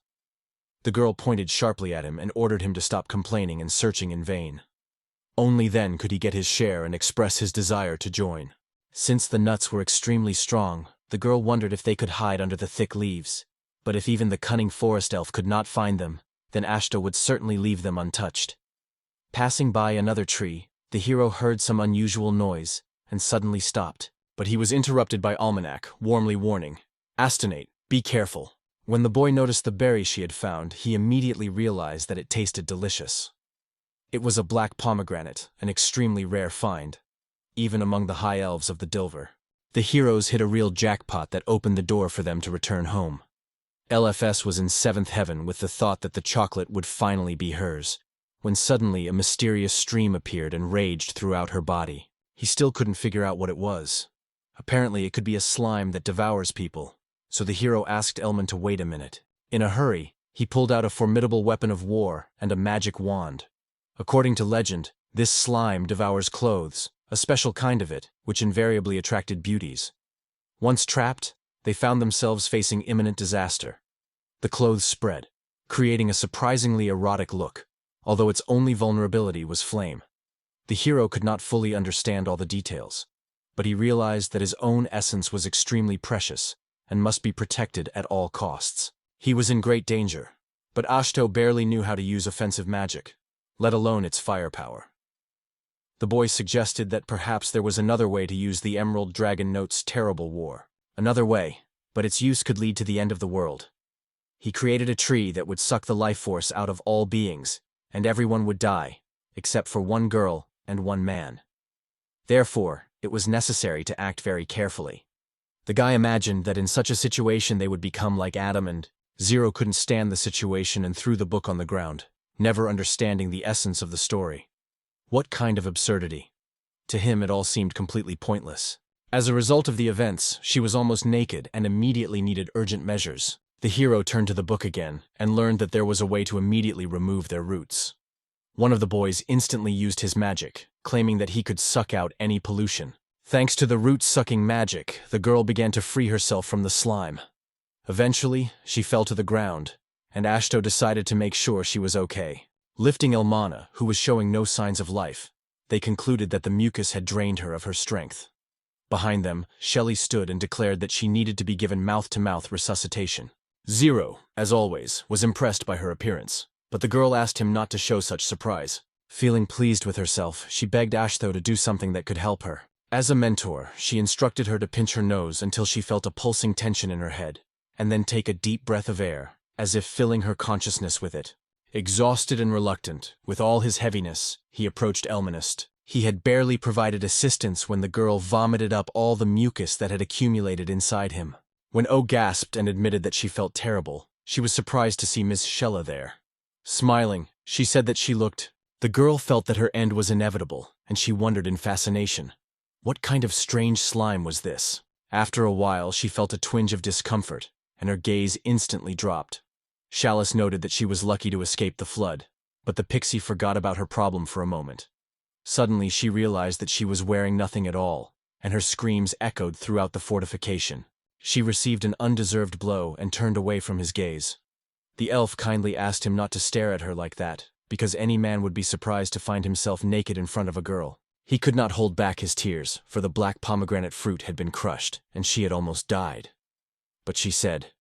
The girl pointed sharply at him and ordered him to stop complaining and searching in vain. Only then could he get his share and express his desire to join. Since the nuts were extremely strong, the girl wondered if they could hide under the thick leaves, but if even the cunning forest elf could not find them, then Ashta would certainly leave them untouched. Passing by another tree, the hero heard some unusual noise, and suddenly stopped, but he was interrupted by Almanac, warmly warning, "Astonate, be careful." When the boy noticed the berry she had found, he immediately realized that it tasted delicious. It was a black pomegranate, an extremely rare find, even among the high elves of the Dilver. The heroes hit a real jackpot that opened the door for them to return home. LFS was in 7th heaven with the thought that the chocolate would finally be hers, when suddenly a mysterious stream appeared and raged throughout her body. He still couldn't figure out what it was. Apparently it could be a slime that devours people, so the hero asked Elmin to wait a minute. In a hurry, he pulled out a formidable weapon of war and a magic wand. According to legend, this slime devours clothes, a special kind of it, which invariably attracted beauties. Once trapped, they found themselves facing imminent disaster. The clothes spread, creating a surprisingly erotic look, although its only vulnerability was flame. The hero could not fully understand all the details, but he realized that his own essence was extremely precious and must be protected at all costs. He was in great danger, but Ashto barely knew how to use offensive magic, let alone its firepower. The boy suggested that perhaps there was another way to use the Emerald Dragon Note's terrible war. Another way, but its use could lead to the end of the world. He created a tree that would suck the life force out of all beings, and everyone would die, except for one girl and one man. Therefore, it was necessary to act very carefully. The guy imagined that in such a situation they would become like Adam, and Zero couldn't stand the situation and threw the book on the ground, never understanding the essence of the story. What kind of absurdity? To him it all seemed completely pointless. As a result of the events, she was almost naked and immediately needed urgent measures. The hero turned to the book again and learned that there was a way to immediately remove their roots. One of the boys instantly used his magic, claiming that he could suck out any pollution. Thanks to the root-sucking magic, the girl began to free herself from the slime. Eventually, she fell to the ground, and Ashto decided to make sure she was okay. Lifting Elmina, who was showing no signs of life, they concluded that the mucus had drained her of her strength. Behind them, Shelley stood and declared that she needed to be given mouth-to-mouth resuscitation. Zero, as always, was impressed by her appearance, but the girl asked him not to show such surprise. Feeling pleased with herself, she begged Ashtho to do something that could help her. As a mentor, she instructed her to pinch her nose until she felt a pulsing tension in her head, and then take a deep breath of air, as if filling her consciousness with it. Exhausted and reluctant, with all his heaviness, he approached Elmina. He had barely provided assistance when the girl vomited up all the mucus that had accumulated inside him. When O gasped and admitted that she felt terrible, she was surprised to see Miss Shella there. Smiling, she said that she looked. The girl felt that her end was inevitable, and she wondered in fascination. What kind of strange slime was this? After a while, she felt a twinge of discomfort, and her gaze instantly dropped. Chalice noted that she was lucky to escape the flood, but the pixie forgot about her problem for a moment. Suddenly, she realized that she was wearing nothing at all, and her screams echoed throughout the fortification. She received an undeserved blow and turned away from his gaze. The elf kindly asked him not to stare at her like that, because any man would be surprised to find himself naked in front of a girl. He could not hold back his tears, for the black pomegranate fruit had been crushed, and she had almost died. But she said,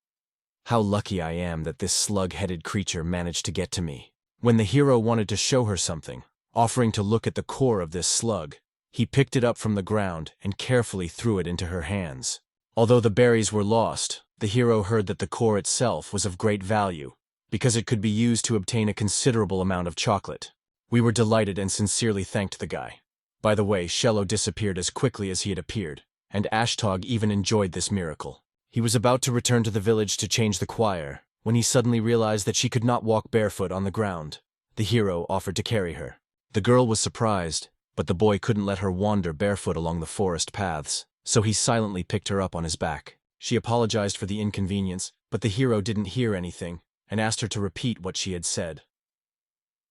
"How lucky I am that this slug-headed creature managed to get to me." When the hero wanted to show her something, offering to look at the core of this slug, he picked it up from the ground and carefully threw it into her hands. Although the berries were lost, the hero heard that the core itself was of great value, because it could be used to obtain a considerable amount of chocolate. We were delighted and sincerely thanked the guy. By the way, Shello disappeared as quickly as he had appeared, and Ashtog even enjoyed this miracle. He was about to return to the village to change the choir, when he suddenly realized that she could not walk barefoot on the ground. The hero offered to carry her. The girl was surprised, but the boy couldn't let her wander barefoot along the forest paths, so he silently picked her up on his back. She apologized for the inconvenience, but the hero didn't hear anything, and asked her to repeat what she had said.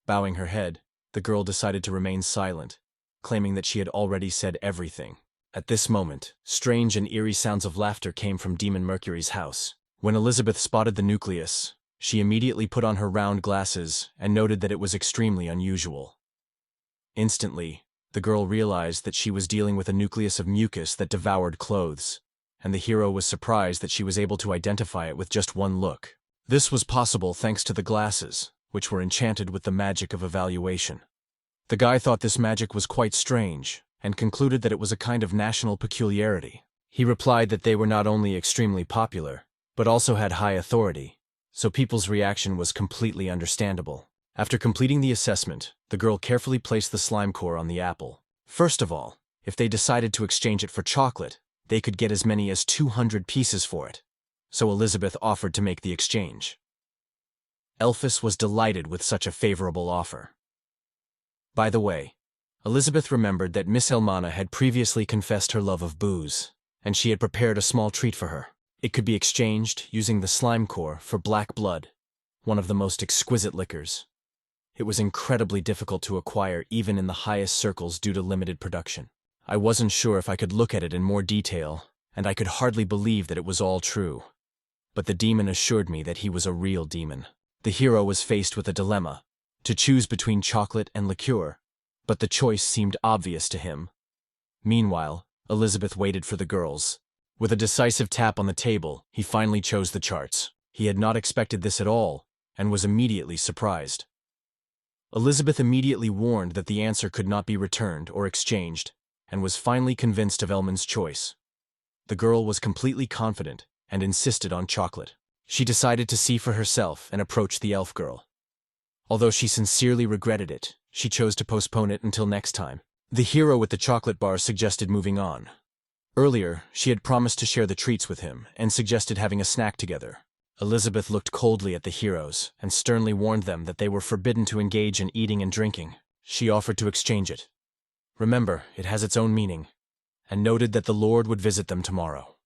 Bowing her head, the girl decided to remain silent, claiming that she had already said everything. At this moment, strange and eerie sounds of laughter came from Demon Mercury's house. When Elizabeth spotted the nucleus, she immediately put on her round glasses and noted that it was extremely unusual. Instantly, the girl realized that she was dealing with a nucleus of mucus that devoured clothes, and the hero was surprised that she was able to identify it with just one look. This was possible thanks to the glasses, which were enchanted with the magic of evaluation. The guy thought this magic was quite strange, and concluded that it was a kind of national peculiarity. He replied that they were not only extremely popular, but also had high authority, so people's reaction was completely understandable. After completing the assessment, the girl carefully placed the slime core on the apple. First of all, if they decided to exchange it for chocolate, they could get as many as 200 pieces for it, so Elizabeth offered to make the exchange. Elphys was delighted with such a favorable offer. By the way, Elizabeth remembered that Miss Elmina had previously confessed her love of booze, and she had prepared a small treat for her. It could be exchanged using the slime core for black blood, one of the most exquisite liquors. It was incredibly difficult to acquire even in the highest circles due to limited production. I wasn't sure if I could look at it in more detail, and I could hardly believe that it was all true. But the demon assured me that he was a real demon. The hero was faced with a dilemma, to choose between chocolate and liqueur, but the choice seemed obvious to him. Meanwhile, Elizabeth waited for the girls. With a decisive tap on the table, he finally chose the charts. He had not expected this at all, and was immediately surprised. Elizabeth immediately warned that the answer could not be returned or exchanged, and was finally convinced of Elmin's choice. The girl was completely confident and insisted on chocolate. She decided to see for herself and approached the elf girl. Although she sincerely regretted it, she chose to postpone it until next time. The hero with the chocolate bar suggested moving on. Earlier, she had promised to share the treats with him and suggested having a snack together. Elizabeth looked coldly at the heroes and sternly warned them that they were forbidden to engage in eating and drinking. She offered to exchange it. Remember, it has its own meaning, and noted that the Lord would visit them tomorrow.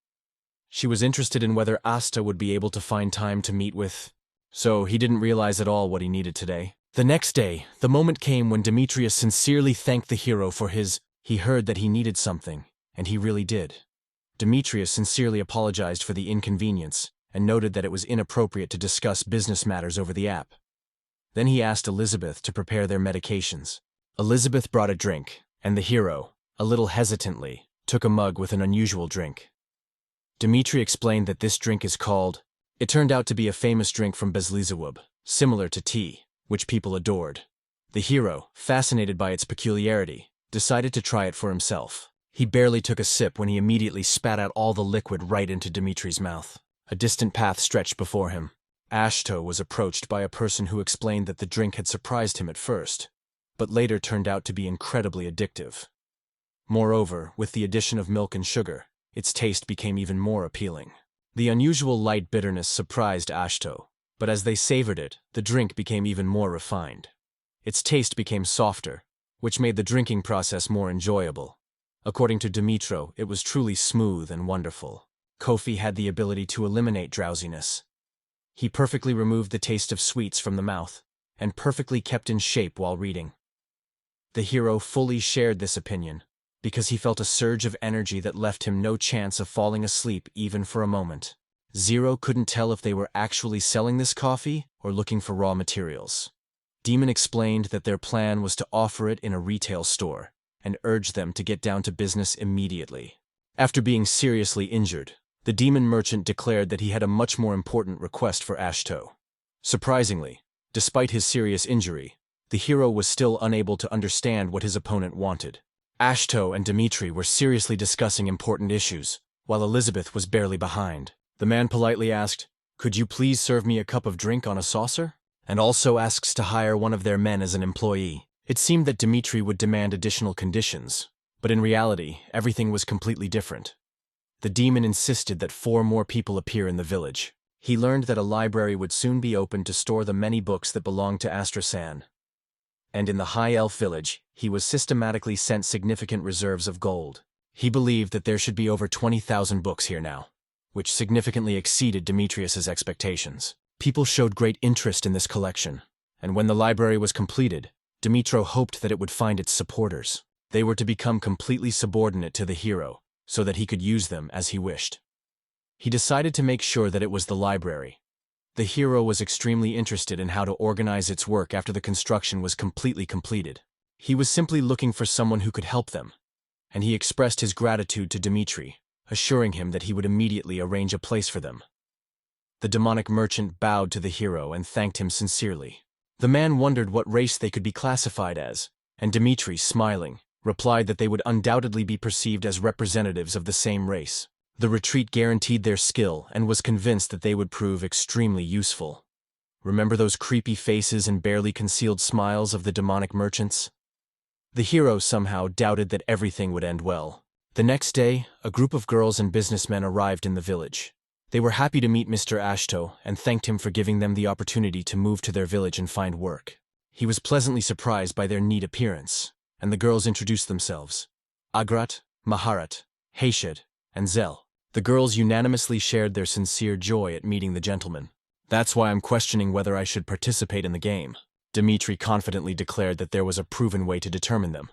She was interested in whether Asta would be able to find time to meet with, so he didn't realize at all what he needed today. The next day, the moment came when Demetrius sincerely thanked the hero for he heard that he needed something, and he really did. Demetrius sincerely apologized for the inconvenience, and noted that it was inappropriate to discuss business matters over the app. Then he asked Elizabeth to prepare their medications. Elizabeth brought a drink, and the hero, a little hesitantly, took a mug with an unusual drink. Dimitri explained that this drink is called It turned out to be a famous drink from Beslizawub, similar to tea, which people adored. The hero, fascinated by its peculiarity, decided to try it for himself. He barely took a sip when he immediately spat out all the liquid right into Dimitri's mouth. A distant path stretched before him. Ashto was approached by a person who explained that the drink had surprised him at first, but later turned out to be incredibly addictive. Moreover, with the addition of milk and sugar, its taste became even more appealing. The unusual light bitterness surprised Ashto, but as they savored it, the drink became even more refined. Its taste became softer, which made the drinking process more enjoyable. According to Dimitro, it was truly smooth and wonderful. Kofi had the ability to eliminate drowsiness. He perfectly removed the taste of sweets from the mouth, and perfectly kept in shape while reading. The hero fully shared this opinion, because he felt a surge of energy that left him no chance of falling asleep even for a moment. Zero couldn't tell if they were actually selling this coffee or looking for raw materials. Demon explained that their plan was to offer it in a retail store, and urged them to get down to business immediately. After being seriously injured, the demon merchant declared that he had a much more important request for Ashto. Surprisingly, despite his serious injury, the hero was still unable to understand what his opponent wanted. Ashto and Dimitri were seriously discussing important issues, while Elizabeth was barely behind. The man politely asked, "Could you please serve me a cup of drink on a saucer?" And also asks to hire one of their men as an employee. It seemed that Dimitri would demand additional conditions, but in reality, everything was completely different. The demon insisted that 4 more people appear in the village. He learned that a library would soon be opened to store the many books that belonged to Astria. And in the High Elf village, he was systematically sent significant reserves of gold. He believed that there should be over 20,000 books here now, which significantly exceeded Demetrius's expectations. People showed great interest in this collection, and when the library was completed, Dimitro hoped that it would find its supporters. They were to become completely subordinate to the hero, so that he could use them as he wished. He decided to make sure that it was the library. The hero was extremely interested in how to organize its work after the construction was completely completed. He was simply looking for someone who could help them, and he expressed his gratitude to Dimitri, assuring him that he would immediately arrange a place for them. The demonic merchant bowed to the hero and thanked him sincerely. The man wondered what race they could be classified as, and Dimitri, smiling, replied that they would undoubtedly be perceived as representatives of the same race. The retreat guaranteed their skill and was convinced that they would prove extremely useful. Remember those creepy faces and barely concealed smiles of the demonic merchants? The hero somehow doubted that everything would end well. The next day, a group of girls and businessmen arrived in the village. They were happy to meet Mr. Ashto and thanked him for giving them the opportunity to move to their village and find work. He was pleasantly surprised by their neat appearance, and the girls introduced themselves. Agrat, Maharat, Heshed, and Zel. The girls unanimously shared their sincere joy at meeting the gentleman. "That's why I'm questioning whether I should participate in the game." Dimitri confidently declared that there was a proven way to determine them.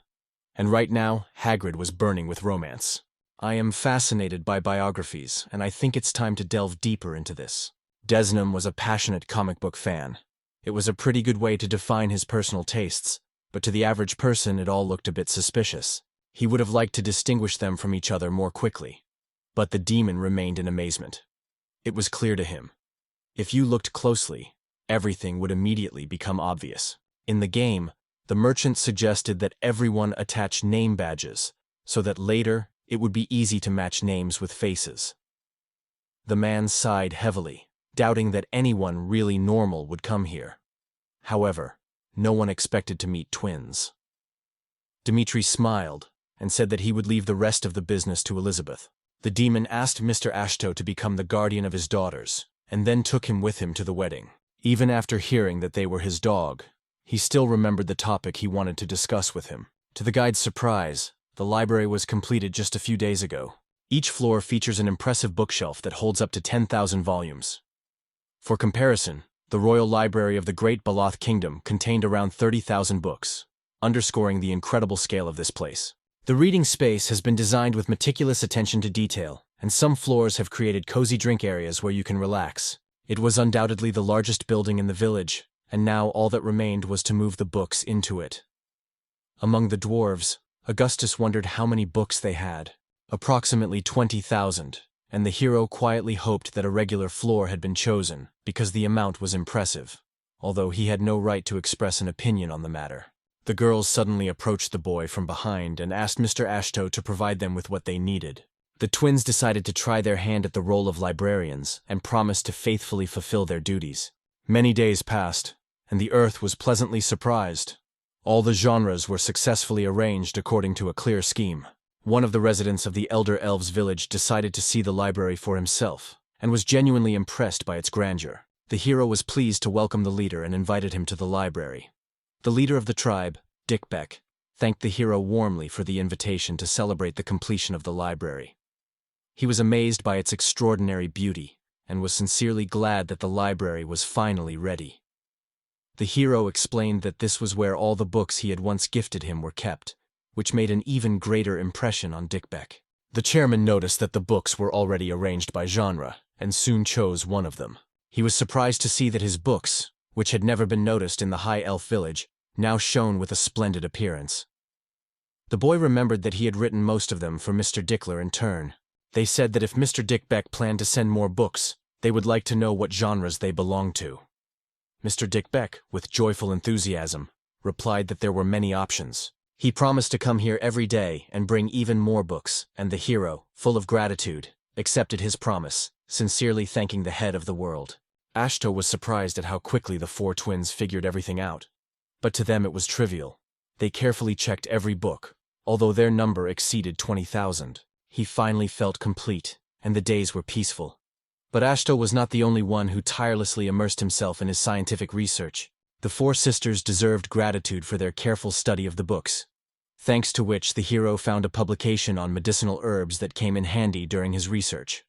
And right now, Hagrid was burning with romance. "I am fascinated by biographies, and I think it's time to delve deeper into this." Desnam was a passionate comic book fan. It was a pretty good way to define his personal tastes, but to the average person it all looked a bit suspicious. He would have liked to distinguish them from each other more quickly. But the demon remained in amazement. It was clear to him. If you looked closely, everything would immediately become obvious. In the game, the merchant suggested that everyone attach name badges, so that later it would be easy to match names with faces. The man sighed heavily, doubting that anyone really normal would come here. However, no one expected to meet twins. Dimitri smiled and said that he would leave the rest of the business to Elizabeth. The demon asked Mr. Ashto to become the guardian of his daughters, and then took him with him to the wedding. Even after hearing that they were his dog, he still remembered the topic he wanted to discuss with him. To the guide's surprise, the library was completed just a few days ago. Each floor features an impressive bookshelf that holds up to 10,000 volumes. For comparison, the Royal Library of the Great Baloth Kingdom contained around 30,000 books, underscoring the incredible scale of this place. The reading space has been designed with meticulous attention to detail, and some floors have created cozy drink areas where you can relax. It was undoubtedly the largest building in the village, and now all that remained was to move the books into it. Among the dwarves, Augustus wondered how many books they had. Approximately 20,000. and the hero quietly hoped that a regular floor had been chosen because the amount was impressive, although he had no right to express an opinion on the matter. The girls suddenly approached the boy from behind and asked Mr. Ashto to provide them with what they needed. The twins decided to try their hand at the role of librarians and promised to faithfully fulfill their duties. Many days passed, and the earth was pleasantly surprised. All the genres were successfully arranged according to a clear scheme. One of the residents of the Elder Elves village decided to see the library for himself, and was genuinely impressed by its grandeur. The hero was pleased to welcome the leader and invited him to the library. The leader of the tribe, Dickbeck, thanked the hero warmly for the invitation to celebrate the completion of the library. He was amazed by its extraordinary beauty, and was sincerely glad that the library was finally ready. The hero explained that this was where all the books he had once gifted him were kept, which made an even greater impression on Dickbeck. The chairman noticed that the books were already arranged by genre, and soon chose one of them. He was surprised to see that his books, which had never been noticed in the High Elf village, now shone with a splendid appearance. The boy remembered that he had written most of them for Mr. Dickler in turn. They said that if Mr. Dickbeck planned to send more books, they would like to know what genres they belonged to. Mr. Dickbeck, with joyful enthusiasm, replied that there were many options. He promised to come here every day and bring even more books, and the hero, full of gratitude, accepted his promise, sincerely thanking the head of the world. Ashto was surprised at how quickly the four twins figured everything out. But to them it was trivial. They carefully checked every book, although their number exceeded 20,000. He finally felt complete, and the days were peaceful. But Ashto was not the only one who tirelessly immersed himself in his scientific research. The four sisters deserved gratitude for their careful study of the books, thanks to which the hero found a publication on medicinal herbs that came in handy during his research.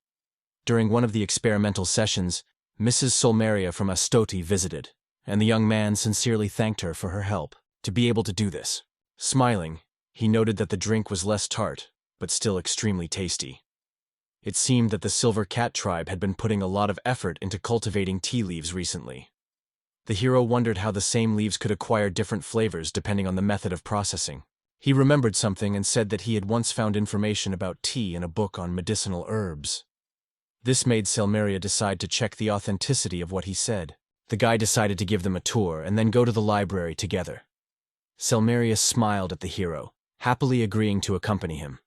During one of the experimental sessions, Mrs. Solmeria from Astoti visited, and the young man sincerely thanked her for her help to be able to do this. Smiling, he noted that the drink was less tart, but still extremely tasty. It seemed that the Silver Cat tribe had been putting a lot of effort into cultivating tea leaves recently. The hero wondered how the same leaves could acquire different flavors depending on the method of processing. He remembered something and said that he had once found information about tea in a book on medicinal herbs. This made Selmeria decide to check the authenticity of what he said. The guy decided to give them a tour and then go to the library together. Selmeria smiled at the hero, happily agreeing to accompany him.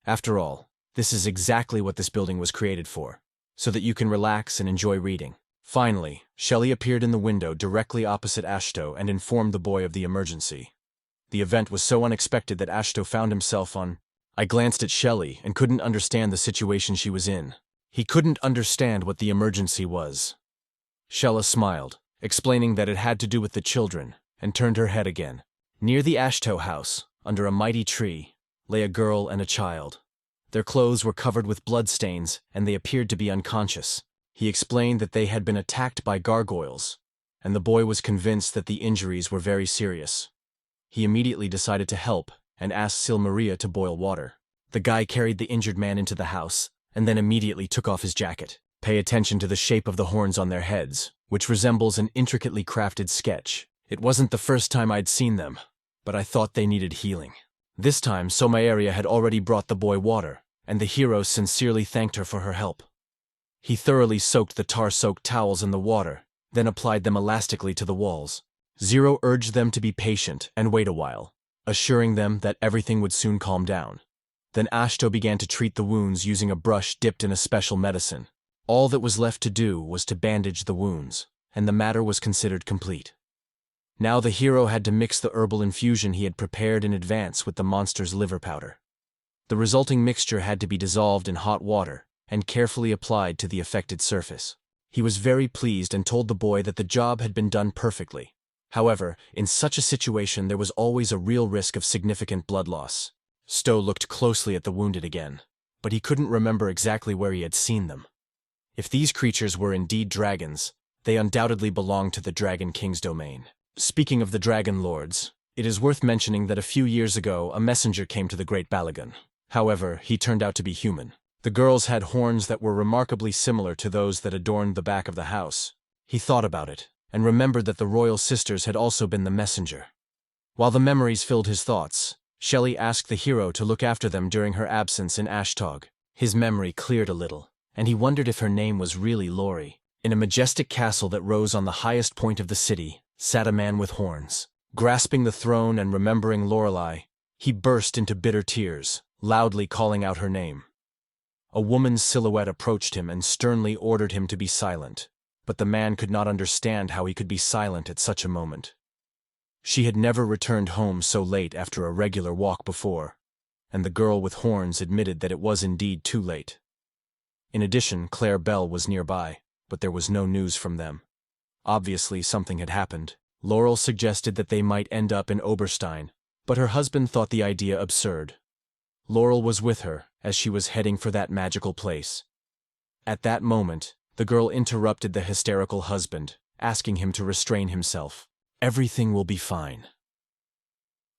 After all, this is exactly what this building was created for, so that you can relax and enjoy reading. Finally, Shelley appeared in the window directly opposite Ashto and informed the boy of the emergency. The event was so unexpected that Ashto found himself on. I glanced at Shelley and couldn't understand the situation she was in. He couldn't understand what the emergency was. Shella smiled, explaining that it had to do with the children, and turned her head again. Near the Ashto house, under a mighty tree, lay a girl and a child. Their clothes were covered with bloodstains, and they appeared to be unconscious. He explained that they had been attacked by gargoyles, and the boy was convinced that the injuries were very serious. He immediately decided to help and asked Silmeria to boil water. The guy carried the injured man into the house, and then immediately took off his jacket. Pay attention to the shape of the horns on their heads, which resembles an intricately crafted sketch. It wasn't the first time I'd seen them, but I thought they needed healing. This time, Somaeria had already brought the boy water, and the hero sincerely thanked her for her help. He thoroughly soaked the tar-soaked towels in the water, then applied them elastically to the walls. Zero urged them to be patient and wait a while, assuring them that everything would soon calm down. Then Ashto began to treat the wounds using a brush dipped in a special medicine. All that was left to do was to bandage the wounds, and the matter was considered complete. Now the hero had to mix the herbal infusion he had prepared in advance with the monster's liver powder. The resulting mixture had to be dissolved in hot water and carefully applied to the affected surface. He was very pleased and told the boy that the job had been done perfectly. However, in such a situation there was always a real risk of significant blood loss. Stowe looked closely at the wounded again, but he couldn't remember exactly where he had seen them. If these creatures were indeed dragons, they undoubtedly belonged to the Dragon King's domain. Speaking of the Dragon Lords, it is worth mentioning that a few years ago a messenger came to the Great Balagan. However, he turned out to be human. The girls had horns that were remarkably similar to those that adorned the back of the house. He thought about it, and remembered that the royal sisters had also been the messenger. While the memories filled his thoughts, Shelley asked the hero to look after them during her absence in Ashtog. His memory cleared a little, and he wondered if her name was really Lori. In a majestic castle that rose on the highest point of the city sat a man with horns. Grasping the throne and remembering Lorelei, he burst into bitter tears, loudly calling out her name. A woman's silhouette approached him and sternly ordered him to be silent, but the man could not understand how he could be silent at such a moment. She had never returned home so late after a regular walk before, and the girl with horns admitted that it was indeed too late. In addition, Claire Bell was nearby, but there was no news from them. Obviously, something had happened. Laurel suggested that they might end up in Oberstein, but her husband thought the idea absurd. Laurel was with her as she was heading for that magical place. At that moment, the girl interrupted the hysterical husband, asking him to restrain himself. Everything will be fine.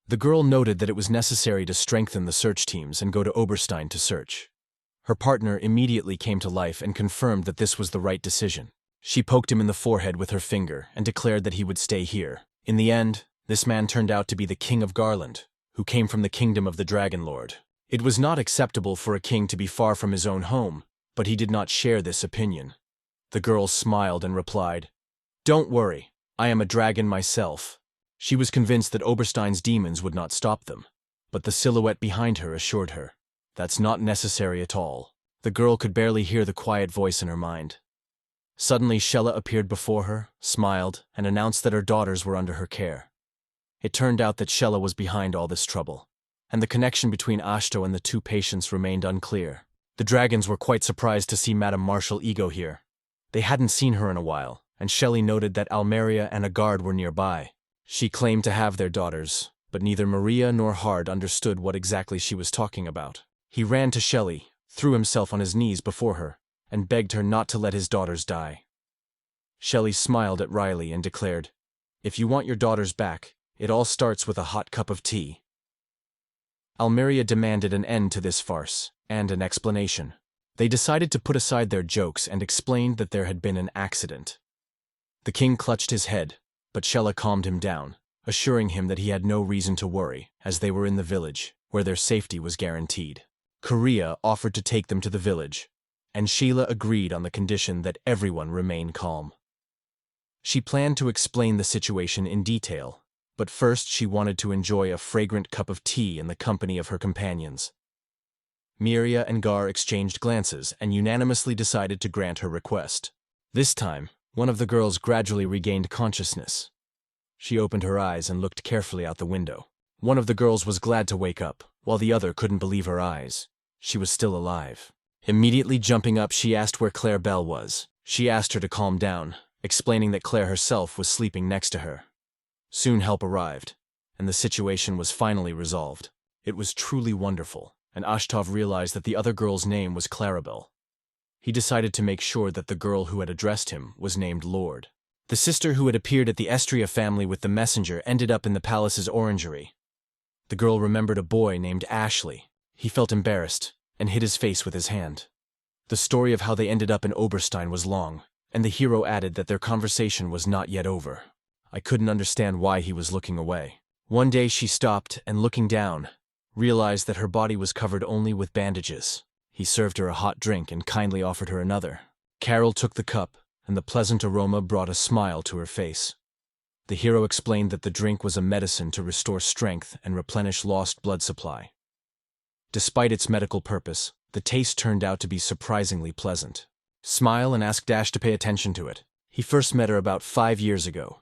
The girl noted that it was necessary to strengthen the search teams and go to Oberstein to search. Her partner immediately came to life and confirmed that this was the right decision. She poked him in the forehead with her finger and declared that he would stay here. In the end, this man turned out to be the King of Garland, who came from the kingdom of the Dragon Lord. It was not acceptable for a king to be far from his own home, but he did not share this opinion. The girl smiled and replied, "Don't worry, I am a dragon myself." She was convinced that Oberstein's demons would not stop them, but the silhouette behind her assured her, "That's not necessary at all." The girl could barely hear the quiet voice in her mind. Suddenly Shella appeared before her, smiled, and announced that her daughters were under her care. It turned out that Shella was behind all this trouble, and the connection between Ashto and the two patients remained unclear. The dragons were quite surprised to see Madame Marshal Ego here. They hadn't seen her in a while, and Shelley noted that Almeria and a guard were nearby. She claimed to have their daughters, but neither Maria nor Hard understood what exactly she was talking about. He ran to Shelley, threw himself on his knees before her, and begged her not to let his daughters die. Shelley smiled at Riley and declared, "If you want your daughters back, it all starts with a hot cup of tea." Almeria demanded an end to this farce, and an explanation. They decided to put aside their jokes and explained that there had been an accident. The king clutched his head, but Shella calmed him down, assuring him that he had no reason to worry, as they were in the village, where their safety was guaranteed. Korea offered to take them to the village, and Sheila agreed on the condition that everyone remain calm. She planned to explain the situation in detail, but first she wanted to enjoy a fragrant cup of tea in the company of her companions. Miria and Gar exchanged glances and unanimously decided to grant her request. This time, one of the girls gradually regained consciousness. She opened her eyes and looked carefully out the window. One of the girls was glad to wake up, while the other couldn't believe her eyes. She was still alive. Immediately jumping up, she asked where Claire Bell was. She asked her to calm down, explaining that Claire herself was sleeping next to her. Soon help arrived, and the situation was finally resolved. It was truly wonderful, and Ashtov realized that the other girl's name was Clarabelle. He decided to make sure that the girl who had addressed him was named Lord. The sister who had appeared at the Astria family with the messenger ended up in the palace's orangery. The girl remembered a boy named Ashley. He felt embarrassed and hid his face with his hand. The story of how they ended up in Oberstein was long, and the hero added that their conversation was not yet over. I couldn't understand why he was looking away. One day she stopped and, looking down, realized that her body was covered only with bandages. He served her a hot drink and kindly offered her another. Carol took the cup, and the pleasant aroma brought a smile to her face. The hero explained that the drink was a medicine to restore strength and replenish lost blood supply. Despite its medical purpose, the taste turned out to be surprisingly pleasant. Smile and ask Dash to pay attention to it. He first met her about 5 years ago.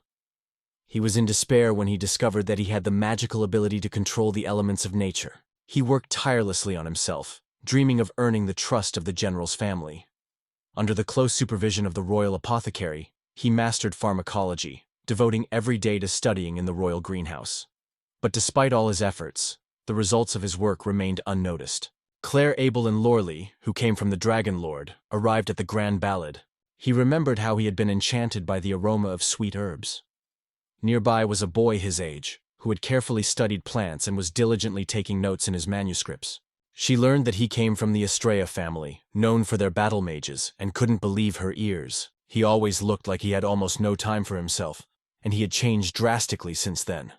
He was in despair when he discovered that he had the magical ability to control the elements of nature. He worked tirelessly on himself, dreaming of earning the trust of the general's family. Under the close supervision of the royal apothecary, he mastered pharmacology, devoting every day to studying in the royal greenhouse. But despite all his efforts, the results of his work remained unnoticed. Claire Abel and Lorley, who came from the Dragon Lord, arrived at the Grand Ballad. He remembered how he had been enchanted by the aroma of sweet herbs. Nearby was a boy his age, who had carefully studied plants and was diligently taking notes in his manuscripts. She learned that he came from the Astria family, known for their battle mages, and couldn't believe her ears. He always looked like he had almost no time for himself, and he had changed drastically since then.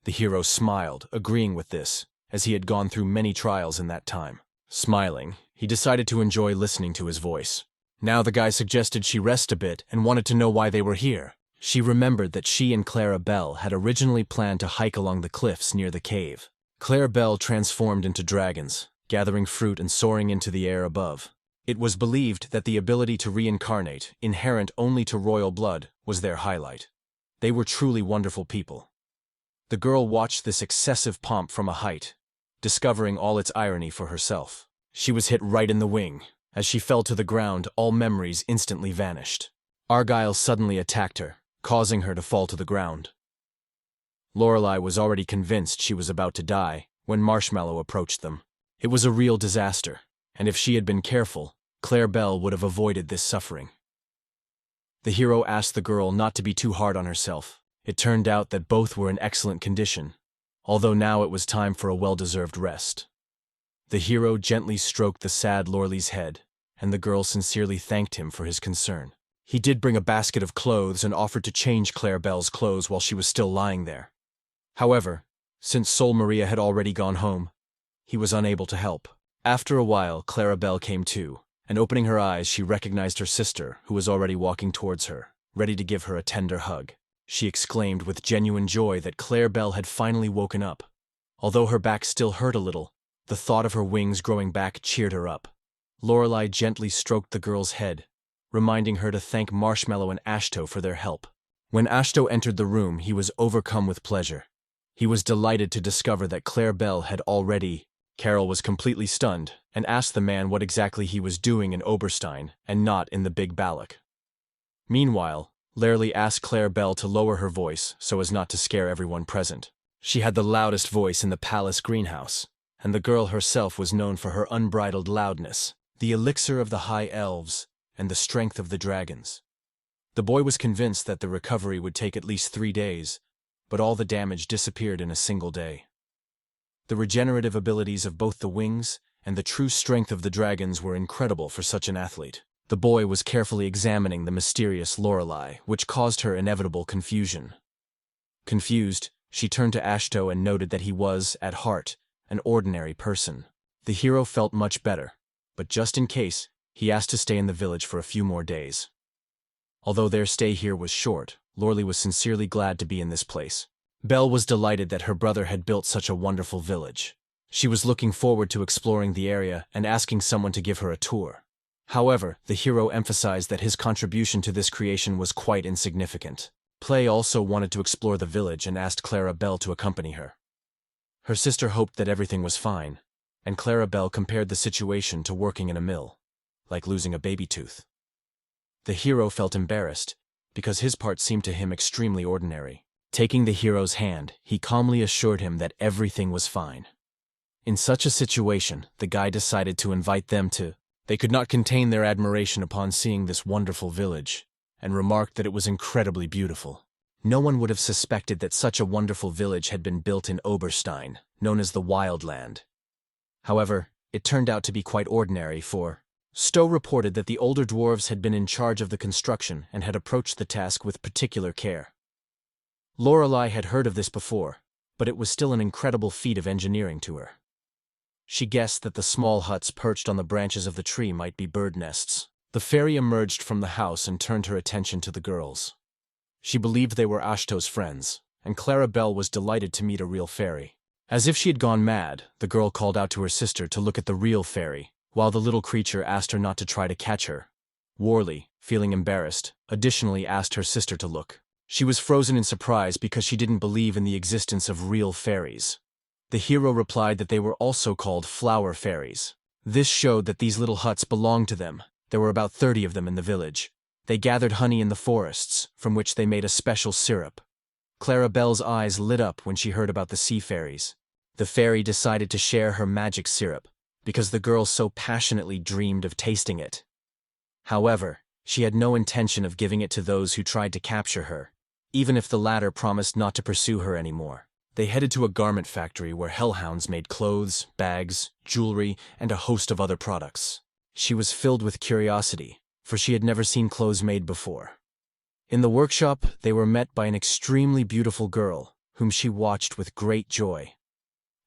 The hero smiled, agreeing with this, as he had gone through many trials in that time. Smiling, He decided to enjoy listening to his voice. Now the guy suggested she rest a bit and wanted to know why they were here. She remembered that she and Clara Belle had originally planned to hike along the cliffs near the cave. Clara Belle transformed into dragons, gathering fruit and soaring into the air above. It was believed that the ability to reincarnate, inherent only to royal blood, was their highlight. They were truly wonderful people. The girl watched this excessive pomp from a height, discovering all its irony for herself. She was hit right in the wing. As she fell to the ground, all memories instantly vanished. Argyle suddenly attacked her, causing her to fall to the ground. Lorelei was already convinced she was about to die when Marshmallow approached them. It was a real disaster, and if she had been careful, Claire Belle would have avoided this suffering. The hero asked the girl not to be too hard on herself. It turned out that both were in excellent condition, although now it was time for a well-deserved rest. The hero gently stroked the sad Lorlei's head, and the girl sincerely thanked him for his concern. He did bring a basket of clothes and offered to change Claire Belle's clothes while she was still lying there. However, since Sol Maria had already gone home, he was unable to help. After a while, Clara Belle came to, and opening her eyes, she recognized her sister, who was already walking towards her, ready to give her a tender hug. She exclaimed with genuine joy that Claire Belle had finally woken up. Although her back still hurt a little, the thought of her wings growing back cheered her up. Lorelei gently stroked the girl's head, reminding her to thank Marshmallow and Ashto for their help. When Ashto entered the room, he was overcome with pleasure. He was delighted to discover that Claire Belle had already. Carol was completely stunned and asked the man what exactly he was doing in Oberstein and not in the Big Ballock. Meanwhile, Lerley asked Claire Belle to lower her voice so as not to scare everyone present. She had the loudest voice in the palace greenhouse, and the girl herself was known for her unbridled loudness, the elixir of the high elves, and the strength of the dragons. The boy was convinced that the recovery would take at least 3 days, but all the damage disappeared in a single day. The regenerative abilities of both the wings and the true strength of the dragons were incredible for such an athlete. The boy was carefully examining the mysterious Lorelei, which caused her inevitable confusion. Confused, she turned to Ashto and noted that he was, at heart, an ordinary person. The hero felt much better, but just in case, he asked to stay in the village for a few more days. Although their stay here was short, Lorelei was sincerely glad to be in this place. Belle was delighted that her brother had built such a wonderful village. She was looking forward to exploring the area and asking someone to give her a tour. However, the hero emphasized that his contribution to this creation was quite insignificant. Play also wanted to explore the village and asked Clara Belle to accompany her. Her sister hoped that everything was fine, and Clara Belle compared the situation to working in a mill, like losing a baby tooth. The hero felt embarrassed, because his part seemed to him extremely ordinary. Taking the hero's hand, he calmly assured him that everything was fine. In such a situation, the guy decided to invite them to. They could not contain their admiration upon seeing this wonderful village, and remarked that it was incredibly beautiful. No one would have suspected that such a wonderful village had been built in Oberstein, known as the Wild Land. However, it turned out to be quite ordinary, for Stowe reported that the older dwarves had been in charge of the construction and had approached the task with particular care. Lorelei had heard of this before, but it was still an incredible feat of engineering to her. She guessed that the small huts perched on the branches of the tree might be bird nests. The fairy emerged from the house and turned her attention to the girls. She believed they were Ashto's friends, and Clara Belle was delighted to meet a real fairy. As if she had gone mad, the girl called out to her sister to look at the real fairy, while the little creature asked her not to try to catch her. Worley, feeling embarrassed, additionally asked her sister to look. She was frozen in surprise because she didn't believe in the existence of real fairies. The hero replied that they were also called flower fairies. This showed that these little huts belonged to them. There were about 30 of them in the village. They gathered honey in the forests, from which they made a special syrup. Clara Belle's eyes lit up when she heard about the sea fairies. The fairy decided to share her magic syrup, because the girl so passionately dreamed of tasting it. However, she had no intention of giving it to those who tried to capture her, even if the latter promised not to pursue her anymore. They headed to a garment factory where hellhounds made clothes, bags, jewelry, and a host of other products. She was filled with curiosity, for she had never seen clothes made before. In the workshop, they were met by an extremely beautiful girl, whom she watched with great joy.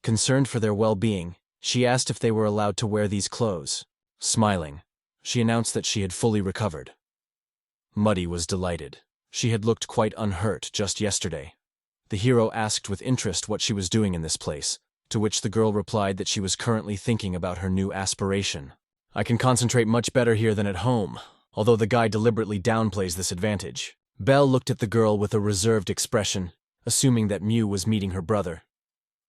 Concerned for their well-being, she asked if they were allowed to wear these clothes. Smiling, she announced that she had fully recovered. Muddy was delighted. She had looked quite unhurt just yesterday. The hero asked with interest what she was doing in this place, to which the girl replied that she was currently thinking about her new aspiration. I can concentrate much better here than at home, although the guy deliberately downplays this advantage. Belle looked at the girl with a reserved expression, assuming that Mew was meeting her brother.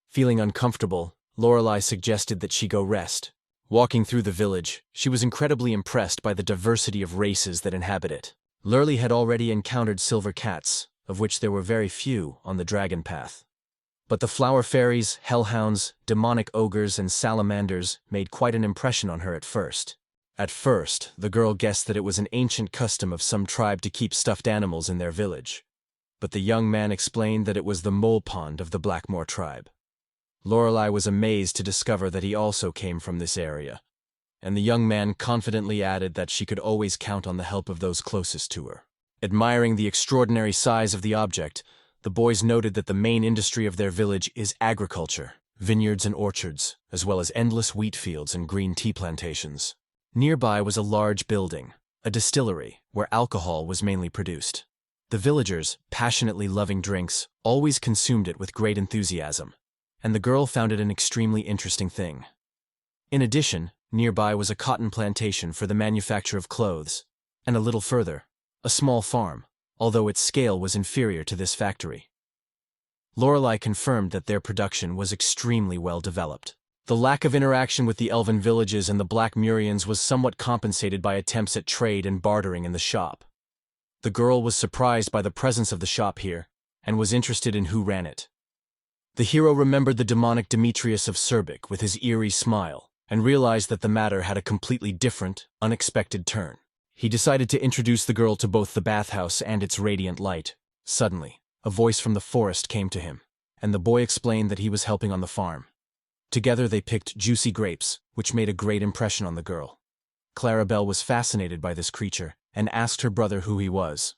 Feeling uncomfortable, Lorelei suggested that she go rest. Walking through the village, she was incredibly impressed by the diversity of races that inhabit it. Lurley had already encountered silver cats, of which there were very few on the dragon path. But the flower fairies, hellhounds, demonic ogres, and salamanders made quite an impression on her at first. At first, the girl guessed that it was an ancient custom of some tribe to keep stuffed animals in their village. But the young man explained that it was the mole pond of the Blackmore tribe. Lorelei was amazed to discover that he also came from this area, and the young man confidently added that she could always count on the help of those closest to her. Admiring the extraordinary size of the object, the boys noted that the main industry of their village is agriculture, vineyards and orchards, as well as endless wheat fields and green tea plantations. Nearby was a large building, a distillery, where alcohol was mainly produced. The villagers, passionately loving drinks, always consumed it with great enthusiasm, and the girl found it an extremely interesting thing. In addition, nearby was a cotton plantation for the manufacture of clothes, and a little further, a small farm, although its scale was inferior to this factory. Lorelei confirmed that their production was extremely well developed. The lack of interaction with the elven villages and the Black Murians was somewhat compensated by attempts at trade and bartering in the shop. The girl was surprised by the presence of the shop here, and was interested in who ran it. The hero remembered the demonic Demetrius of Surbik with his eerie smile, and realized that the matter had a completely different, unexpected turn. He decided to introduce the girl to both the bathhouse and its radiant light. Suddenly, a voice from the forest came to him, and the boy explained that he was helping on the farm. Together they picked juicy grapes, which made a great impression on the girl. Clarabelle was fascinated by this creature, and asked her brother who he was.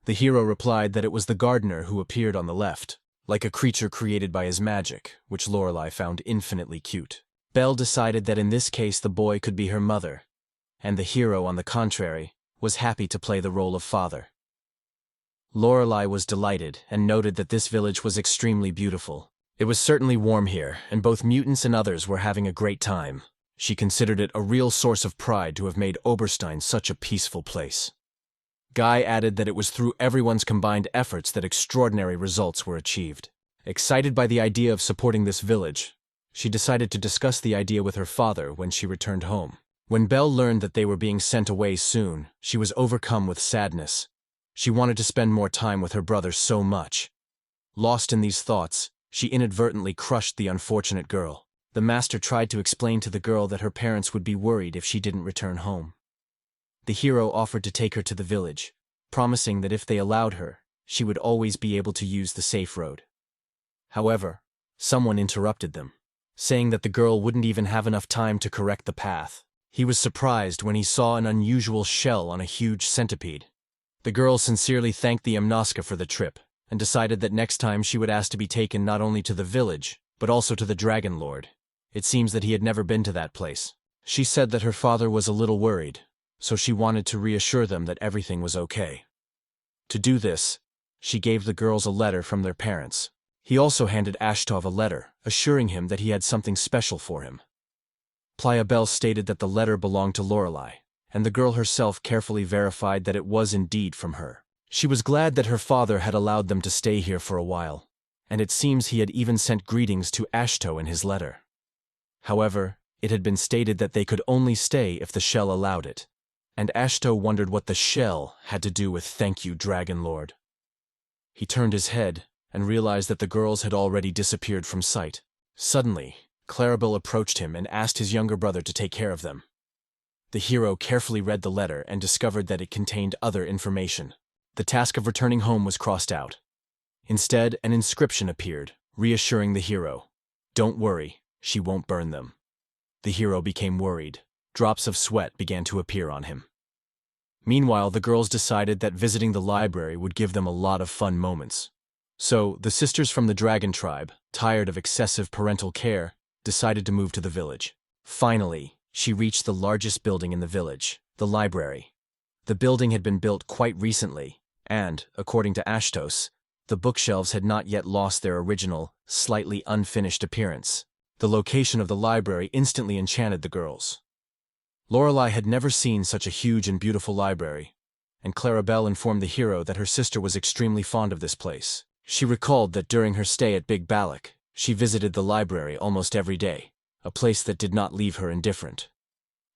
The hero replied that it was the gardener who appeared on the left, like a creature created by his magic, which Lorelei found infinitely cute. Belle decided that in this case the boy could be her mother, and the hero, on the contrary, was happy to play the role of father. Lorelei was delighted and noted that this village was extremely beautiful. It was certainly warm here, and both mutants and others were having a great time. She considered it a real source of pride to have made Oberstein such a peaceful place. Guy added that it was through everyone's combined efforts that extraordinary results were achieved. Excited by the idea of supporting this village, she decided to discuss the idea with her father when she returned home. When Belle learned that they were being sent away soon, she was overcome with sadness. She wanted to spend more time with her brother so much. Lost in these thoughts, she inadvertently crushed the unfortunate girl. The master tried to explain to the girl that her parents would be worried if she didn't return home. The hero offered to take her to the village, promising that if they allowed her, she would always be able to use the safe road. However, someone interrupted them, saying that the girl wouldn't even have enough time to correct the path. He was surprised when he saw an unusual shell on a huge centipede. The girl sincerely thanked the Amnoska for the trip, and decided that next time she would ask to be taken not only to the village, but also to the Dragon Lord. It seems that he had never been to that place. She said that her father was a little worried, so she wanted to reassure them that everything was okay. To do this, she gave the girls a letter from their parents. He also handed Ashtov a letter, assuring him that he had something special for him. Pliabelle stated that the letter belonged to Lorelei, and the girl herself carefully verified that it was indeed from her. She was glad that her father had allowed them to stay here for a while, and it seems he had even sent greetings to Ashto in his letter. However, it had been stated that they could only stay if the shell allowed it, and Ashto wondered what the shell had to do with "Thank you, Dragon Lord." He turned his head and realized that the girls had already disappeared from sight. Suddenly, Clarabelle approached him and asked his younger brother to take care of them. The hero carefully read the letter and discovered that it contained other information. The task of returning home was crossed out. Instead, an inscription appeared, reassuring the hero. "Don't worry, she won't burn them." The hero became worried. Drops of sweat began to appear on him. Meanwhile, the girls decided that visiting the library would give them a lot of fun moments. So, the sisters from the dragon tribe, tired of excessive parental care, decided to move to the village. Finally, she reached the largest building in the village, the library. The building had been built quite recently, and, according to Ashtos, the bookshelves had not yet lost their original, slightly unfinished appearance. The location of the library instantly enchanted the girls. Lorelei had never seen such a huge and beautiful library, and Clarabelle informed the hero that her sister was extremely fond of this place. She recalled that during her stay at Big Balak, she visited the library almost every day, a place that did not leave her indifferent.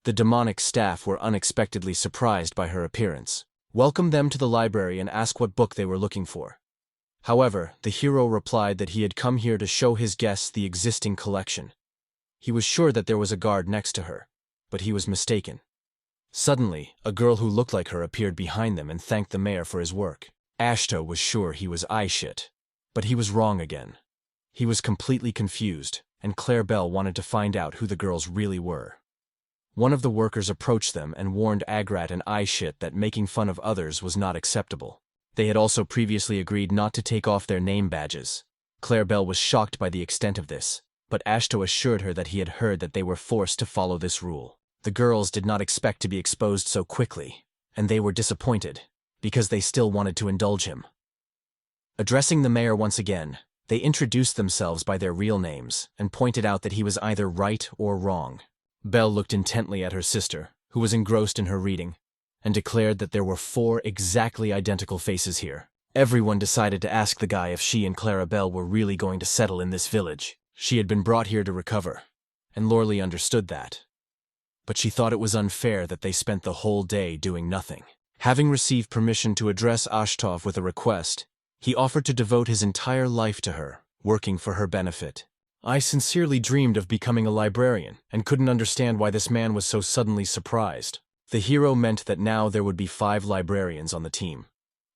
The demonic staff were unexpectedly surprised by her appearance, welcomed them to the library and asked what book they were looking for. However, the hero replied that he had come here to show his guests the existing collection. He was sure that there was a guard next to her, but he was mistaken. Suddenly, a girl who looked like her appeared behind them and thanked the mayor for his work. Ashto was sure he was shit, but he was wrong again. He was completely confused, and Clarabelle wanted to find out who the girls really were. One of the workers approached them and warned Agrat and shit that making fun of others was not acceptable. They had also previously agreed not to take off their name badges. Clarabelle was shocked by the extent of this, but Ashto assured her that he had heard that they were forced to follow this rule. The girls did not expect to be exposed so quickly, and they were disappointed, because they still wanted to indulge him. Addressing the mayor once again, they introduced themselves by their real names and pointed out that he was either right or wrong. Belle looked intently at her sister, who was engrossed in her reading, and declared that there were 4 exactly identical faces here. Everyone decided to ask the guy if she and Clarabelle were really going to settle in this village. She had been brought here to recover, and Lorelei understood that. But she thought it was unfair that they spent the whole day doing nothing. Having received permission to address Ashtov with a request, he offered to devote his entire life to her, working for her benefit. I sincerely dreamed of becoming a librarian, and couldn't understand why this man was so suddenly surprised. The hero meant that now there would be 5 librarians on the team.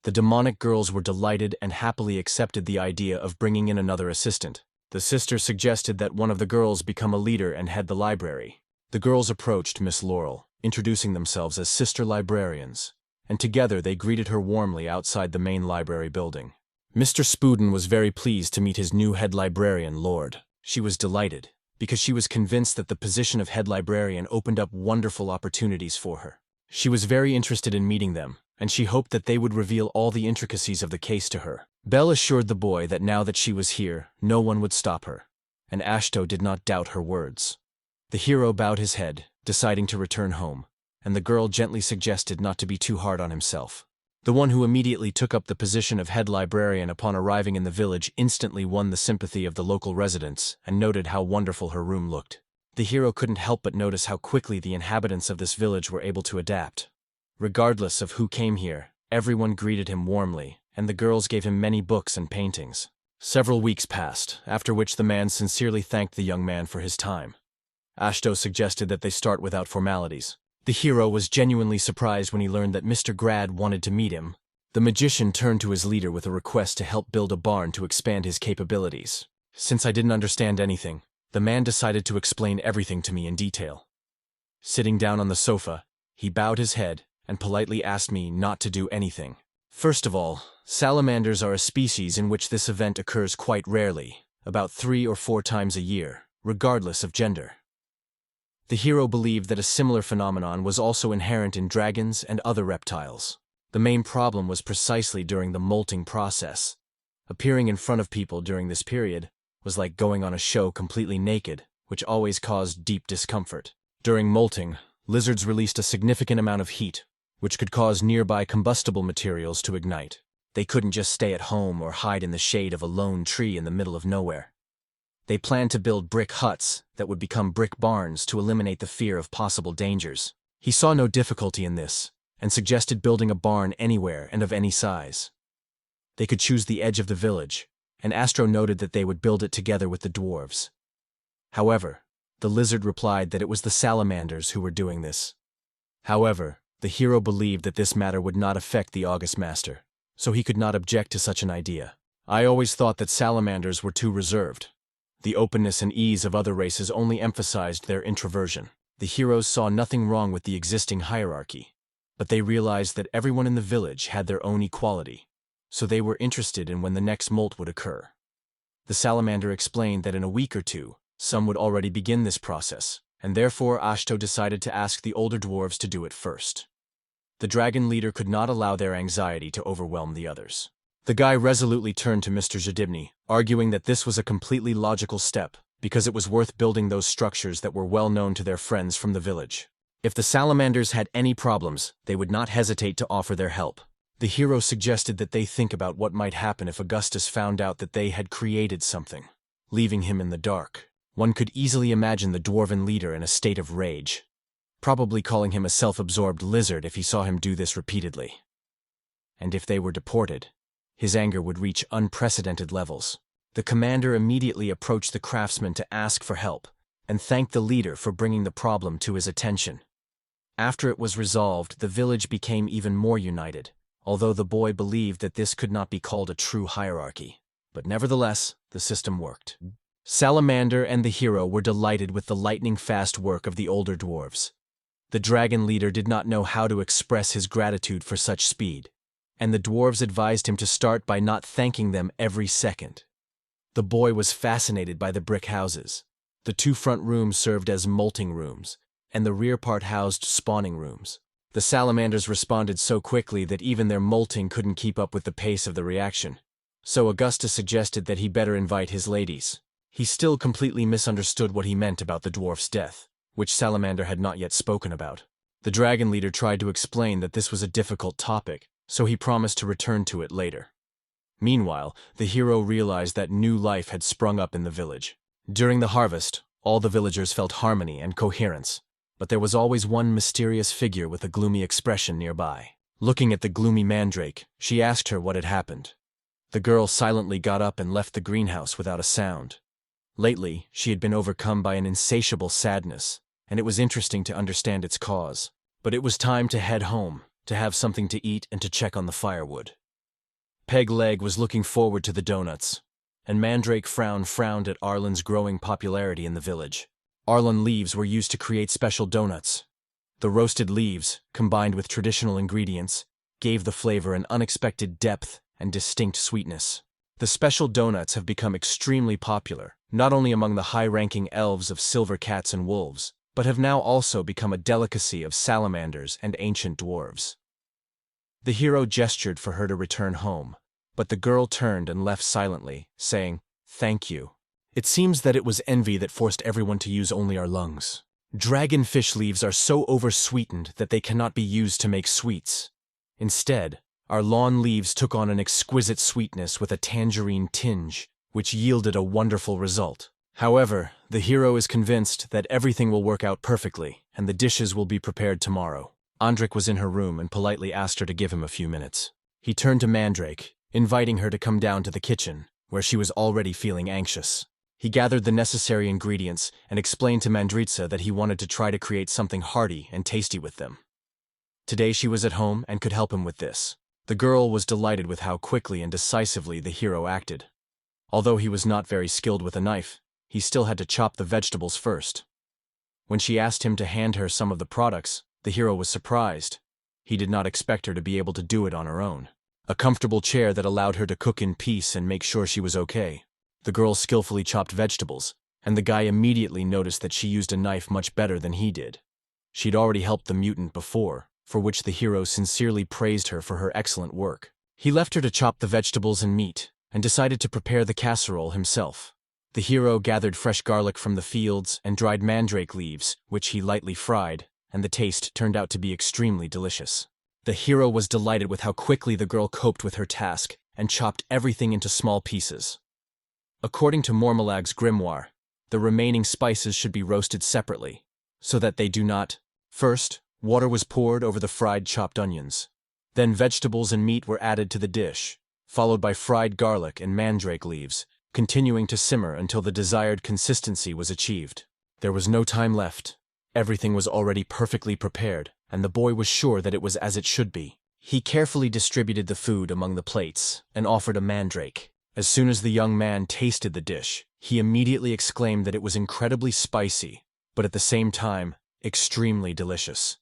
The demonic girls were delighted and happily accepted the idea of bringing in another assistant. The sister suggested that one of the girls become a leader and head the library. The girls approached Miss Laurel, introducing themselves as sister librarians, and together they greeted her warmly outside the main library building. Mr. Spooden was very pleased to meet his new head librarian, Lord. She was delighted, because she was convinced that the position of head librarian opened up wonderful opportunities for her. She was very interested in meeting them, and she hoped that they would reveal all the intricacies of the case to her. Belle assured the boy that now that she was here, no one would stop her, and Ashto did not doubt her words. The hero bowed his head, deciding to return home, and the girl gently suggested not to be too hard on himself. The one who immediately took up the position of head librarian upon arriving in the village instantly won the sympathy of the local residents and noted how wonderful her room looked. The hero couldn't help but notice how quickly the inhabitants of this village were able to adapt. Regardless of who came here, everyone greeted him warmly, and the girls gave him many books and paintings. Several weeks passed, after which the man sincerely thanked the young man for his time. Ashto suggested that they start without formalities. The hero was genuinely surprised when he learned that Mr. Grad wanted to meet him. The magician turned to his leader with a request to help build a barn to expand his capabilities. Since I didn't understand anything, the man decided to explain everything to me in detail. Sitting down on the sofa, he bowed his head and politely asked me not to do anything. First of all, salamanders are a species in which this event occurs quite rarely, about 3 or 4 times a year, regardless of gender. The hero believed that a similar phenomenon was also inherent in dragons and other reptiles. The main problem was precisely during the molting process. Appearing in front of people during this period was like going on a show completely naked, which always caused deep discomfort. During molting, lizards released a significant amount of heat, which could cause nearby combustible materials to ignite. They couldn't just stay at home or hide in the shade of a lone tree in the middle of nowhere. They planned to build brick huts that would become brick barns to eliminate the fear of possible dangers. He saw no difficulty in this, and suggested building a barn anywhere and of any size. They could choose the edge of the village, and Astro noted that they would build it together with the dwarves. However, the lizard replied that it was the salamanders who were doing this. However, the hero believed that this matter would not affect the August Master, so he could not object to such an idea. I always thought that salamanders were too reserved. The openness and ease of other races only emphasized their introversion. The heroes saw nothing wrong with the existing hierarchy, but they realized that everyone in the village had their own equality, so they were interested in when the next molt would occur. The salamander explained that in a week or 2, some would already begin this process. and therefore Ashto decided to ask the older dwarves to do it first. The dragon leader could not allow their anxiety to overwhelm the others. The guy resolutely turned to Mr. Deepening, arguing that this was a completely logical step, because it was worth building those structures that were well known to their friends from the village. If the salamanders had any problems, they would not hesitate to offer their help. The hero suggested that they think about what might happen if Augustus found out that they had created something, leaving him in the dark. One could easily imagine the dwarven leader in a state of rage, probably calling him a self-absorbed lizard if he saw him do this repeatedly. And if they were deported, his anger would reach unprecedented levels. The commander immediately approached the craftsman to ask for help, and thanked the leader for bringing the problem to his attention. After it was resolved, the village became even more united, although the boy believed that this could not be called a true hierarchy. But nevertheless, the system worked. Salamander and the hero were delighted with the lightning-fast work of the older dwarves. The dragon leader did not know how to express his gratitude for such speed, and the dwarves advised him to start by not thanking them every second. The boy was fascinated by the brick houses. The two front rooms served as molting rooms, and the rear part housed spawning rooms. The salamanders responded so quickly that even their molting couldn't keep up with the pace of the reaction. So Augustus suggested that he better invite his ladies. He still completely misunderstood what he meant about the dwarf's death, which Salamander had not yet spoken about. The dragon leader tried to explain that this was a difficult topic, so he promised to return to it later. Meanwhile, the hero realized that new life had sprung up in the village. During the harvest, all the villagers felt harmony and coherence, but there was always one mysterious figure with a gloomy expression nearby. Looking at the gloomy mandrake, she asked her what had happened. The girl silently got up and left the greenhouse without a sound. Lately, she had been overcome by an insatiable sadness, and it was interesting to understand its cause. But it was time to head home, to have something to eat and to check on the firewood. Peg Leg was looking forward to the donuts, and Mandrake frowned at Arlen's growing popularity in the village. Arlen leaves were used to create special donuts. The roasted leaves, combined with traditional ingredients, gave the flavor an unexpected depth and distinct sweetness. The special donuts have become extremely popular, not only among the high-ranking elves of silver cats and wolves, but have now also become a delicacy of salamanders and ancient dwarves. The hero gestured for her to return home, but the girl turned and left silently, saying, "Thank you." It seems that it was envy that forced everyone to use only our lungs. Dragonfish leaves are so over-sweetened that they cannot be used to make sweets. Instead, our lawn leaves took on an exquisite sweetness with a tangerine tinge, which yielded a wonderful result. However, the hero is convinced that everything will work out perfectly, and the dishes will be prepared tomorrow. Andrik was in her room and politely asked her to give him a few minutes. He turned to Mandrake, inviting her to come down to the kitchen, where she was already feeling anxious. He gathered the necessary ingredients and explained to Mandritza that he wanted to try to create something hearty and tasty with them. Today she was at home and could help him with this. The girl was delighted with how quickly and decisively the hero acted. Although he was not very skilled with a knife, he still had to chop the vegetables first. When she asked him to hand her some of the products, the hero was surprised. He did not expect her to be able to do it on her own. A comfortable chair that allowed her to cook in peace and make sure she was okay. The girl skillfully chopped vegetables, and the guy immediately noticed that she used a knife much better than he did. She'd already helped the mutant before, for which the hero sincerely praised her for her excellent work. He left her to chop the vegetables and meat, and decided to prepare the casserole himself. The hero gathered fresh garlic from the fields and dried mandrake leaves, which he lightly fried, and the taste turned out to be extremely delicious. The hero was delighted with how quickly the girl coped with her task and chopped everything into small pieces. According to Mormalag's grimoire, the remaining spices should be roasted separately, so that they do not. First, water was poured over the fried chopped onions. Then vegetables and meat were added to the dish, followed by fried garlic and mandrake leaves, continuing to simmer until the desired consistency was achieved. There was no time left. Everything was already perfectly prepared, and the boy was sure that it was as it should be. He carefully distributed the food among the plates and offered a mandrake. As soon as the young man tasted the dish, he immediately exclaimed that it was incredibly spicy, but at the same time, extremely delicious.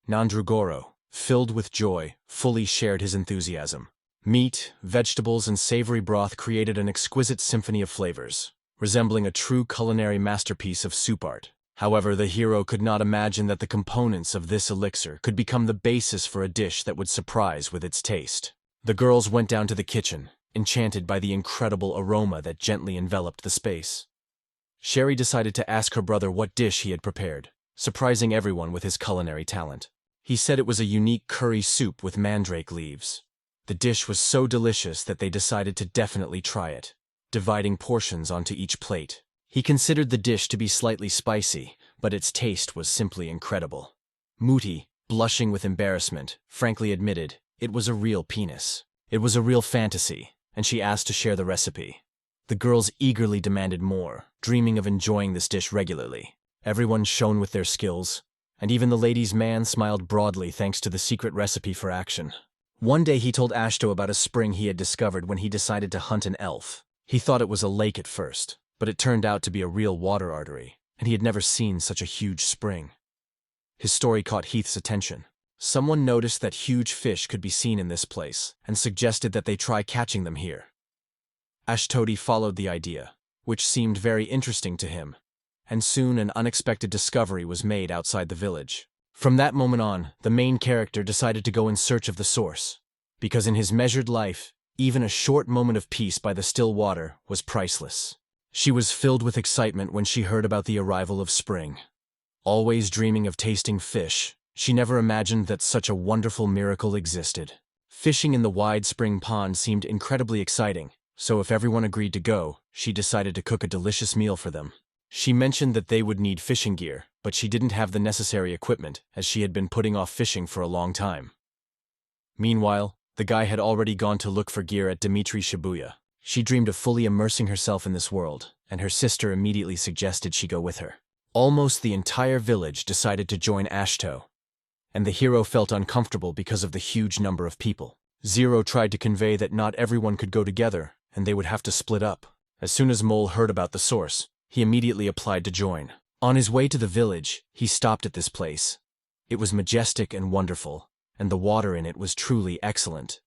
Nandrugoro, filled with joy, fully shared his enthusiasm. Meat, vegetables, and savory broth created an exquisite symphony of flavors, resembling a true culinary masterpiece of soup art. However, the hero could not imagine that the components of this elixir could become the basis for a dish that would surprise with its taste. The girls went down to the kitchen, enchanted by the incredible aroma that gently enveloped the space. Sherry decided to ask her brother what dish he had prepared, surprising everyone with his culinary talent. He said it was a unique curry soup with mandrake leaves. The dish was so delicious that they decided to definitely try it, dividing portions onto each plate. He considered the dish to be slightly spicy, but its taste was simply incredible. Muti, blushing with embarrassment, frankly admitted it was a real penis. It was a real fantasy, and she asked to share the recipe. The girls eagerly demanded more, dreaming of enjoying this dish regularly. Everyone shone with their skills, and even the ladies' man smiled broadly thanks to the secret recipe for action. One day he told Ashto about a spring he had discovered when he decided to hunt an elf. He thought it was a lake at first, but it turned out to be a real water artery, and he had never seen such a huge spring. His story caught Heath's attention. Someone noticed that huge fish could be seen in this place, and suggested that they try catching them here. Ashtodi followed the idea, which seemed very interesting to him, and soon an unexpected discovery was made outside the village. From that moment on, the main character decided to go in search of the source, because in his measured life, even a short moment of peace by the still water was priceless. She was filled with excitement when she heard about the arrival of spring. Always dreaming of tasting fish, she never imagined that such a wonderful miracle existed. Fishing in the wide spring pond seemed incredibly exciting, so if everyone agreed to go, she decided to cook a delicious meal for them. She mentioned that they would need fishing gear, but she didn't have the necessary equipment, as she had been putting off fishing for a long time. Meanwhile, the guy had already gone to look for gear at Dimitri Shibuya. She dreamed of fully immersing herself in this world, and her sister immediately suggested she go with her. Almost the entire village decided to join Ashto, and the hero felt uncomfortable because of the huge number of people. Zero tried to convey that not everyone could go together, and they would have to split up. As soon as Mole heard about the source, he immediately applied to join. On his way to the village, he stopped at this place. It was majestic and wonderful, and the water in it was truly excellent.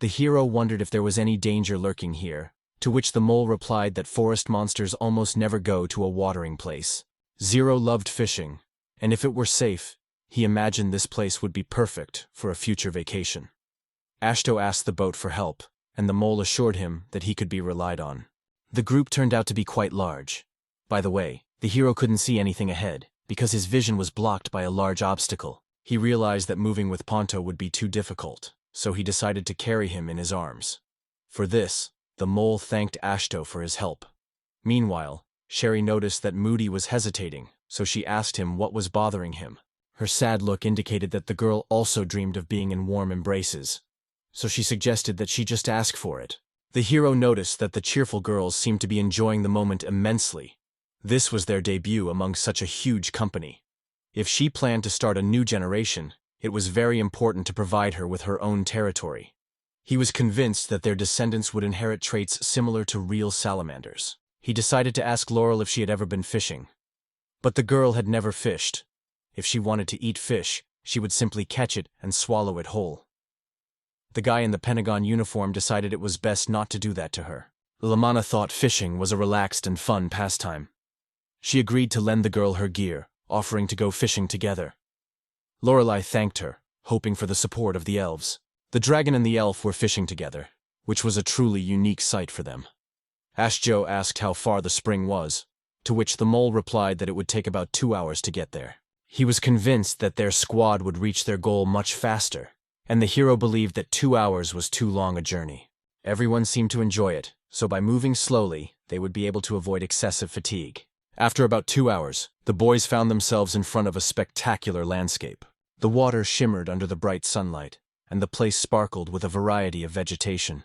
The hero wondered if there was any danger lurking here, to which the mole replied that forest monsters almost never go to a watering place. Zero loved fishing, and if it were safe, he imagined this place would be perfect for a future vacation. Ashto asked the boat for help, and the mole assured him that he could be relied on. The group turned out to be quite large. By the way, the hero couldn't see anything ahead, because his vision was blocked by a large obstacle. He realized that moving with Ponto would be too difficult, so he decided to carry him in his arms. For this, the mole thanked Ashto for his help. Meanwhile, Sherry noticed that Moody was hesitating, so she asked him what was bothering him. Her sad look indicated that the girl also dreamed of being in warm embraces, so she suggested that she just ask for it. The hero noticed that the cheerful girls seemed to be enjoying the moment immensely. This was their debut among such a huge company. If she planned to start a new generation, it was very important to provide her with her own territory. He was convinced that their descendants would inherit traits similar to real salamanders. He decided to ask Laurel if she had ever been fishing. But the girl had never fished. If she wanted to eat fish, she would simply catch it and swallow it whole. The guy in the Pentagon uniform decided it was best not to do that to her. Lamana thought fishing was a relaxed and fun pastime. She agreed to lend the girl her gear, offering to go fishing together. Lorelei thanked her, hoping for the support of the elves. The dragon and the elf were fishing together, which was a truly unique sight for them. Ashjo asked how far the spring was, to which the mole replied that it would take about 2 hours to get there. He was convinced that their squad would reach their goal much faster, and the hero believed that 2 hours was too long a journey. Everyone seemed to enjoy it, so by moving slowly, they would be able to avoid excessive fatigue. After about 2 hours, the boys found themselves in front of a spectacular landscape. The water shimmered under the bright sunlight, and the place sparkled with a variety of vegetation.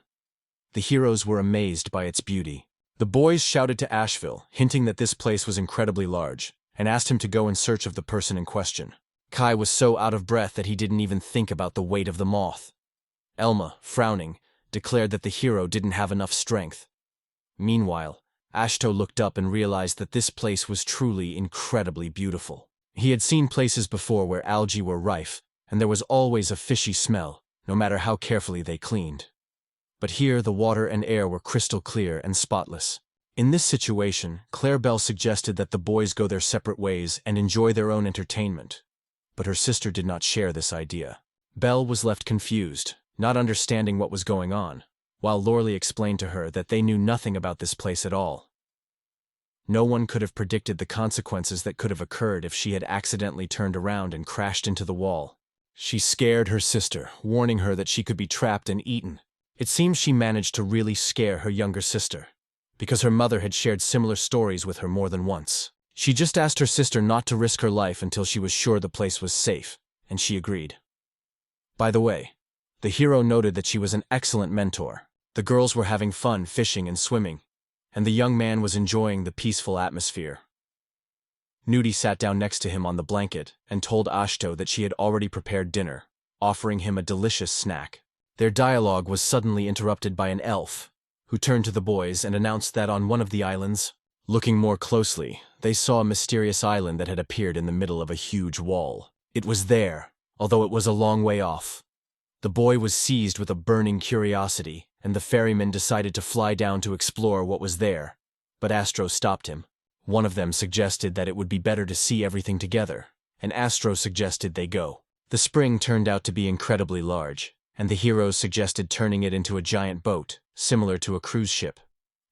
The heroes were amazed by its beauty. The boys shouted to Asheville, hinting that this place was incredibly large, and asked him to go in search of the person in question. Kai was so out of breath that he didn't even think about the weight of the moth. Elma, frowning, declared that the hero didn't have enough strength. Meanwhile, Ashto looked up and realized that this place was truly incredibly beautiful. He had seen places before where algae were rife, and there was always a fishy smell, no matter how carefully they cleaned. But here the water and air were crystal clear and spotless. In this situation, Claribel suggested that the boys go their separate ways and enjoy their own entertainment. But her sister did not share this idea. Belle was left confused, not understanding what was going on, while Loreley explained to her that they knew nothing about this place at all. No one could have predicted the consequences that could have occurred if she had accidentally turned around and crashed into the wall. She scared her sister, warning her that she could be trapped and eaten. It seems she managed to really scare her younger sister, because her mother had shared similar stories with her more than once. She just asked her sister not to risk her life until she was sure the place was safe, and she agreed. By the way, the hero noted that she was an excellent mentor. The girls were having fun fishing and swimming, and the young man was enjoying the peaceful atmosphere. Nudie sat down next to him on the blanket and told Ashto that she had already prepared dinner, offering him a delicious snack. Their dialogue was suddenly interrupted by an elf, who turned to the boys and announced that on one of the islands, looking more closely, they saw a mysterious island that had appeared in the middle of a huge wall. It was there, although it was a long way off. The boy was seized with a burning curiosity, and the ferryman decided to fly down to explore what was there, but Astro stopped him. One of them suggested that it would be better to see everything together, and Astro suggested they go. The spring turned out to be incredibly large, and the heroes suggested turning it into a giant boat, similar to a cruise ship.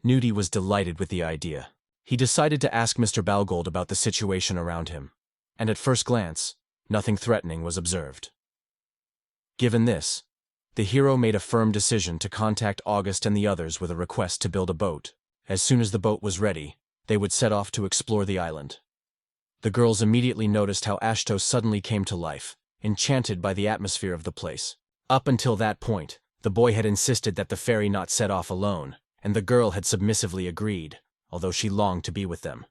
Nudie was delighted with the idea. He decided to ask Mr. Balgold about the situation around him, and at first glance, nothing threatening was observed. Given this, the hero made a firm decision to contact August and the others with a request to build a boat. As soon as the boat was ready, they would set off to explore the island. The girls immediately noticed how Ashto suddenly came to life, enchanted by the atmosphere of the place. Up until that point, the boy had insisted that the ferry not set off alone, and the girl had submissively agreed, although she longed to be with them.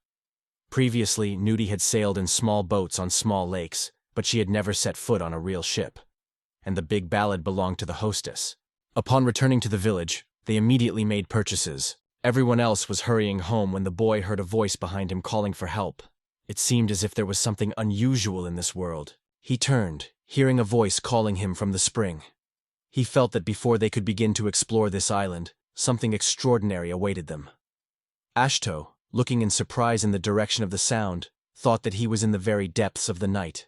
Previously, Nudie had sailed in small boats on small lakes, but she had never set foot on a real ship, and the big ballad belonged to the hostess. Upon returning to the village, they immediately made purchases. Everyone else was hurrying home when the boy heard a voice behind him calling for help. It seemed as if there was something unusual in this world. He turned, hearing a voice calling him from the spring. He felt that before they could begin to explore this island, something extraordinary awaited them. Ashto, looking in surprise in the direction of the sound, thought that he was in the very depths of the night.